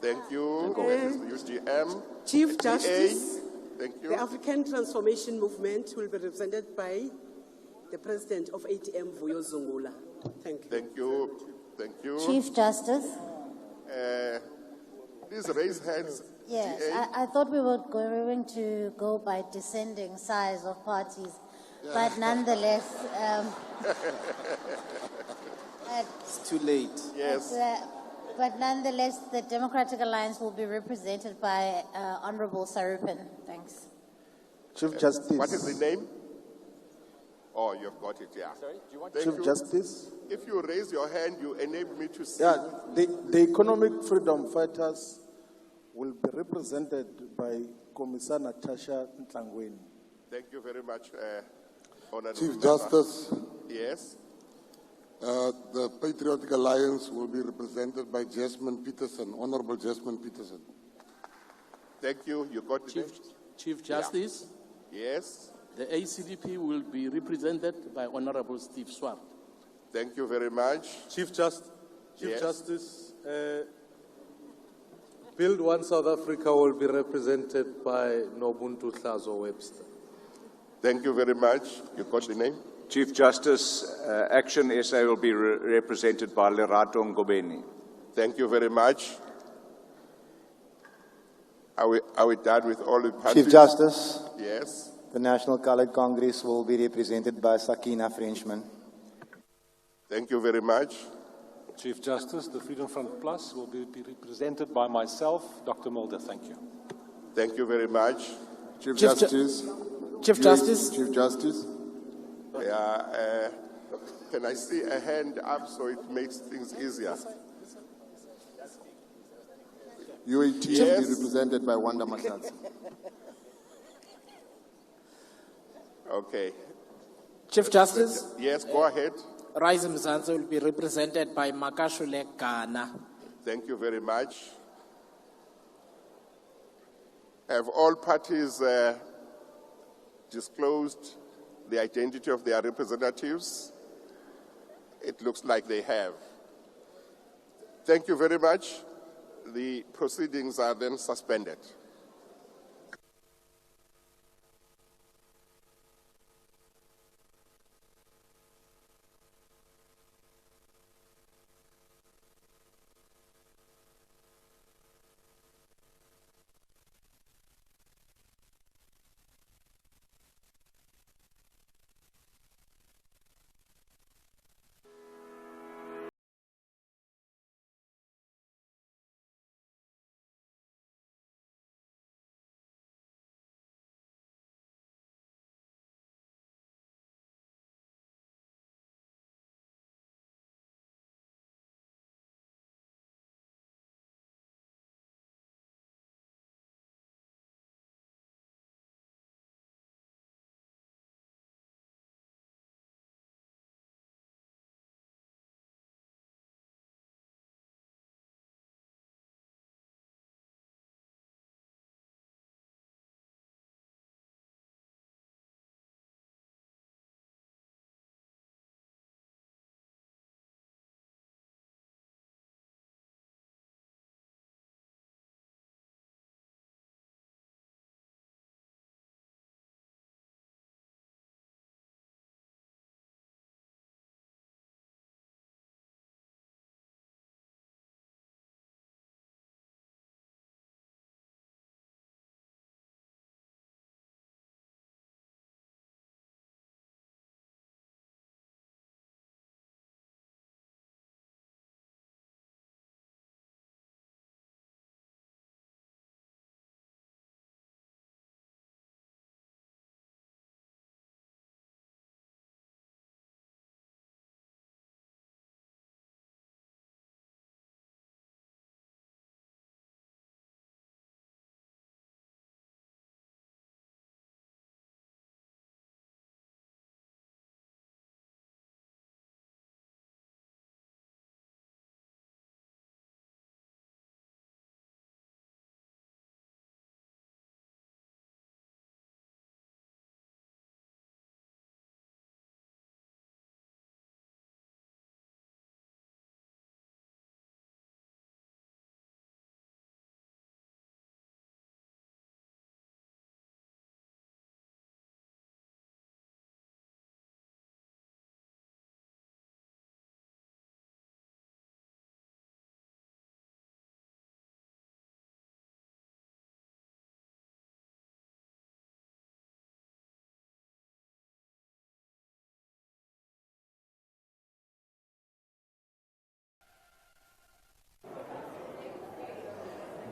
Thank you. That is the UGM. Chief FDA. Justice, Thank you. the African Transformation Movement will be represented by the President of ATM, Vuyo Zungula. Thank you. Thank you. Thank you. Chief Justice. Please raise hands. Yes, DA. I thought we were going to go by descending size of parties, but nonetheless, It's too late. Yes. but nonetheless, the Democratic Alliance will be represented by Honorable Sarupin. Thanks. Chief Justice. What is the name? Oh, you've got it, yeah. Sorry, do you want Chief Justice. If you raise your hand, you enable me to see. Yeah, the economic freedom fighters will be represented by Commissar Natasha Ntlangweni. Thank you very much, Honorable Chief Member. Justice, Yes. the Patriotic Alliance will be represented by Jasmine Peterson, Honorable Jasmine Peterson. Thank you. You got the name? Chief Justice, Yes. the ACDP will be represented by Honorable Steve Swart. Thank you very much. Chief Yes. Justice, Build One South Africa will be represented by Nobuntu Hlazo Webster. Thank you very much. You got the name? Chief Justice, Action SA will be represented by Lerato Ngobeni. Thank you very much. Are we done with all the parties? Chief Justice, Yes. the National Colored Congress will be represented by Sakina Frenchman. Thank you very much. Chief Justice, the Freedom Front Plus will be represented by myself, Dr. Mulder. Thank you. Thank you very much. Chief Justice. Chief Justice. Chief Justice. Yeah, can I see a hand up so it makes things easier? UAT Yes. will be represented by Wanda Mahlatsi. Okay. Chief Justice, Yes, go ahead. Rise Mzansi will be represented by Makashule Ghana. Thank you very much. Have all parties disclosed the identity of their representatives? It looks like they have. Thank you very much. The proceedings are then suspended.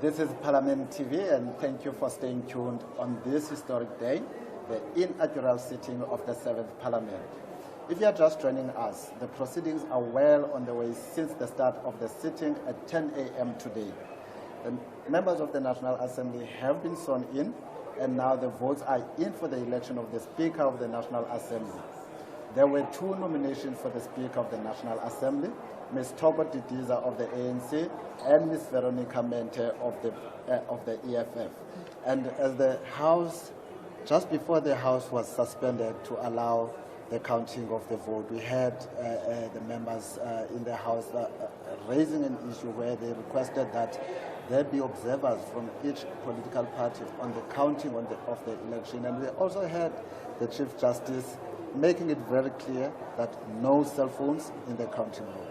This is Parliament TV, and thank you for staying tuned on this historic day, the inaugural sitting of the 7th Parliament. If you are just joining us, the proceedings are well on the way since the start of the sitting at 10 a.m. today. The members of the National Assembly have been sworn in, and now the votes are in for the election of the Speaker of the National Assembly. There were 2 nominations for the Speaker of the National Assembly, Ms. Tobo Didiza of the ANC and Ms. Veronica Mente of the EFF. And as the House, just before the House was suspended to allow the counting of the vote, we had the members in the House raising an issue where they requested that there be observers from each political party on the counting of the election. And we also had the Chief Justice making it very clear that no cell phones in the counting room.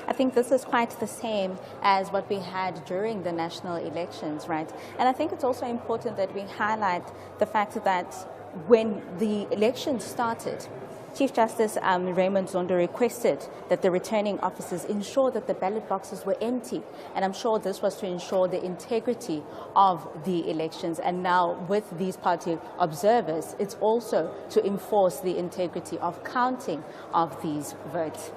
I think this is quite the same as what we had during the national elections, right? And I think it's also important that we highlight the fact that when the election started, Chief Justice Raymond Zondo requested that the returning officers ensure that the ballot boxes were empty. And I'm sure this was to ensure the integrity of the elections. And now with these party observers, it's also to enforce the integrity of counting of these votes.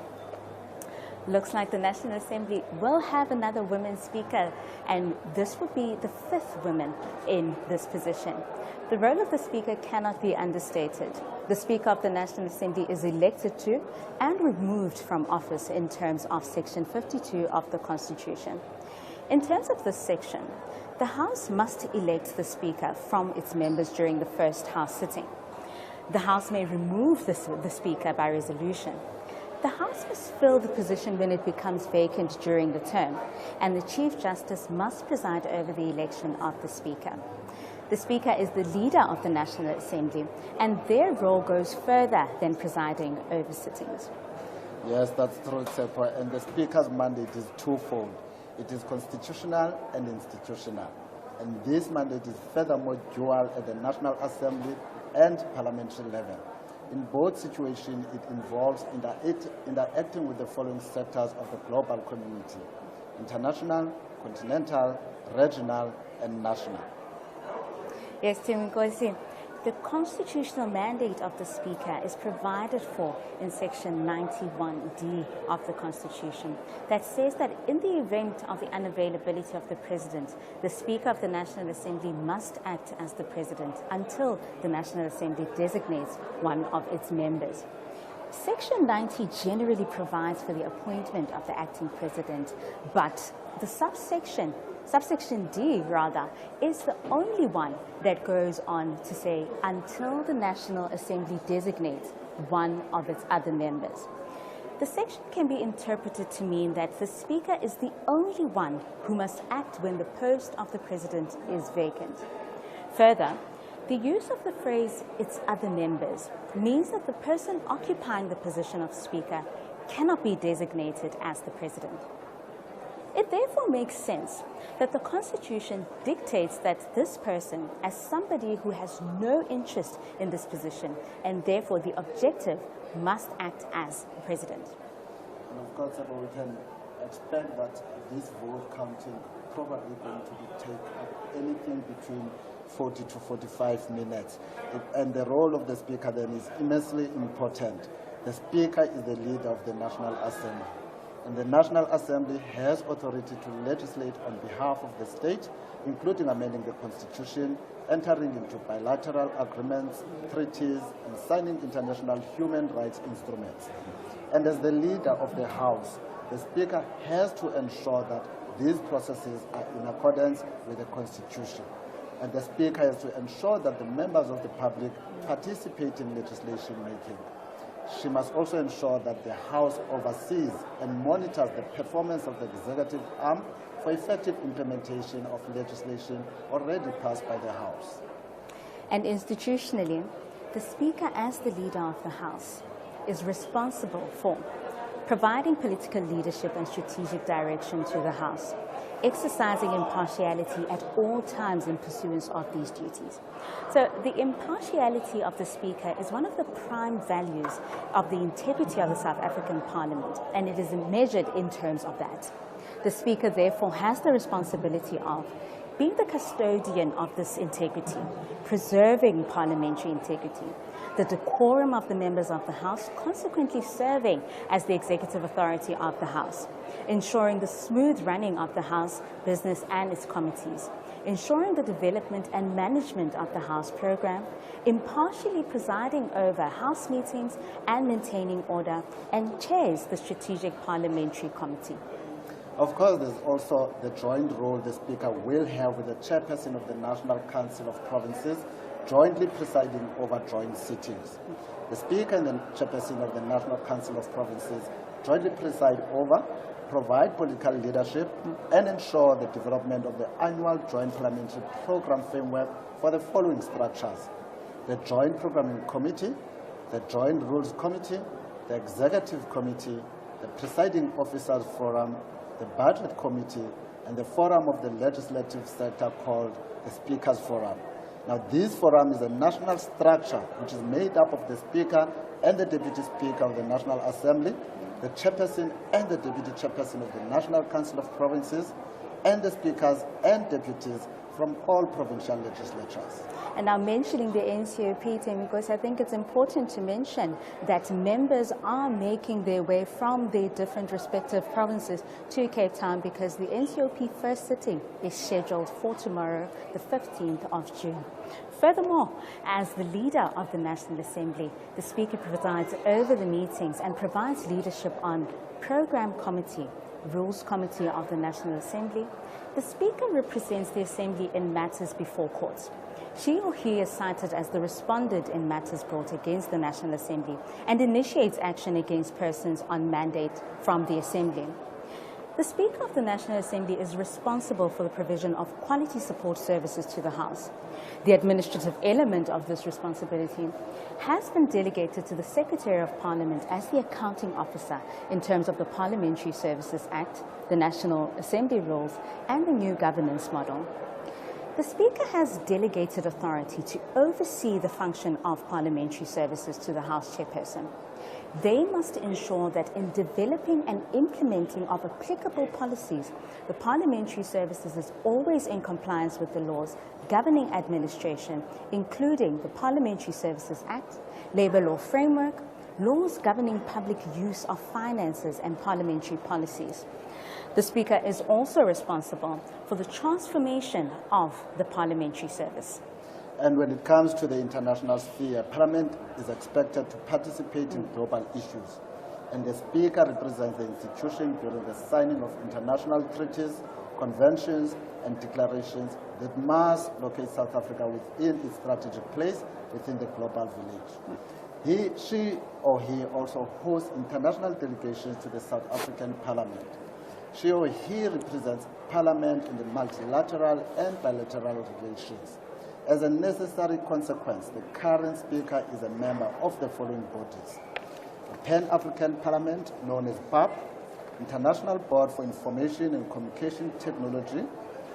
Looks like the National Assembly will have another woman speaker, and this will be the 5th woman in this position. The role of the Speaker cannot be understated. The Speaker of the National Assembly is elected to and removed from office in terms of Section 52 of the Constitution. In terms of this section, the House must elect the Speaker from its members during the first House sitting. The House may remove the Speaker by resolution. The House must fill the position when it becomes vacant during the term, and the Chief Justice must preside over the election of the Speaker. The Speaker is the leader of the National Assembly, and their role goes further than presiding over sittings. Yes, that's true, Tsepo, and the Speaker's mandate is twofold. It is constitutional and institutional, and this mandate is furthermore dual at the National Assembly and parliamentary level. In both situations, it involves interacting with the following sectors of the global community: international, continental, regional, and national. Yes, Tim Nkosi. The constitutional mandate of the Speaker is provided for in Section 91D of the Constitution, that says that in the event of the unavailability of the President, the Speaker of the National Assembly must act as the President until the National Assembly designates one of its members. Section 90 generally provides for the appointment of the acting President, but the subsection D, is the only one that goes on to say until the National Assembly designates one of its other members. The section can be interpreted to mean that the Speaker is the only one who must act when the post of the President is vacant. Further, the use of the phrase "its other members" means that the person occupying the position of Speaker cannot be designated as the President. It therefore makes sense that the Constitution dictates that this person, as somebody who has no interest in this position, and therefore the objective, must act as President. And of course, we can expect that this vote counting probably going to be taken up anything between 40 to 45 minutes. And the role of the Speaker then is immensely important. The Speaker is the leader of the National Assembly. And the National Assembly has authority to legislate on behalf of the state, including amending the Constitution, entering into bilateral agreements, treaties, and signing international human rights instruments. And as the leader of the House, the Speaker has to ensure that these processes are in accordance with the Constitution. And the Speaker has to ensure that the members of the public participate in legislation making. She must also ensure that the House oversees and monitors the performance of the executive arm for effective implementation of legislation already passed by the House. And institutionally, the Speaker, as the leader of the House, is responsible for providing political leadership and strategic direction to the House, exercising impartiality at all times in pursuance of these duties. So the impartiality of the Speaker is one of the prime values of the integrity of the South African Parliament, and it is measured in terms of that. The Speaker therefore has the responsibility of being the custodian of this integrity, preserving parliamentary integrity, the decorum of the members of the House, consequently serving as the executive authority of the House, ensuring the smooth running of the House business and its committees, ensuring the development and management of the House program, impartially presiding over House meetings and maintaining order, and chairs the Strategic Parliamentary Committee. Of course, there's also the joint role the Speaker will have with the Chairperson of the National Council of Provinces, jointly presiding over joint sittings. The Speaker and the Chairperson of the National Council of Provinces jointly preside over, provide political leadership, and ensure the development of the annual Joint Parliamentary Program framework for the following structures: the Joint Programming Committee, the Joint Rules Committee, the Executive Committee, the Presiding Officers Forum, the Budget Committee, and the forum of the legislative sector called the Speakers Forum. Now, this forum is a national structure which is made up of the Speaker and the Deputy Speaker of the National Assembly, the Chairperson and the Deputy Chairperson of the National Council of Provinces, and the Speakers and Deputies from all provincial legislatures. And now mentioning the NCOP team, because I think it's important to mention that members are making their way from their different respective provinces to Cape Town, because the NCOP first sitting is scheduled for tomorrow, the 15th of June. Furthermore, as the leader of the National Assembly, the Speaker presides over the meetings and provides leadership on Program Committee, Rules Committee of the National Assembly. The Speaker represents the Assembly in matters before courts. She or he is cited as the respondent in matters brought against the National Assembly and initiates action against persons on mandate from the Assembly. The Speaker of the National Assembly is responsible for the provision of quality support services to the House. The administrative element of this responsibility has been delegated to the Secretary of Parliament as the accounting officer in terms of the Parliamentary Services Act, the National Assembly rules, and the new governance model. The Speaker has delegated authority to oversee the function of parliamentary services to the House Chairperson. They must ensure that in developing and implementing of applicable policies, the parliamentary services is always in compliance with the laws governing administration, including the Parliamentary Services Act, Labour Law Framework, laws governing public use of finances and parliamentary policies. The Speaker is also responsible for the transformation of the parliamentary service. And when it comes to the international sphere, Parliament is expected to participate in global issues. And the Speaker represents the institution during the signing of international treaties, conventions, and declarations that must locate South Africa within its strategic place within the global village. She or he also hosts international delegations to the South African Parliament. She or he represents Parliament in the multilateral and bilateral relations. As a necessary consequence, the current Speaker is a member of the following bodies: the Pan-African Parliament, known as PAP, International Board for Information and Communication Technology,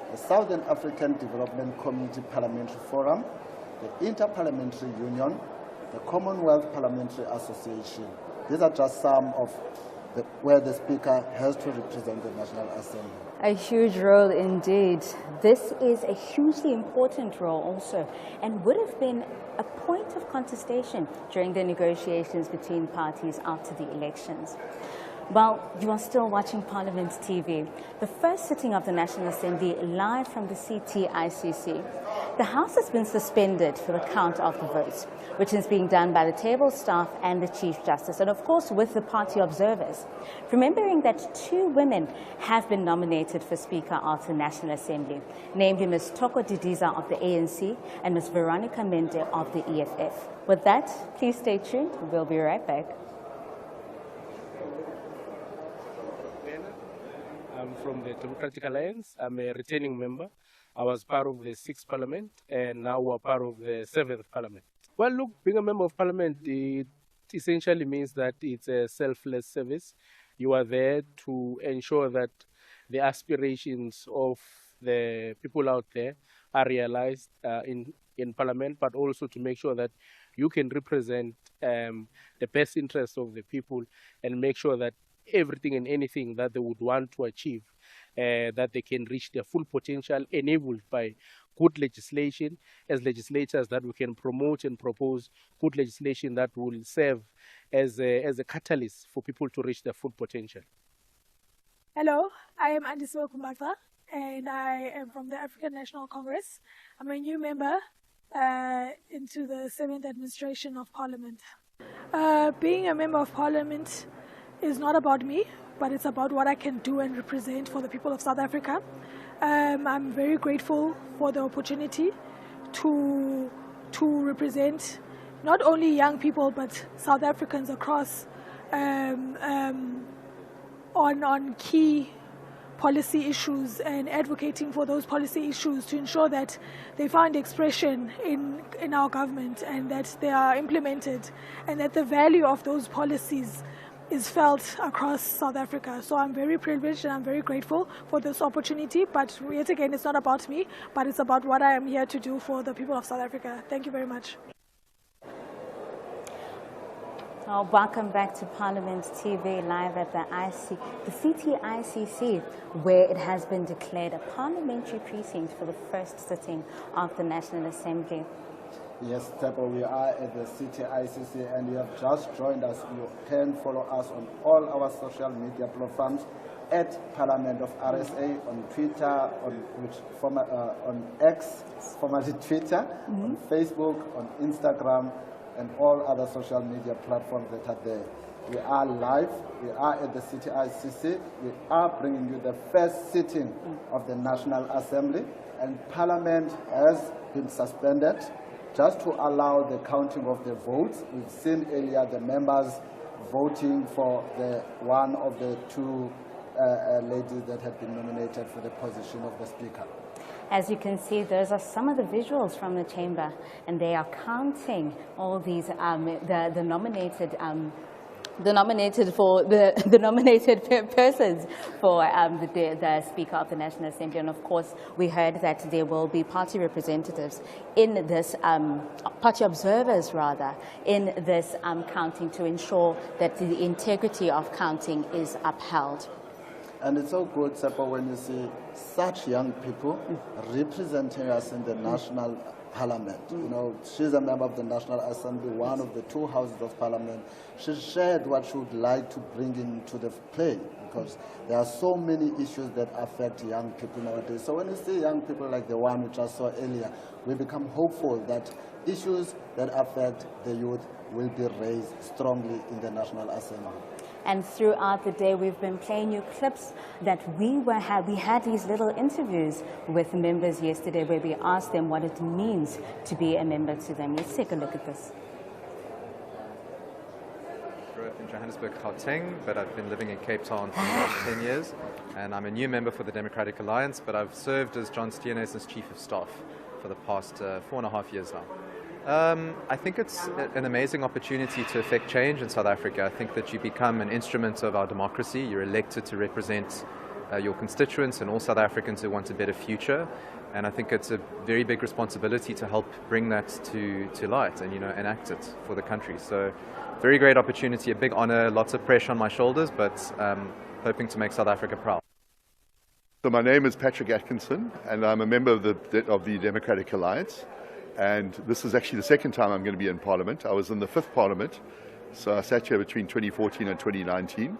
the Southern African Development Community Parliamentary Forum, the Inter-Parliamentary Union, the Commonwealth Parliamentary Association. These are just some of where the Speaker has to represent the National Assembly. A huge role indeed. This is a hugely important role also, and would have been a point of contestation during the negotiations between parties after the elections. Well, you are still watching Parliament TV, the first sitting of the National Assembly live from the CTICC. The House has been suspended for the count of the votes, which is being done by the table staff and the Chief Justice, and of course with the party observers. Remembering that 2 women have been nominated for Speaker of the National Assembly, namely Ms. Toko Didiza of the ANC and Ms. Veronica Mende of the EFF. With that, please stay tuned. We'll be right back. I'm from the Democratic Alliance. I'm a returning member. I was part of the 6th Parliament, and now we're part of the 7th Parliament. Well, look, being a member of Parliament, it essentially means that it's a selfless service. You are there to ensure that the aspirations of the people out there are realized in Parliament, but also to make sure that you can represent the best interests of the people and make sure that everything and anything that they would want to achieve that they can reach their full potential, enabled by good legislation. As legislators, that we can promote and propose good legislation that will serve as a catalyst for people to reach their full potential. Hello, I am Andisiwe Kumbaxa, and I am from the African National Congress. I'm a new member into the 7th administration of Parliament. Being a member of Parliament is not about me, but it's about what I can do and represent for the people of South Africa. I'm very grateful for the opportunity to represent not only young people, but South Africans across on key policy issues and advocating for those policy issues to ensure that they find expression in our government and that they are implemented and that the value of those policies is felt across South Africa. So I'm very privileged and I'm very grateful for this opportunity, but yet again, it's not about me, but it's about what I am here to do for the people of South Africa. Thank you very much. Welcome back to Parliament TV, live at the CTICC, where it has been declared a parliamentary precinct for the first sitting of the National Assembly. Yes, Tebo, we are at the CTICC and you have just joined us. You can follow us on all our social media platforms at Parliament of RSA, on Twitter, on X, formerly Twitter, on Facebook, on Instagram, and all other social media platforms that are there. We are live, we are at the CTICC, we are bringing you the first sitting of the National Assembly, and Parliament has been suspended just to allow the counting of the votes. We've seen earlier the members voting for one of the two ladies that had been nominated for the position of the Speaker. As you can see, those are some of the visuals from the chamber, and they are counting all these the nominated persons for the Speaker of the National Assembly. And of course, we heard that there will be party representatives in this, party observers rather, in this counting to ensure that the integrity of counting is upheld. And it's so good, Seppo, when you see such young people representing us in the National Parliament. You know, she's a member of the National Assembly, one of the two houses of Parliament. She shared what she would like to bring into the play, because there are so many issues that affect young people nowadays. So when you see young people like the one we just saw earlier, we become hopeful that issues that affect the youth will be raised strongly in the National Assembly. And throughout the day, we've been playing you clips that we had these little interviews with members yesterday where we asked them what it means to be a member to them. Let's take a look at this. I grew up in Johannesburg, Gauteng, but I've been living in Cape Town for the last 10 years. And I'm a new member for the Democratic Alliance, but I've served as John Steenhuisen's Chief of Staff for the past 4.5 years now. I think it's an amazing opportunity to affect change in South Africa. I think that you become an instrument of our democracy. You're elected to represent your constituents and all South Africans who want a better future. And I think it's a very big responsibility to help bring that to light and, enact it for the country. So very great opportunity, a big honor, lots of pressure on my shoulders, but hoping to make South Africa proud. So my name is Patrick Atkinson, and I'm a member of the Democratic Alliance. And this is actually the second time I'm going to be in Parliament. I was in the 5th Parliament, so I sat here between 2014 and 2019.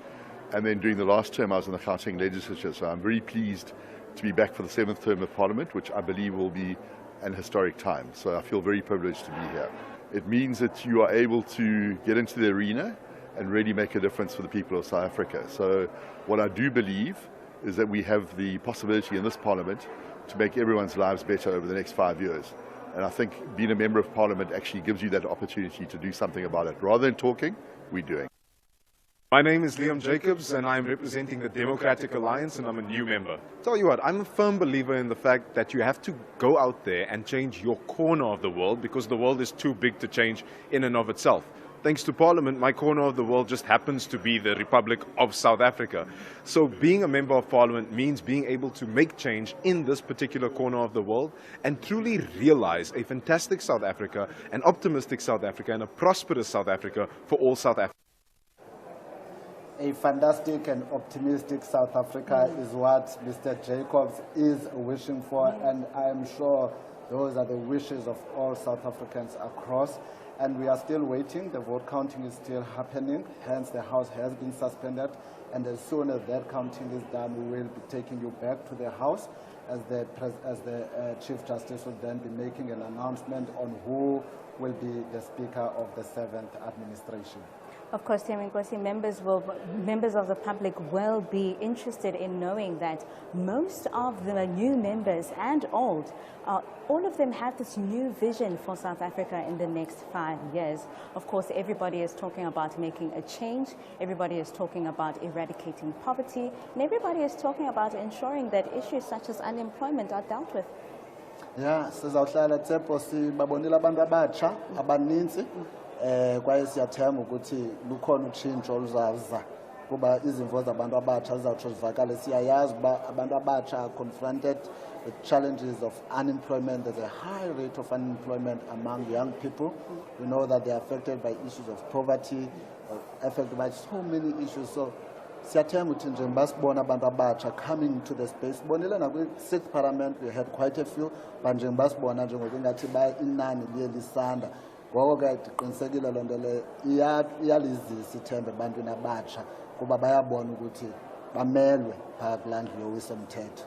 And then during the last term, I was in the Gauteng legislature. So I'm very pleased to be back for the 7th term of Parliament, which I believe will be an historic time. So I feel very privileged to be here. It means that you are able to get into the arena and really make a difference for the people of South Africa. So what I do believe is that we have the possibility in this Parliament to make everyone's lives better over the next 5 years. And I think being a member of Parliament actually gives you that opportunity to do something about it. Rather than talking, we're doing. My name is Liam Jacobs, and I'm representing the Democratic Alliance, and I'm a new member. Tell you what, I'm a firm believer in the fact that you have to go out there and change your corner of the world, because the world is too big to change in and of itself. Thanks to Parliament, my corner of the world just happens to be the Republic of South Africa. So being a member of Parliament means being able to make change in this particular corner of the world and truly realize a fantastic South Africa, an optimistic South Africa, and a prosperous South Africa for all South Africans. A fantastic and optimistic South Africa is what Mr. Jacobs is wishing for, and I am sure those are the wishes of all South Africans across. And we are still waiting. The vote counting is still happening, hence the House has been suspended. And as soon as that counting is done, we will be taking you back to the House as the Chief Justice will then be making an announcement on who will be the Speaker of the 7th administration. Of course, members of the public will be interested in knowing that most of the new members and old, all of them have this new vision for South Africa in the next 5 years. Of course, everybody is talking about making a change, everybody is talking about eradicating poverty, and everybody is talking about ensuring that issues such as unemployment are dealt with. Yeah, sizawuhlala Tshepo sibabonile abantu abatsha abaninzi kwaye siyathemba ukuthi lukhona utshintsho oluzaza kuba izimvo zabantu abatsha zizawutsho zivakale. Siyayazi uba abantu abatsha are confronted with challenges of unemployment. There's a high rate of unemployment among young people. We know that they are affected by issues of poverty, affected by so many issues. So siyathemba ukuthi njengoba sibona abantu abatsha coming to the space. Bonile nakwi-6th Parliament we had quite a few, but njengoba sibona njengoba ingathi inani liye lisanda. Ngoko ke ndiqinisekile loo nto leyo iyalizisa ithemba ebantwini abatsha kuba bayabona ukuthi bamelwe phaya kulaa ndlu yowiso-mthetho.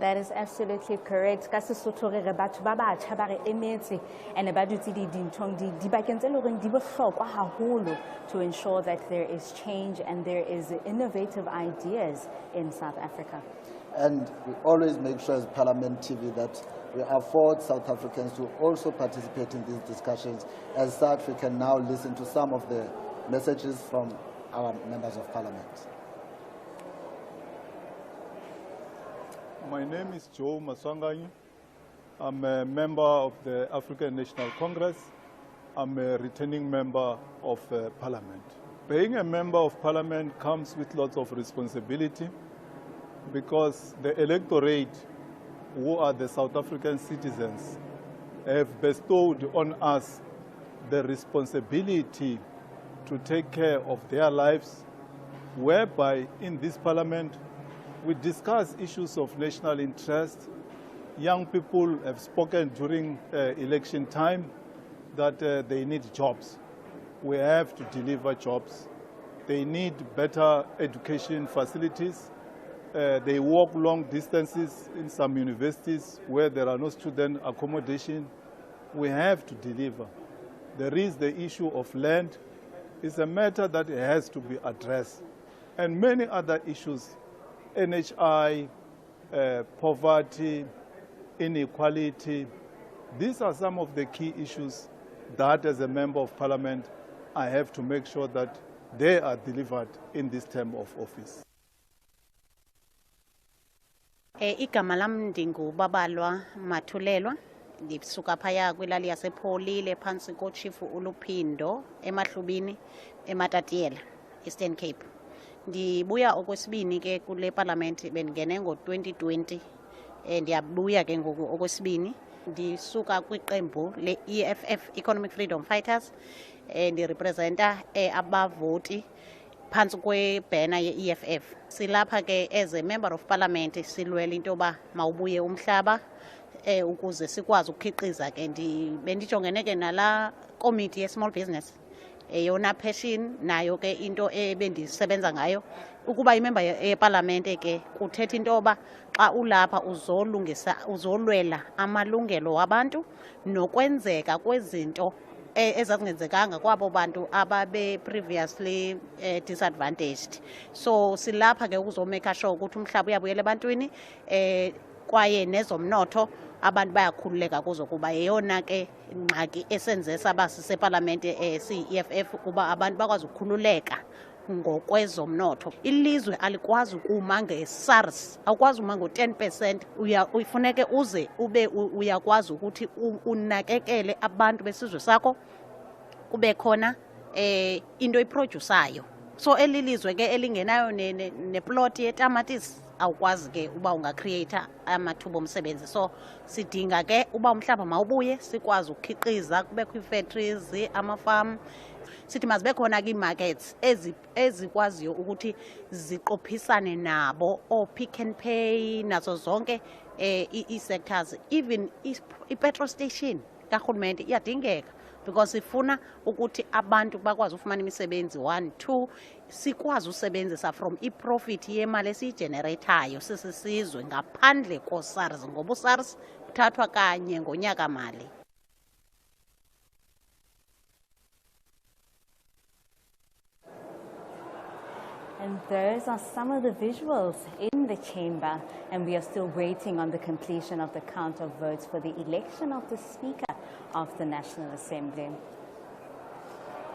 That is absolutely correct. Ka Sesotho re re batho ba batjha ba re emetse and ba dutse dinthong dibakeng tse leng hore di bohlokwa haholo to ensure that there is change and there is innovative ideas in South Africa. And we always make sure as Parliament TV that we afford South Africans to also participate in these discussions. As such, we can now listen to some of the messages from our members of Parliament. My name is Joe Maswanganyi. I'm a member of the African National Congress. I'm a returning member of Parliament. Being a member of Parliament comes with lots of responsibility because the electorate, who are the South African citizens, have bestowed on us the responsibility to take care of their lives, whereby in this Parliament we discuss issues of national interest. Young people have spoken during election time that they need jobs. We have to deliver jobs. They need better education facilities. They walk long distances in some universities where there are no student accommodation. We have to deliver. There is the issue of land. It's a matter that has to be addressed. And many other issues, NHI, poverty, inequality. These are some of the key issues that as a member of Parliament, I have to make sure that they are delivered in this term of office. Igama lam ndinguBabalwa Mathulelwa, ndisuka phaya kwilali yasePholile phantsi koChief uLuphindo eMahlubini eMatatiyela, Eastern Cape. Ndibuya okwesibini ke kule Parliament bendingene ngo-2020. Ndiyabuya ke ngoku okwesibini. Ndisuka kwiqembu le-EFF, Economic Freedom Fighters, ndirepresenta abavoti phansi kwebhena ye-EFF. Silapha ke as a member of Parliament silwela into yoba mawubuye umhlaba ukuze sikwazi ukukhiqiza ke. Bendijongene ke nala committee ye-small business eyona passion nayo ke into ebendisebenza ngayo ukuba imember yeParlament ke kuthetha into yoba xa ulapha uzolwela amalungelo wabantu nokwenzeka kwezinto ezazingenzekanga kwabo bantu ababe previously disadvantaged. So silapha ke ukuzomeka sure ukuthi umhlaba uyabuyela ebantwini kwaye nezomnotho abantu bayakhululeka kuzo kuba yeyona ke ingxaki esenze saba siseParliament si-EFF kuba abantu bakwazi ukukhululeka ngokwezomnotho. Ilizwe alikwazi ukuma nge-SARS, awukwazi uma ngo-10%, ufuneke uze ube uyakwazi ukuthi unakekele abantu besizwe sakho kube khona into iprodusayo. So elilizwe ke elingenayo neplot yetamatisi awukwazi ke uba ungacreate amathuba omsebenzi. So sidinga ke uba umhlaba mawubuye sikwazi ukukhiqiza kubekho ii-factories, amafama, sithi mazibe khona ke markets ezikwaziyo ukuthi ziqophisane nabo o Pick n Pay nazo zonke i-sectors, even i-petrol station kahulumende iyadingeka because sifuna ukuthi abantu bakwazi ufumana imisebenzi 1 2 sikwazi usebenzisa from i-profit yemali esiyigeneratayo sisizwe ngaphandle ko-SARS ngoba u-SARS uthathwa kanye ngonyaka mali. And those are some of the visuals in the chamber, and we are still waiting on the completion of the count of votes for the election of the Speaker of the National Assembly.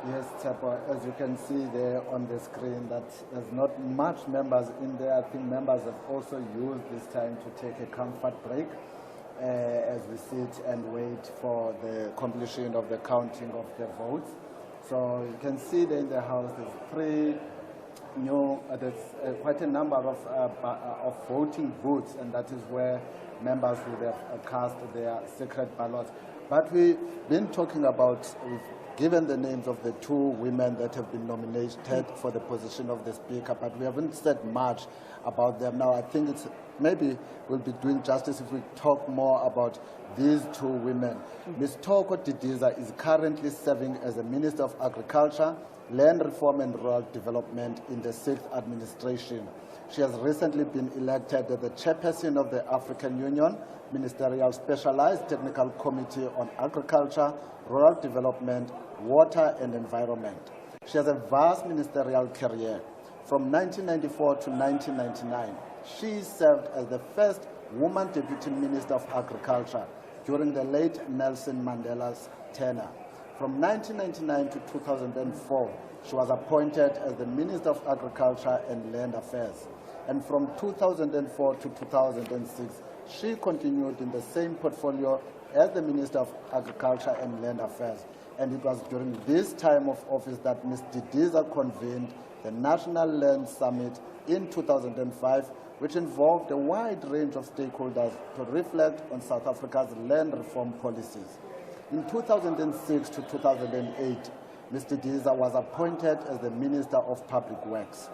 Yes, Tshepo, as you can see there on the screen, that there's not much members in there. I think members have also used this time to take a comfort break as we sit and wait for the completion of the counting of the votes. So you can see there in the House, there's there's quite a number of voting booths, and that is where members would have cast their secret ballots. But we've been talking about, we've given the names of the 2 women that have been nominated for the position of the Speaker, but we haven't said much about them. Now, I think it's maybe we'll be doing justice if we talk more about these 2 women. Ms. Toko Didiza is currently serving as a Minister of Agriculture, Land Reform and Rural Development in the 6th administration. She has recently been elected as the chairperson of the African Union Ministerial Specialized Technical Committee on Agriculture, Rural Development, Water and Environment. She has a vast ministerial career. From 1994 to 1999, she served as the first woman Deputy Minister of Agriculture during the late Nelson Mandela's tenure. From 1999 to 2004, she was appointed as the Minister of Agriculture and Land Affairs. And from 2004 to 2006, she continued in the same portfolio as the Minister of Agriculture and Land Affairs. And it was during this time of office that Ms. Didiza convened the National Land Summit in 2005, which involved a wide range of stakeholders to reflect on South Africa's land reform policies. In 2006 to 2008, Mr. Didiza was appointed as the Minister of Public Works.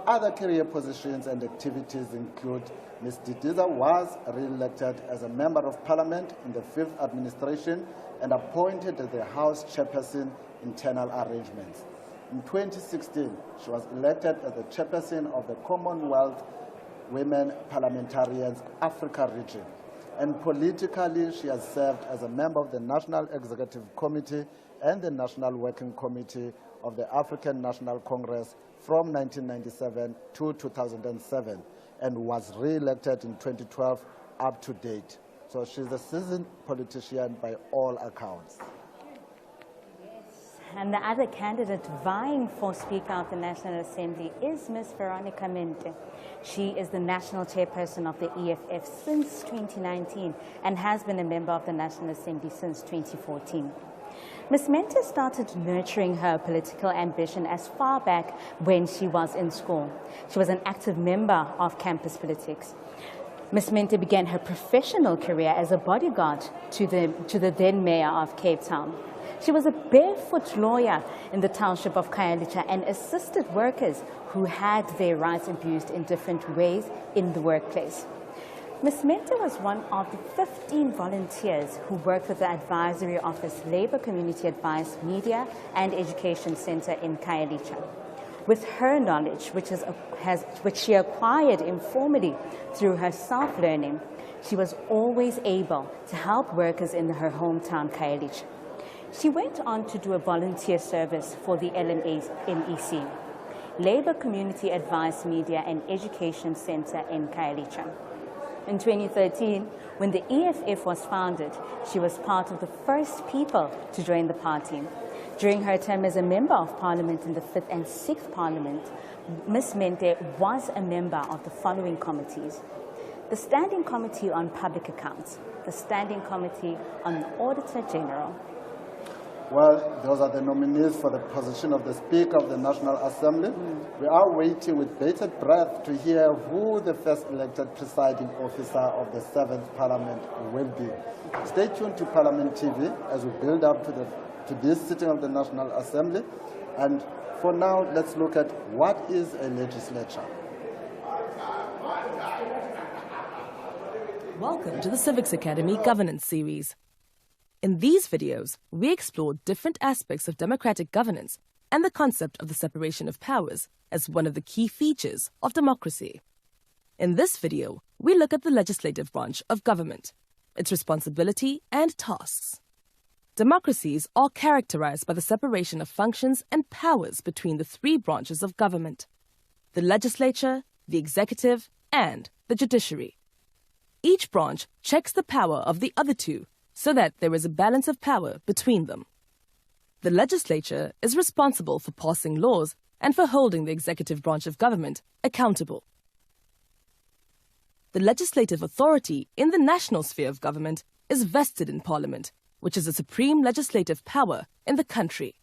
Other career positions and activities include Ms. Didiza was re-elected as a Member of Parliament in the 5th administration and appointed as the House Chairperson, Internal Arrangements. In 2016, she was elected as the Chairperson of the Commonwealth Women Parliamentarians Africa region. And politically, she has served as a member of the National Executive Committee and the National Working Committee of the African National Congress from 1997 to 2007 and was re-elected in 2012 up to date. So she's a seasoned politician by all accounts. And the other candidate vying for Speaker of the National Assembly is Ms. Veronica Mente. She is the national chairperson of the EFF since 2019 and has been a member of the National Assembly since 2014. Ms. Mente started nurturing her political ambition as far back when she was in school. She was an active member of campus politics. Ms. Mente began her professional career as a bodyguard to the then mayor of Cape Town. She was a barefoot lawyer in the township of Khayelitsha and assisted workers who had their rights abused in different ways in the workplace. Ms. Mente was one of the 15 volunteers who worked with the Advisory Office Labour Community Advice Media and Education Centre in Khayelitsha. With her knowledge, which she acquired informally through her self-learning, she was always able to help workers in her hometown, Khayelitsha. She went on to do a volunteer service for the LMEC, Labour Community Advice Media and Education Centre in Khayelitsha. In 2013, when the EFF was founded, she was part of the first people to join the party. During her term as a Member of Parliament in the 5th and 6th Parliament, Ms. Mente was a member of the following committees: the Standing Committee on Public Accounts, the Standing Committee on the Auditor General. Well, those are the nominees for the position of the Speaker of the National Assembly. We are waiting with bated breath to hear who the first elected presiding officer of the 7th Parliament will be. Stay tuned to Parliament TV as we build up to to this sitting of the National Assembly. And for now, let's look at what is a legislature. Welcome to the Civics Academy Governance Series. In these videos, we explore different aspects of democratic governance and the concept of the separation of powers as one of the key features of democracy. In this video, we look at the legislative branch of government, its responsibility and tasks. Democracies are characterized by the separation of functions and powers between the three branches of government: the legislature, the executive, and the judiciary. Each branch checks the power of the other two so that there is a balance of power between them. The legislature is responsible for passing laws and for holding the executive branch of government accountable. The legislative authority in the national sphere of government is vested in Parliament, which is the supreme legislative power in the country.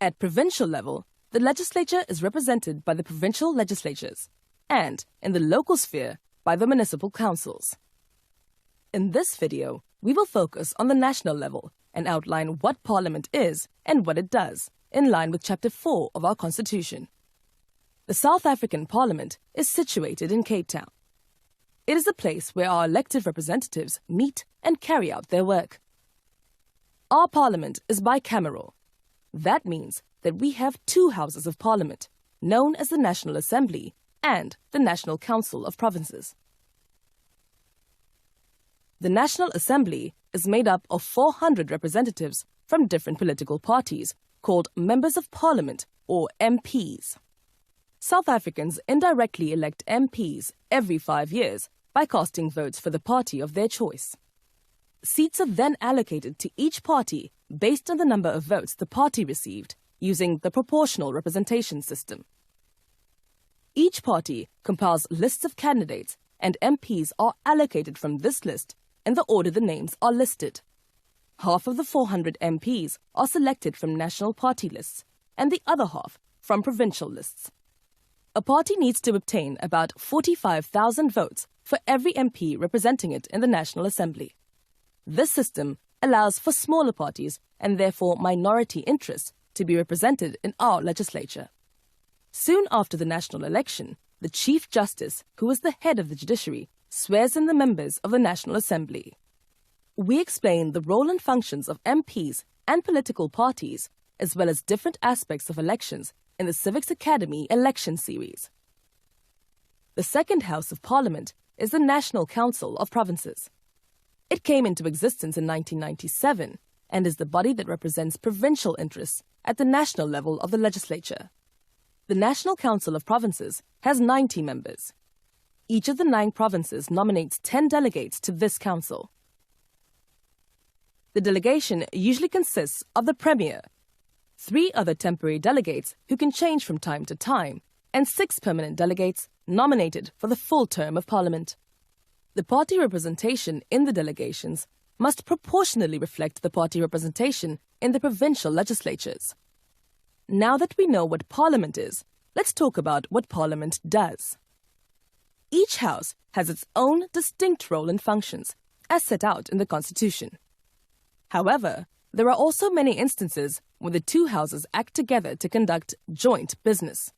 At provincial level, the legislature is represented by the provincial legislatures, and in the local sphere, by the municipal councils. In this video, we will focus on the national level and outline what Parliament is and what it does, in line with Chapter 4 of our Constitution. The South African Parliament is situated in Cape Town. It is a place where our elected representatives meet and carry out their work. Our Parliament is bicameral. That means that we have two houses of Parliament, known as the National Assembly and the National Council of Provinces. The National Assembly is made up of 400 representatives from different political parties, called Members of Parliament, or MPs. South Africans indirectly elect MPs every 5 years by casting votes for the party of their choice. Seats are then allocated to each party based on the number of votes the party received using the proportional representation system. Each party compiles lists of candidates, and MPs are allocated from this list in the order the names are listed. Half of the 400 MPs are selected from national party lists, and the other half from provincial lists. A party needs to obtain about 45,000 votes for every MP representing it in the National Assembly. This system allows for smaller parties and therefore minority interests to be represented in our legislature. Soon after the national election, the Chief Justice, who is the head of the judiciary, swears in the members of the National Assembly. We explain the role and functions of MPs and political parties, as well as different aspects of elections in the Civics Academy election series. The second House of Parliament is the National Council of Provinces. It came into existence in 1997 and is the body that represents provincial interests at the national level of the legislature. The National Council of Provinces has 90 members. Each of the 9 provinces nominates 10 delegates to this council. The delegation usually consists of the Premier, 3 other temporary delegates who can change from time to time, and 6 permanent delegates nominated for the full term of Parliament. The party representation in the delegations must proportionally reflect the party representation in the provincial legislatures. Now that we know what Parliament is, let's talk about what Parliament does. Each house has its own distinct role and functions, as set out in the Constitution. However, there are also many instances where the two houses act together to conduct joint business.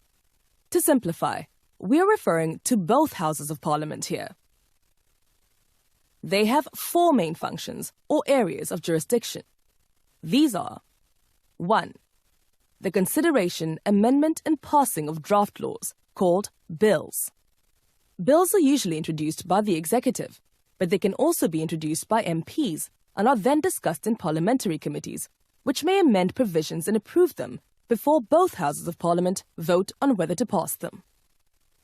To simplify, we are referring to both houses of Parliament here. They have 4 main functions or areas of jurisdiction. These are: 1. The consideration, amendment, and passing of draft laws, called bills. Bills are usually introduced by the executive, but they can also be introduced by MPs and are then discussed in parliamentary committees, which may amend provisions and approve them before both houses of Parliament vote on whether to pass them.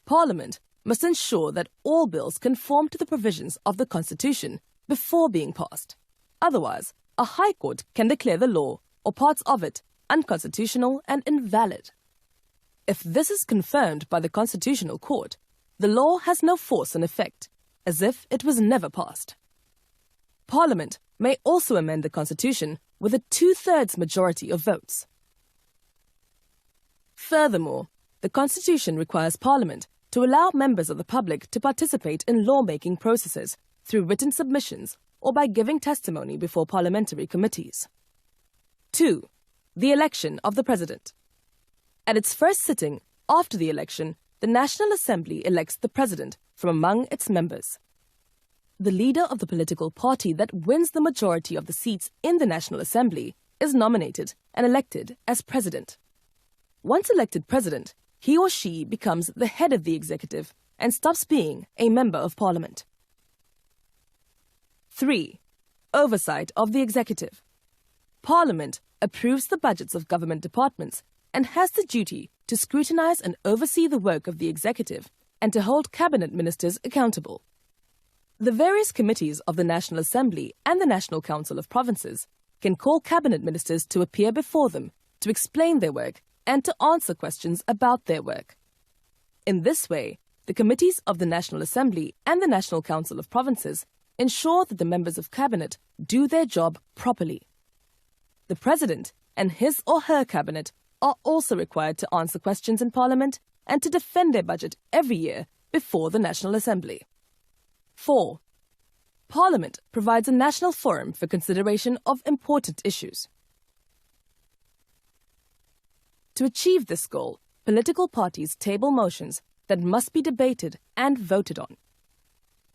Parliament must ensure that all bills conform to the provisions of the Constitution before being passed. Otherwise, a High Court can declare the law or parts of it unconstitutional and invalid. If this is confirmed by the Constitutional Court, the law has no force and effect, as if it was never passed. Parliament may also amend the Constitution with a 2/3 majority of votes. Furthermore, the Constitution requires Parliament to allow members of the public to participate in lawmaking processes through written submissions or by giving testimony before parliamentary committees. 2. The election of the President. At its first sitting after the election, the National Assembly elects the President from among its members. The leader of the political party that wins the majority of the seats in the National Assembly is nominated and elected as President. Once elected President, he or she becomes the head of the executive and stops being a member of Parliament. 3. Oversight of the executive. Parliament approves the budgets of government departments and has the duty to scrutinize and oversee the work of the executive and to hold cabinet ministers accountable. The various committees of the National Assembly and the National Council of Provinces can call cabinet ministers to appear before them to explain their work and to answer questions about their work. In this way, the committees of the National Assembly and the National Council of Provinces ensure that the members of cabinet do their job properly. The President and his or her cabinet are also required to answer questions in Parliament and to defend their budget every year before the National Assembly. 4. Parliament provides a national forum for consideration of important issues. To achieve this goal, political parties table motions that must be debated and voted on.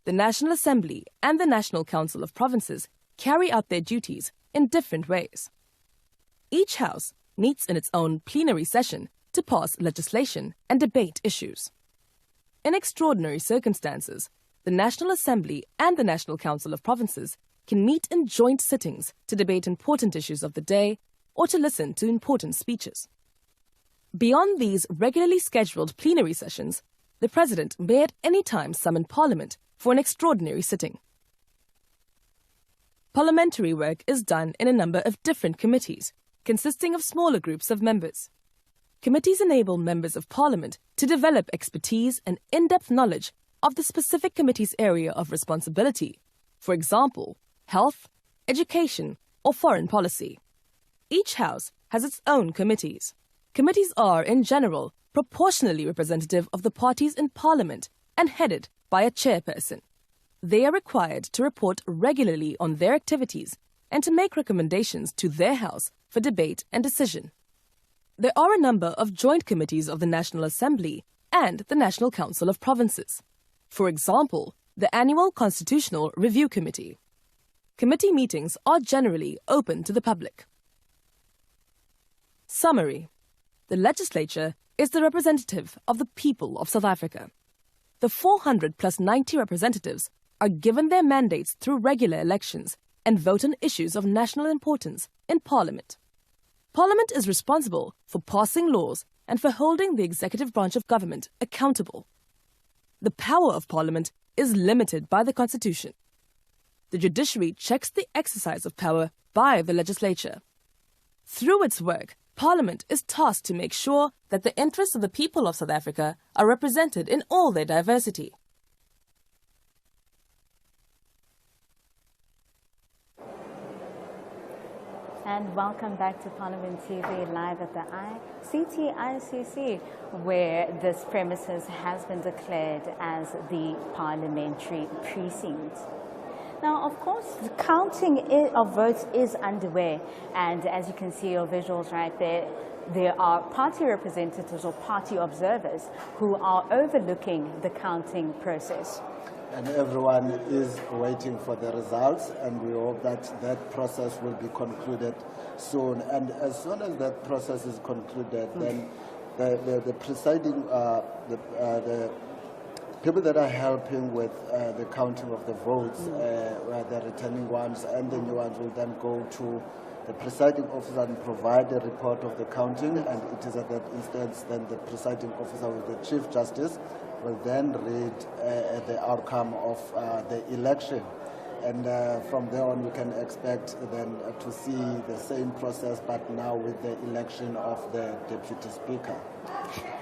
The National Assembly and the National Council of Provinces carry out their duties in different ways. Each house meets in its own plenary session to pass legislation and debate issues. In extraordinary circumstances, the National Assembly and the National Council of Provinces can meet in joint sittings to debate important issues of the day or to listen to important speeches. Beyond these regularly scheduled plenary sessions, the President may at any time summon Parliament for an extraordinary sitting. Parliamentary work is done in a number of different committees, consisting of smaller groups of members. Committees enable members of Parliament to develop expertise and in-depth knowledge of the specific committee's area of responsibility, for example, health, education, or foreign policy. Each house has its own committees. Committees are, in general, proportionally representative of the parties in Parliament and headed by a chairperson. They are required to report regularly on their activities and to make recommendations to their house for debate and decision. There are a number of joint committees of the National Assembly and the National Council of Provinces. For example, the Annual Constitutional Review Committee. Committee meetings are generally open to the public. Summary. The legislature is the representative of the people of South Africa. The 400 plus 90 representatives are given their mandates through regular elections and vote on issues of national importance in Parliament. Parliament is responsible for passing laws and for holding the executive branch of government accountable. The power of Parliament is limited by the Constitution. The judiciary checks the exercise of power by the legislature. Through its work, Parliament is tasked to make sure that the interests of the people of South Africa are represented in all their diversity. And welcome back to Parliament TV live at the CTICC, where this premises has been declared as the parliamentary precinct. Now, of course, the counting of votes is underway, and as you can see your visuals right there, there are party representatives or party observers who are overlooking the counting process. And everyone is waiting for the results, and we hope that that process will be concluded soon. And as soon as that process is concluded, then the presiding, the people that are helping with the counting of the votes, the returning ones and the new ones, will then go to the presiding officer and provide a report of the counting, and it is at that instance then the presiding officer with the Chief Justice will then read the outcome of the election. And from there on we can expect then to see the same process, but now with the election of the Deputy Speaker.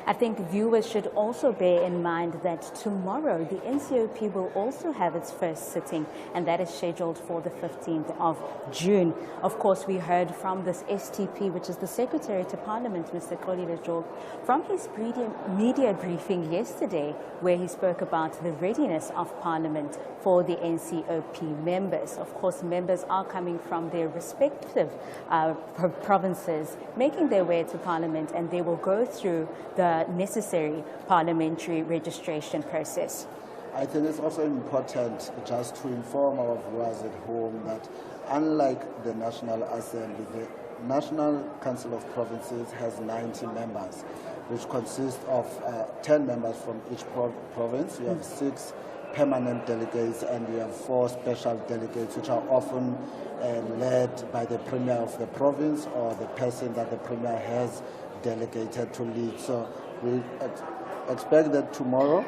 I think viewers should also bear in mind that tomorrow the NCOP will also have its first sitting, and that is scheduled for the 15th of June. Of course, we heard from this STP, which is the Secretary to Parliament, Mr. Kolile Jog, from his media briefing yesterday, where he spoke about the readiness of Parliament for the NCOP members. Of course, members are coming from their respective provinces, making their way to Parliament, and they will go through the necessary parliamentary registration process. I think it's also important just to inform our viewers at home that unlike the National Assembly, the National Council of Provinces has 90 members, which consists of 10 members from each province. We have 6 permanent delegates and we have 4 special delegates, which are often led by the Premier of the province or the person that the Premier has delegated to lead. So we expect that tomorrow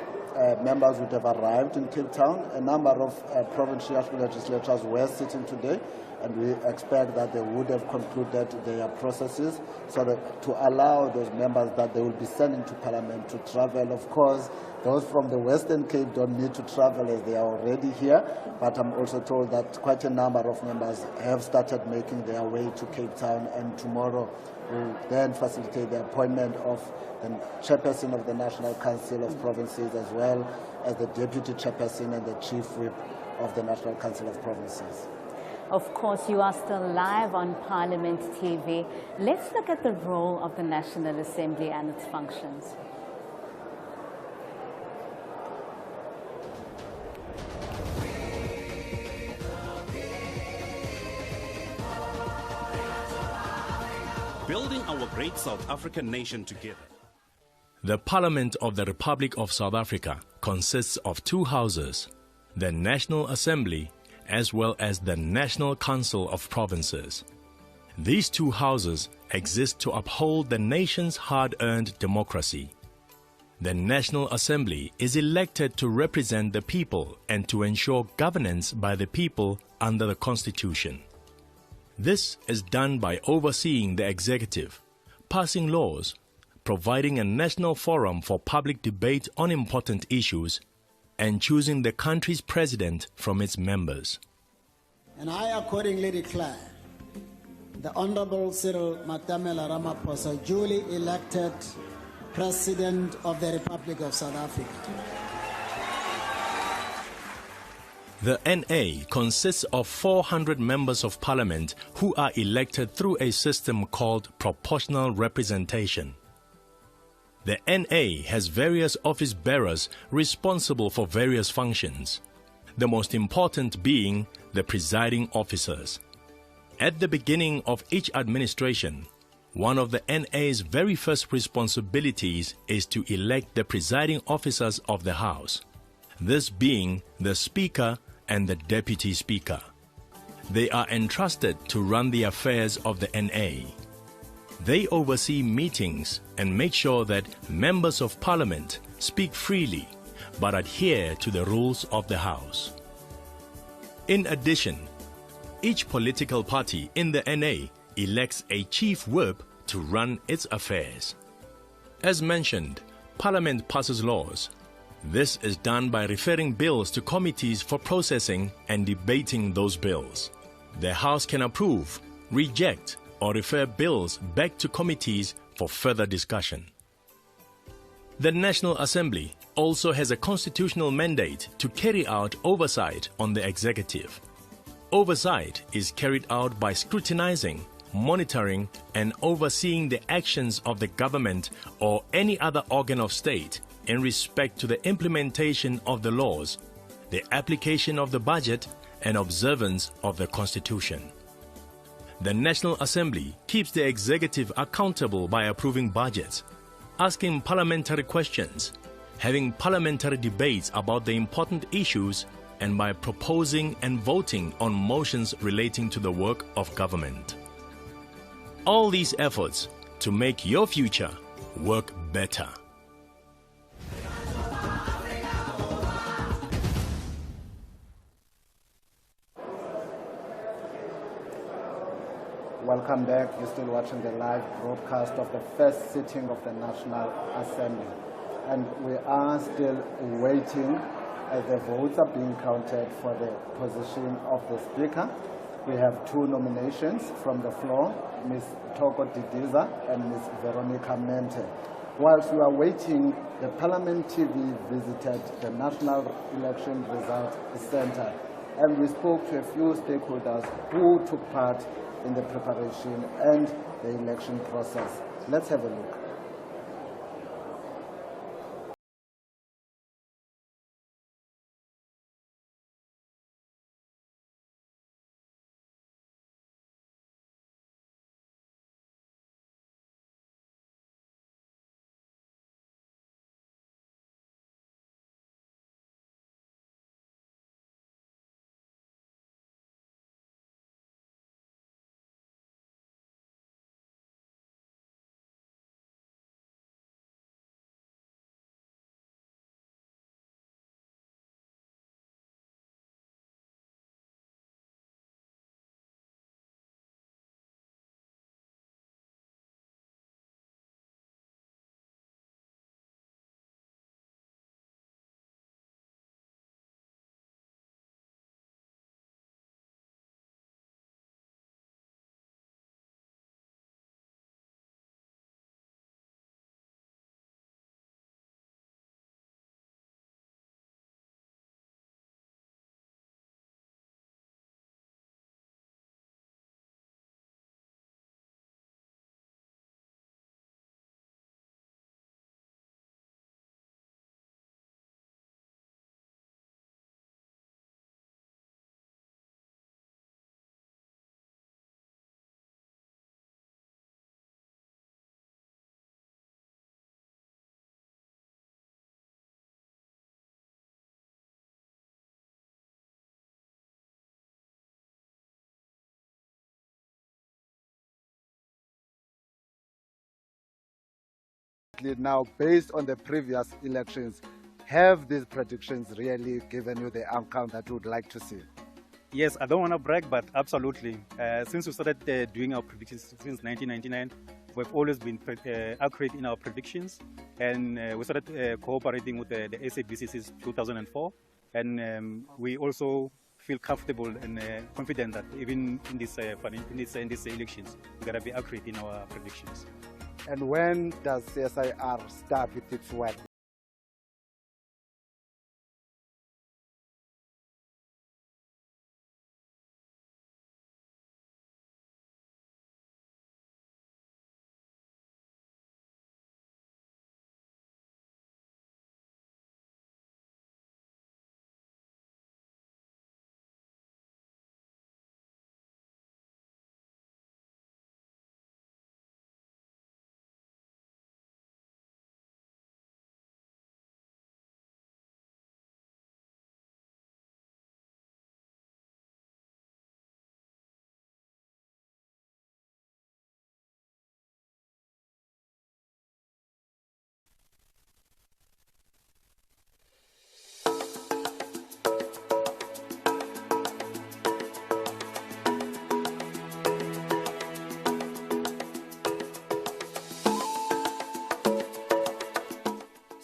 members would have arrived in Cape Town. A number of provincial legislatures were sitting today, and we expect that they would have concluded their processes so that to allow those members that they will be sending to Parliament to travel. Of course, those from the Western Cape don't need to travel as they are already here, but I'm also told that quite a number of members have started making their way to Cape Town, and tomorrow will then facilitate the appointment of the chairperson of the National Council of Provinces, as well as the deputy chairperson and the chief whip of the National Council of Provinces. Of course, you are still live on Parliament TV. Let's look at the role of the National Assembly and its functions. Building our great South African nation together. The Parliament of the Republic of South Africa consists of 2 houses, the National Assembly as well as the National Council of Provinces. These 2 houses exist to uphold the nation's hard-earned democracy. The National Assembly is elected to represent the people and to ensure governance by the people under the Constitution. This is done by overseeing the executive, passing laws, providing a national forum for public debate on important issues, and choosing the country's president from its members. And I accordingly declare the Honorable Cyril Matamela Ramaphosa duly elected President of the Republic of South Africa. The NA consists of 400 members of parliament who are elected through a system called proportional representation. The NA has various office bearers responsible for various functions, the most important being the presiding officers. At the beginning of each administration, one of the NA's very first responsibilities is to elect the presiding officers of the House, this being the Speaker and the Deputy Speaker. They are entrusted to run the affairs of the NA. They oversee meetings and make sure that members of Parliament speak freely but adhere to the rules of the House. In addition, each political party in the NA elects a chief whip to run its affairs. As mentioned, Parliament passes laws. This is done by referring bills to committees for processing and debating those bills. The House can approve, reject, or refer bills back to committees for further discussion. The National Assembly also has a constitutional mandate to carry out oversight on the executive. Oversight is carried out by scrutinizing, monitoring, and overseeing the actions of the government or any other organ of state in respect to the implementation of the laws, the application of the budget, and observance of the Constitution. The National Assembly keeps the executive accountable by approving budgets, asking parliamentary questions, having parliamentary debates about the important issues, and by proposing and voting on motions relating to the work of government. All these efforts to make your future work better. Welcome back. You're still watching the live broadcast of the first sitting of the National Assembly. And we are still waiting as the votes are being counted for the position of the Speaker. We have two nominations from the floor, Ms. Toko Didiza and Ms. Veronica Mente. Whilst we are waiting, the Parliament TV visited the National Election Results Center, and we spoke to a few stakeholders who took part in the preparation and the election process. Let's have a look. Now, based on the previous elections, have these predictions really given you the outcome that you would like to see? Yes, I don't want to brag, but absolutely. Since we started doing our predictions since 1999, we've always been accurate in our predictions, and we started cooperating with the SABC since 2004, and we also feel comfortable and confident that even in these elections, we're going to be accurate in our predictions. And when does CSIR start with its work?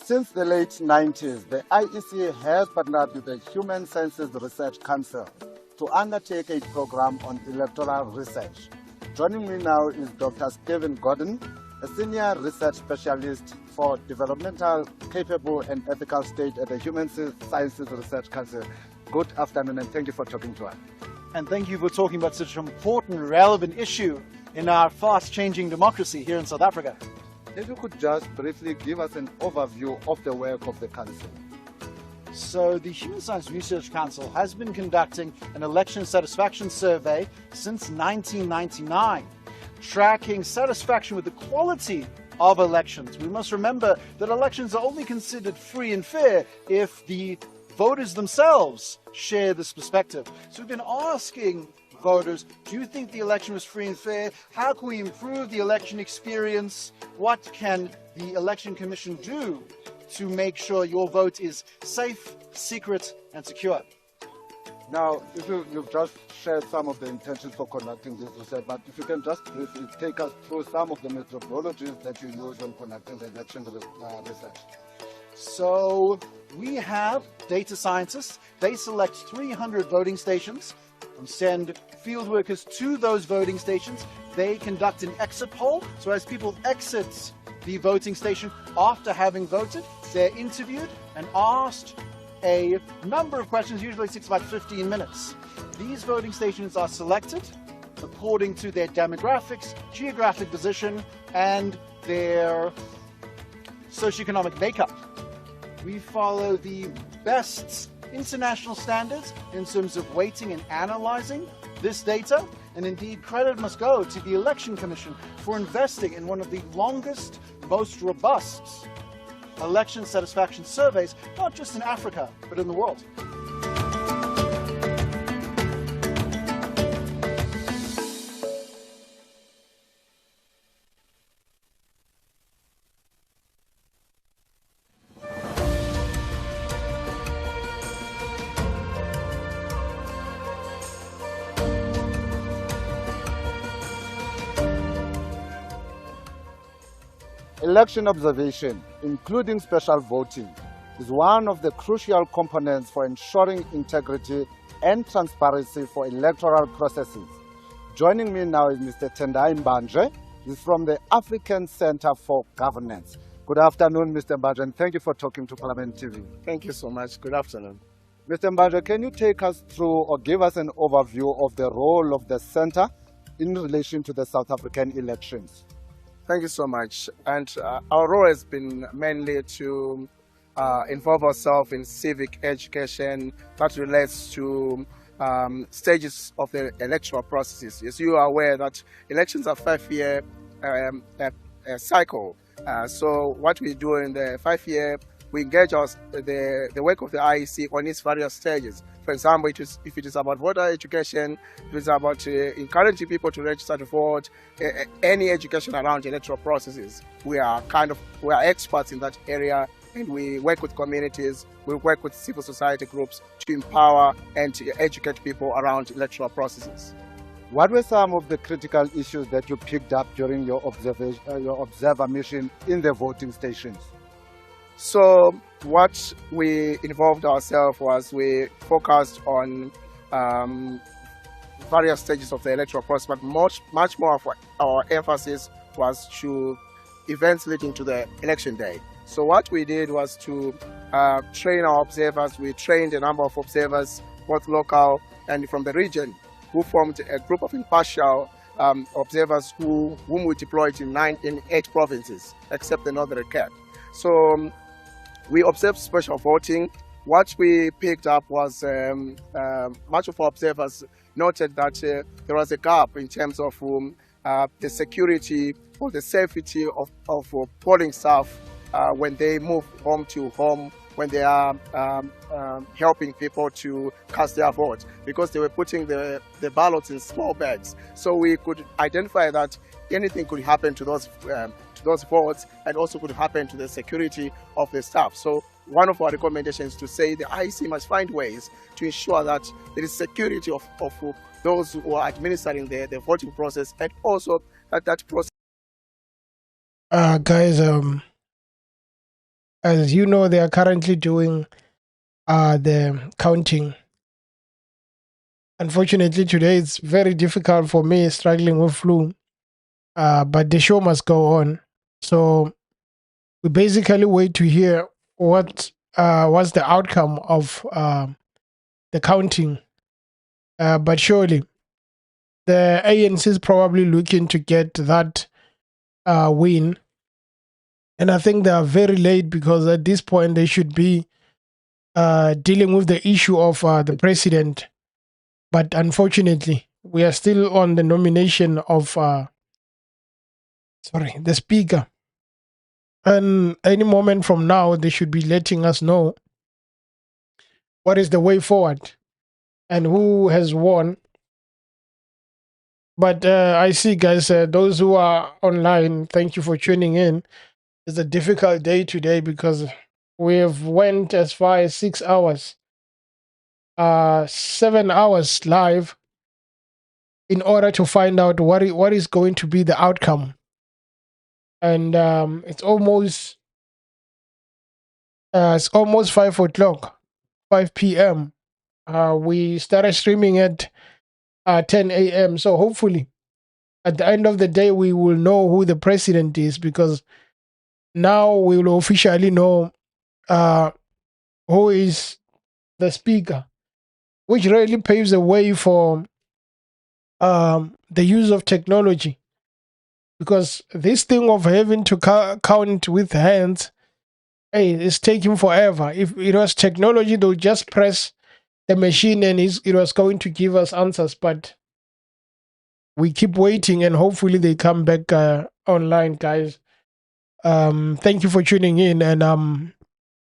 Since the late 90s, the IEC has partnered with the Human Sciences Research Council to undertake a program on electoral research. Joining me now is Dr. Stephen Gordon, a senior research specialist for developmental, capable and ethical state at the Human Sciences Research Council. Good afternoon and thank you for talking to us. And thank you for talking about such an important, relevant issue in our fast-changing democracy here in South Africa. If you could just briefly give us an overview of the work of the Council. So the Human Science Research Council has been conducting an election satisfaction survey since 1999, tracking satisfaction with the quality of elections. We must remember that elections are only considered free and fair if the voters themselves share this perspective. So we've been asking voters, do you think the election was free and fair? How can we improve the election experience? What can the Election Commission do to make sure your vote is safe, secret, and secure? Now, if you've just shared some of the intentions for conducting this research, but if you can just briefly take us through some of the methodologies that you use when conducting the election research. So we have data scientists. They select 300 voting stations and send field workers to those voting stations. They conduct an exit poll. So as people exit the voting station after having voted, they're interviewed and asked a number of questions, usually takes about 15 minutes. These voting stations are selected according to their demographics, geographic position, and their socioeconomic makeup. We follow the best international standards in terms of weighting and analyzing this data, and indeed credit must go to the Election Commission for investing in one of the longest, most robust election satisfaction surveys, not just in Africa, but in the world. Election observation, including special voting, is one of the crucial components for ensuring integrity and transparency for electoral processes. Joining me now is Mr. Tendai Mbanje. He's from the African Center for Governance. Good afternoon, Mr. Mbanje, and thank you for talking to Parliament TV. Thank you so much. Good afternoon. Mr. Mbanje, can you take us through or give us an overview of the role of the Center in relation to the South African elections? Thank you so much. And our role has been mainly to involve ourselves in civic education that relates to stages of the electoral processes. As you are aware that elections are 5-year cycle. So what we do in the 5-year, we engage the work of the IEC on its various stages. For example, if it is about voter education, if it's about encouraging people to register to vote, any education around electoral processes, we are experts in that area, and we work with communities, we work with civil society groups to empower and to educate people around electoral processes. What were some of the critical issues that you picked up during your observer mission in the voting stations? So what we involved ourselves was we focused on various stages of the electoral process, but much more of our emphasis was to events leading to the election day. So what we did was to train our observers. We trained a number of observers, both local and from the region, who formed a group of impartial observers whom we deployed in 8 provinces, except the Northern Cape. So we observed special voting. What we picked up was much of our observers noted that there was a gap in terms of the security or the safety of polling staff when they move home to home, when they are helping people to cast their vote, because they were putting the ballots in small bags. So we could identify that anything could happen to those votes, and also could happen to the security of the staff. So one of our recommendations is to say the IEC must find ways to ensure that there is security of those who are administering the voting process, and also that process. Guys, as you know, they are currently doing the counting. Unfortunately, today it's very difficult for me, struggling with flu, but the show must go on. So we basically wait to hear what was the outcome of the counting. But surely the ANC is probably looking to get that win. And I think they are very late, because at this point they should be dealing with the issue of the president. But unfortunately, we are still on the nomination of the speaker. And any moment from now, they should be letting us know what is the way forward and who has won. But I see, guys, those who are online, thank you for tuning in. It's a difficult day today because we have went as far as 6 hours 7 hours live in order to find out what is going to be the outcome. And it's almost 5 o'clock, 5 p.m. We started streaming at 10 a.m. So hopefully, at the end of the day, we will know who the president is, because now we will officially know who is the speaker, which really paves the way for the use of technology. Because this thing of having to count with hands, hey, it's taking forever. If it was technology, they'll just press the machine and it was going to give us answers. But we keep waiting, and hopefully they come back online, guys. Thank you for tuning in, and I'm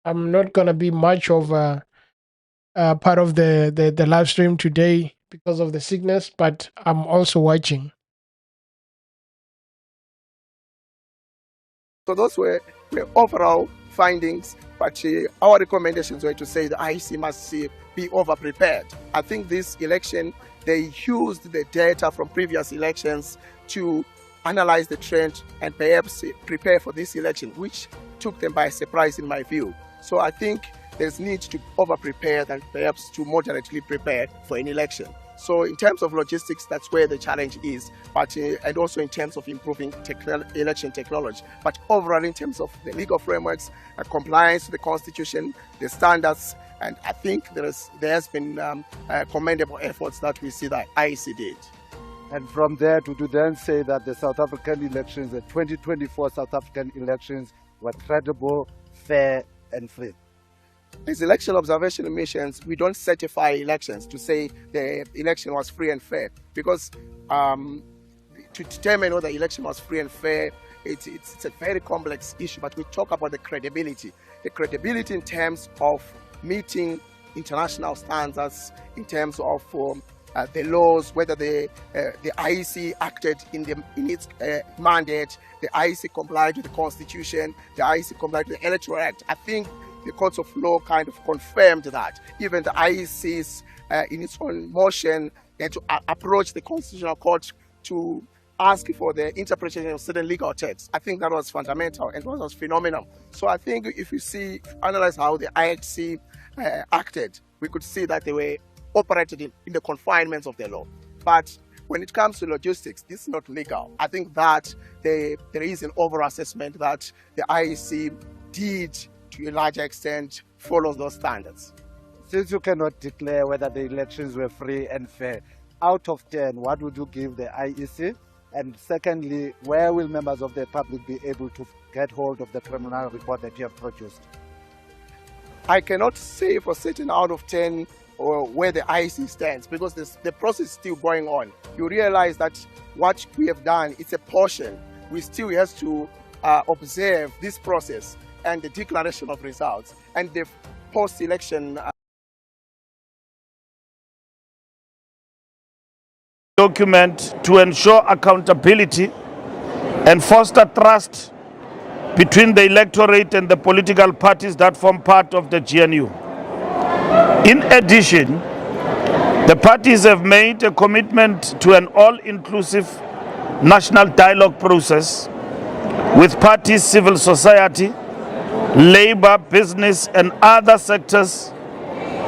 not gonna be much of part of the live stream today because of the sickness, but I'm also watching. So those were overall findings, but our recommendations were to say the IEC must be over-prepared. I think this election, they used the data from previous elections to analyze the trend and perhaps prepare for this election, which took them by surprise in my view. So I think there's need to over-prepare than perhaps to moderately prepare for an election. So in terms of logistics, that's where the challenge is, but and also in terms of improving election technology. But overall, in terms of the legal frameworks, compliance to the Constitution, the standards, and I think there has been commendable efforts that we see that IEC did. And from there to then say that the South African elections, the 2024 South African elections, were credible, fair, and free. As election observation missions, we don't certify elections to say the election was free and fair, because to determine whether the election was free and fair, it's a very complex issue, but we talk about the credibility in terms of meeting international standards, in terms of the laws, whether the IEC acted in its mandate, the IEC complied with the Constitution, the IEC complied with the Electoral Act. I think the courts of law kind of confirmed that. Even the IEC's in its own motion and to approach the Constitutional Court to ask for the interpretation of certain legal texts, I think that was fundamental and was phenomenal. So I think if you analyze how the IEC acted, we could see that they were operated in the confinements of the law. But when it comes to logistics, this is not legal. I think that there is an over-assessment that the IEC did, to a larger extent, follow those standards. Since you cannot declare whether the elections were free and fair, out of 10, what would you give the IEC? And secondly, where will members of the public be able to get hold of the preliminary report that you have produced? I cannot say for certain out of 10 or where the IEC stands, because the process is still going on. You realize that what we have done, it's a portion. We still have to observe this process and the declaration of results and the post-election document to ensure accountability and foster trust between the electorate and the political parties that form part of the GNU. In addition, the parties have made a commitment to an all-inclusive national dialogue process with parties, civil society, labor, business, and other sectors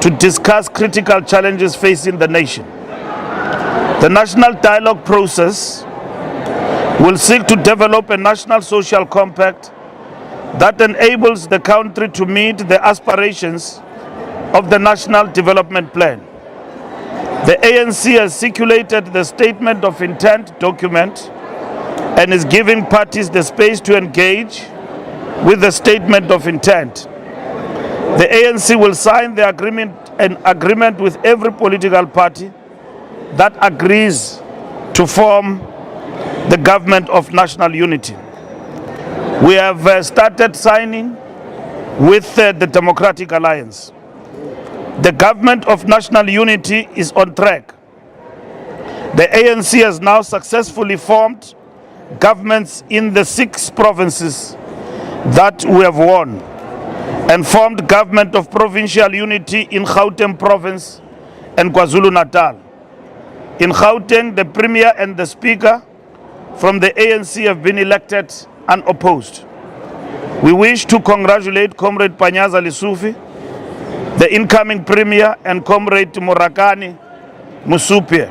to discuss critical challenges facing the nation. The national dialogue process will seek to develop a national social compact that enables the country to meet the aspirations of the National Development Plan. The ANC has circulated the Statement of Intent document and is giving parties the space to engage with the Statement of Intent. The ANC will sign the agreement with every political party that agrees to form the government of national unity. We have started signing with the Democratic Alliance. The government of national unity is on track. The ANC has now successfully formed governments in the 6 provinces that we have won, and formed government of provincial unity in Gauteng province and KwaZulu-Natal. In Gauteng, the Premier and the Speaker from the ANC have been elected unopposed. We wish to congratulate Comrade Panyaza Lesufi, the incoming Premier, and Comrade Murakani Musupie.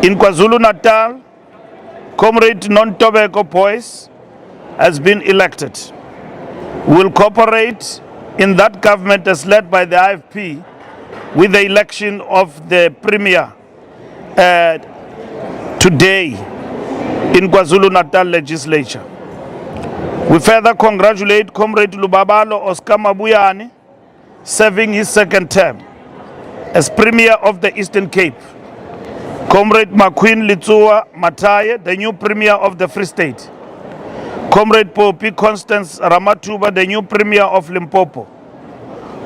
In KwaZulu-Natal, Comrade Nontobeko Boyce has been elected. We will cooperate in that government as led by the IFP with the election of the Premier today in KwaZulu-Natal legislature. We further congratulate Comrade Lubabalo Oscar Mabuyane, serving his second term as Premier of the Eastern Cape. Comrade Makwin Litsua Mataye, the new Premier of the Free State. Comrade Popi Constance Ramatuba, the new Premier of Limpopo.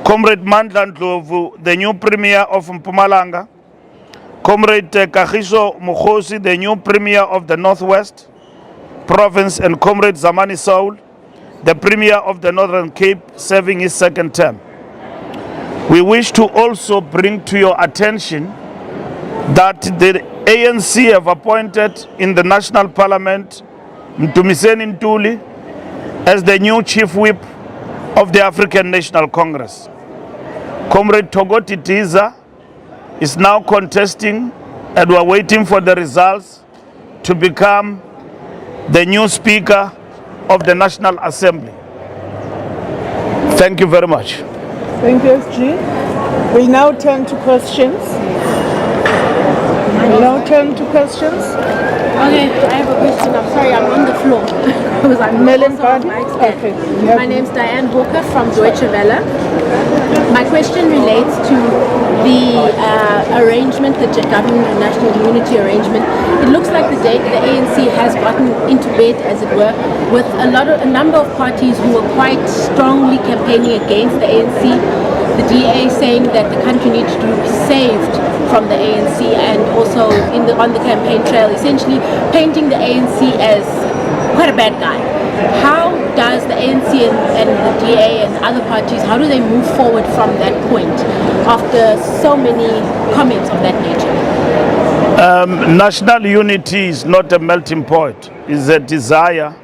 Comrade Mandla Ndlovu, the new Premier of Mpumalanga. Comrade Kagiso Mukhosi, the new Premier of the Northwest Province, and Comrade Zamani Saul, the Premier of the Northern Cape, serving his second term. We wish to also bring to your attention that the ANC have appointed in the National Parliament Mtumiseni Ntuli as the new Chief Whip of the African National Congress. Comrade Togoti Tiza is now contesting, and we are waiting for the results to become the new Speaker of the National Assembly. Thank you very much. Thank you, SG. We now turn to questions. Okay, I have a question. I'm sorry, I'm on the floor. Because I'm My name's Diane Hawker from Deutsche Welle. My question relates to the arrangement, the government and national unity arrangement. It looks like the ANC has gotten into bed, as it were, with a number of parties who were quite strongly campaigning against the ANC. The DA saying that the country needs to be saved from the ANC, and also on the campaign trail, essentially painting the ANC as quite a bad guy. How does the ANC and the DA and other parties, how do they move forward from that point after so many comments of that nature? National unity is not a melting pot. It's a desire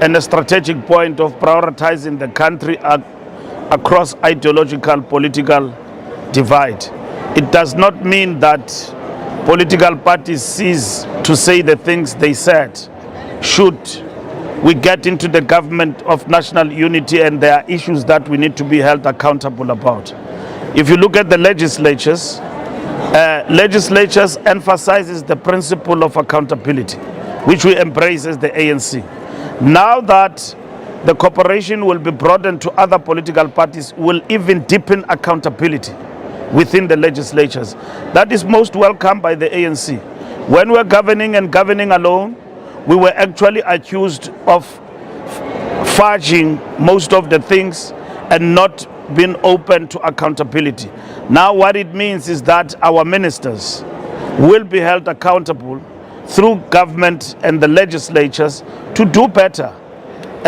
and a strategic point of prioritizing the country across ideological political divide. It does not mean that political parties cease to say the things they said. Should we get into the government of national unity, and there are issues that we need to be held accountable about. If you look at the legislatures emphasizes the principle of accountability, which we embrace as the ANC. Now that the cooperation will be broadened to other political parties, will even deepen accountability within the legislatures. That is most welcome by the ANC. When we're governing and governing alone, we were actually accused of fudging most of the things and not being open to accountability. Now what it means is that our ministers will be held accountable through government and the legislatures to do better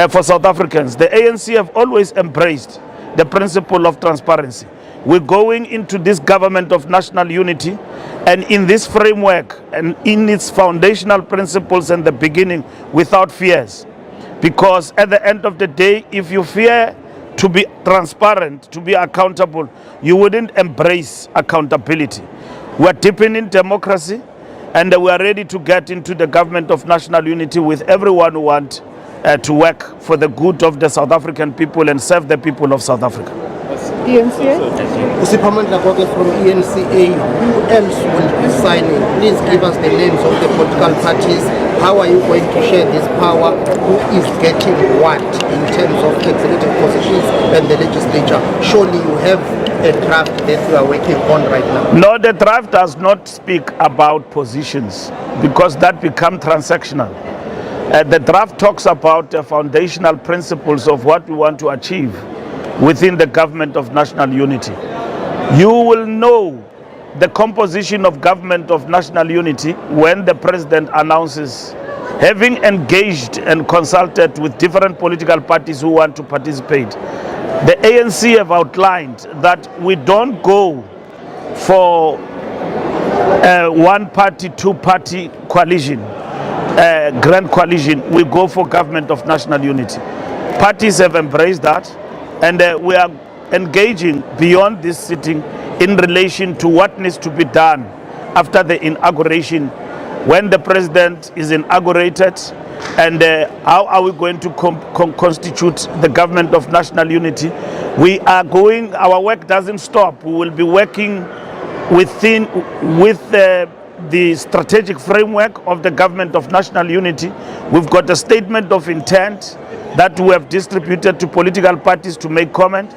for South Africans. The ANC have always embraced the principle of transparency. We're going into this government of national unity, and in this framework and in its foundational principles in the beginning, without fears. Because at the end of the day, if you fear to be transparent, to be accountable, you wouldn't embrace accountability. We're deepening democracy, and we are ready to get into the government of national unity with everyone who wants to work for the good of the South African people and serve the people of South Africa. Usiphamandla Caucus from ENCA, who else will be signing? Please give us the names of the political parties. How are you going to share this power? Who is getting what in terms of executive positions and the legislature? Surely you have a draft that you are working on right now. No, the draft does not speak about positions because that becomes transactional. The draft talks about the foundational principles of what we want to achieve within the government of national unity. You will know the composition of government of national unity when the president announces, having engaged and consulted with different political parties who want to participate. The ANC have outlined that we don't go for one party, two party coalition, grand coalition, we go for government of national unity. Parties have embraced that, and we are engaging beyond this sitting in relation to what needs to be done after the inauguration, when the president is inaugurated, and how are we going to constitute the government of national unity. We are going, our work doesn't stop. We will be working with the strategic framework of the government of national unity. We've got a statement of intent that we have distributed to political parties to make comment.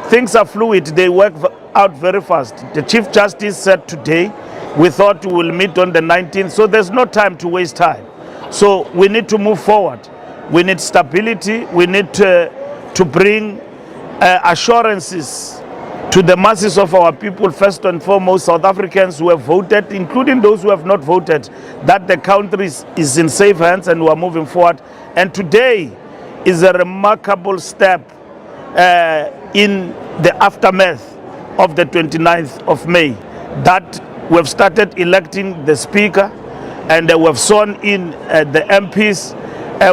Things are fluid, they work out very fast. The Chief Justice said today, we thought we will meet on the 19th, so there's no time to waste time. So we need to move forward. We need stability, we need to bring assurances to the masses of our people, first and foremost South Africans who have voted, including those who have not voted, that the country is in safe hands and we are moving forward. And today is a remarkable step in the aftermath of the 29th of May, that we've started electing the Speaker and we've sworn in the MPs.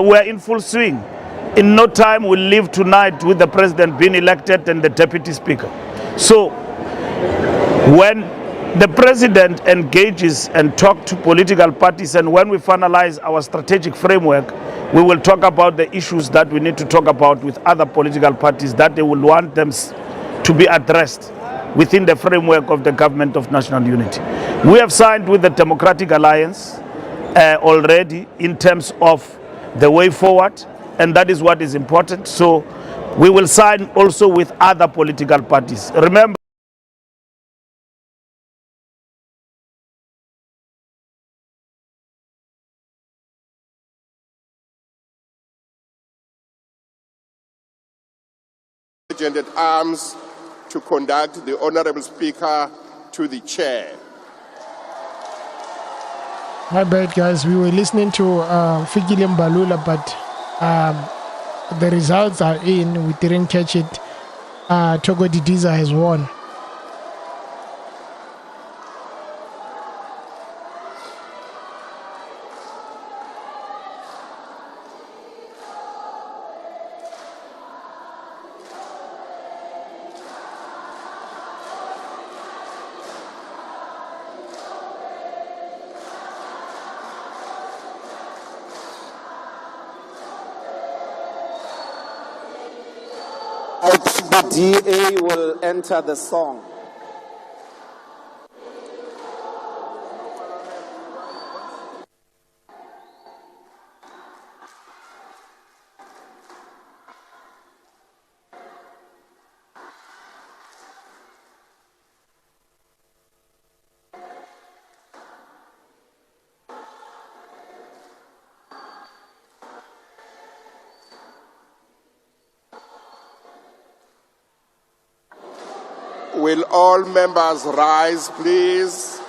We're in full swing. In no time we'll leave tonight with the President being elected and the Deputy Speaker. So when the President engages and talks to political parties, and when we finalize our strategic framework, we will talk about the issues that we need to talk about with other political parties that they will want them to be addressed within the framework of the government of national unity. We have signed with the Democratic Alliance already in terms of the way forward, and that is what is important. So we will sign also with other political parties. Remember, Sergeant at Arms to conduct the Honorable Speaker to the chair. My bad, guys. We were listening to Fikile Mbalula, but the results are in. We didn't catch it. Togo Didiza has won. DA will enter the song. Will all members rise, please?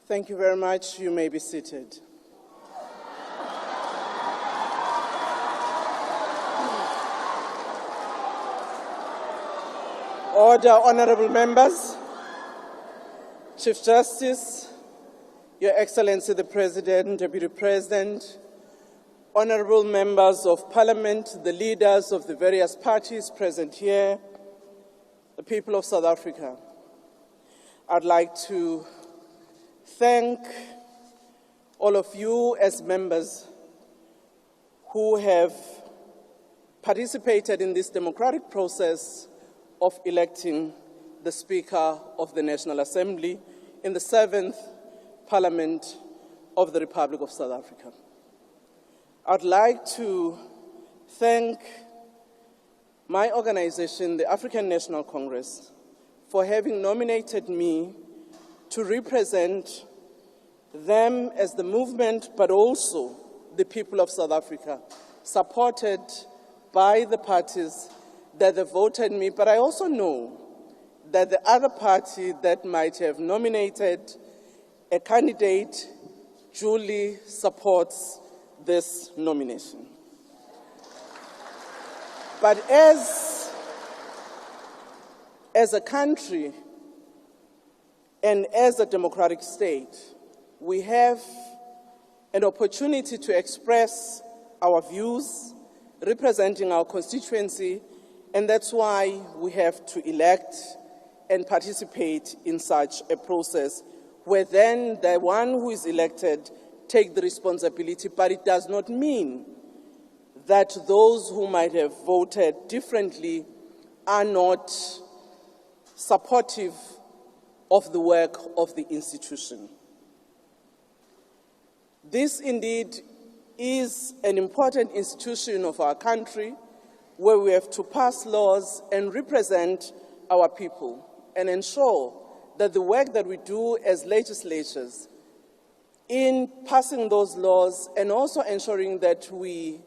Thank you very much. You may be seated. Order, honorable members. Chief Justice, Your Excellency the President, Deputy President, honorable members of Parliament, the leaders of the various parties present here, the people of South Africa. I'd like to thank all of you as members who have participated in this democratic process of electing the Speaker of the National Assembly in the 7th Parliament of the Republic of South Africa. I'd like to thank my organization, the African National Congress, for having nominated me to represent them as the movement, but also the people of South Africa, supported by the parties that have voted me. But I also know that the other party that might have nominated a candidate duly supports this nomination. But as a country and as a democratic state, we have an opportunity to express our views, representing our constituency, and that's why we have to elect and participate in such a process, where then the one who is elected take the responsibility, but it does not mean that those who might have voted differently are not supportive of the work of the institution. This indeed is an important institution of our country, where we have to pass laws and represent our people and ensure that the work that we do as legislators in passing those laws and also ensuring that we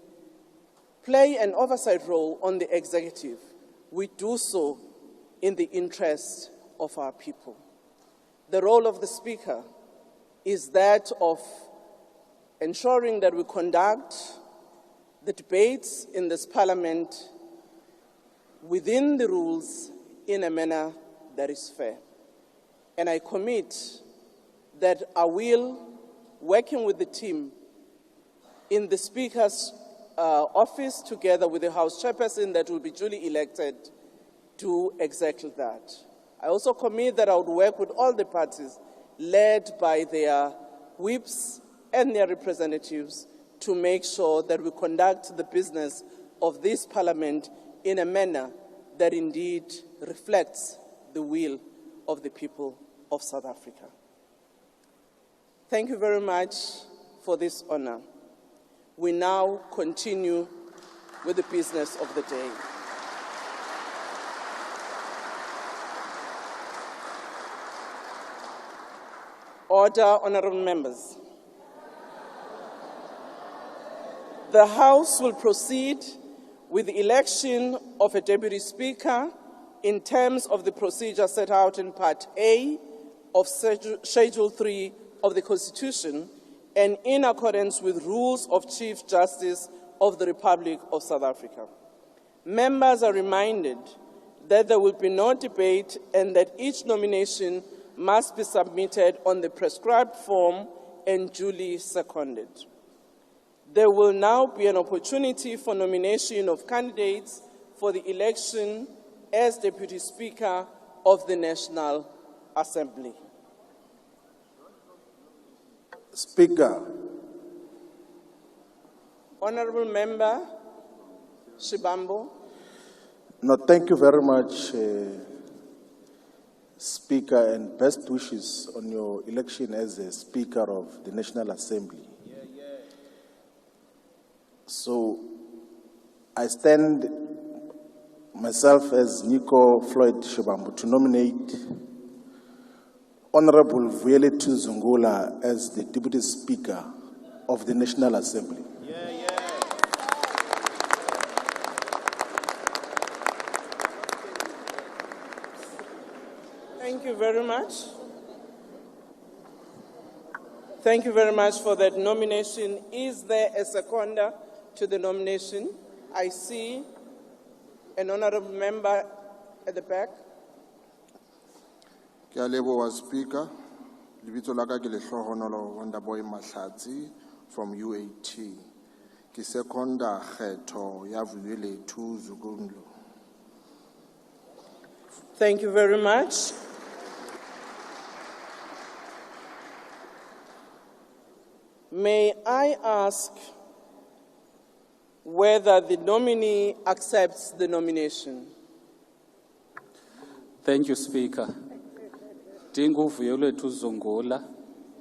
play an oversight role on the executive, we do so in the interest of our people. The role of the Speaker is that of ensuring that we conduct the debates in this Parliament within the rules in a manner that is fair. And I commit that I will, working with the team in the Speaker's office, together with the House Chairperson that will be duly elected, do exactly that. I also commit that I would work with all the parties, led by their whips and their representatives, to make sure that we conduct the business of this Parliament in a manner that indeed reflects the will of the people of South Africa. Thank you very much for this honor. We now continue with the business of the day. Order, honorable members. The House will proceed with the election of a Deputy Speaker in terms of the procedure set out in Part A of Schedule 3 of the Constitution and in accordance with rules of Chief Justice of the Republic of South Africa. Members are reminded that there will be no debate and that each nomination must be submitted on the prescribed form and duly seconded. There will now be an opportunity for nomination of candidates for the election as Deputy Speaker of the National Assembly. Speaker. Honorable Member Shibambo. No, thank you very much, Speaker, and best wishes on your election as a Speaker of the National Assembly. So, I stand myself as Nico Floyd Shibambo to nominate Honorable Vuyeletu Zungula as the Deputy Speaker of the National Assembly. Thank you very much. Thank you very much for that nomination. Is there a seconder to the nomination? I see an honorable member at the back. Ke a leboha Speaker. Lebitso la ka ke Lehlohonolo Wonderboy Mahlatsi from UAT. Ke seconda kgetho ya Vuyeletu Zungula. Thank you very much. May I ask whether the nominee accepts the nomination. Thank you, Speaker. Dinga uvuyo lwethu uZungula,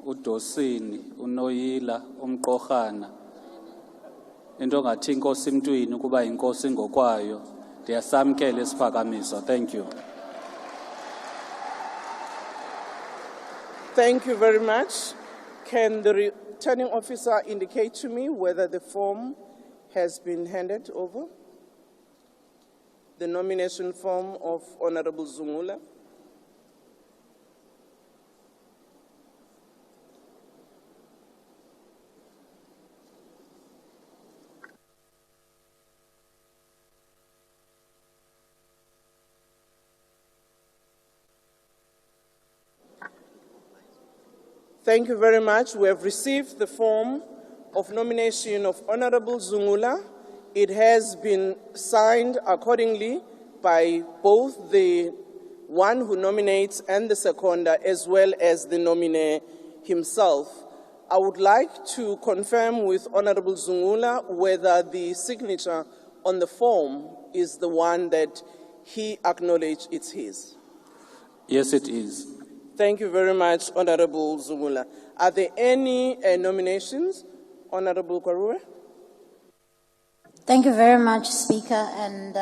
uDosini, uNoyila, uMqorhana. Into ngathi inkosi emntwini kuba inkosi ngokwayo. Ndiyasamkela isiphakamiso. Thank you. Thank you very much. Can the returning officer indicate to me whether the form has been handed over? The nomination form of Honorable Zungula. Thank you very much. We have received the form of nomination of Honorable Zungula. It has been signed accordingly by both the one who nominates and the seconder, as well as the nominee himself. I would like to confirm with Honorable Zungula whether the signature on the form is the one that he acknowledged it's his. Yes, it is. Thank you very much, Honorable Zungula. Are there any nominations? Honorable Kwarue? Thank you very much, Speaker. And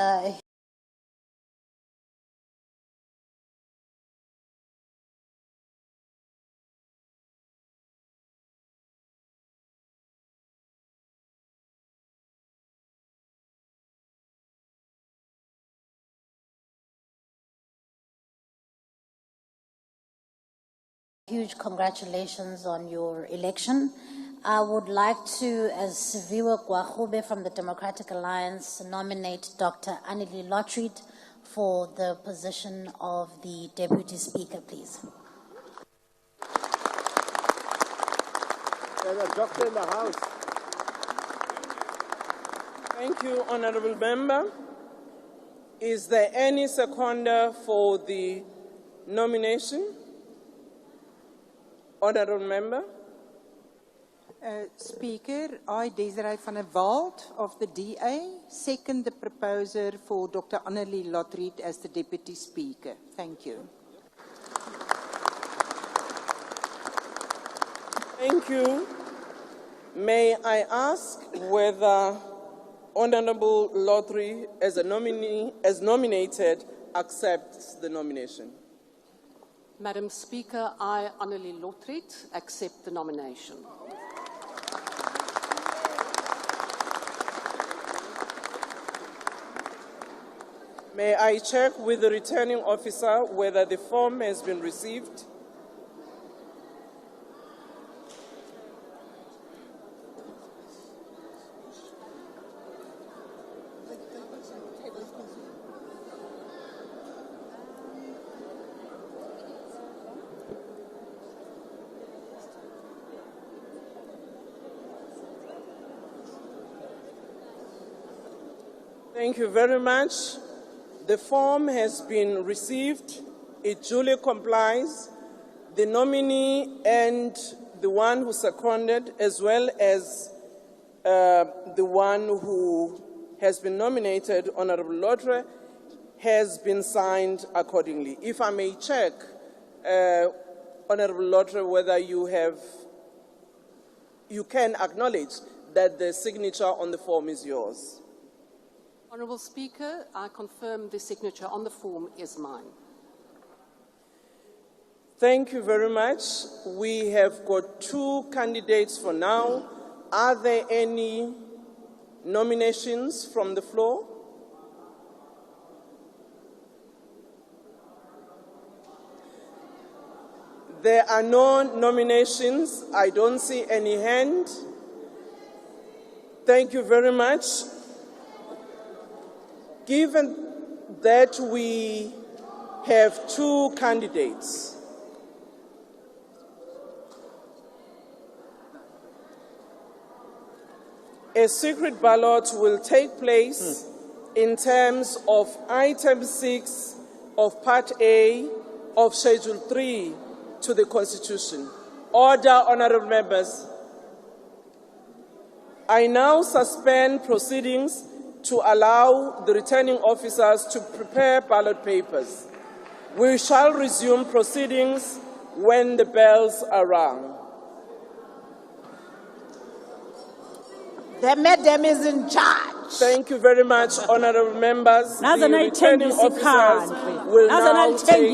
huge congratulations on your election. I would like to, as Viwe Gwahube from the Democratic Alliance, nominate Dr. Annelie Lottreed for the position of the Deputy Speaker, please. There's a doctor in the house. Thank you, Honorable Member. Is there any seconder for the nomination? Honorable Member. Speaker, I, Desiree van der Walt of the DA, second the proposer for Dr. Annelie Lottreed as the Deputy Speaker. Thank you. Thank you. May I ask whether Honorable Lottreed, as a nominee, as nominated, accepts the nomination? Madam Speaker, I, Annelie Lottreed, accept the nomination. May I check with the returning officer whether the form has been received? Thank you very much. The form has been received. It duly complies. The nominee and the one who seconded, as well as the one who has been nominated, Honorable Lottreed, has been signed accordingly. If I may check, Honorable Lottreed, whether you can acknowledge that the signature on the form is yours. Honourable Speaker, I confirm the signature on the form is mine. Thank you very much. We have got 2 candidates for now. Are there any nominations from the floor? There are no nominations. I don't see any hand. Thank you very much. Given that we have 2 candidates, a secret ballot will take place in terms of item 6 of Part A of Schedule 3 to the Constitution. Order, honourable members. I now suspend proceedings to allow the returning officers to prepare ballot papers. We shall resume proceedings when the bells are rung. The madam is in charge. Thank you very much, honorable members. The returning officers will now take